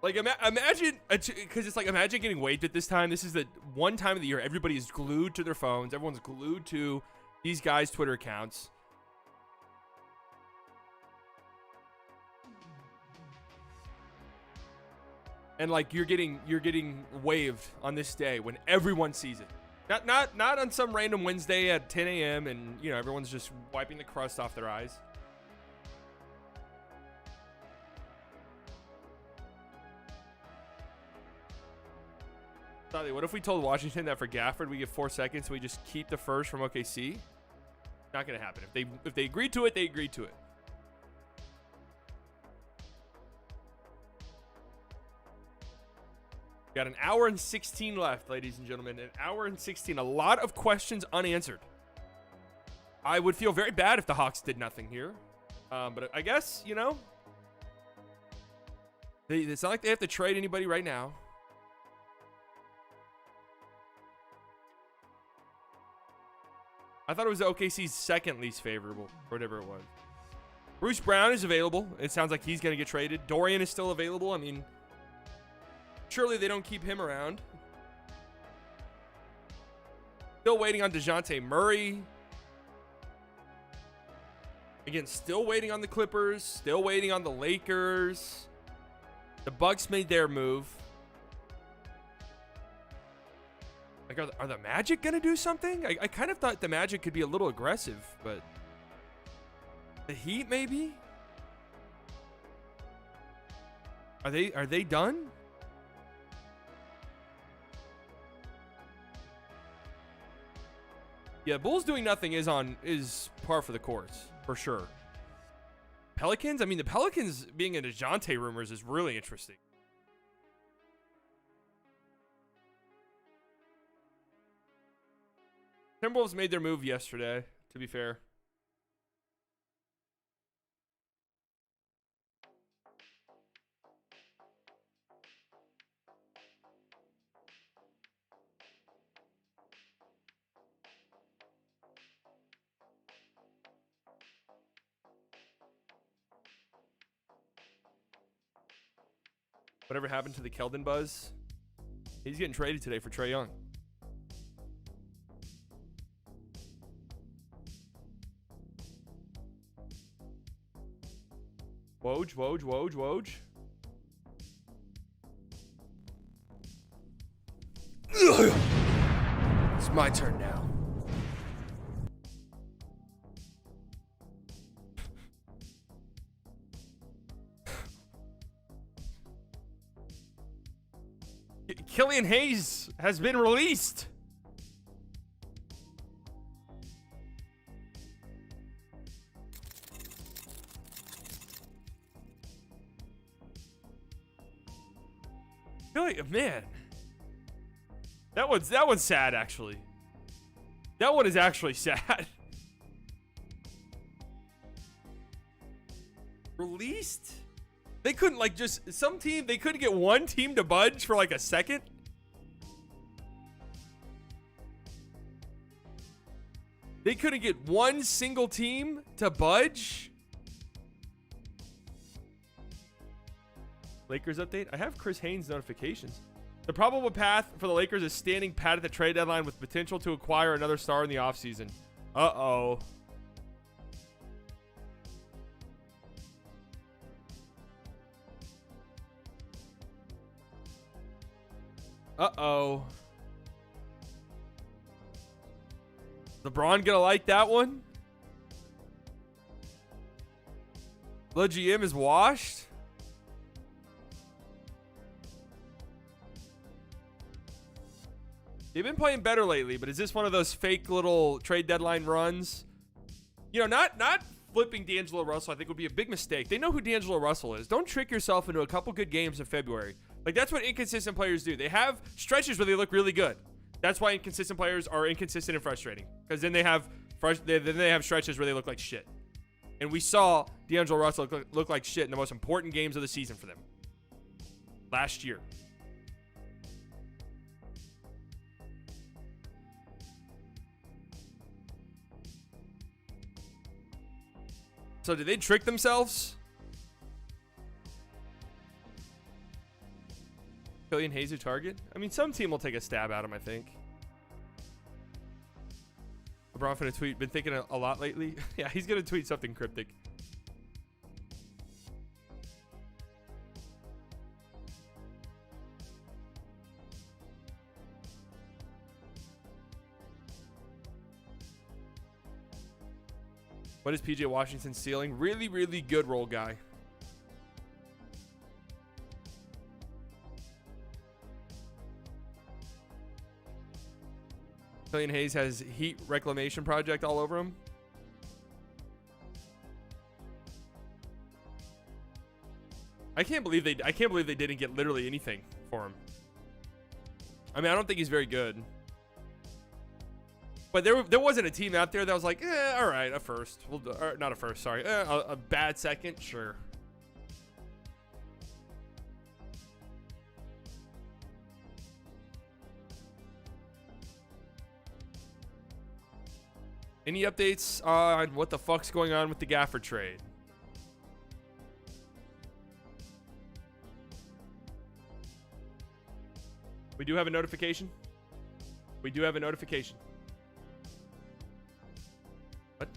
Like, imagine, because it's like, imagine getting waved at this time. This is the one time of the year everybody is glued to their phones. Everyone's glued to these guys' Twitter accounts. And like, you're getting waved on this day when everyone sees it. Not on some random Wednesday at 10 a.m. and, you know, everyone's just wiping the crust off their eyes. What if we told Washington that for Gafford we get 4 seconds and we just keep the first from OKC? Not gonna happen. If they agreed to it, they agreed to it. Got an hour and 16 left, ladies and gentlemen. An hour and 16. A lot of questions unanswered. I would feel very bad if the Hawks did nothing here. But I guess, you know, it's not like they have to trade anybody right now. I thought it was OKC's second least favorable, or whatever it was. Bruce Brown is available. It sounds like he's going to get traded. Dorian is still available. I mean, surely they don't keep him around. Still waiting on Dejounte Murray. Again, still waiting on the Clippers. Still waiting on the Lakers. The Bucks made their move. Like, are the Magic going to do something? I kind of thought the Magic could be a little aggressive, but the Heat maybe? Are they done? Yeah, Bulls doing nothing is par for the course, for sure. Pelicans? I mean, the Pelicans being in Dejounte rumors is really interesting. Timberwolves made their move yesterday, to be fair. Whatever happened to the Keldon buzz? He's getting traded today for Trae Young. Woj. It's my turn now. Killian Hayes has been released. Man, that one's sad, actually. That one is actually sad. Released? They couldn't, like, just they couldn't get one team to budge for like a second. They couldn't get one single team to budge. Lakers update. I have Chris Haynes notifications. The probable path for the Lakers is standing pat at the trade deadline with potential to acquire another star in the offseason. Uh-oh. Uh-oh. LeBron gonna like that one? The GM is washed? They've been playing better lately, but is this one of those fake little trade deadline runs? You know, not flipping D'Angelo Russell, I think would be a big mistake. They know who D'Angelo Russell is. Don't trick yourself into a couple good games in February. Like, that's what inconsistent players do. They have stretches where they look really good. That's why inconsistent players are inconsistent and frustrating. Because then they have stretches where they look like shit. And we saw D'Angelo Russell look like shit in the most important games of the season for them last year. So did they trick themselves? Killian Hayes target? I mean, some team will take a stab at him, I think. LeBron finna tweet, been thinking a lot lately. Yeah, he's gonna tweet something cryptic. What is PJ Washington's ceiling? Really, really good role guy. Killian Hayes has Heat reclamation project all over him. I can't believe they didn't get literally anything for him. I mean, I don't think he's very good. But there wasn't a team out there that was like, all right, a first. Or not a first, sorry. A bad second, sure. Any updates on what the fuck's going on with the Gafford trade? We do have a notification. We do have a notification. What?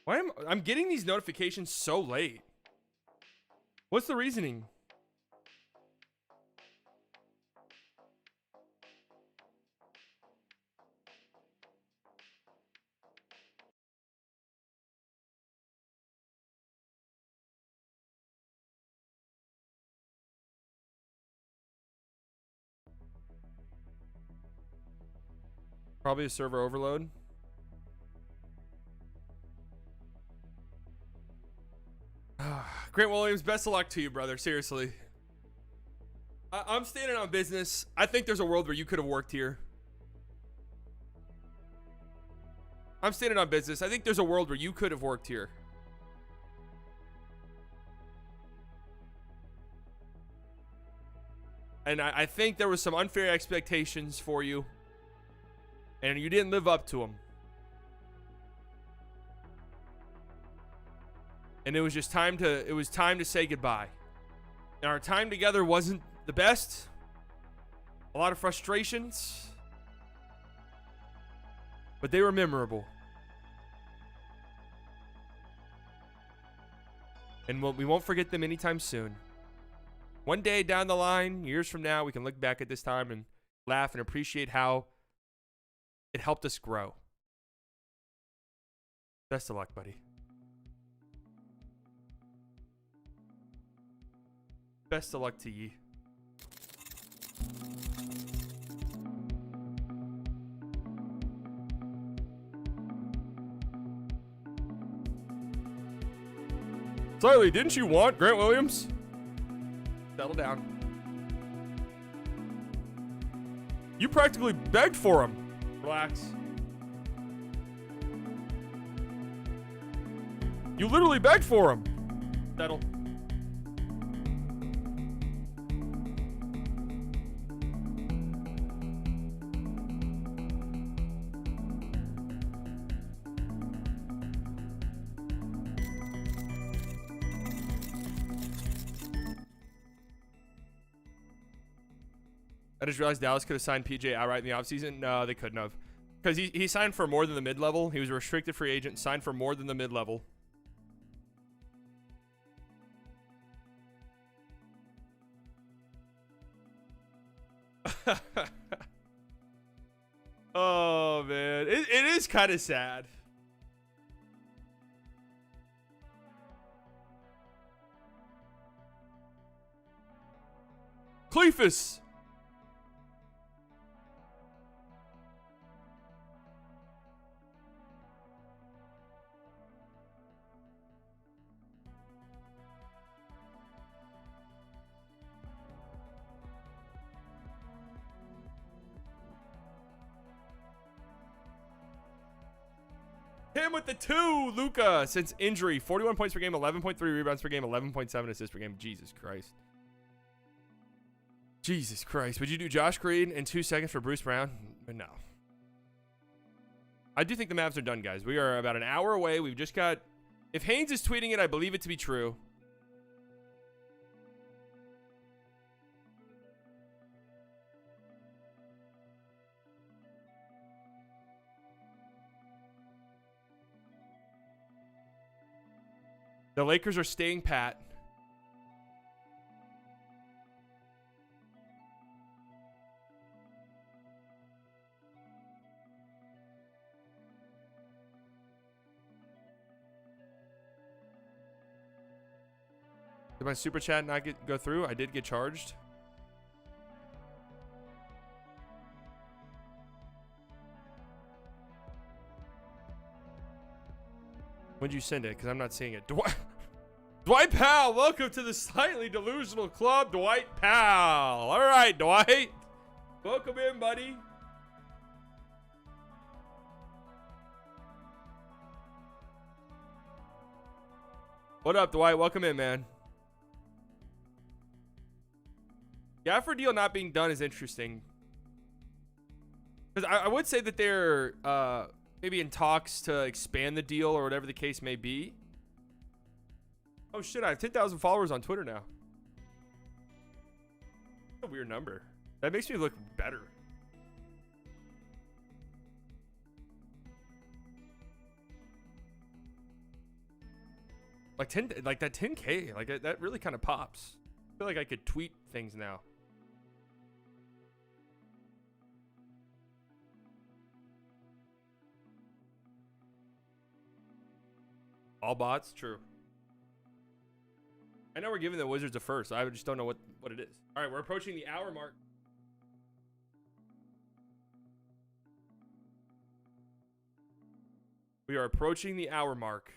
Why am I'm getting these notifications so late? What's the reasoning? Probably a server overload. Grant Williams, best of luck to you, brother. Seriously. I'm standing on business. I think there's a world where you could have worked here. I'm standing on business. I think there's a world where you could have worked here. And I think there was some unfair expectations for you. And you didn't live up to them. And it was just time to say goodbye. And our time together wasn't the best. A lot of frustrations. But they were memorable. And we won't forget them anytime soon. One day down the line, years from now, we can look back at this time and laugh and appreciate how it helped us grow. Best of luck, buddy. Best of luck to ye. Slightly, didn't you want Grant Williams? Settle down. You practically begged for him. Relax. You literally begged for him. Settle. I just realized Dallas could have signed PJ outright in the offseason. No, they couldn't have. Because he signed for more than the mid-level. He was a restricted free agent, signed for more than the mid-level. Oh, man. It is kind of sad. Cleefus. Him with the 2, Luka, since injury. 41 points per game, 11.3 rebounds per game, 11.7 assists per game. Jesus Christ. Jesus Christ. Would you do Josh Green in 2 seconds for Bruce Brown? No. I do think the Mavs are done, guys. We are about an hour away. We've just got... If Haynes is tweeting it, I believe it to be true. The Lakers are staying pat. Did my super chat not go through? I did get charged. When'd you send it? Because I'm not seeing it. Dwight Powell, welcome to the slightly delusional club, Dwight Powell. All right, Dwight. Welcome in, buddy. What up, Dwight? Welcome in, man. Gafford deal not being done is interesting. Because I would say that they're maybe in talks to expand the deal or whatever the case may be. Oh shit, I have 10,000 followers on Twitter now. That's a weird number. That makes me look better. Like that 10K, like that really kind of pops. I feel like I could tweet things now. All bots, true. I know we're giving the Wizards a first. I just don't know what it is. All right, we're approaching the hour mark. We are approaching the hour mark.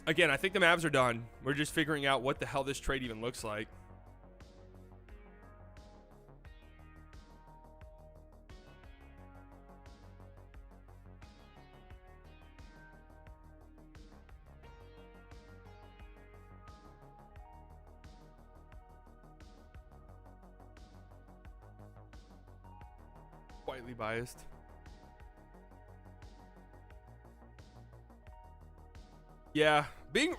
Again, I think the Mavs are done. We're just figuring out what the hell this trade even looks like. Slightly biased. Yeah,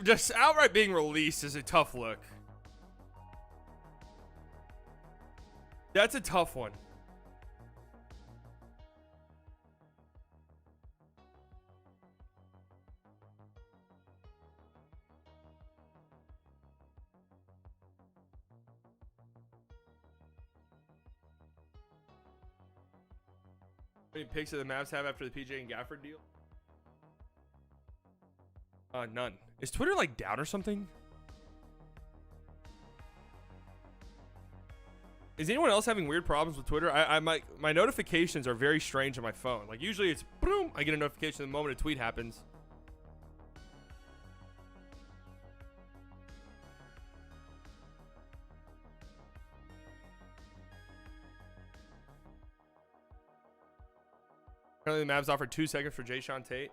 just outright being released is a tough look. That's a tough one. How many picks do the Mavs have after the PJ and Gafford deal? None. Is Twitter like down or something? Is anyone else having weird problems with Twitter? My notifications are very strange on my phone. Like usually it's boom, I get a notification the moment a tweet happens. Apparently the Mavs offered 2 seconds for Dejounte Tate.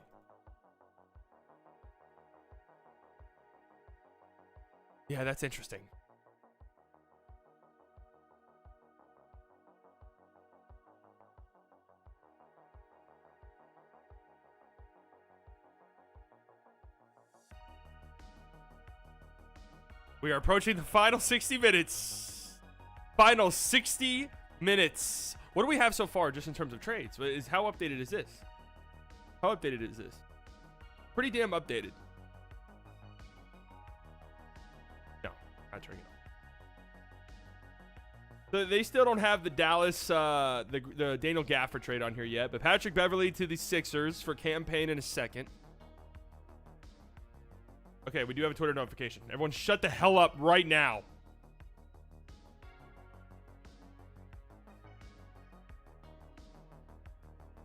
Yeah, that's interesting. We are approaching the final 60 minutes. Final 60 minutes. What do we have so far just in terms of trades? How updated is this? How updated is this? Pretty damn updated. No, not turning it on. So they still don't have the Dallas, the Daniel Gafford trade on here yet. But Patrick Beverley to the Sixers for campaign in a second. Okay, we do have a Twitter notification. Everyone shut the hell up right now.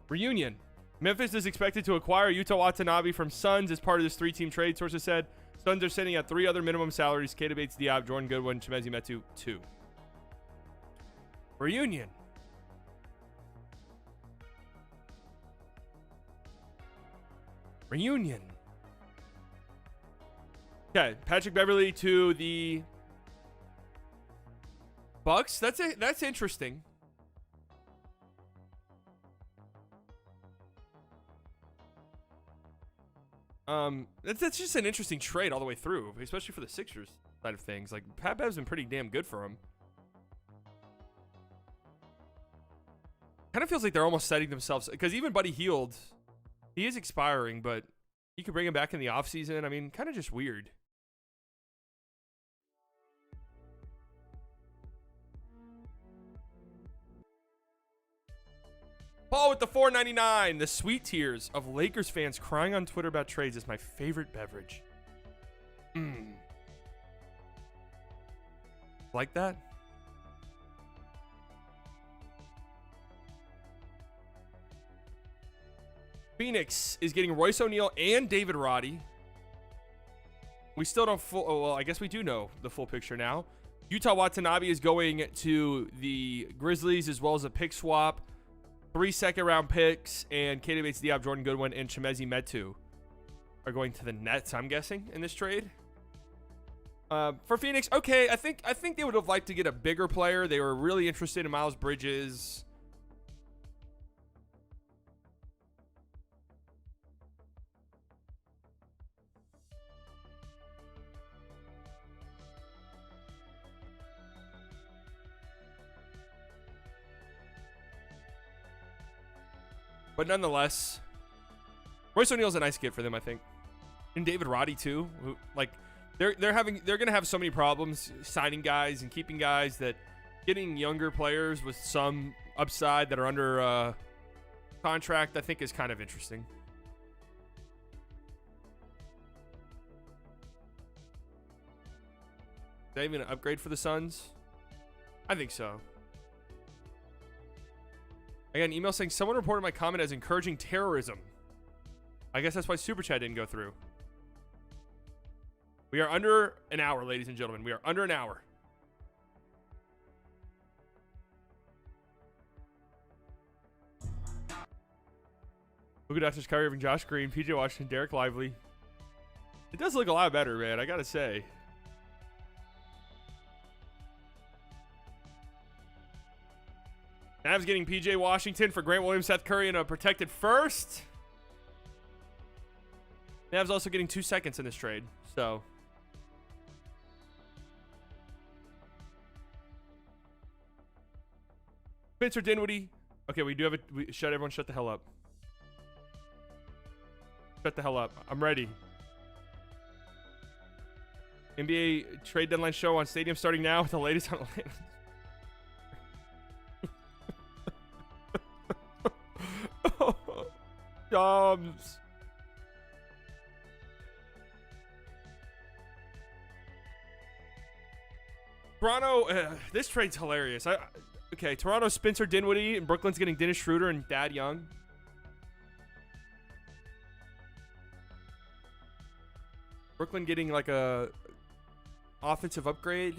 Reunion. Memphis is expected to acquire Yuta Watanabe from Suns as part of this 3-team trade, sources said. Suns are sending out 3 other minimum salaries. Keita Bates-Diop, Jordan Goodwin, Chimezie Metu, 2. Reunion. Reunion. Okay, Patrick Beverley to the Bucks. That's interesting. That's just an interesting trade all the way through, especially for the Sixers side of things. Like, Pat Bev's been pretty damn good for him. Kind of feels like they're almost setting themselves, because even Buddy Hield, he is expiring, but you could bring him back in the offseason. I mean, kind of just weird. Paul with the $4.99. The sweet tears of Lakers fans crying on Twitter about trades is my favorite beverage. Like that? Phoenix is getting Royce O'Neal and David Roddy. We still don't well, I guess we do know the full picture now. Yuta Watanabe is going to the Grizzlies as well as a pick swap. 3 second-round picks, and Keita Bates-Diop, Jordan Goodwin, and Chimezie Metu are going to the Nets, I'm guessing, in this trade. For Phoenix, okay, I think they would have liked to get a bigger player. They were really interested in Miles Bridges. But nonetheless, Royce O'Neal's a nice get for them, I think. And David Roddy too. Who, like, they're gonna have so many problems signing guys and keeping guys that getting younger players with some upside that are under contract, I think, is kind of interesting. Is that even an upgrade for the Suns? I think so. I got an email saying someone reported my comment as encouraging terrorism. I guess that's why Super Chat didn't go through. We are under an hour, ladies and gentlemen. We are under an hour. Look at after Kyrie Irving, Josh Green, PJ Washington, Derek Lively. It does look a lot better, man. I gotta say. Mavs getting PJ Washington for Grant Williams, Seth Curry, and a protected first. Mavs also getting 2 seconds in this trade. So. Spencer Dinwiddie. Okay, we do have it. Everyone shut the hell up. Shut the hell up. I'm ready. NBA trade deadline show on Stadium starting now with the latest on Atlanta. Jobs. Toronto, this trade's hilarious. Okay, Toronto, Spencer Dinwiddie, and Brooklyn's getting Dennis Schroeder and Thad Young. Brooklyn getting like a offensive upgrade.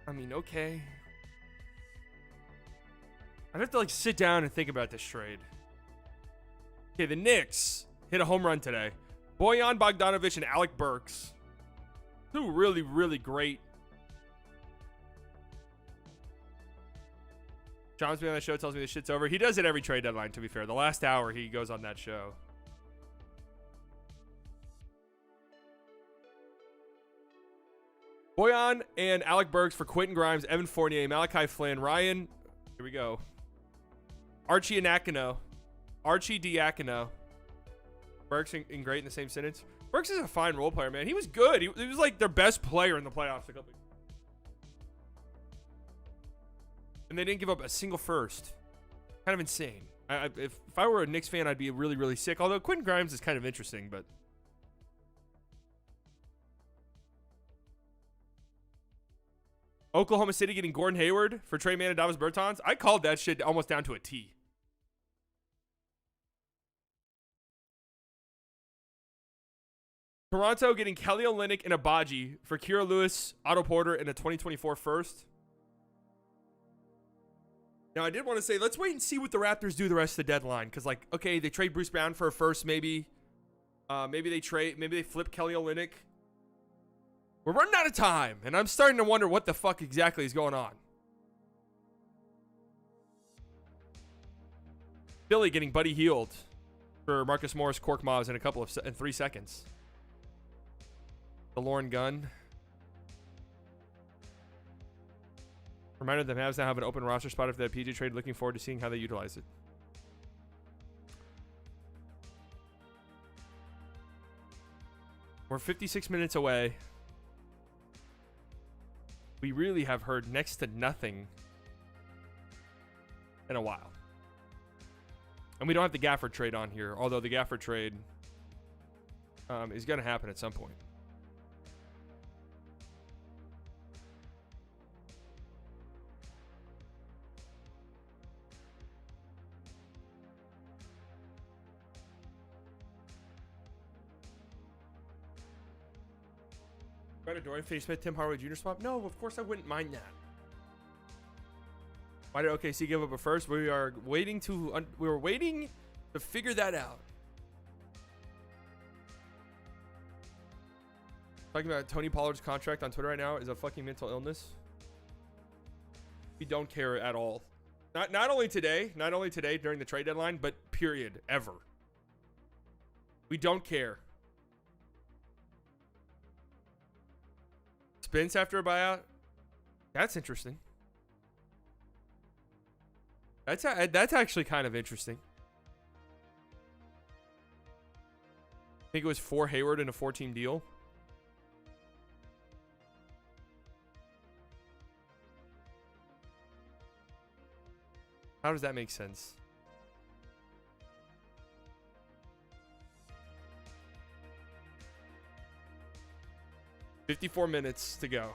I mean, okay. I'd have to like sit down and think about this trade. Okay, the Knicks hit a home run today. Bojan Bogdanovic and Alec Burks. 2 really, really great. John's been on the show, tells me this shit's over. He does it every trade deadline, to be fair. The last hour, he goes on that show. Boyan and Alec Burks for Quentin Grimes, Evan Fournier, Malachi Flynn, Ryan. Here we go. Archie Diacono. Burks and great in the same sentence. Burks is a fine role player, man. He was good. He was like their best player in the playoffs a couple. And they didn't give up a single first. Kind of insane. If I were a Knicks fan, I'd be really, really sick. Although Quentin Grimes is kind of interesting, but. Oklahoma City getting Gordon Hayward for Trey Mann and Davis Bertans. I called that shit almost down to a T. Toronto getting Kelly Olynyk and Abaji for Kira Lewis, Otto Porter, and a 2024 first. Now, I did want to say, let's wait and see what the Raptors do the rest of the deadline. Because, like, okay, they trade Bruce Brown for a first, maybe. Maybe they flip Kelly Olynyk. We're running out of time, and I'm starting to wonder what the fuck exactly is going on. Philly getting Buddy Hield for Marcus Morris, Cork Mavs in 3 seconds. The Lauren Gunn. Reminder that the Mavs now have an open roster spot if they have PJ trade. Looking forward to seeing how they utilize it. We're 56 minutes away. We really have heard next to nothing in a while. And we don't have the Gafford trade on here, although the Gafford trade is going to happen at some point. Right, Dorian Finney-Smith, Tim Hardaway Jr. swap? No, of course I wouldn't mind that. Why did OKC give up a first? We were waiting to figure that out. Talking about Tony Pollard's contract on Twitter right now is a fucking mental illness. We don't care at all. Not only today during the trade deadline, but period, ever. We don't care. Spence after a buyout? That's interesting. That's actually kind of interesting. I think it was for Hayward in a 4-team deal. How does that make sense? $54 minutes to go.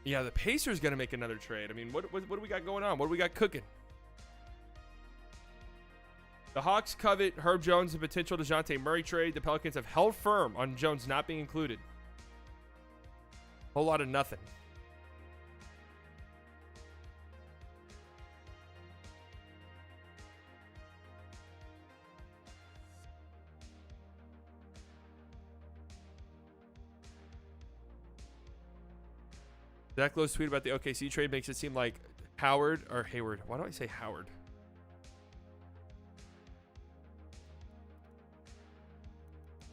Yeah, the Pacers going to make another trade. I mean, what do we got going on? What do we got cooking? The Hawks covet Herb Jones and potential Dejounte Murray trade. The Pelicans have held firm on Jones not being included. Whole lot of nothing. Zach Lowe's tweet about the OKC trade makes it seem like Hayward. Why do I say Howard?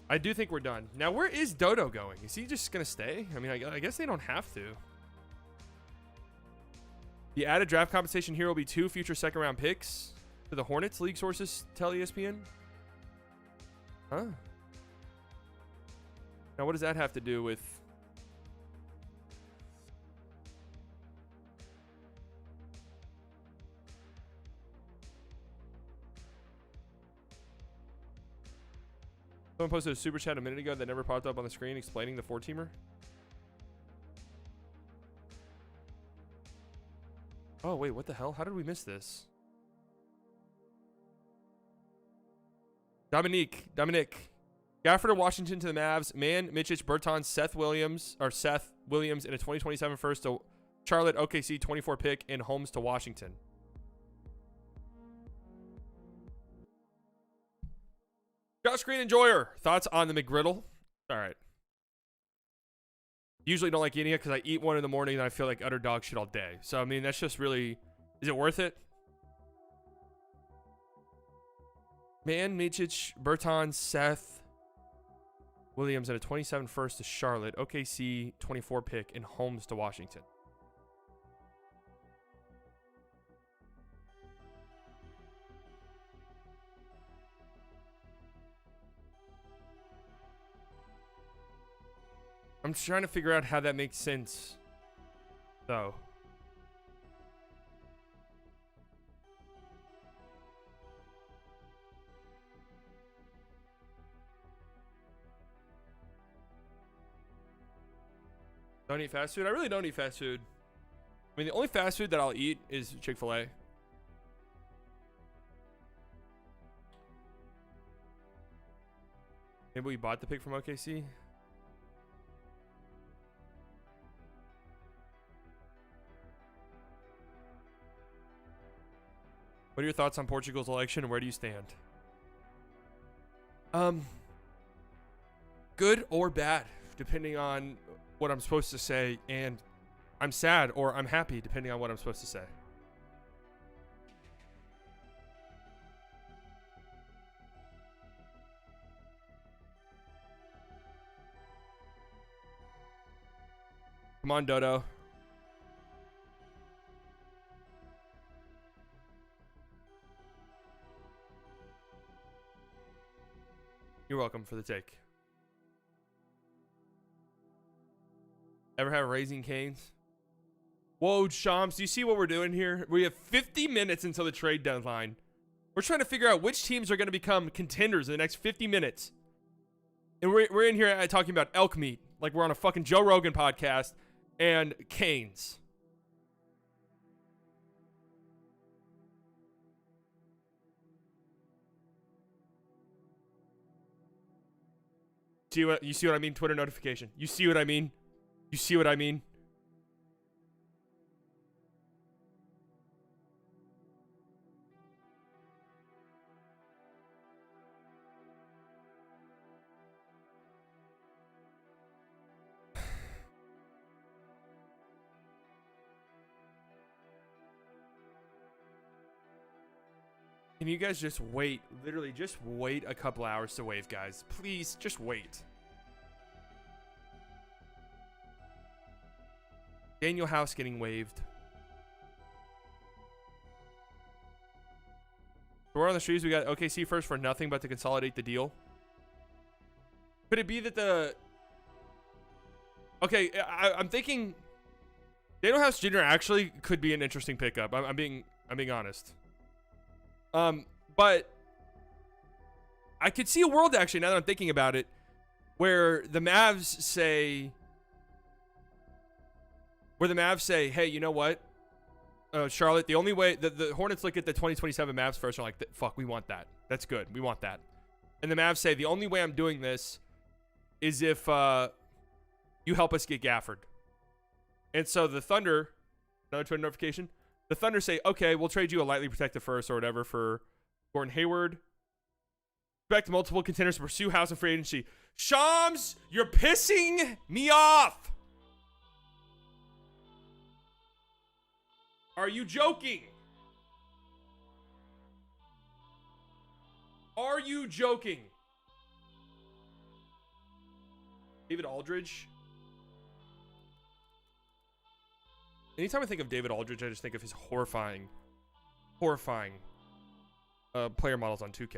I do think we're done. Now, where is Dodo going? Is he just going to stay? I mean, I guess they don't have to. The added draft compensation here will be 2 future second-round picks to the Hornets, league sources tell ESPN. Huh? Now, what does that have to do with... Someone posted a super chat a minute ago that never popped up on the screen explaining the 4-teamer. Oh, wait, what the hell? How did we miss this? Dominic. Gafford of Washington to the Mavs. Mann, Mitchich, Bertans, Seth Williams in a 2027 first to Charlotte, OKC 24 pick, and Holmes to Washington. Josh Green Enjoyer. Thoughts on the McGriddle? All right. Usually don't like eating it because I eat one in the morning and I feel like utter dog shit all day. So, I mean, that's just really... Is it worth it? Man, Mičić, Bertans, Seth, Williams, and a 27 first to Charlotte. OKC 24 pick and Holmes to Washington. I'm trying to figure out how that makes sense, though. Don't eat fast food? I really don't eat fast food. I mean, the only fast food that I'll eat is Chick-fil-A. Maybe we bought the pick from OKC? What are your thoughts on Portugal's election and where do you stand? Good or bad, depending on what I'm supposed to say, and I'm sad or I'm happy depending on what I'm supposed to say. Come on, Dodo. You're welcome for the take. Ever have Raising Cane's? Whoa, Shams, do you see what we're doing here? We have 50 minutes until the trade deadline. We're trying to figure out which teams are going to become contenders in the next 50 minutes. And we're in here talking about elk meat, like we're on a fucking Joe Rogan podcast, and Cane's. You see what I mean? Twitter notification. You see what I mean? You see what I mean? Can you guys just wait? Literally, just wait a couple hours to wave, guys. Please, just wait. Daniel House getting waived. We're on the streets. We got OKC first for nothing but to consolidate the deal. Could it be that the... Okay, I'm thinking Daniel House Jr. actually could be an interesting pickup. I'm being honest. But I could see a world, actually, now that I'm thinking about it, where the Mavs say, hey, you know what? Charlotte, the only way the Hornets look at the 2027 Mavs first and are like, fuck, we want that. That's good. We want that. And the Mavs say, the only way I'm doing this is if you help us get Gafford. And so the Thunder, another Twitter notification, the Thunder say, okay, we'll trade you a lightly protected first or whatever for Gordon Hayward. Expect multiple contenders to pursue House and free agency. Shams, you're pissing me off. Are you joking? Are you joking? David Aldridge. Anytime I think of David Aldridge, I just think of his horrifying player models on 2K.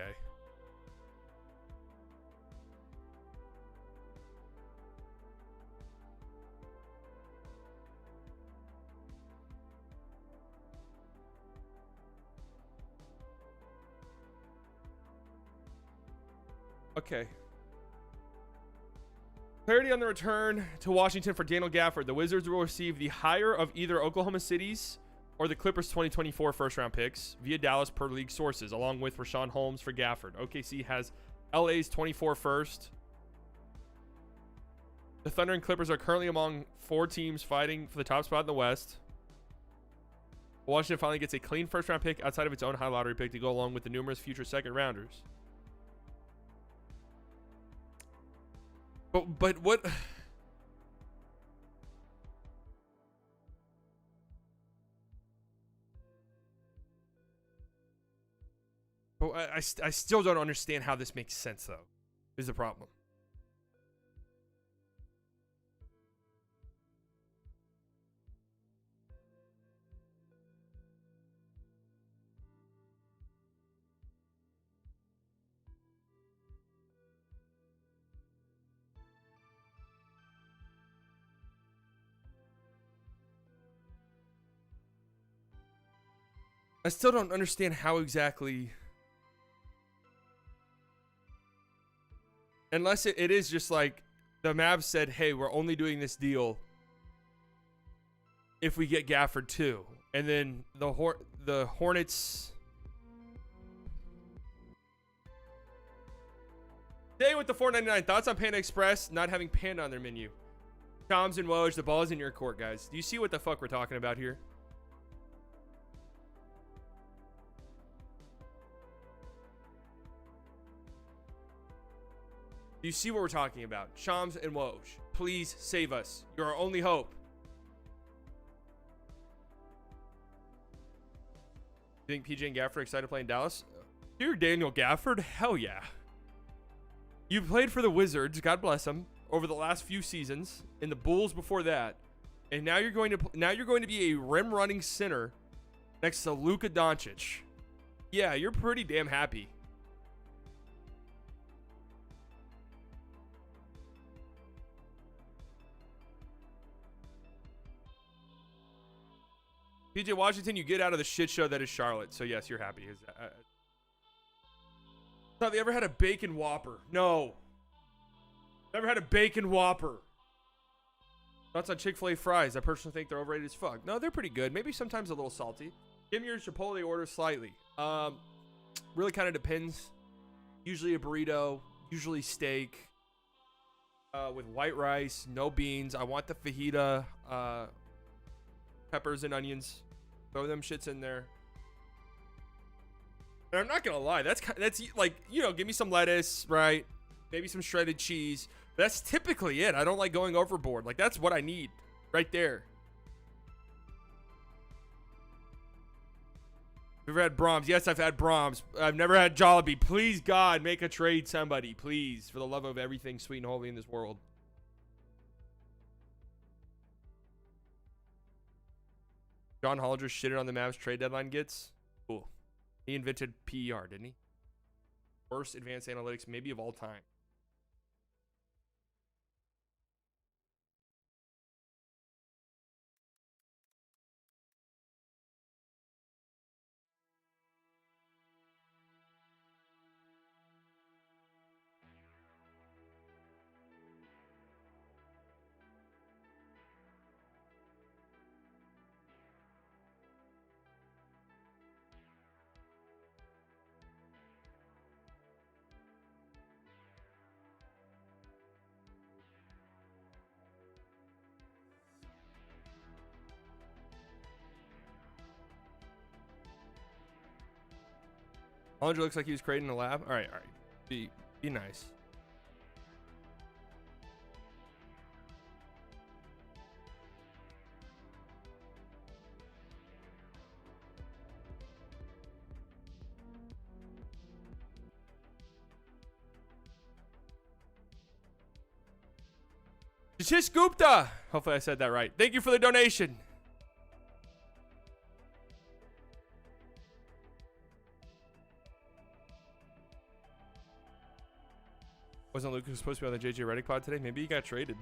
Okay. Clarity on the return to Washington for Daniel Gafford. The Wizards will receive the higher of either Oklahoma City's or the Clippers' 2024 first-round picks via Dallas per league sources, along with Rashawn Holmes for Gafford. OKC has LA's 24 first. The Thunder and Clippers are currently among 4 teams fighting for the top spot in the West. Washington finally gets a clean first-round pick outside of its own high lottery pick to go along with the numerous future second-rounders. But what? But I still don't understand how this makes sense, though, is the problem. I still don't understand how exactly. Unless it is just like the Mavs said, hey, we're only doing this deal if we get Gafford too. And then the Hornets. Stay with the $4.99. Thoughts on Panda Express not having Panda on their menu? Toms and Woj, the ball is in your court, guys. Do you see what the fuck we're talking about here? Do you see what we're talking about? Shams and Woj, please save us. You're our only hope. You think PJ and Gafford are excited to play in Dallas? Dear Daniel Gafford, hell yeah. You played for the Wizards, God bless them, over the last few seasons, and the Bulls before that, and now you're going to be a rim running center next to Luka Doncic. Yeah, you're pretty damn happy. PJ Washington, you get out of the shit show that is Charlotte. So, yes, you're happy. Thought they ever had a bacon Whopper. No. Never had a bacon Whopper. Thoughts on Chick-fil-A fries? I personally think they're overrated as fuck. No, they're pretty good. Maybe sometimes a little salty. Give me your Chipotle order slightly. Really kind of depends. Usually a burrito. Usually steak. With white rice. No beans. I want the fajita. Peppers and onions, throw them shits in there. And I'm not gonna lie, that's like, you know, give me some lettuce, right? Maybe some shredded cheese. That's typically it. I don't like going overboard. Like, that's what I need right there. Have you ever had Brahms? Yes, I've had Brahms. I've never had Jollibee. Please, God, make a trade, somebody, please, for the love of everything sweet and holy in this world. John Hollinger shitted on the Mavs trade deadline gets. Cool. He invented PER, didn't he? Worst advanced analytics maybe of all time. Hollinger looks like he was creating a lab. All right. Be nice. Jashish Gupta. Hopefully I said that right. Thank you for the donation. Wasn't Lucas supposed to be on the JJ Redick pod today? Maybe he got traded.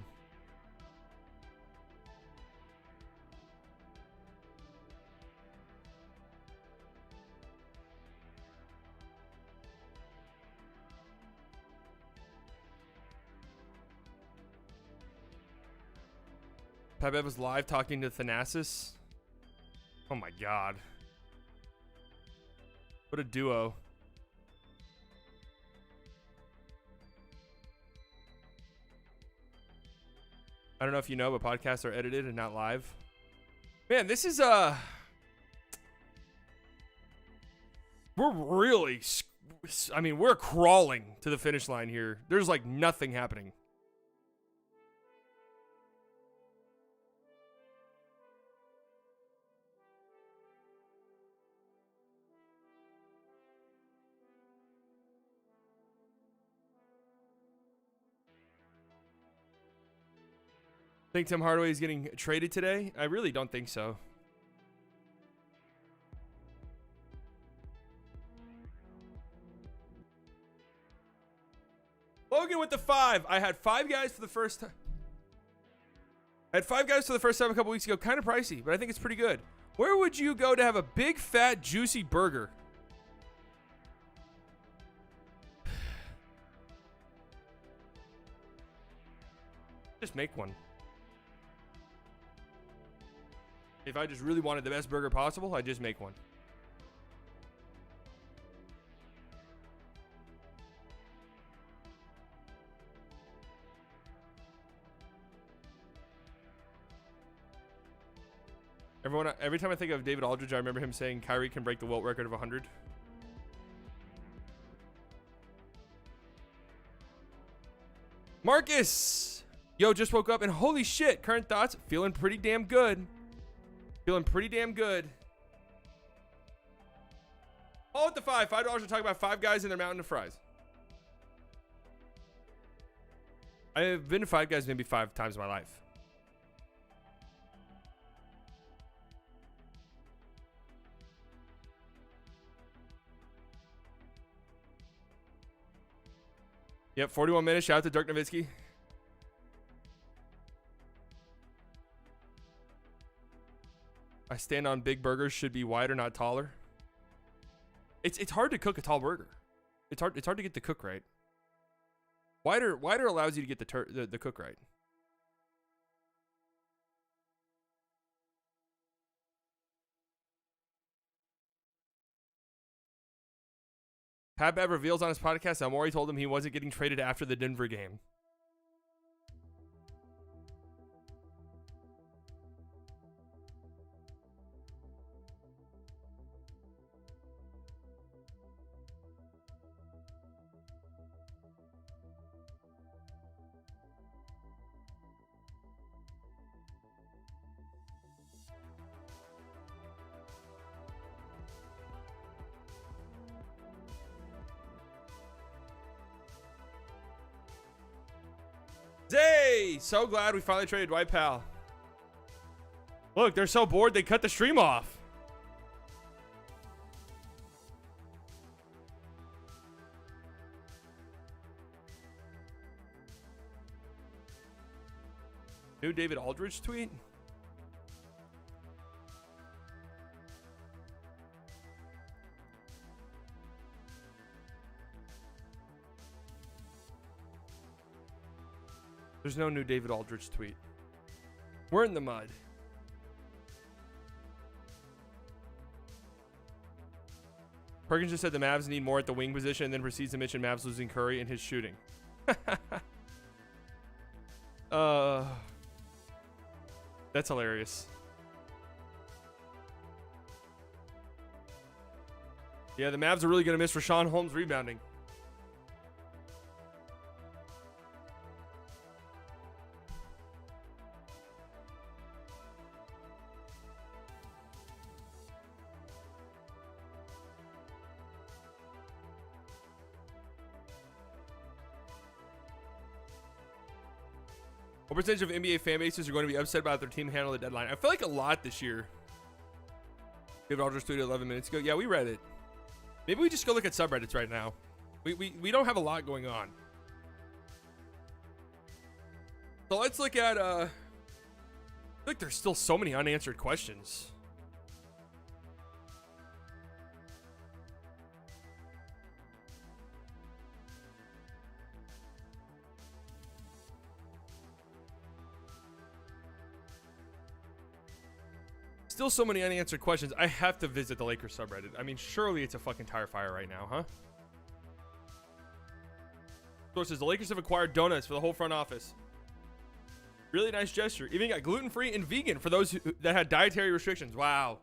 Pabev was live talking to Thanasis. Oh my god. What a duo. I don't know if you know, but podcasts are edited and not live. Man, this is we're really, I mean, we're crawling to the finish line here. There's like nothing happening. Think Tim Hardaway is getting traded today? I really don't think so. Logan with the 5. I had 5 guys for the first time. I had 5 guys for the first time a couple weeks ago. Kind of pricey, but I think it's pretty good. Where would you go to have a big, fat, juicy burger? Just make one. If I just really wanted the best burger possible, I'd just make one. Every time I think of David Aldridge, I remember him saying Kyrie can break the Wilt record of 100. Marcus! Yo, just woke up and holy shit, current thoughts, feeling pretty damn good. Feeling pretty damn good. All at the $5 to talk about 5 guys in their mountain of fries. I've been to 5 guys maybe 5 times in my life. Yep, 41 minutes. Shout out to Dirk Nowitzki. I stand on big burgers should be wider, not taller. It's hard to cook a tall burger. It's hard to get the cook right. Wider allows you to get the cook right. Pat Bev reveals on his podcast that Morey told him he wasn't getting traded after the Denver game. Zay! So glad we finally traded White Pal. Look, they're so bored they cut the stream off. New David Aldridge tweet? There's no new David Aldridge tweet. We're in the mud. Perkins just said the Mavs need more at the wing position and then proceeds to mention Mavs losing Curry and his shooting. That's hilarious. Yeah, the Mavs are really going to miss Rashawn Holmes rebounding. What percentage of NBA fan bases are going to be upset about their team handling the deadline? I feel like a lot this year. David Aldridge tweeted 11 minutes ago. Yeah, we read it. Maybe we just go look at subreddits right now. We don't have a lot going on. So let's look at I feel like there's still so many unanswered questions. Still so many unanswered questions. I have to visit the Lakers subreddit. I mean, surely it's a fucking tire fire right now, huh? Sources: the Lakers have acquired donuts for the whole front office. Really nice gesture. Even got gluten-free and vegan for those that had dietary restrictions. Wow.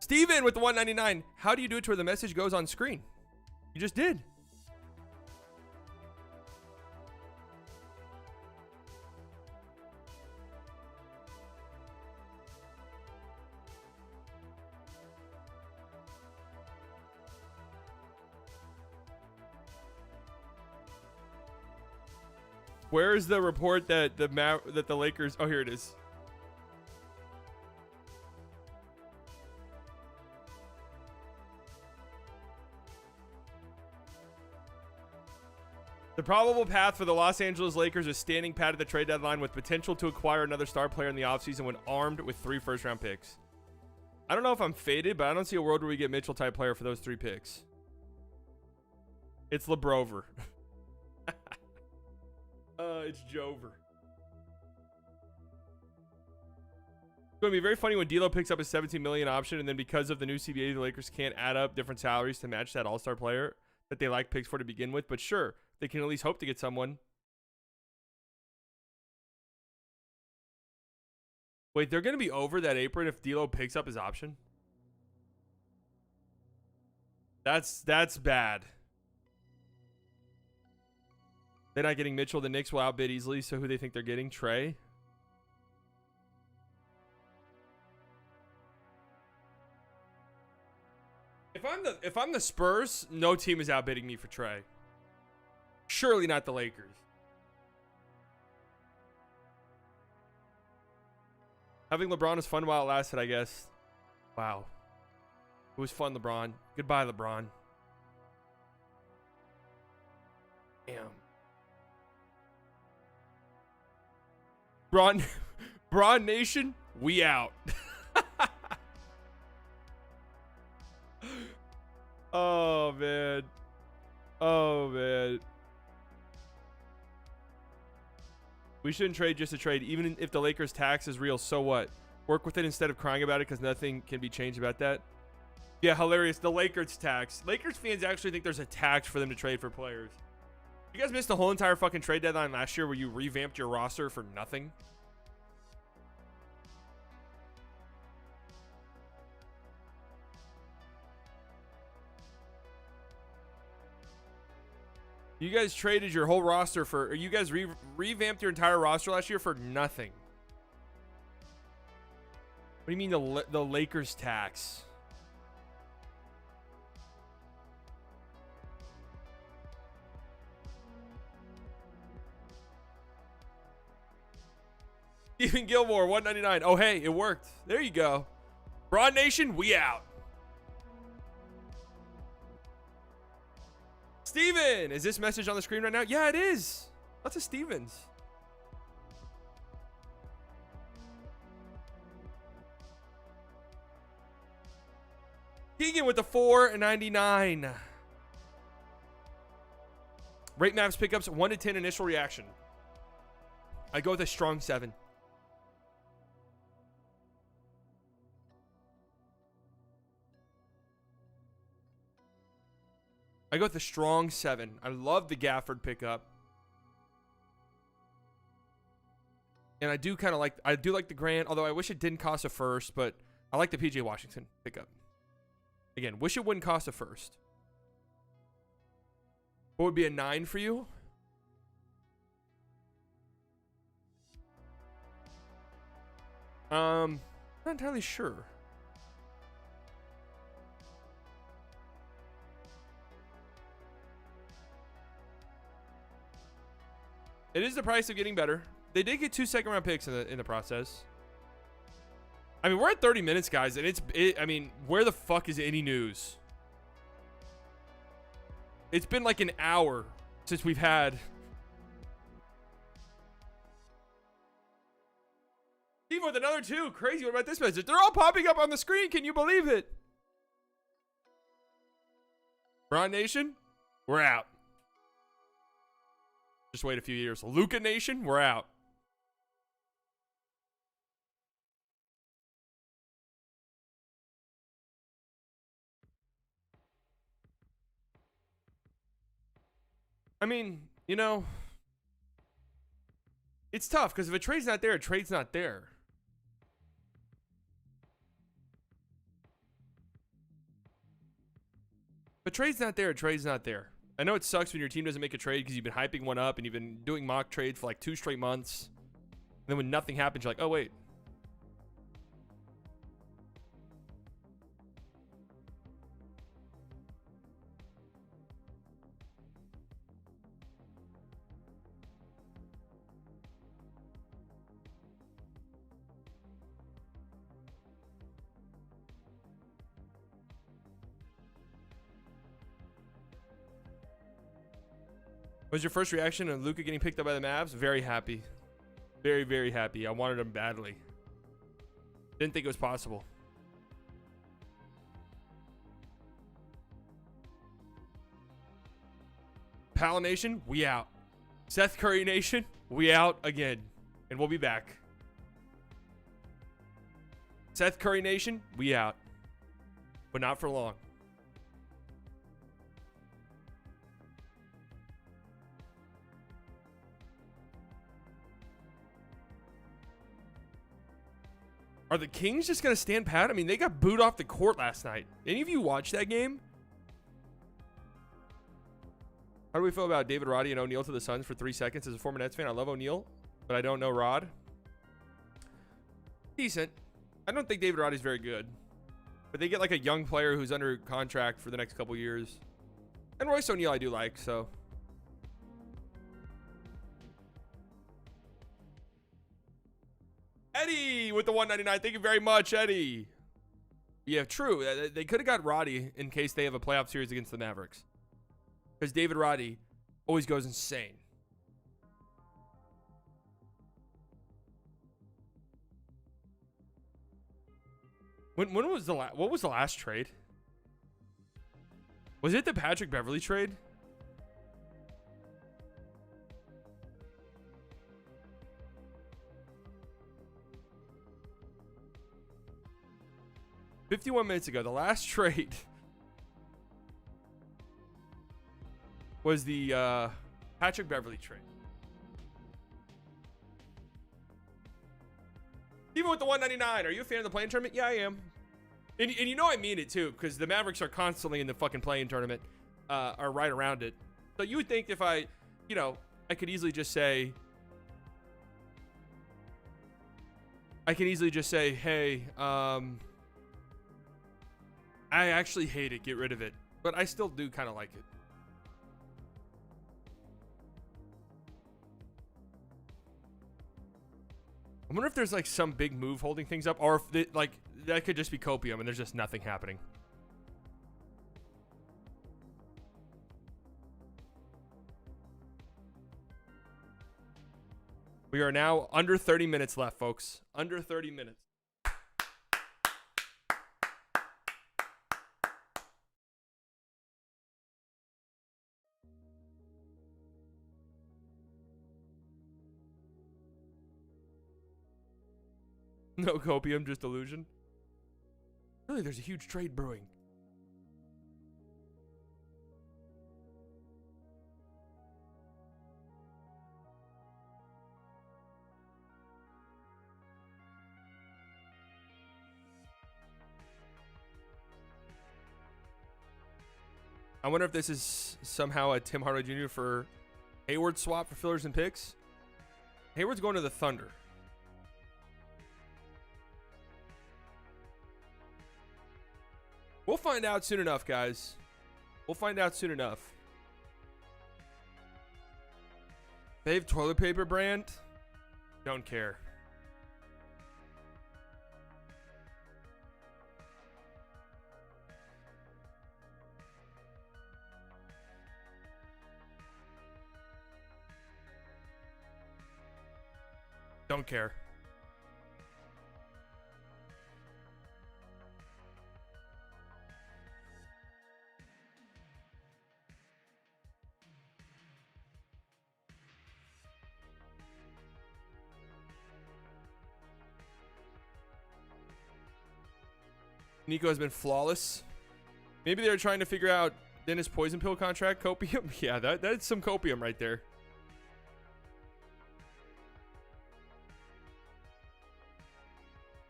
Steven with the 199. How do you do it to where the message goes on screen? You just did. Where is the report that the Lakers? Oh, here it is. The probable path for the Los Angeles Lakers is standing pat at the trade deadline with potential to acquire another star player in the offseason when armed with 3 first-round picks. I don't know if I'm faded, but I don't see a world where we get Mitchell-type player for those 3 picks. It's LeBrover. It's Jover. It's going to be very funny when D'Lo picks up a $17 million option, and then because of the new CBA, the Lakers can't add up different salaries to match that all-star player that they like picks for to begin with. But sure, they can at least hope to get someone. Wait, they're going to be over that apron if D'Lo picks up his option? That's bad. They're not getting Mitchell. The Knicks will outbid easily. So who they think they're getting? Trey? If I'm the Spurs, no team is outbidding me for Trey. Surely not the Lakers. Having LeBron is fun while it lasted, I guess. Wow. It was fun, LeBron. Goodbye, LeBron. Damn. Braun Nation, we out. Oh, man. Oh, man. We shouldn't trade just to trade. Even if the Lakers tax is real, so what? Work with it instead of crying about it because nothing can be changed about that. Yeah, hilarious. The Lakers tax. Lakers fans actually think there's a tax for them to trade for players. You guys missed the whole entire fucking trade deadline last year where you revamped your roster for nothing? You guys traded your whole roster for, or you guys revamped your entire roster last year for nothing. What do you mean the Lakers tax? Stephen Gilmore, 199. Oh, hey, it worked. There you go. Broad Nation, we out. Steven, is this message on the screen right now? Yeah, it is. Lots of Stevens. Keegan with the 4.99. Rate Mavs pickups 1 to 10 initial reaction. I go with a strong 7. I go with the strong 7. I love the Gafford pickup. And I do kind of like, the Grant, although I wish it didn't cost a first, but I like the PJ Washington pickup. Again, wish it wouldn't cost a first. What would be a 9 for you? Not entirely sure. It is the price of getting better. They did get 2 second-round picks in the process. I mean, we're at 30 minutes, guys, and I mean, where the fuck is any news? It's been like an hour since we've had. Steve with another 2. Crazy. What about this message? They're all popping up on the screen. Can you believe it? Bron Nation, we're out. Just wait a few years. Luca Nation, we're out. I mean, you know, it's tough because if a trade's not there, a trade's not there. If a trade's not there, a trade's not there. I know it sucks when your team doesn't make a trade because you've been hyping one up and you've been doing mock trades for like 2 straight months. And then when nothing happens, you're like, oh, wait. What was your first reaction to Luka getting picked up by the Mavs? Very happy. Very, very happy. I wanted him badly. Didn't think it was possible. Pal Nation, we out. Seth Curry Nation, we out again. And we'll be back. Seth Curry Nation, we out. But not for long. Are the Kings just going to stand pat? I mean, they got booed off the court last night. Any of you watch that game? How do we feel about David Roddy and O'Neal to the Suns for 3 seconds? As a former Nets fan, I love O'Neal, but I don't know Rod. Decent. I don't think David Roddy's very good. But they get like a young player who's under contract for the next couple years. And Royce O'Neal I do like, so. Eddie with the 199. Thank you very much, Eddie. Yeah, true. They could have got Roddy in case they have a playoff series against the Mavericks. Because David Roddy always goes insane. When was what was the last trade? Was it the Patrick Beverley trade? "51 minutes ago, the last trade was the Patrick Beverley trade." Even with the 199, are you a fan of the play-in tournament? Yeah, I am. And you know I mean it too, because the Mavericks are constantly in the fucking play-in tournament, are right around it. So you would think if I could easily just say, hey, I actually hate it, get rid of it. But I still do kind of like it. I wonder if there's like some big move holding things up, or if that could just be copium and there's just nothing happening. We are now under 30 minutes left, folks. Under 30 minutes. No copium, just illusion. Really, there's a huge trade brewing. I wonder if this is somehow a Tim Hardaway Jr. for Hayward swap for fillers and picks. Hayward's going to the Thunder. We'll find out soon enough, guys. We'll find out soon enough. Fave toilet paper brand? Don't care. Don't care. Nico has been flawless. Maybe they're trying to figure out Dennis poison pill contract. Copium? Yeah, that's some copium right there.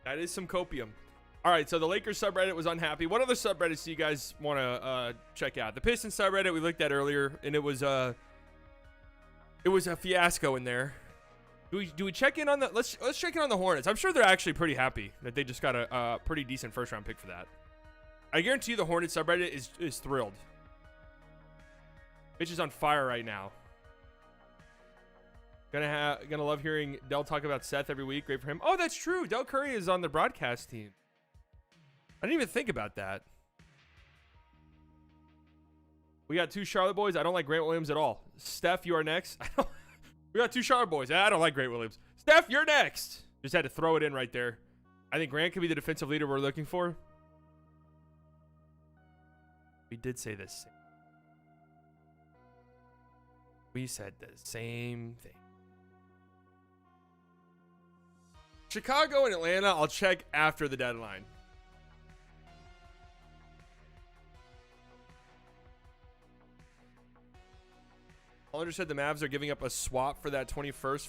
That is some copium. All right, so the Lakers subreddit was unhappy. What other subreddits do you guys want to check out? The Pistons subreddit we looked at earlier, and it was a fiasco in there. Do we check in on the let's check in on the Hornets. I'm sure they're actually pretty happy that they just got a pretty decent first round pick for that. I guarantee you the Hornets subreddit is thrilled. Bitch is on fire right now. Gonna love hearing Del talk about Seth every week. Great for him. Oh, that's true. Del Curry is on the broadcast team. I didn't even think about that. We got 2 Charlotte boys. I don't like Grant Williams at all. Steph, you are next. We got 2 Charlotte boys. I don't like Grant Williams. Steph, you're next. Just had to throw it in right there. I think Grant could be the defensive leader we're looking for. We did say this. We said the same thing. Chicago and Atlanta, I'll check after the deadline. Hollander said the Mavs are giving up a swap for that 24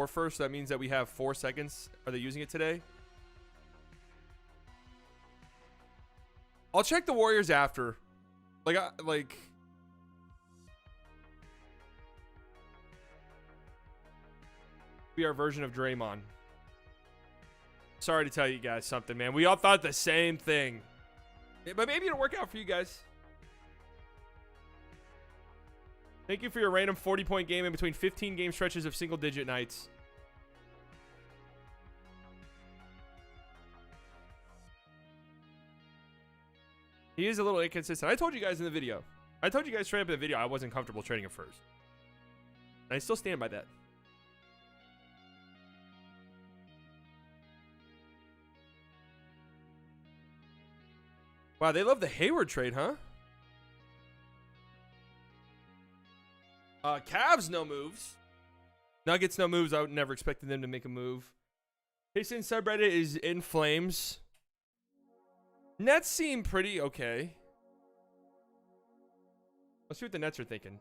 first. So that means that we have 4 seconds. Are they using it today? I'll check the Warriors after. Be our version of Draymond. Sorry to tell you guys something, man. We all thought the same thing. But maybe it'll work out for you guys. Thank you for your random 40-point game in between 15 game stretches of single-digit nights. He is a little inconsistent. I told you guys in the video. I told you guys straight up in the video I wasn't comfortable trading him first. And I still stand by that. Wow, they love the Hayward trade, huh? Cavs, no moves. Nuggets, no moves. I would never expected them to make a move. Pistons subreddit is in flames. Nets seem pretty okay. Let's see what the Nets are thinking.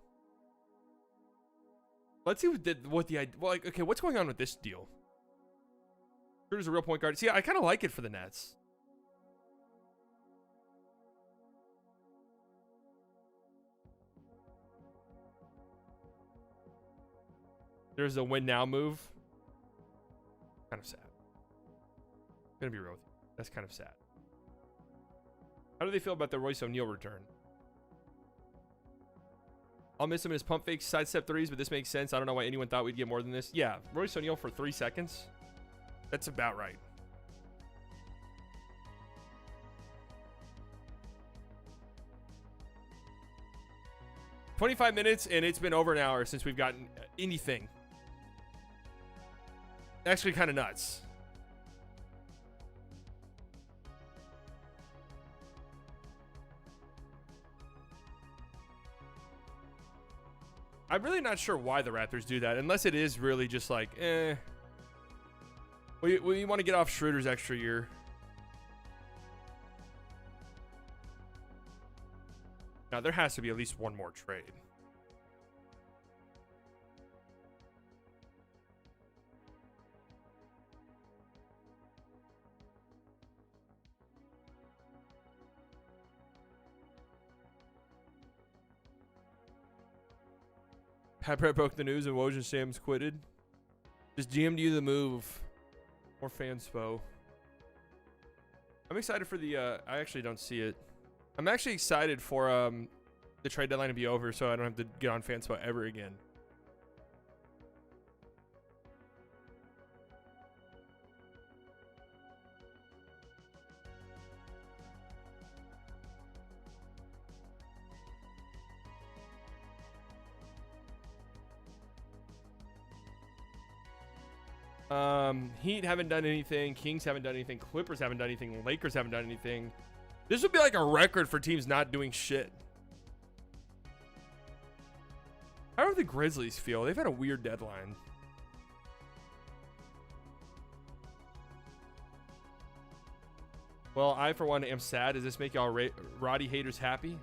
Let's see okay, what's going on with this deal? Schroeder's a real point guard. See, I kind of like it for the Nets. There's a win now move. Kind of sad. Gonna be real with you. That's kind of sad. How do they feel about the Royce O'Neal return? I'll miss him in his pump fakes, sidestep threes, but this makes sense. I don't know why anyone thought we'd get more than this. Yeah, Royce O'Neal for 3 seconds. That's about right. "25 minutes, and it's been over an hour since we've gotten anything. Actually, kind of nuts. I'm really not sure why the Raptors do that, unless it is really just like, we want to get off Schroeder's extra year. Now, there has to be at least one more trade. Pat Brett broke the news and Woj and Sam's quitted. Just GM'd you the move. More fanspo. I'm excited for the, I actually don't see it. I'm actually excited for the trade deadline to be over so I don't have to get on fanspo ever again. Heat haven't done anything. Kings haven't done anything. Clippers haven't done anything. Lakers haven't done anything. This would be like a record for teams not doing shit. How do the Grizzlies feel? They've had a weird deadline. Well, I, for one, am sad. Does this make y'all Roddy haters happy?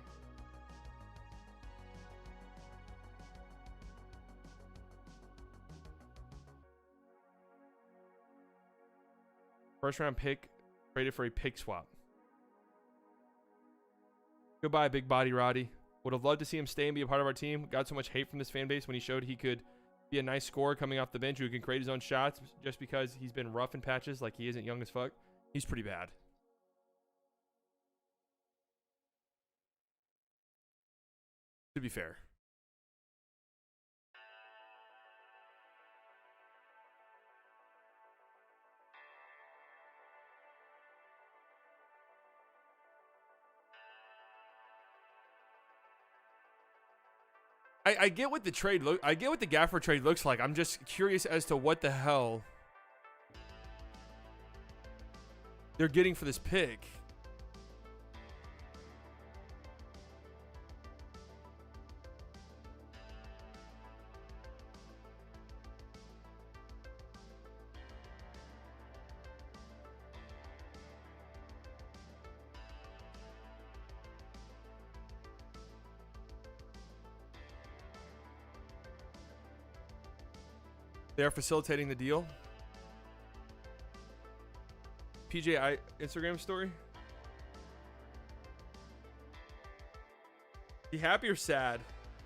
First round pick traded for a pick swap. Goodbye, big body Roddy. Would have loved to see him stay and be a part of our team. Got so much hate from this fan base when he showed he could be a nice scorer coming off the bench who can create his own shots just because he's been rough in patches like he isn't young as fuck. He's pretty bad. To be fair. I get what the trade look. I get what the Gafford trade looks like. I'm just curious as to what the hell they're getting for this pick. They're facilitating the deal. PJ Instagram story. You happy or sad?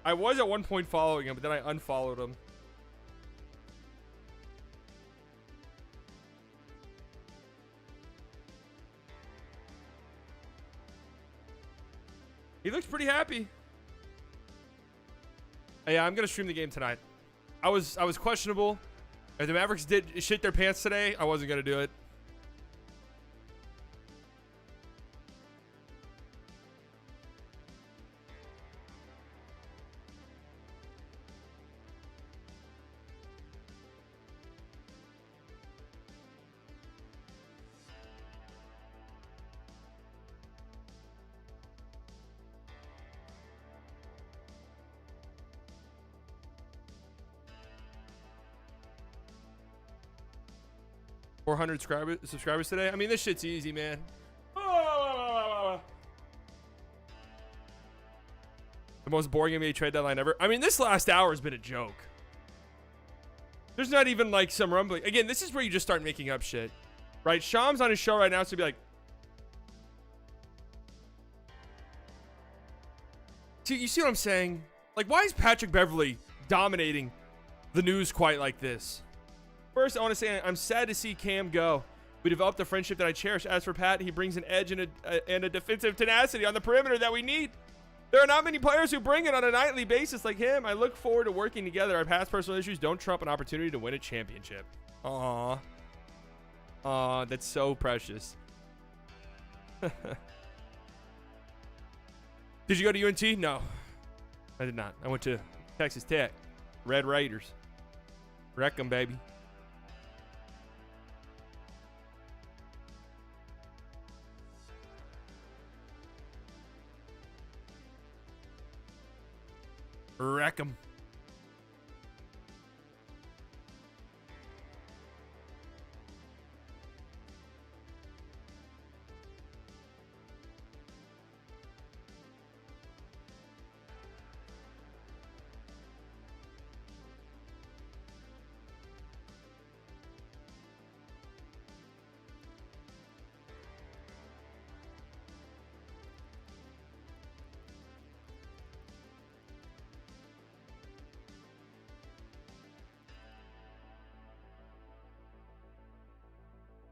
I was at one point following him, but then I unfollowed him. He looks pretty happy. Yeah, I'm gonna stream the game tonight. I was questionable. If the Mavericks did shit their pants today, I wasn't gonna do it. $400 subscribers today. I mean, this shit's easy, man. The most boring NBA trade deadline ever. I mean, this last hour has been a joke. There's not even like some rumbling. Again, this is where you just start making up shit, right? Sham's on his show right now, so be like, see, you see what I'm saying? Like, why is Patrick Beverley dominating the news quite like this? First, I want to say I'm sad to see Cam go. We developed a friendship that I cherish. As for Pat, he brings an edge and a defensive tenacity on the perimeter that we need. There are not many players who bring it on a nightly basis like him. I look forward to working together. Our past personal issues don't trump an opportunity to win a championship. Aww. Aw, that's so precious. Did you go to UNT? No, I did not. I went to Texas Tech. Red Raiders. Wreck 'em, baby. Wreck 'em.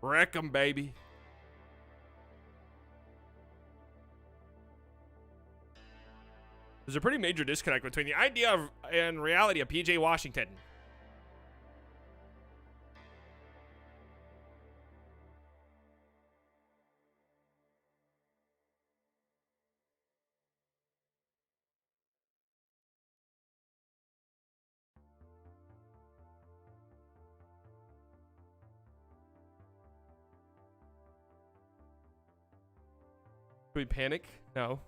Wreck 'em, baby. There's a pretty major disconnect between the idea of and reality of PJ Washington. Do we panic? No.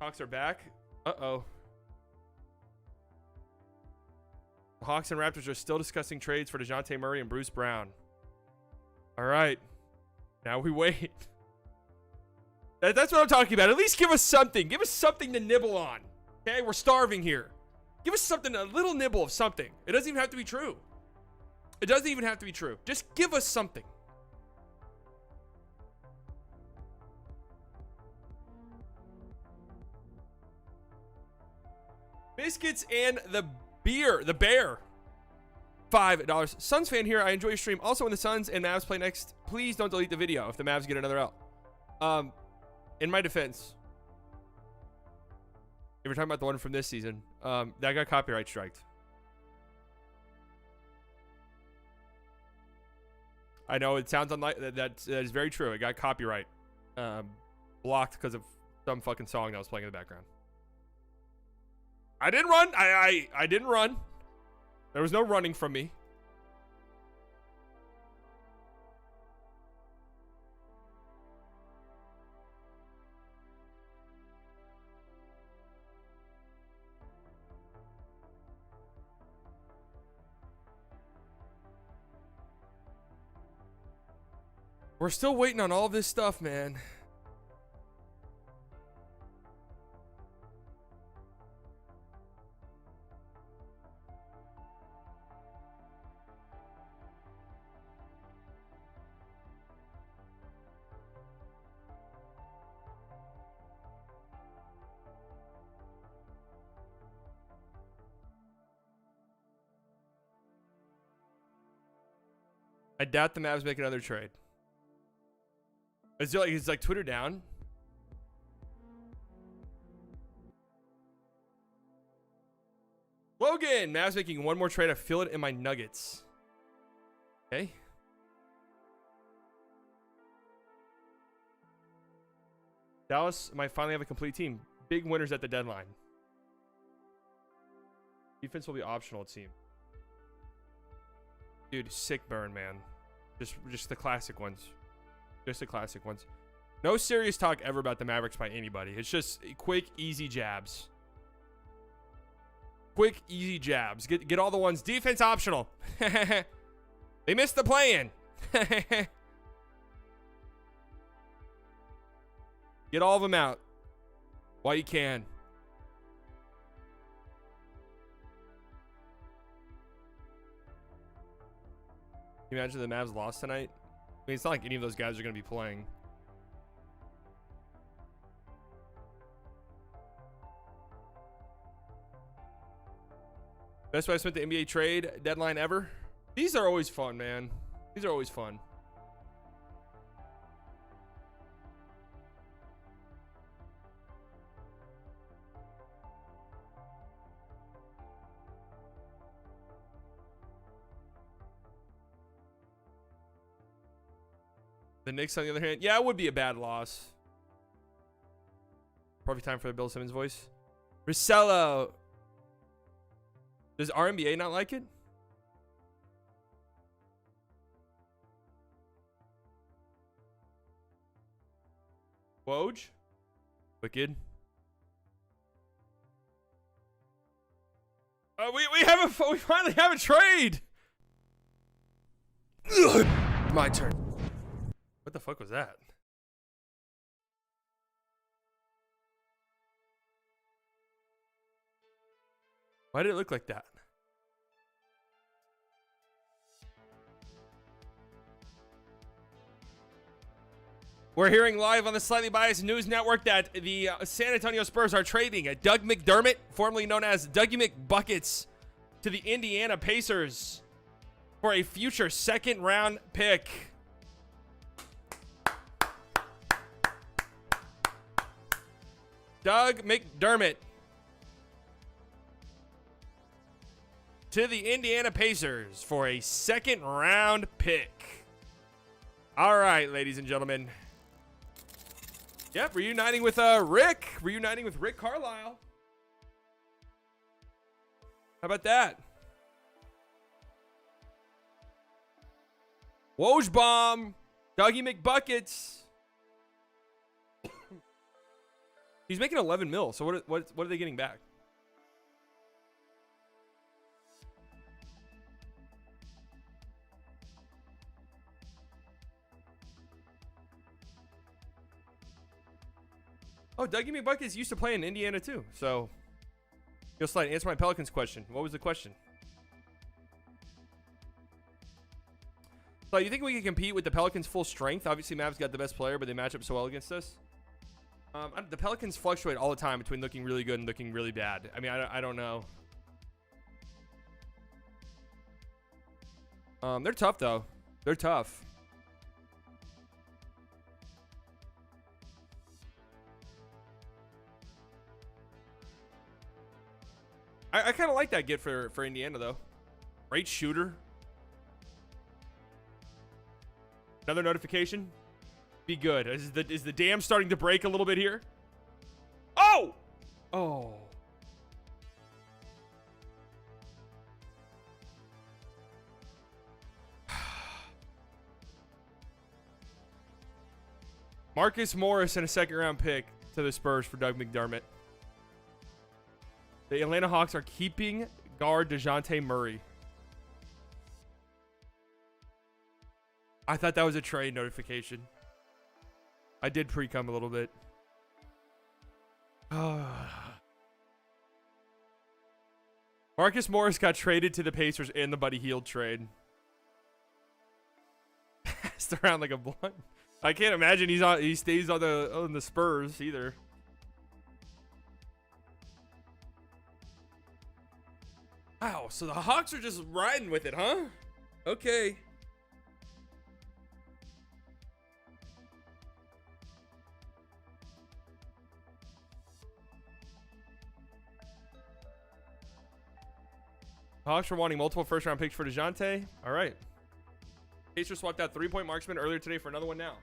Hawks are back. Uh-oh. The Hawks and Raptors are still discussing trades for Dejounte Murray and Bruce Brown. All right. Now we wait. That's what I'm talking about. At least give us something. Give us something to nibble on. Okay? We're starving here. Give us something, a little nibble of something. It doesn't even have to be true. It doesn't even have to be true. Just give us something. Biscuits and the beer. The bear. $5. Suns fan here. I enjoy your stream. Also, when the Suns and Mavs play next, please don't delete the video if the Mavs get another L. In my defense, if we're talking about the one from this season, that got copyright striked. I know it sounds unlike that is very true. It got copyright blocked because of some fucking song that was playing in the background. I didn't run. I didn't run. There was no running from me. We're still waiting on all this stuff, man. I doubt the Mavs make another trade. Is like Twitter down? Logan, Mavs making one more trade. I feel it in my nuggets. Okay. Dallas might finally have a complete team. Big winners at the deadline. Defense will be optional, it seems. Dude, sick burn, man. Just the classic ones. Just the classic ones. No serious talk ever about the Mavericks by anybody. It's just quick, easy jabs. Quick, easy jabs. Get all the ones. Defense optional. They missed the play-in. Get all of them out while you can. Can you imagine the Mavs lost tonight? I mean, it's not like any of those guys are going to be playing. Best way I spent the NBA trade deadline ever. These are always fun, man. These are always fun. The Knicks, on the other hand, yeah, it would be a bad loss. Perfect time for the Bill Simmons voice. Rosello. Does RNBA not like it? Woj? Wicked. We finally have a trade. Ugh. My turn. What the fuck was that? Why did it look like that? We're hearing live on the Slightly Biased News Network that the San Antonio Spurs are trading Doug McDermott, formerly known as Dougie McBuckets, to the Indiana Pacers for a future second-round pick. Doug McDermott to the Indiana Pacers for a second-round pick. All right, ladies and gentlemen. Yep, reuniting with Rick. Reuniting with Rick Carlisle. How about that? Woj bomb. Dougie McBuckets. He's making 11 mil. So what are they getting back? Oh, Dougie McBuckets used to play in Indiana too. So, you'll slide. Answer my Pelicans question. What was the question? So, you think we can compete with the Pelicans full strength? Obviously, Mavs got the best player, but they match up so well against us. The Pelicans fluctuate all the time between looking really good and looking really bad. I mean, I don't know. They're tough though. They're tough. I kind of like that get for Indiana, though. Great shooter. Another notification. Be good. Is the dam starting to break a little bit here? Oh! Oh. Marcus Morris and a second-round pick to the Spurs for Doug McDermott. The Atlanta Hawks are keeping guard Dejounte Murray. I thought that was a trade notification. I did pre-cum a little bit. Marcus Morris got traded to the Pacers in the Buddy Hield trade. Passed around like a blunt. I can't imagine he stays on the Spurs either. Wow, so the Hawks are just riding with it, huh? Okay. Hawks are wanting multiple first-round picks for Dejounte. All right. Pacers swapped out three-point marksman earlier today for another one now.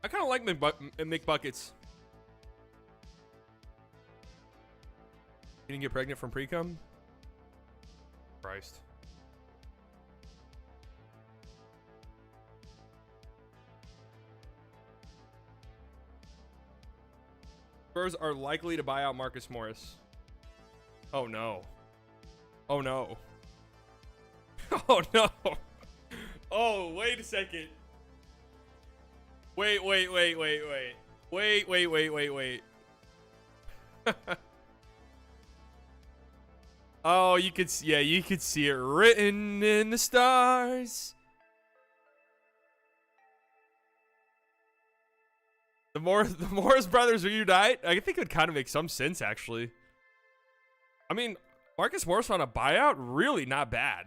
I kind of like McBuckets. You didn't get pregnant from pre-cum? Christ. Spurs are likely to buy out Marcus Morris. Oh no. Oh no. Oh no. Oh, wait a second. Wait. Oh, you could see it written in the stars. The Morris brothers reunite. I think it would kind of make some sense, actually. I mean, Marcus Morris on a buyout, really not bad.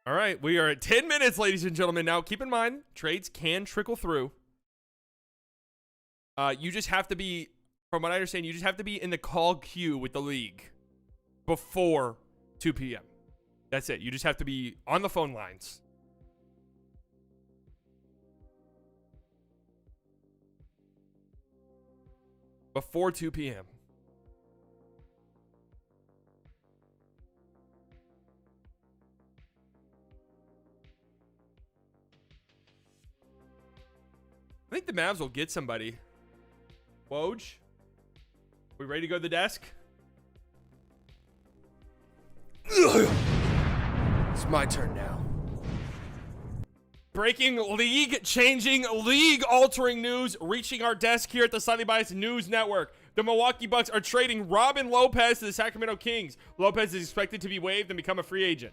All right, we are at 10 minutes, ladies and gentlemen. Now, keep in mind, trades can trickle through. You just have to be, from what I understand, you just have to be in the call queue with the league before 2 p.m. That's it. You just have to be on the phone lines. Before 2 p.m. I think the Mavs will get somebody. Woj? We ready to go to the desk? It's my turn now. Breaking league-changing, league-altering news reaching our desk here at the Slightly Biased News Network. The Milwaukee Bucks are trading Robin Lopez to the Sacramento Kings. Lopez is expected to be waived and become a free agent.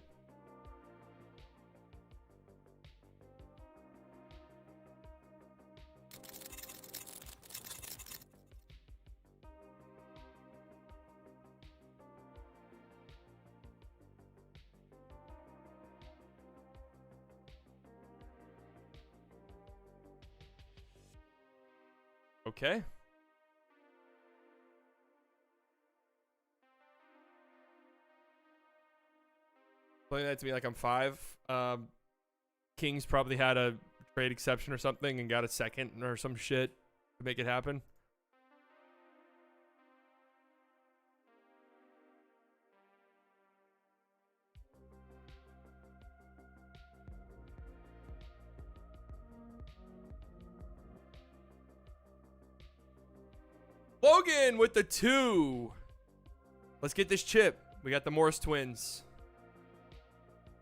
Okay. Playing that to me like I'm 5. Kings probably had a trade exception or something and got a second or some shit to make it happen. Logan with the 2. Let's get this chip. We got the Morris twins.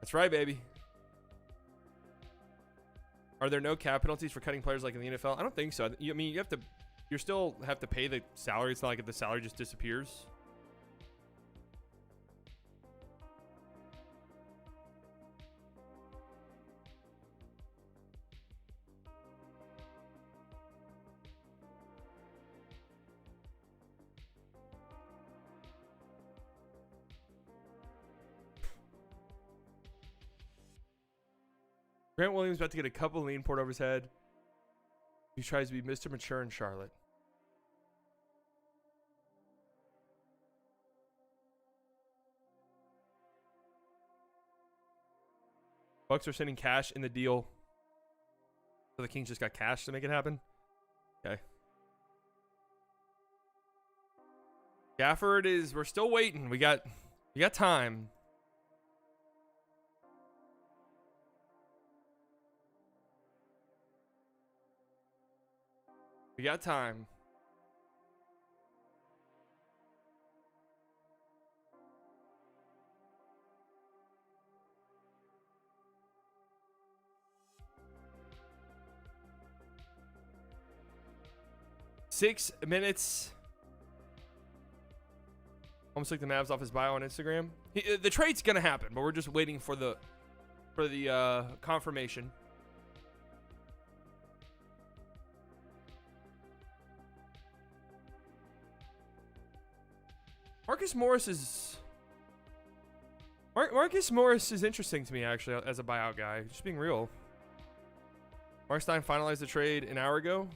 That's right, baby. Are there no cap penalties for cutting players like in the NFL? I don't think so. I mean, you still have to pay the salary. It's not like the salary just disappears. Grant Williams about to get a couple lean poured over his head. He tries to be Mr. Mature in Charlotte. Bucks are sending cash in the deal. So the Kings just got cash to make it happen. Okay. Gafford is, we're still waiting. We got time. We got time. Six minutes. Almost like the Mavs off his bio on Instagram. The trade's gonna happen, but we're just waiting for the confirmation. Marcus Morris is interesting to me, actually, as a buyout guy. Just being real. Mark Stein finalized the trade an hour ago.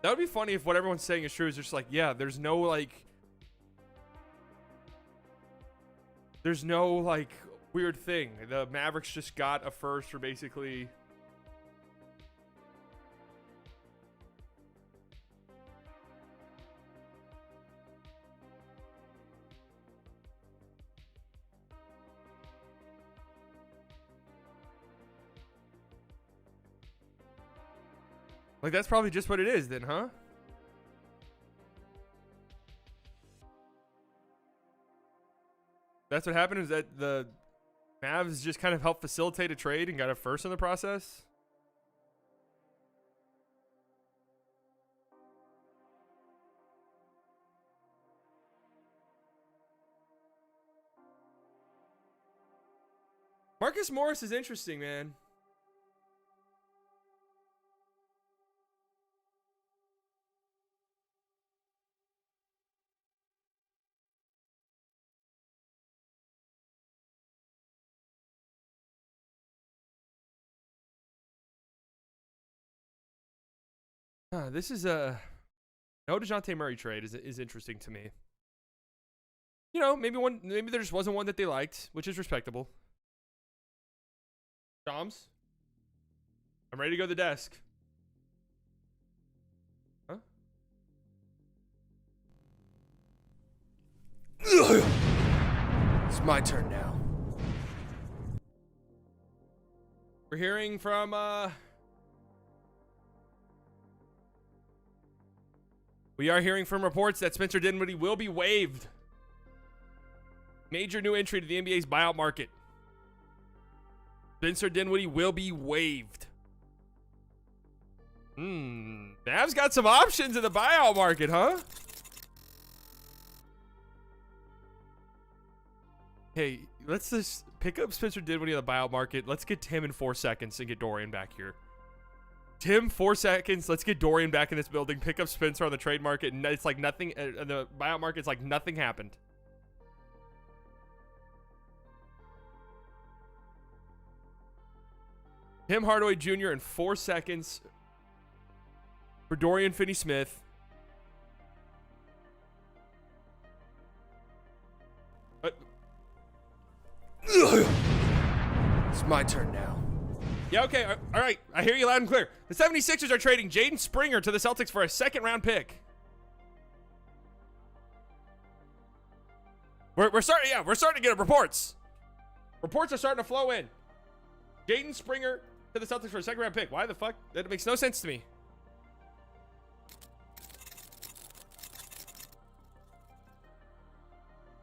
That would be funny if what everyone's saying is true. Is just like, yeah, there's no weird thing. The Mavericks just got a first for basically. Like, that's probably just what it is then, huh? That's what happened, is that the Mavs just kind of helped facilitate a trade and got a first in the process? Marcus Morris is interesting, man. This is no Dejounte Murray trade is interesting to me. You know, maybe there just wasn't one that they liked, which is respectable. Doms, I'm ready to go to the desk. Huh? It's my turn now. We're hearing from we are hearing from reports that Spencer Dinwiddie will be waived. Major new entry to the NBA's buyout market. Spencer Dinwiddie will be waived. Mavs got some options in the buyout market, huh? Hey, let's just pick up Spencer Dinwiddie on the buyout market. Let's get Tim in 4 seconds and get Dorian back here. Tim, 4 seconds. Let's get Dorian back in this building. Pick up Spencer on the trade market. And it's like nothing. The buyout market, it's like nothing happened. Tim Hardaway Jr. in 4 seconds for Dorian Finney-Smith. It's my turn now. Yeah, okay. All right. I hear you loud and clear. The 76ers are trading Jaden Springer to the Celtics for a second-round pick. We're starting to get reports. Reports are starting to flow in. Jaden Springer to the Celtics for a second-round pick. Why the fuck? That makes no sense to me.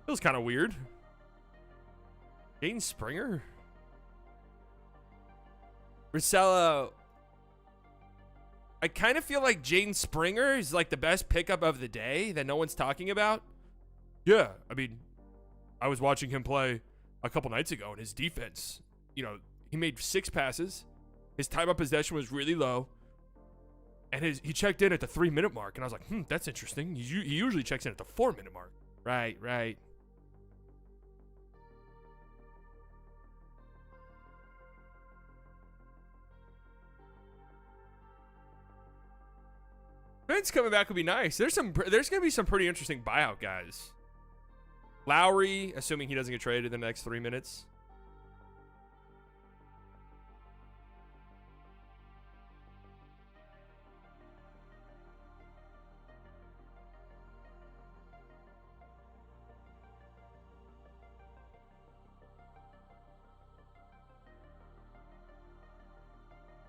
Feels kind of weird. Jaden Springer? Russello. I kind of feel like Jaden Springer is like the best pickup of the day that no one's talking about. Yeah, I mean, I was watching him play a couple nights ago, and his defense, you know, he made 6 passes. His time of possession was really low. And he checked in at the 3-minute mark, and I was like, that's interesting. He usually checks in at the 4-minute mark. Right. Vince coming back would be nice. There's gonna be some pretty interesting buyout guys. Lowry, assuming he doesn't get traded in the next 3 minutes.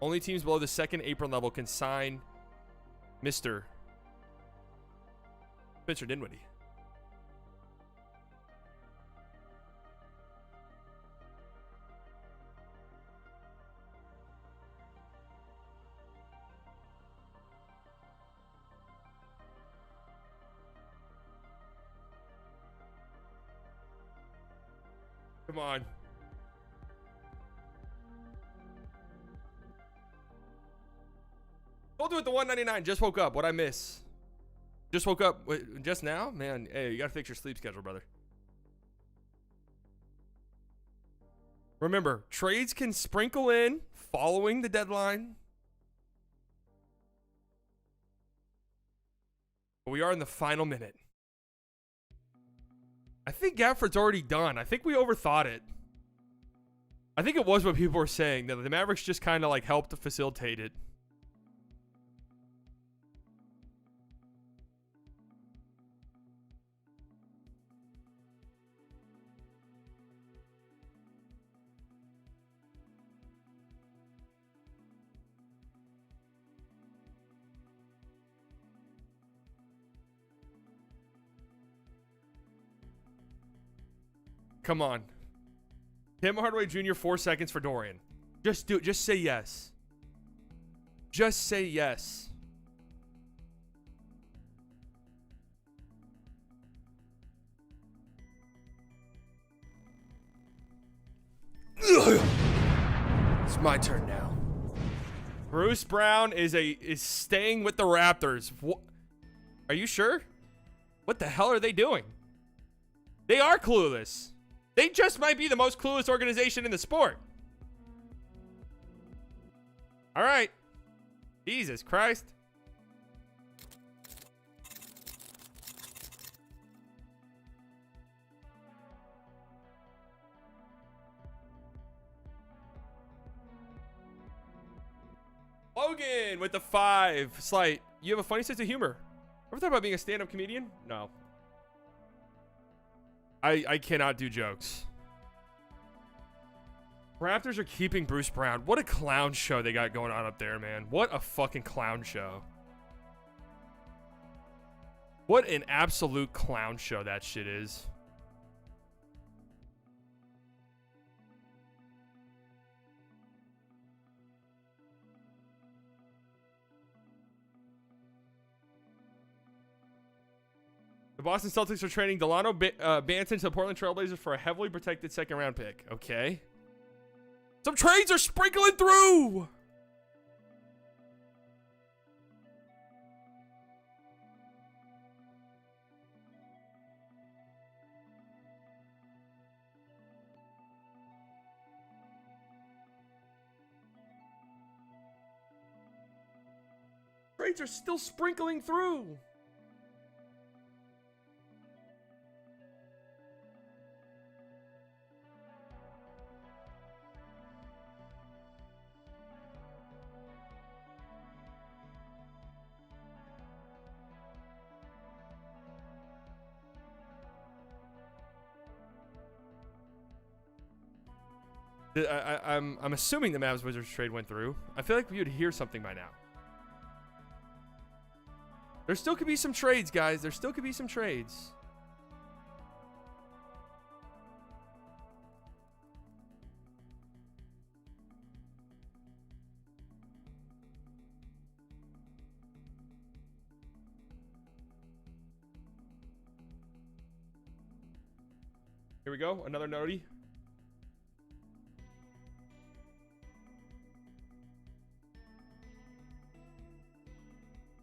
Only teams below the second apron level can sign Mr. Spencer Dinwiddie. Come on. We'll do it the 199. Just woke up. What'd I miss? Just woke up. Wait, just now? Man, hey, you gotta fix your sleep schedule, brother. Remember, trades can sprinkle in following the deadline. But we are in the final minute. I think Gafford's already done. I think we overthought it. I think it was what people were saying, that the Mavericks just kind of like helped to facilitate it. Come on. Tim Hardaway Jr., 4 seconds for Dorian. Just do it. Just say yes. Just say yes. It's my turn now. Bruce Brown is staying with the Raptors. Are you sure? What the hell are they doing? They are clueless. They just might be the most clueless organization in the sport. All right. Jesus Christ. Logan with the 5. Slight. You have a funny sense of humor. Ever thought about being a stand-up comedian? No. I cannot do jokes. Raptors are keeping Bruce Brown. What a clown show they got going on up there, man. What a fucking clown show. What an absolute clown show that shit is. The Boston Celtics are trading Delano Banton to the Portland Trailblazers for a heavily protected second-round pick. Okay. Some trades are sprinkling through. Trades are still sprinkling through. I'm assuming the Mavs Wizards trade went through. I feel like we would hear something by now. There still could be some trades, guys. There still could be some trades. Here we go. Another notey.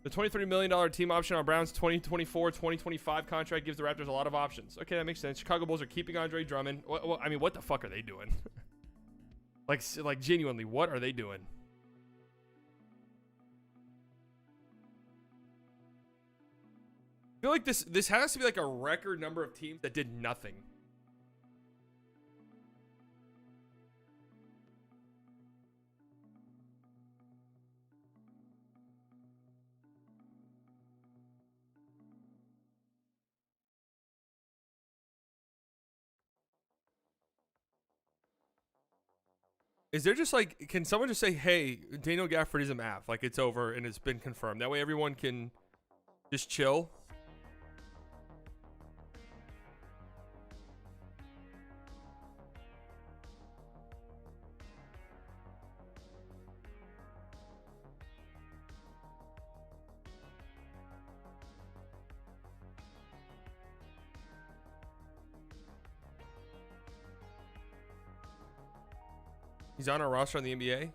The $23 million team option on Brown's 2024-2025 contract gives the Raptors a lot of options. Okay, that makes sense. Chicago Bulls are keeping Andre Drummond. Well, I mean, what the fuck are they doing? like genuinely, what are they doing? I feel like this has to be like a record number of teams that did nothing. Is there just like, can someone just say, hey, Daniel Gafford is a Mav, like it's over and it's been confirmed? That way everyone can just chill. He's on our roster on the NBA.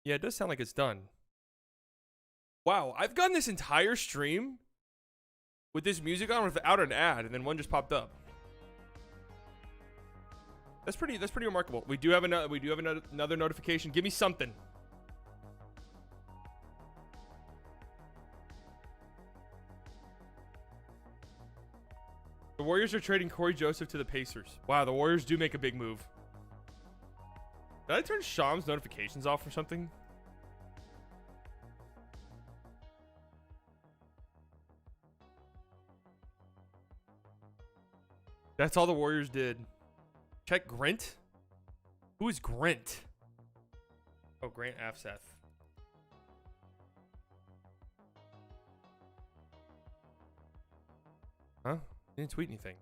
Yeah, it does sound like it's done. Wow, I've gotten this entire stream with this music on without an ad, and then one just popped up. That's pretty remarkable. We do have another notification. Give me something. The Warriors are trading Corey Joseph to the Pacers. Wow, the Warriors do make a big move. Did I turn Sham's notifications off or something? That's all the Warriors did. Check Grant. Who is Grant? Oh, Grant Afseth. Huh? He didn't tweet anything.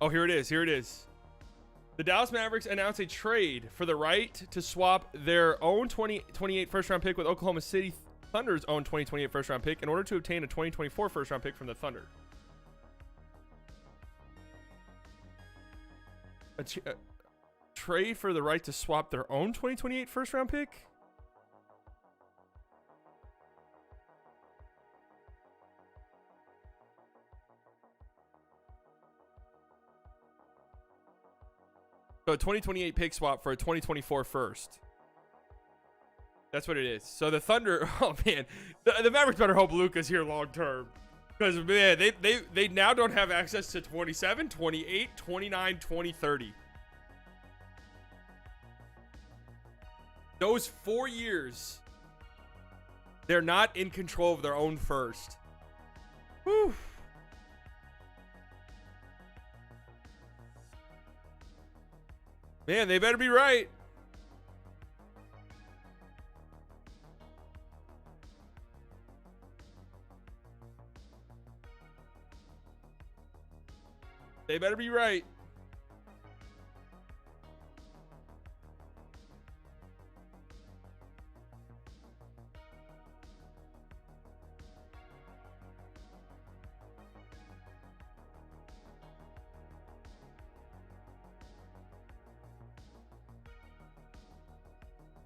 Oh, here it is. Here it is. The Dallas Mavericks announced a trade for the right to swap their own 2028 first-round pick with Oklahoma City Thunder's own 2028 first-round pick in order to obtain a 2024 first-round pick from the Thunder. A trade for the right to swap their own 2028 first-round pick? So a 2028 pick swap for a 2024 first. That's what it is. So the Thunder, oh man, the Mavericks better hope Luka's here long term. Because man, they now don't have access to 27, 28, 29, 20, 30. Those 4 years, they're not in control of their own first. Whew. Man, they better be right. They better be right.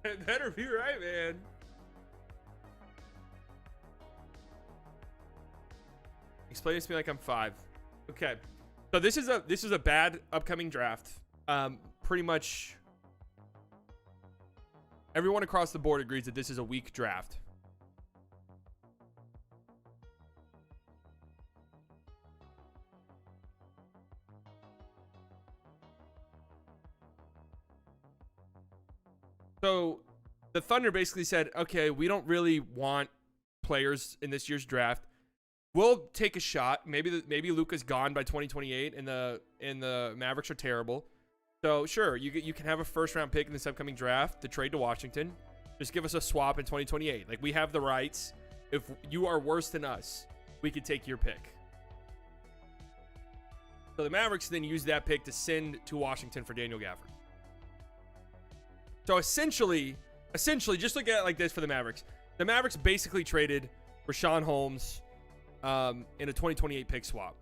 It better be right, man. Explain this to me like I'm 5. Okay. So this is a bad upcoming draft. Pretty much everyone across the board agrees that this is a weak draft. So the Thunder basically said, okay, we don't really want players in this year's draft. We'll take a shot. Maybe Luka's gone by 2028 and the Mavericks are terrible. So sure, you can have a first round pick in this upcoming draft to trade to Washington. Just give us a swap in 2028. Like, we have the rights. If you are worse than us, we could take your pick. So the Mavericks then use that pick to send to Washington for Daniel Gafford. So essentially, just look at it like this for the Mavericks. The Mavericks basically traded Rashawn Holmes in a 2028 pick swap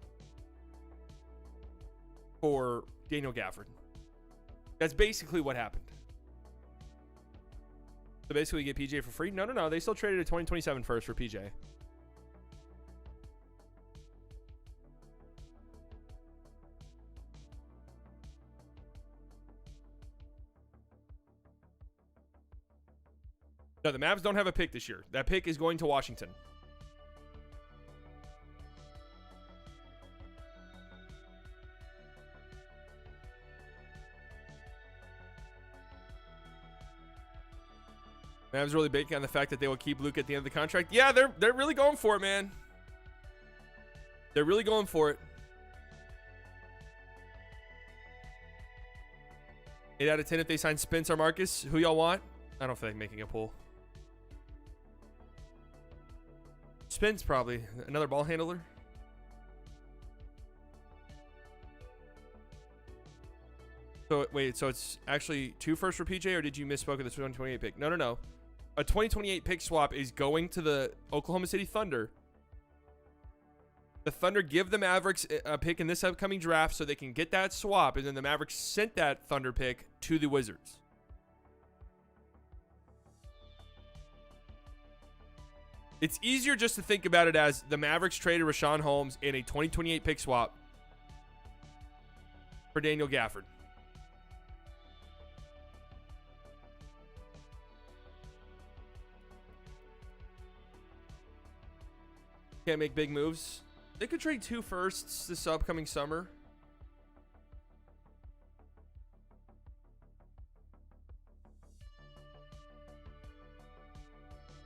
for Daniel Gafford. That's basically what happened. So basically we get PJ for free? No. They still traded a 2027 first for PJ. No, the Mavs don't have a pick this year. That pick is going to Washington. Mavs really banking on the fact that they will keep Luke at the end of the contract. Yeah, they're really going for it, man. They're really going for it. 8 out of 10 if they sign Spence or Marcus. Who y'all want? I don't feel like making a pull. Spence probably. Another ball handler. So wait, so it's actually 2 firsts for PJ, or did you misspoke at the 2028 pick? No. A 2028 pick swap is going to the Oklahoma City Thunder. The Thunder give the Mavericks a pick in this upcoming draft so they can get that swap, and then the Mavericks sent that Thunder pick to the Wizards. It's easier just to think about it as the Mavericks traded Rashawn Holmes in a 2028 pick swap for Daniel Gafford. Can't make big moves. They could trade 2 firsts this upcoming summer.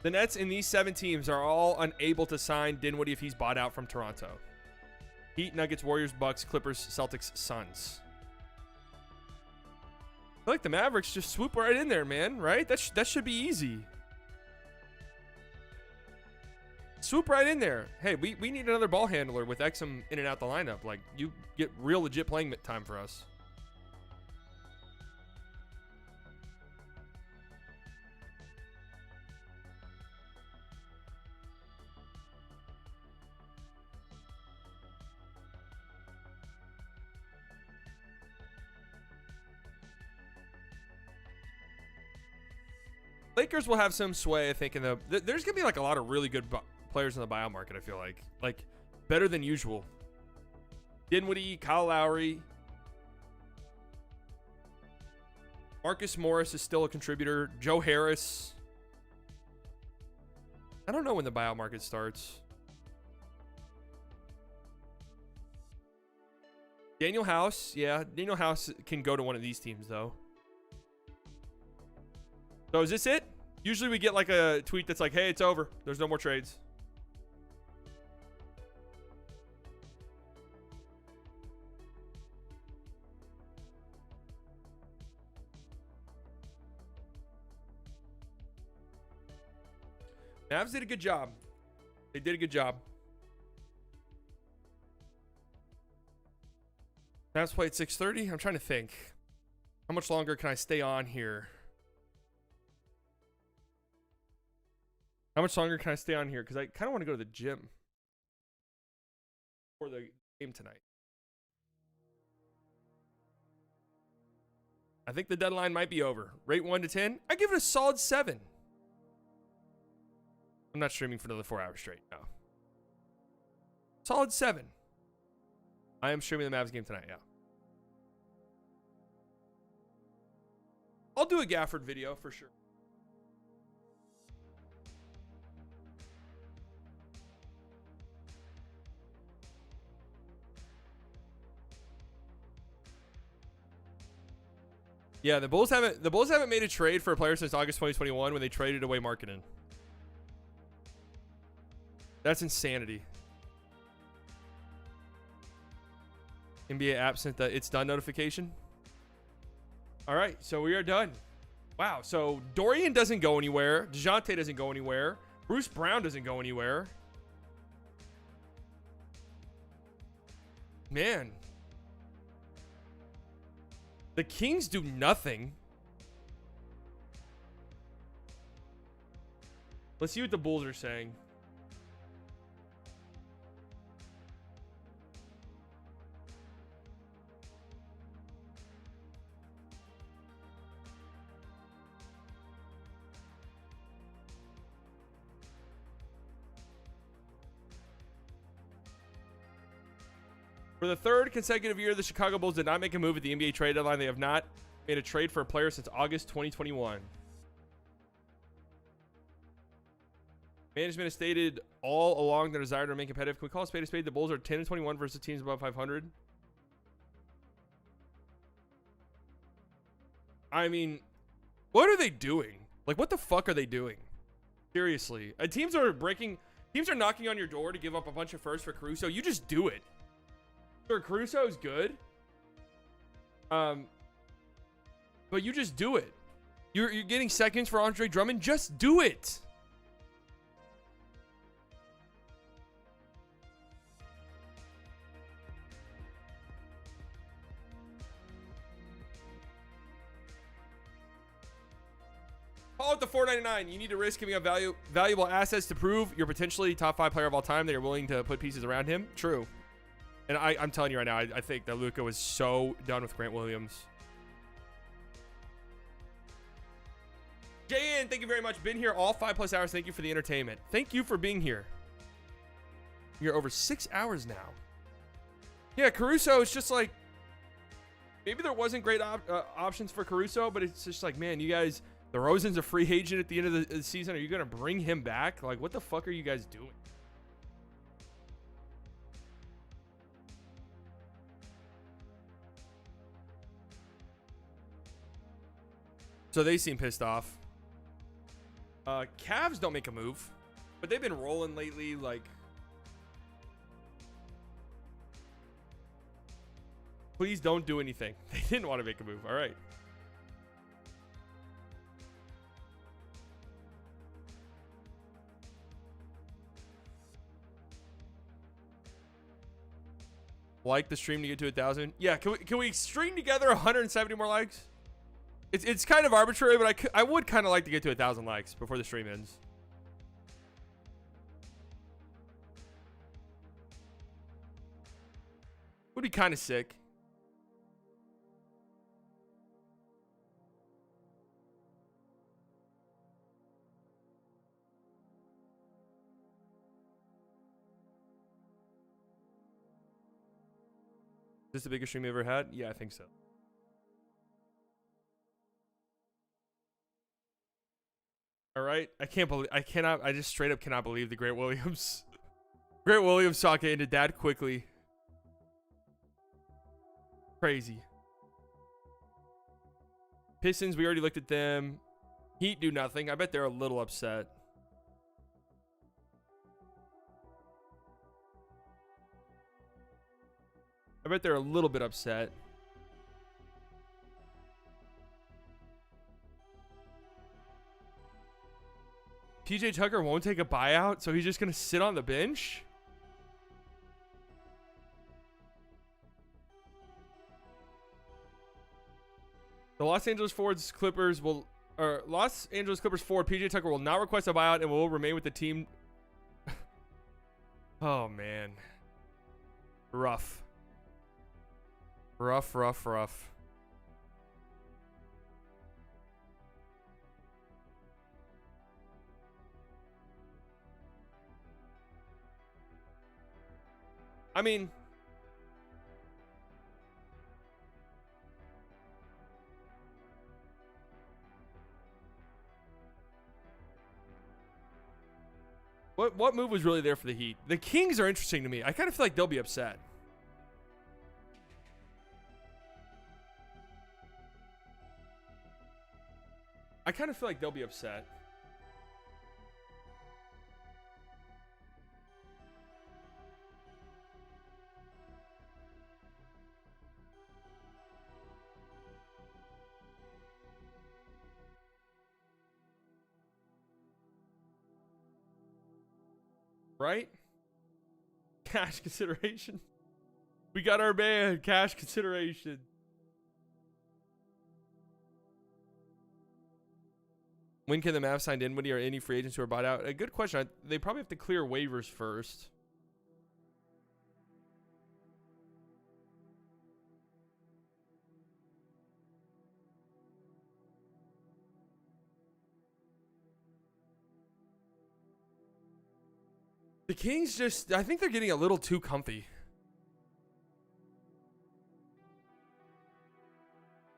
The Nets in these 7 teams are all unable to sign Dinwiddie if he's bought out from Toronto. Heat, Nuggets, Warriors, Bucks, Clippers, Celtics, Suns. I feel like the Mavericks just swoop right in there, man, right? That should be easy. Swoop right in there. Hey, we need another ball handler with Exum in and out the lineup. Like, you get real legit playing time for us. Lakers will have some sway, I think, in the... There's going to be, like, a lot of really good players in the buyout market, I feel like. Like, better than usual. Dinwiddie, Kyle Lowry. Marcus Morris is still a contributor. Joe Harris. I don't know when the buyout market starts. Daniel House. Yeah, Daniel House can go to one of these teams, though. So is this it? Usually we get like a tweet that's like, hey, it's over. There's no more trades. Mavs did a good job. They did a good job. Mavs play at 6:30. I'm trying to think. How much longer can I stay on here? How much longer can I stay on here? Because I kind of want to go to the gym for the game tonight. I think the deadline might be over. Rate 1 to 10. I give it a solid 7. I'm not streaming for another 4 hours straight. No. Solid 7. I am streaming the Mavs game tonight. Yeah. I'll do a Gafford video for sure. Yeah, the Bulls haven't made a trade for a player since August 2021 when they traded away Markkanen. That's insanity. NBA absent the it's done notification. All right, so we are done. Wow, so Dorian doesn't go anywhere. Dejounte doesn't go anywhere. Bruce Brown doesn't go anywhere. Man. The Kings do nothing. Let's see what the Bulls are saying. For the third consecutive year, the Chicago Bulls did not make a move at the NBA trade deadline. They have not made a trade for a player since August 2021. Management has stated all along their desire to remain competitive. Can we call a spade a spade? The Bulls are 10-21 versus teams above 500. I mean, what are they doing? Like, what the fuck are they doing? Seriously. Teams are knocking on your door to give up a bunch of firsts for Caruso. You just do it. Sure, Caruso is good. But you just do it. You're getting seconds for Andre Drummond. Just do it. Call it the $4.99. You need to risk giving up valuable assets to prove you're potentially top 5 player of all time. That you're willing to put pieces around him. True. And I'm telling you right now, I think that Luka was so done with Grant Williams. JN, thank you very much. Been here all 5+ hours. Thank you for the entertainment. Thank you for being here. You're over 6 hours now. Yeah, Caruso is just like, maybe there wasn't great options for Caruso, but it's just like, man, you guys, the Rosen's a free agent at the end of the season. Are you going to bring him back? Like, what the fuck are you guys doing? So they seem pissed off. Cavs don't make a move, but they've been rolling lately. Like, please don't do anything. They didn't want to make a move. All right. Like the stream to get to 1,000. Yeah, can we string together 170 more likes? It's kind of arbitrary, but I would kind of like to get to 1,000 likes before the stream ends. Would be kind of sick. Is this the biggest stream you ever had? Yeah, I think so. All right. I just straight up cannot believe the Grant Williams. Grant Williams socket ended that quickly. Crazy. Pistons, we already looked at them. Heat do nothing. I bet they're a little upset. I bet they're a little bit upset. PJ Tucker won't take a buyout, so he's just going to sit on the bench? The Los Angeles Clippers forward PJ Tucker will not request a buyout and will remain with the team. Oh, man. Rough. Rough. I mean, what move was really there for the Heat? The Kings are interesting to me. I kind of feel like they'll be upset. Right? Cash consideration. We got our man. Cash consideration. When can the Mavs sign Dinwiddie or any free agents who are bought out? A good question. They probably have to clear waivers first. The Kings just, I think they're getting a little too comfy.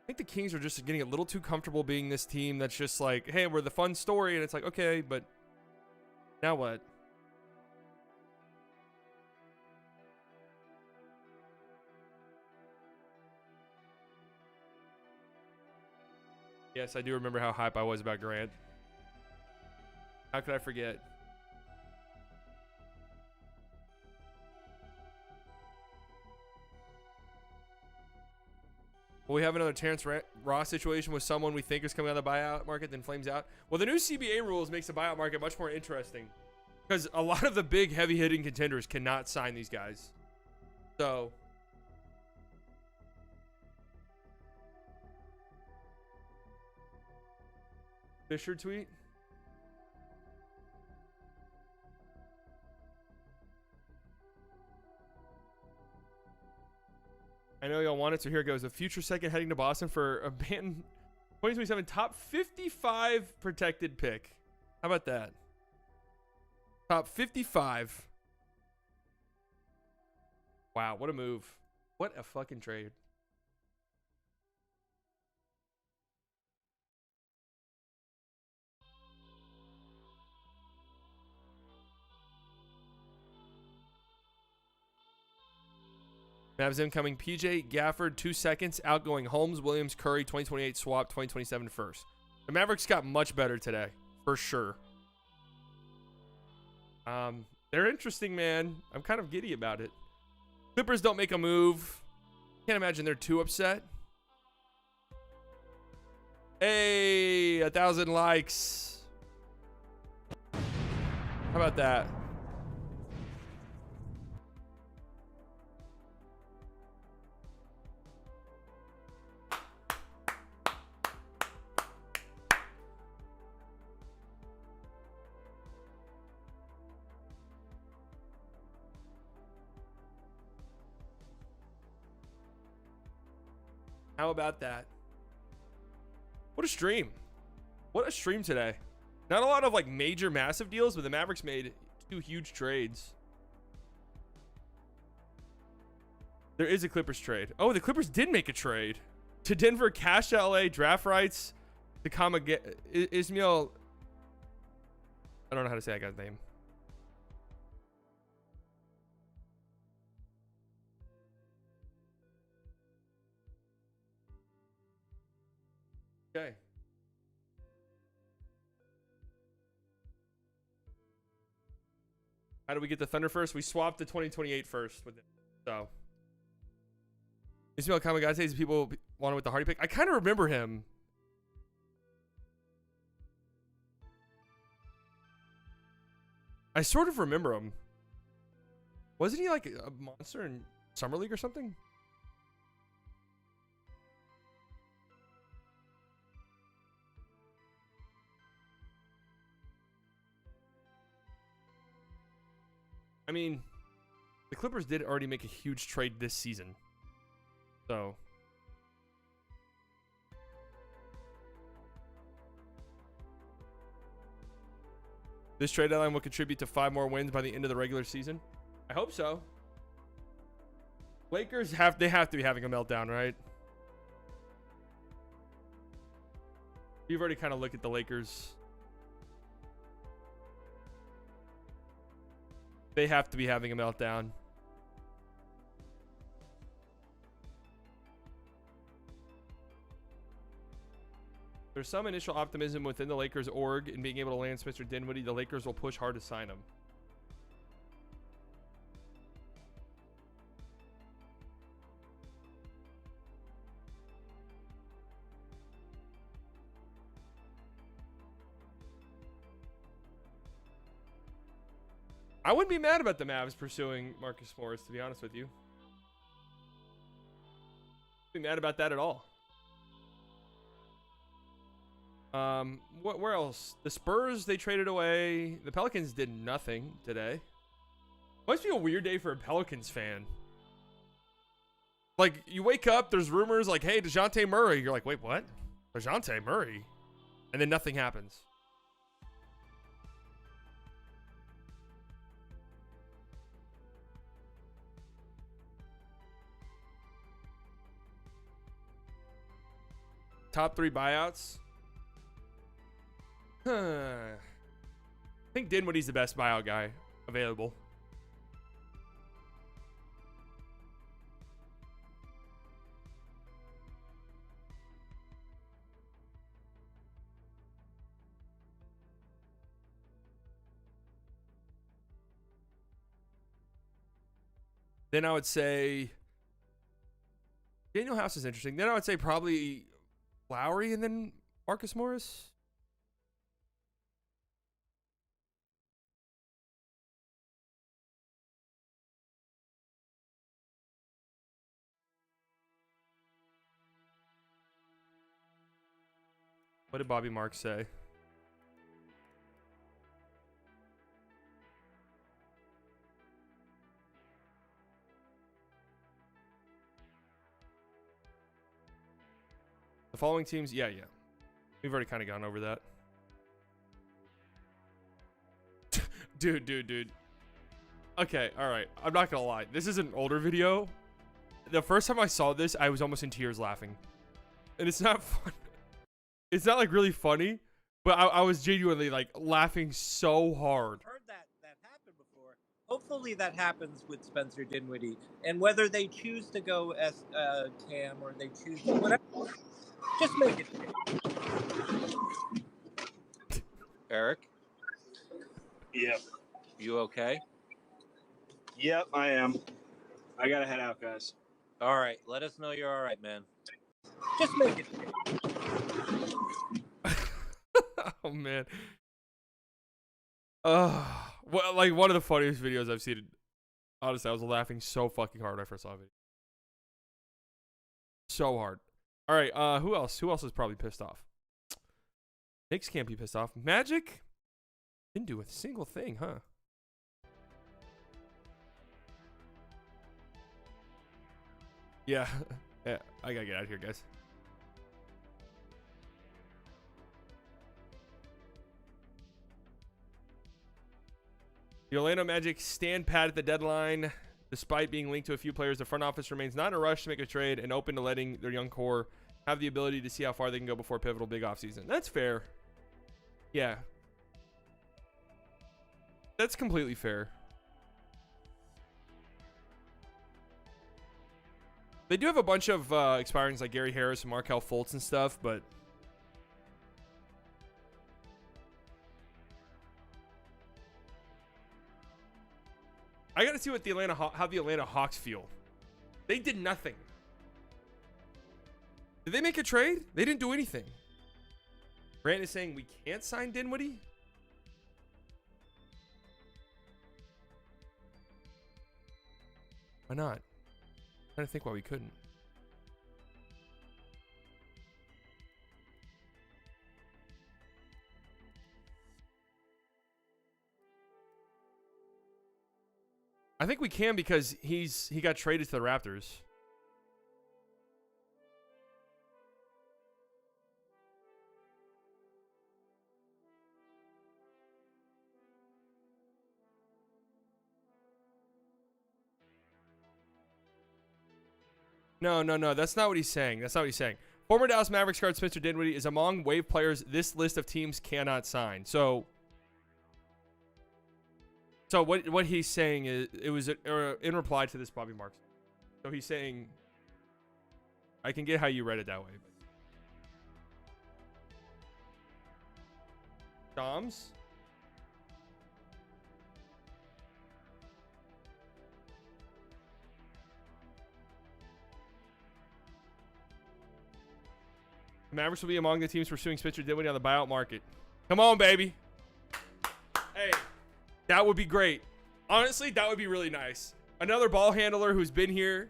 think the Kings are just getting a little too comfortable being this team that's just like, hey, we're the fun story, and it's like, okay, but now what? Yes, I do remember how hype I was about Grant. How could I forget? Will we have another Terrence Ross situation with someone we think is coming out of the buyout market then flames out? Well, the new CBA rules makes the buyout market much more interesting because a lot of the big heavy-hitting contenders cannot sign these guys. So Fisher tweet. I know y'all want it, so here it goes. A future second heading to Boston for a Banton 2027 top 55 protected pick. How about that? Top 55. Wow, what a move. What a fucking trade. Mavs incoming PJ, Gafford, 2 seconds. Outgoing Holmes, Williams, Curry, 2028 swap, 2027 first. The Mavericks got much better today, for sure. They're interesting, man. I'm kind of giddy about it. Clippers don't make a move. Can't imagine they're too upset. Hey, 1,000 likes. How about that? How about that? What a stream. What a stream today. Not a lot of like major massive deals, but the Mavericks made 2 huge trades. There is a Clippers trade. Oh, the Clippers did make a trade. To Denver, cash to LA, draft rights to Ismail. I don't know how to say that guy's name. Okay. How do we get the Thunder first? We swapped the 2028 first with it. So Ismail Kamagaze, people want it with the Hardy pick. I kind of remember him. I sort of remember him. Wasn't he like a monster in Summer League or something? I mean, the Clippers did already make a huge trade this season. So this trade deadline will contribute to 5 more wins by the end of the regular season. I hope so. Lakers have to be having a meltdown, right? You've already kind of looked at the Lakers. They have to be having a meltdown. There's some initial optimism within the Lakers org in being able to land Spencer Dinwiddie. The Lakers will push hard to sign him. I wouldn't be mad about the Mavs pursuing Marcus Morris, to be honest with you. Be mad about that at all. Where else? The Spurs, they traded away. The Pelicans did nothing today. Must be a weird day for a Pelicans fan. Like, you wake up, there's rumors like, hey, Dejounte Murray. You're like, wait, what? Dejounte Murray? And then nothing happens. Top 3 buyouts. I think Dinwiddie's the best buyout guy available. Then I would say Daniel House is interesting. Then I would say probably Lowry and then Marcus Morris. What did Bobby Marks say? The following teams, yeah. We've already kind of gone over that. Dude. Okay, all right. I'm not gonna lie. This is an older video. The first time I saw this, I was almost in tears laughing. And it's not fun. It's not like really funny, but I was genuinely like laughing so hard. Heard that happened before. Hopefully that happens with Spencer Dinwiddie. And whether they choose to go as Cam or they choose to whatever, just make it. Eric? Yep. You okay? Yep, I am. I gotta head out, guys. All right. Let us know you're all right, man. Just make it. Oh man. Well, like one of the funniest videos I've seen. Honestly, I was laughing so fucking hard when I first saw it. So hard. All right, who else? Who else is probably pissed off? Knicks can't be pissed off. Magic didn't do a single thing, huh? Yeah. Yeah, I gotta get out of here, guys. The Orlando Magic stand pat at the deadline. Despite being linked to a few players, the front office remains not in a rush to make a trade and open to letting their young core have the ability to see how far they can go before pivotal big offseason. That's fair. Yeah. That's completely fair. They do have a bunch of expirings like Gary Harris and Markelle Fultz and stuff, but I got to see what how the Atlanta Hawks feel. They did nothing. Did they make a trade? They didn't do anything. Grant is saying we can't sign Dinwiddie. Why not? I'm trying to think why we couldn't. I think we can because he got traded to the Raptors. No. That's not what he's saying. Former Dallas Mavericks guard Spencer Dinwiddie is among wave players this list of teams cannot sign. So what he's saying is, it was in reply to this Bobby Marks. So he's saying, I can get how you read it that way. But Doms? The Mavericks will be among the teams pursuing Spencer Dinwiddie on the buyout market. Come on, baby. Hey, that would be great. Honestly, that would be really nice. Another ball handler who's been here.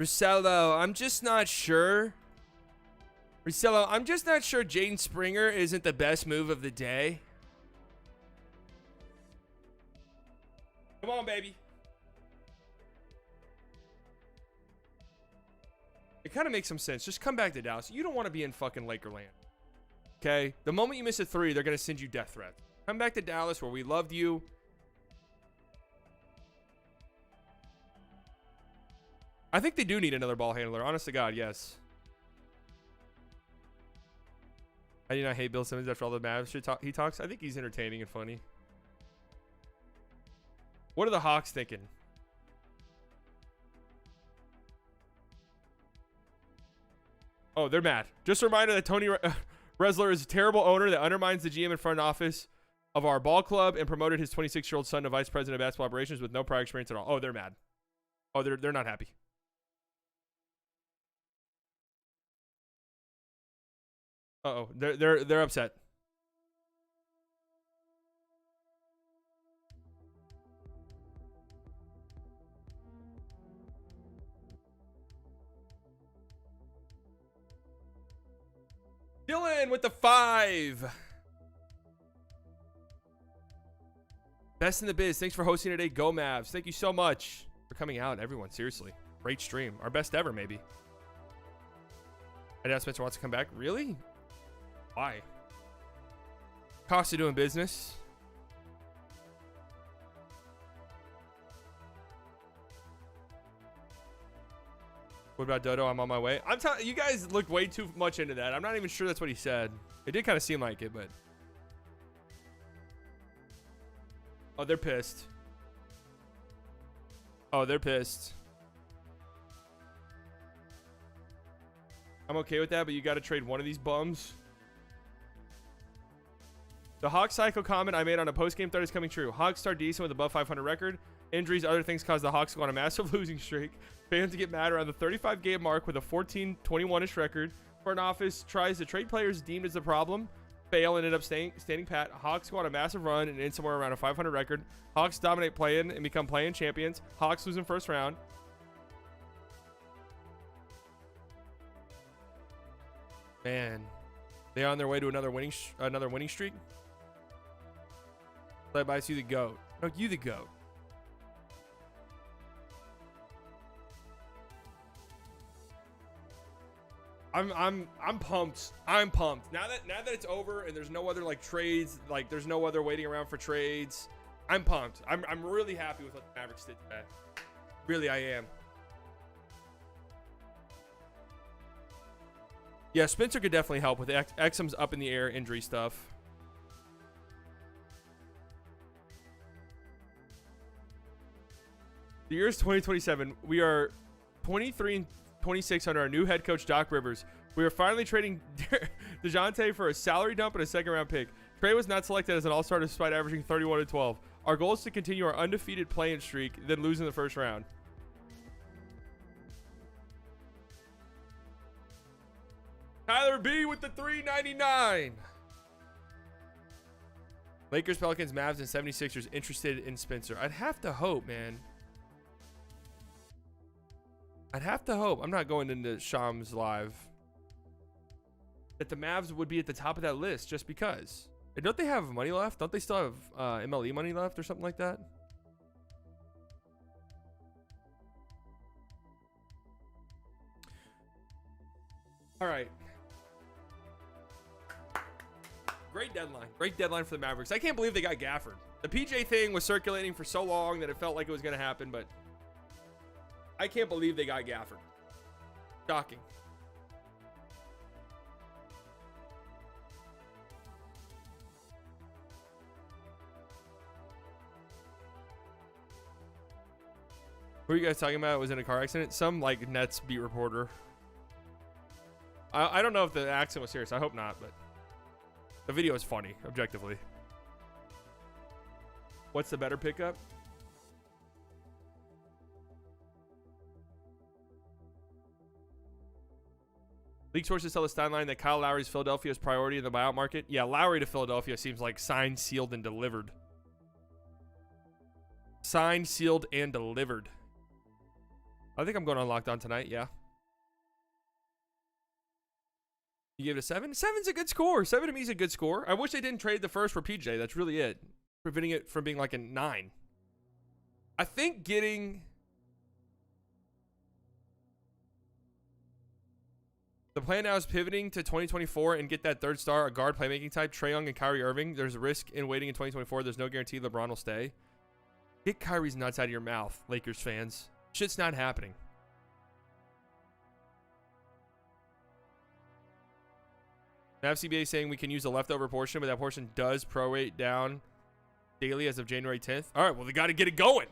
Russello, I'm just not sure. Jaden Springer isn't the best move of the day. Come on, baby. It kind of makes some sense. Just come back to Dallas. You don't want to be in fucking Lakerland. Okay? The moment you miss a three, they're going to send you death threats. Come back to Dallas where we loved you. I think they do need another ball handler. Honest to God, yes. I do not hate Bill Simmons after all the Mavs shit he talks. I think he's entertaining and funny. What are the Hawks thinking? Oh, they're mad. Just a reminder that Tony Resler is a terrible owner that undermines the GM and front office of our ball club and promoted his 26-year-old son to vice president of basketball operations with no prior experience at all. Oh, they're mad. Oh, they're not happy. Uh-oh, they're upset. Dylan with the 5. Best in the biz. Thanks for hosting today. Go Mavs. Thank you so much for coming out, everyone. Seriously. Great stream. Our best ever, maybe. I doubt Spencer wants to come back. Really? Why? Cost of doing business. What about Dodo? I'm on my way. I'm telling you guys looked way too much into that. I'm not even sure that's what he said. It did kind of seem like it, but. Oh, they're pissed. Oh, they're pissed. I'm okay with that, but you got to trade one of these bums. The Hawks cycle comment I made on a post-game thread is coming true. Hawks start decent with above 500 record. Injuries, other things cause the Hawks to go on a massive losing streak. Fans to get mad around the 35-game mark with a 14-21-ish record. Front office tries to trade players deemed as the problem. Fail and end up standing pat. Hawks go on a massive run and end somewhere around a 500 record. Hawks dominate play-in and become play-in champions. Hawks lose in first round. Man, they on their way to another winning streak. Led by you the GOAT. No, you the GOAT. I'm pumped. I'm pumped. Now that it's over and there's no other like trades, like there's no other waiting around for trades. I'm pumped. I'm really happy with what the Mavericks did today. Really, I am. Yeah, Spencer could definitely help with Exum's up in the air injury stuff. The year is 2027. We are 23 and 26 under our new head coach, Doc Rivers. We are finally trading Dejounte for a salary dump and a second-round pick. Trey was not selected as an all-star despite averaging 31 and 12. Our goal is to continue our undefeated play-in streak, then lose in the first round. Tyler B with the $3.99. Lakers, Pelicans, Mavs, and 76ers interested in Spencer. I'd have to hope, man. I'd have to hope. I'm not going into Shams live. That the Mavs would be at the top of that list just because. And don't they have money left? Don't they still have MLE money left or something like that? All right. Great deadline. Great deadline for the Mavericks. I can't believe they got Gafford. The PJ thing was circulating for so long that it felt like it was going to happen, but I can't believe they got Gafford. Shocking. Who are you guys talking about? It was in a car accident? Some like Nets beat reporter. I don't know if the accident was serious. I hope not, but the video is funny, objectively. What's the better pickup? League sources tell the Steinline that Kyle Lowry's Philadelphia's priority in the buyout market. Yeah, Lowry to Philadelphia seems like signed, sealed, and delivered. Signed, sealed, and delivered. I think I'm going on Locked On tonight, yeah. You give it a 7? 7's a good score. 7 to me is a good score. I wish they didn't trade the first for PJ. That's really it. Preventing it from being like a 9. I think getting the plan now is pivoting to 2024 and get that third star, a guard playmaking type, Trae Young and Kyrie Irving. There's a risk in waiting in 2024. There's no guarantee LeBron will stay. Get Kyrie's nuts out of your mouth, Lakers fans. Shit's not happening. FCBA saying we can use a leftover portion, but that portion does prorate down daily as of January 10th. All right, well, they got to get it going.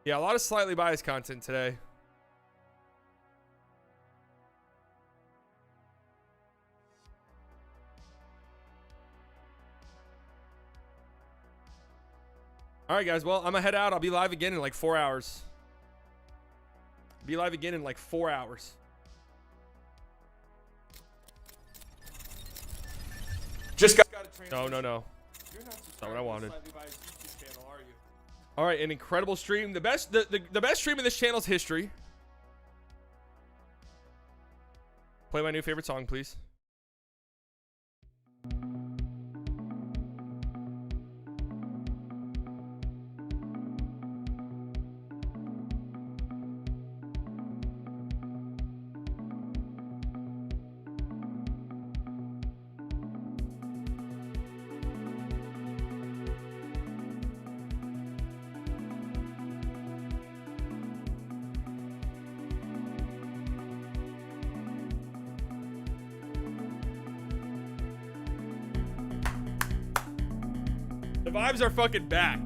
Yeah, a lot of slightly biased content today. All right, guys. Well, I'm going to head out. I'll be live again in like 4 hours. Be live again in like 4 hours. Just got No. You're not Not what I wanted. Slightly Biased YouTube channel, are you? All right, an incredible stream. The best stream in this channel's history. Play my new favorite song, please. The vibes are fucking back.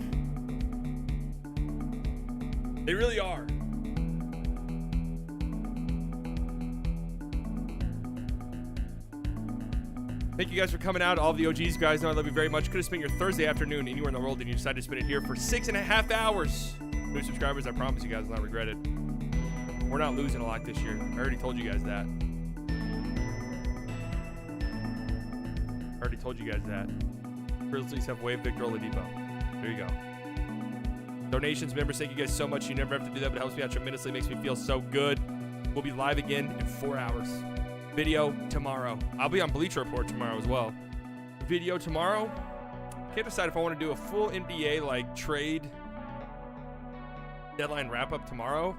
They really are. Thank you guys for coming out. All the OGs, you guys know I love you very much. Could have spent your Thursday afternoon anywhere in the world and you decided to spend it here for 6.5 hours. New subscribers, I promise you guys will not regret it. We're not losing a lot this year. I already told you guys that. Grizzlies have waived Victor Oladipo. There you go. Donations, members, thank you guys so much. You never have to do that, but it helps me out tremendously. Makes me feel so good. We'll be live again in 4 hours. Video tomorrow. I'll be on Bleacher Report tomorrow as well. Video tomorrow. Can't decide if I want to do a full NBA like trade deadline wrap up tomorrow,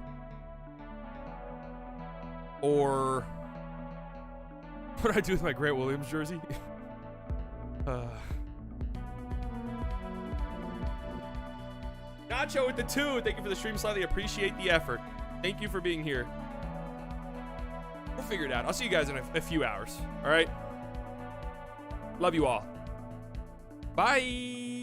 or what do I do with my Grant Williams jersey? Nacho with the 2. Thank you for the stream, slightly appreciate the effort. Thank you for being here. We'll figure it out. I'll see you guys in a few hours. All right. Love you all. Bye.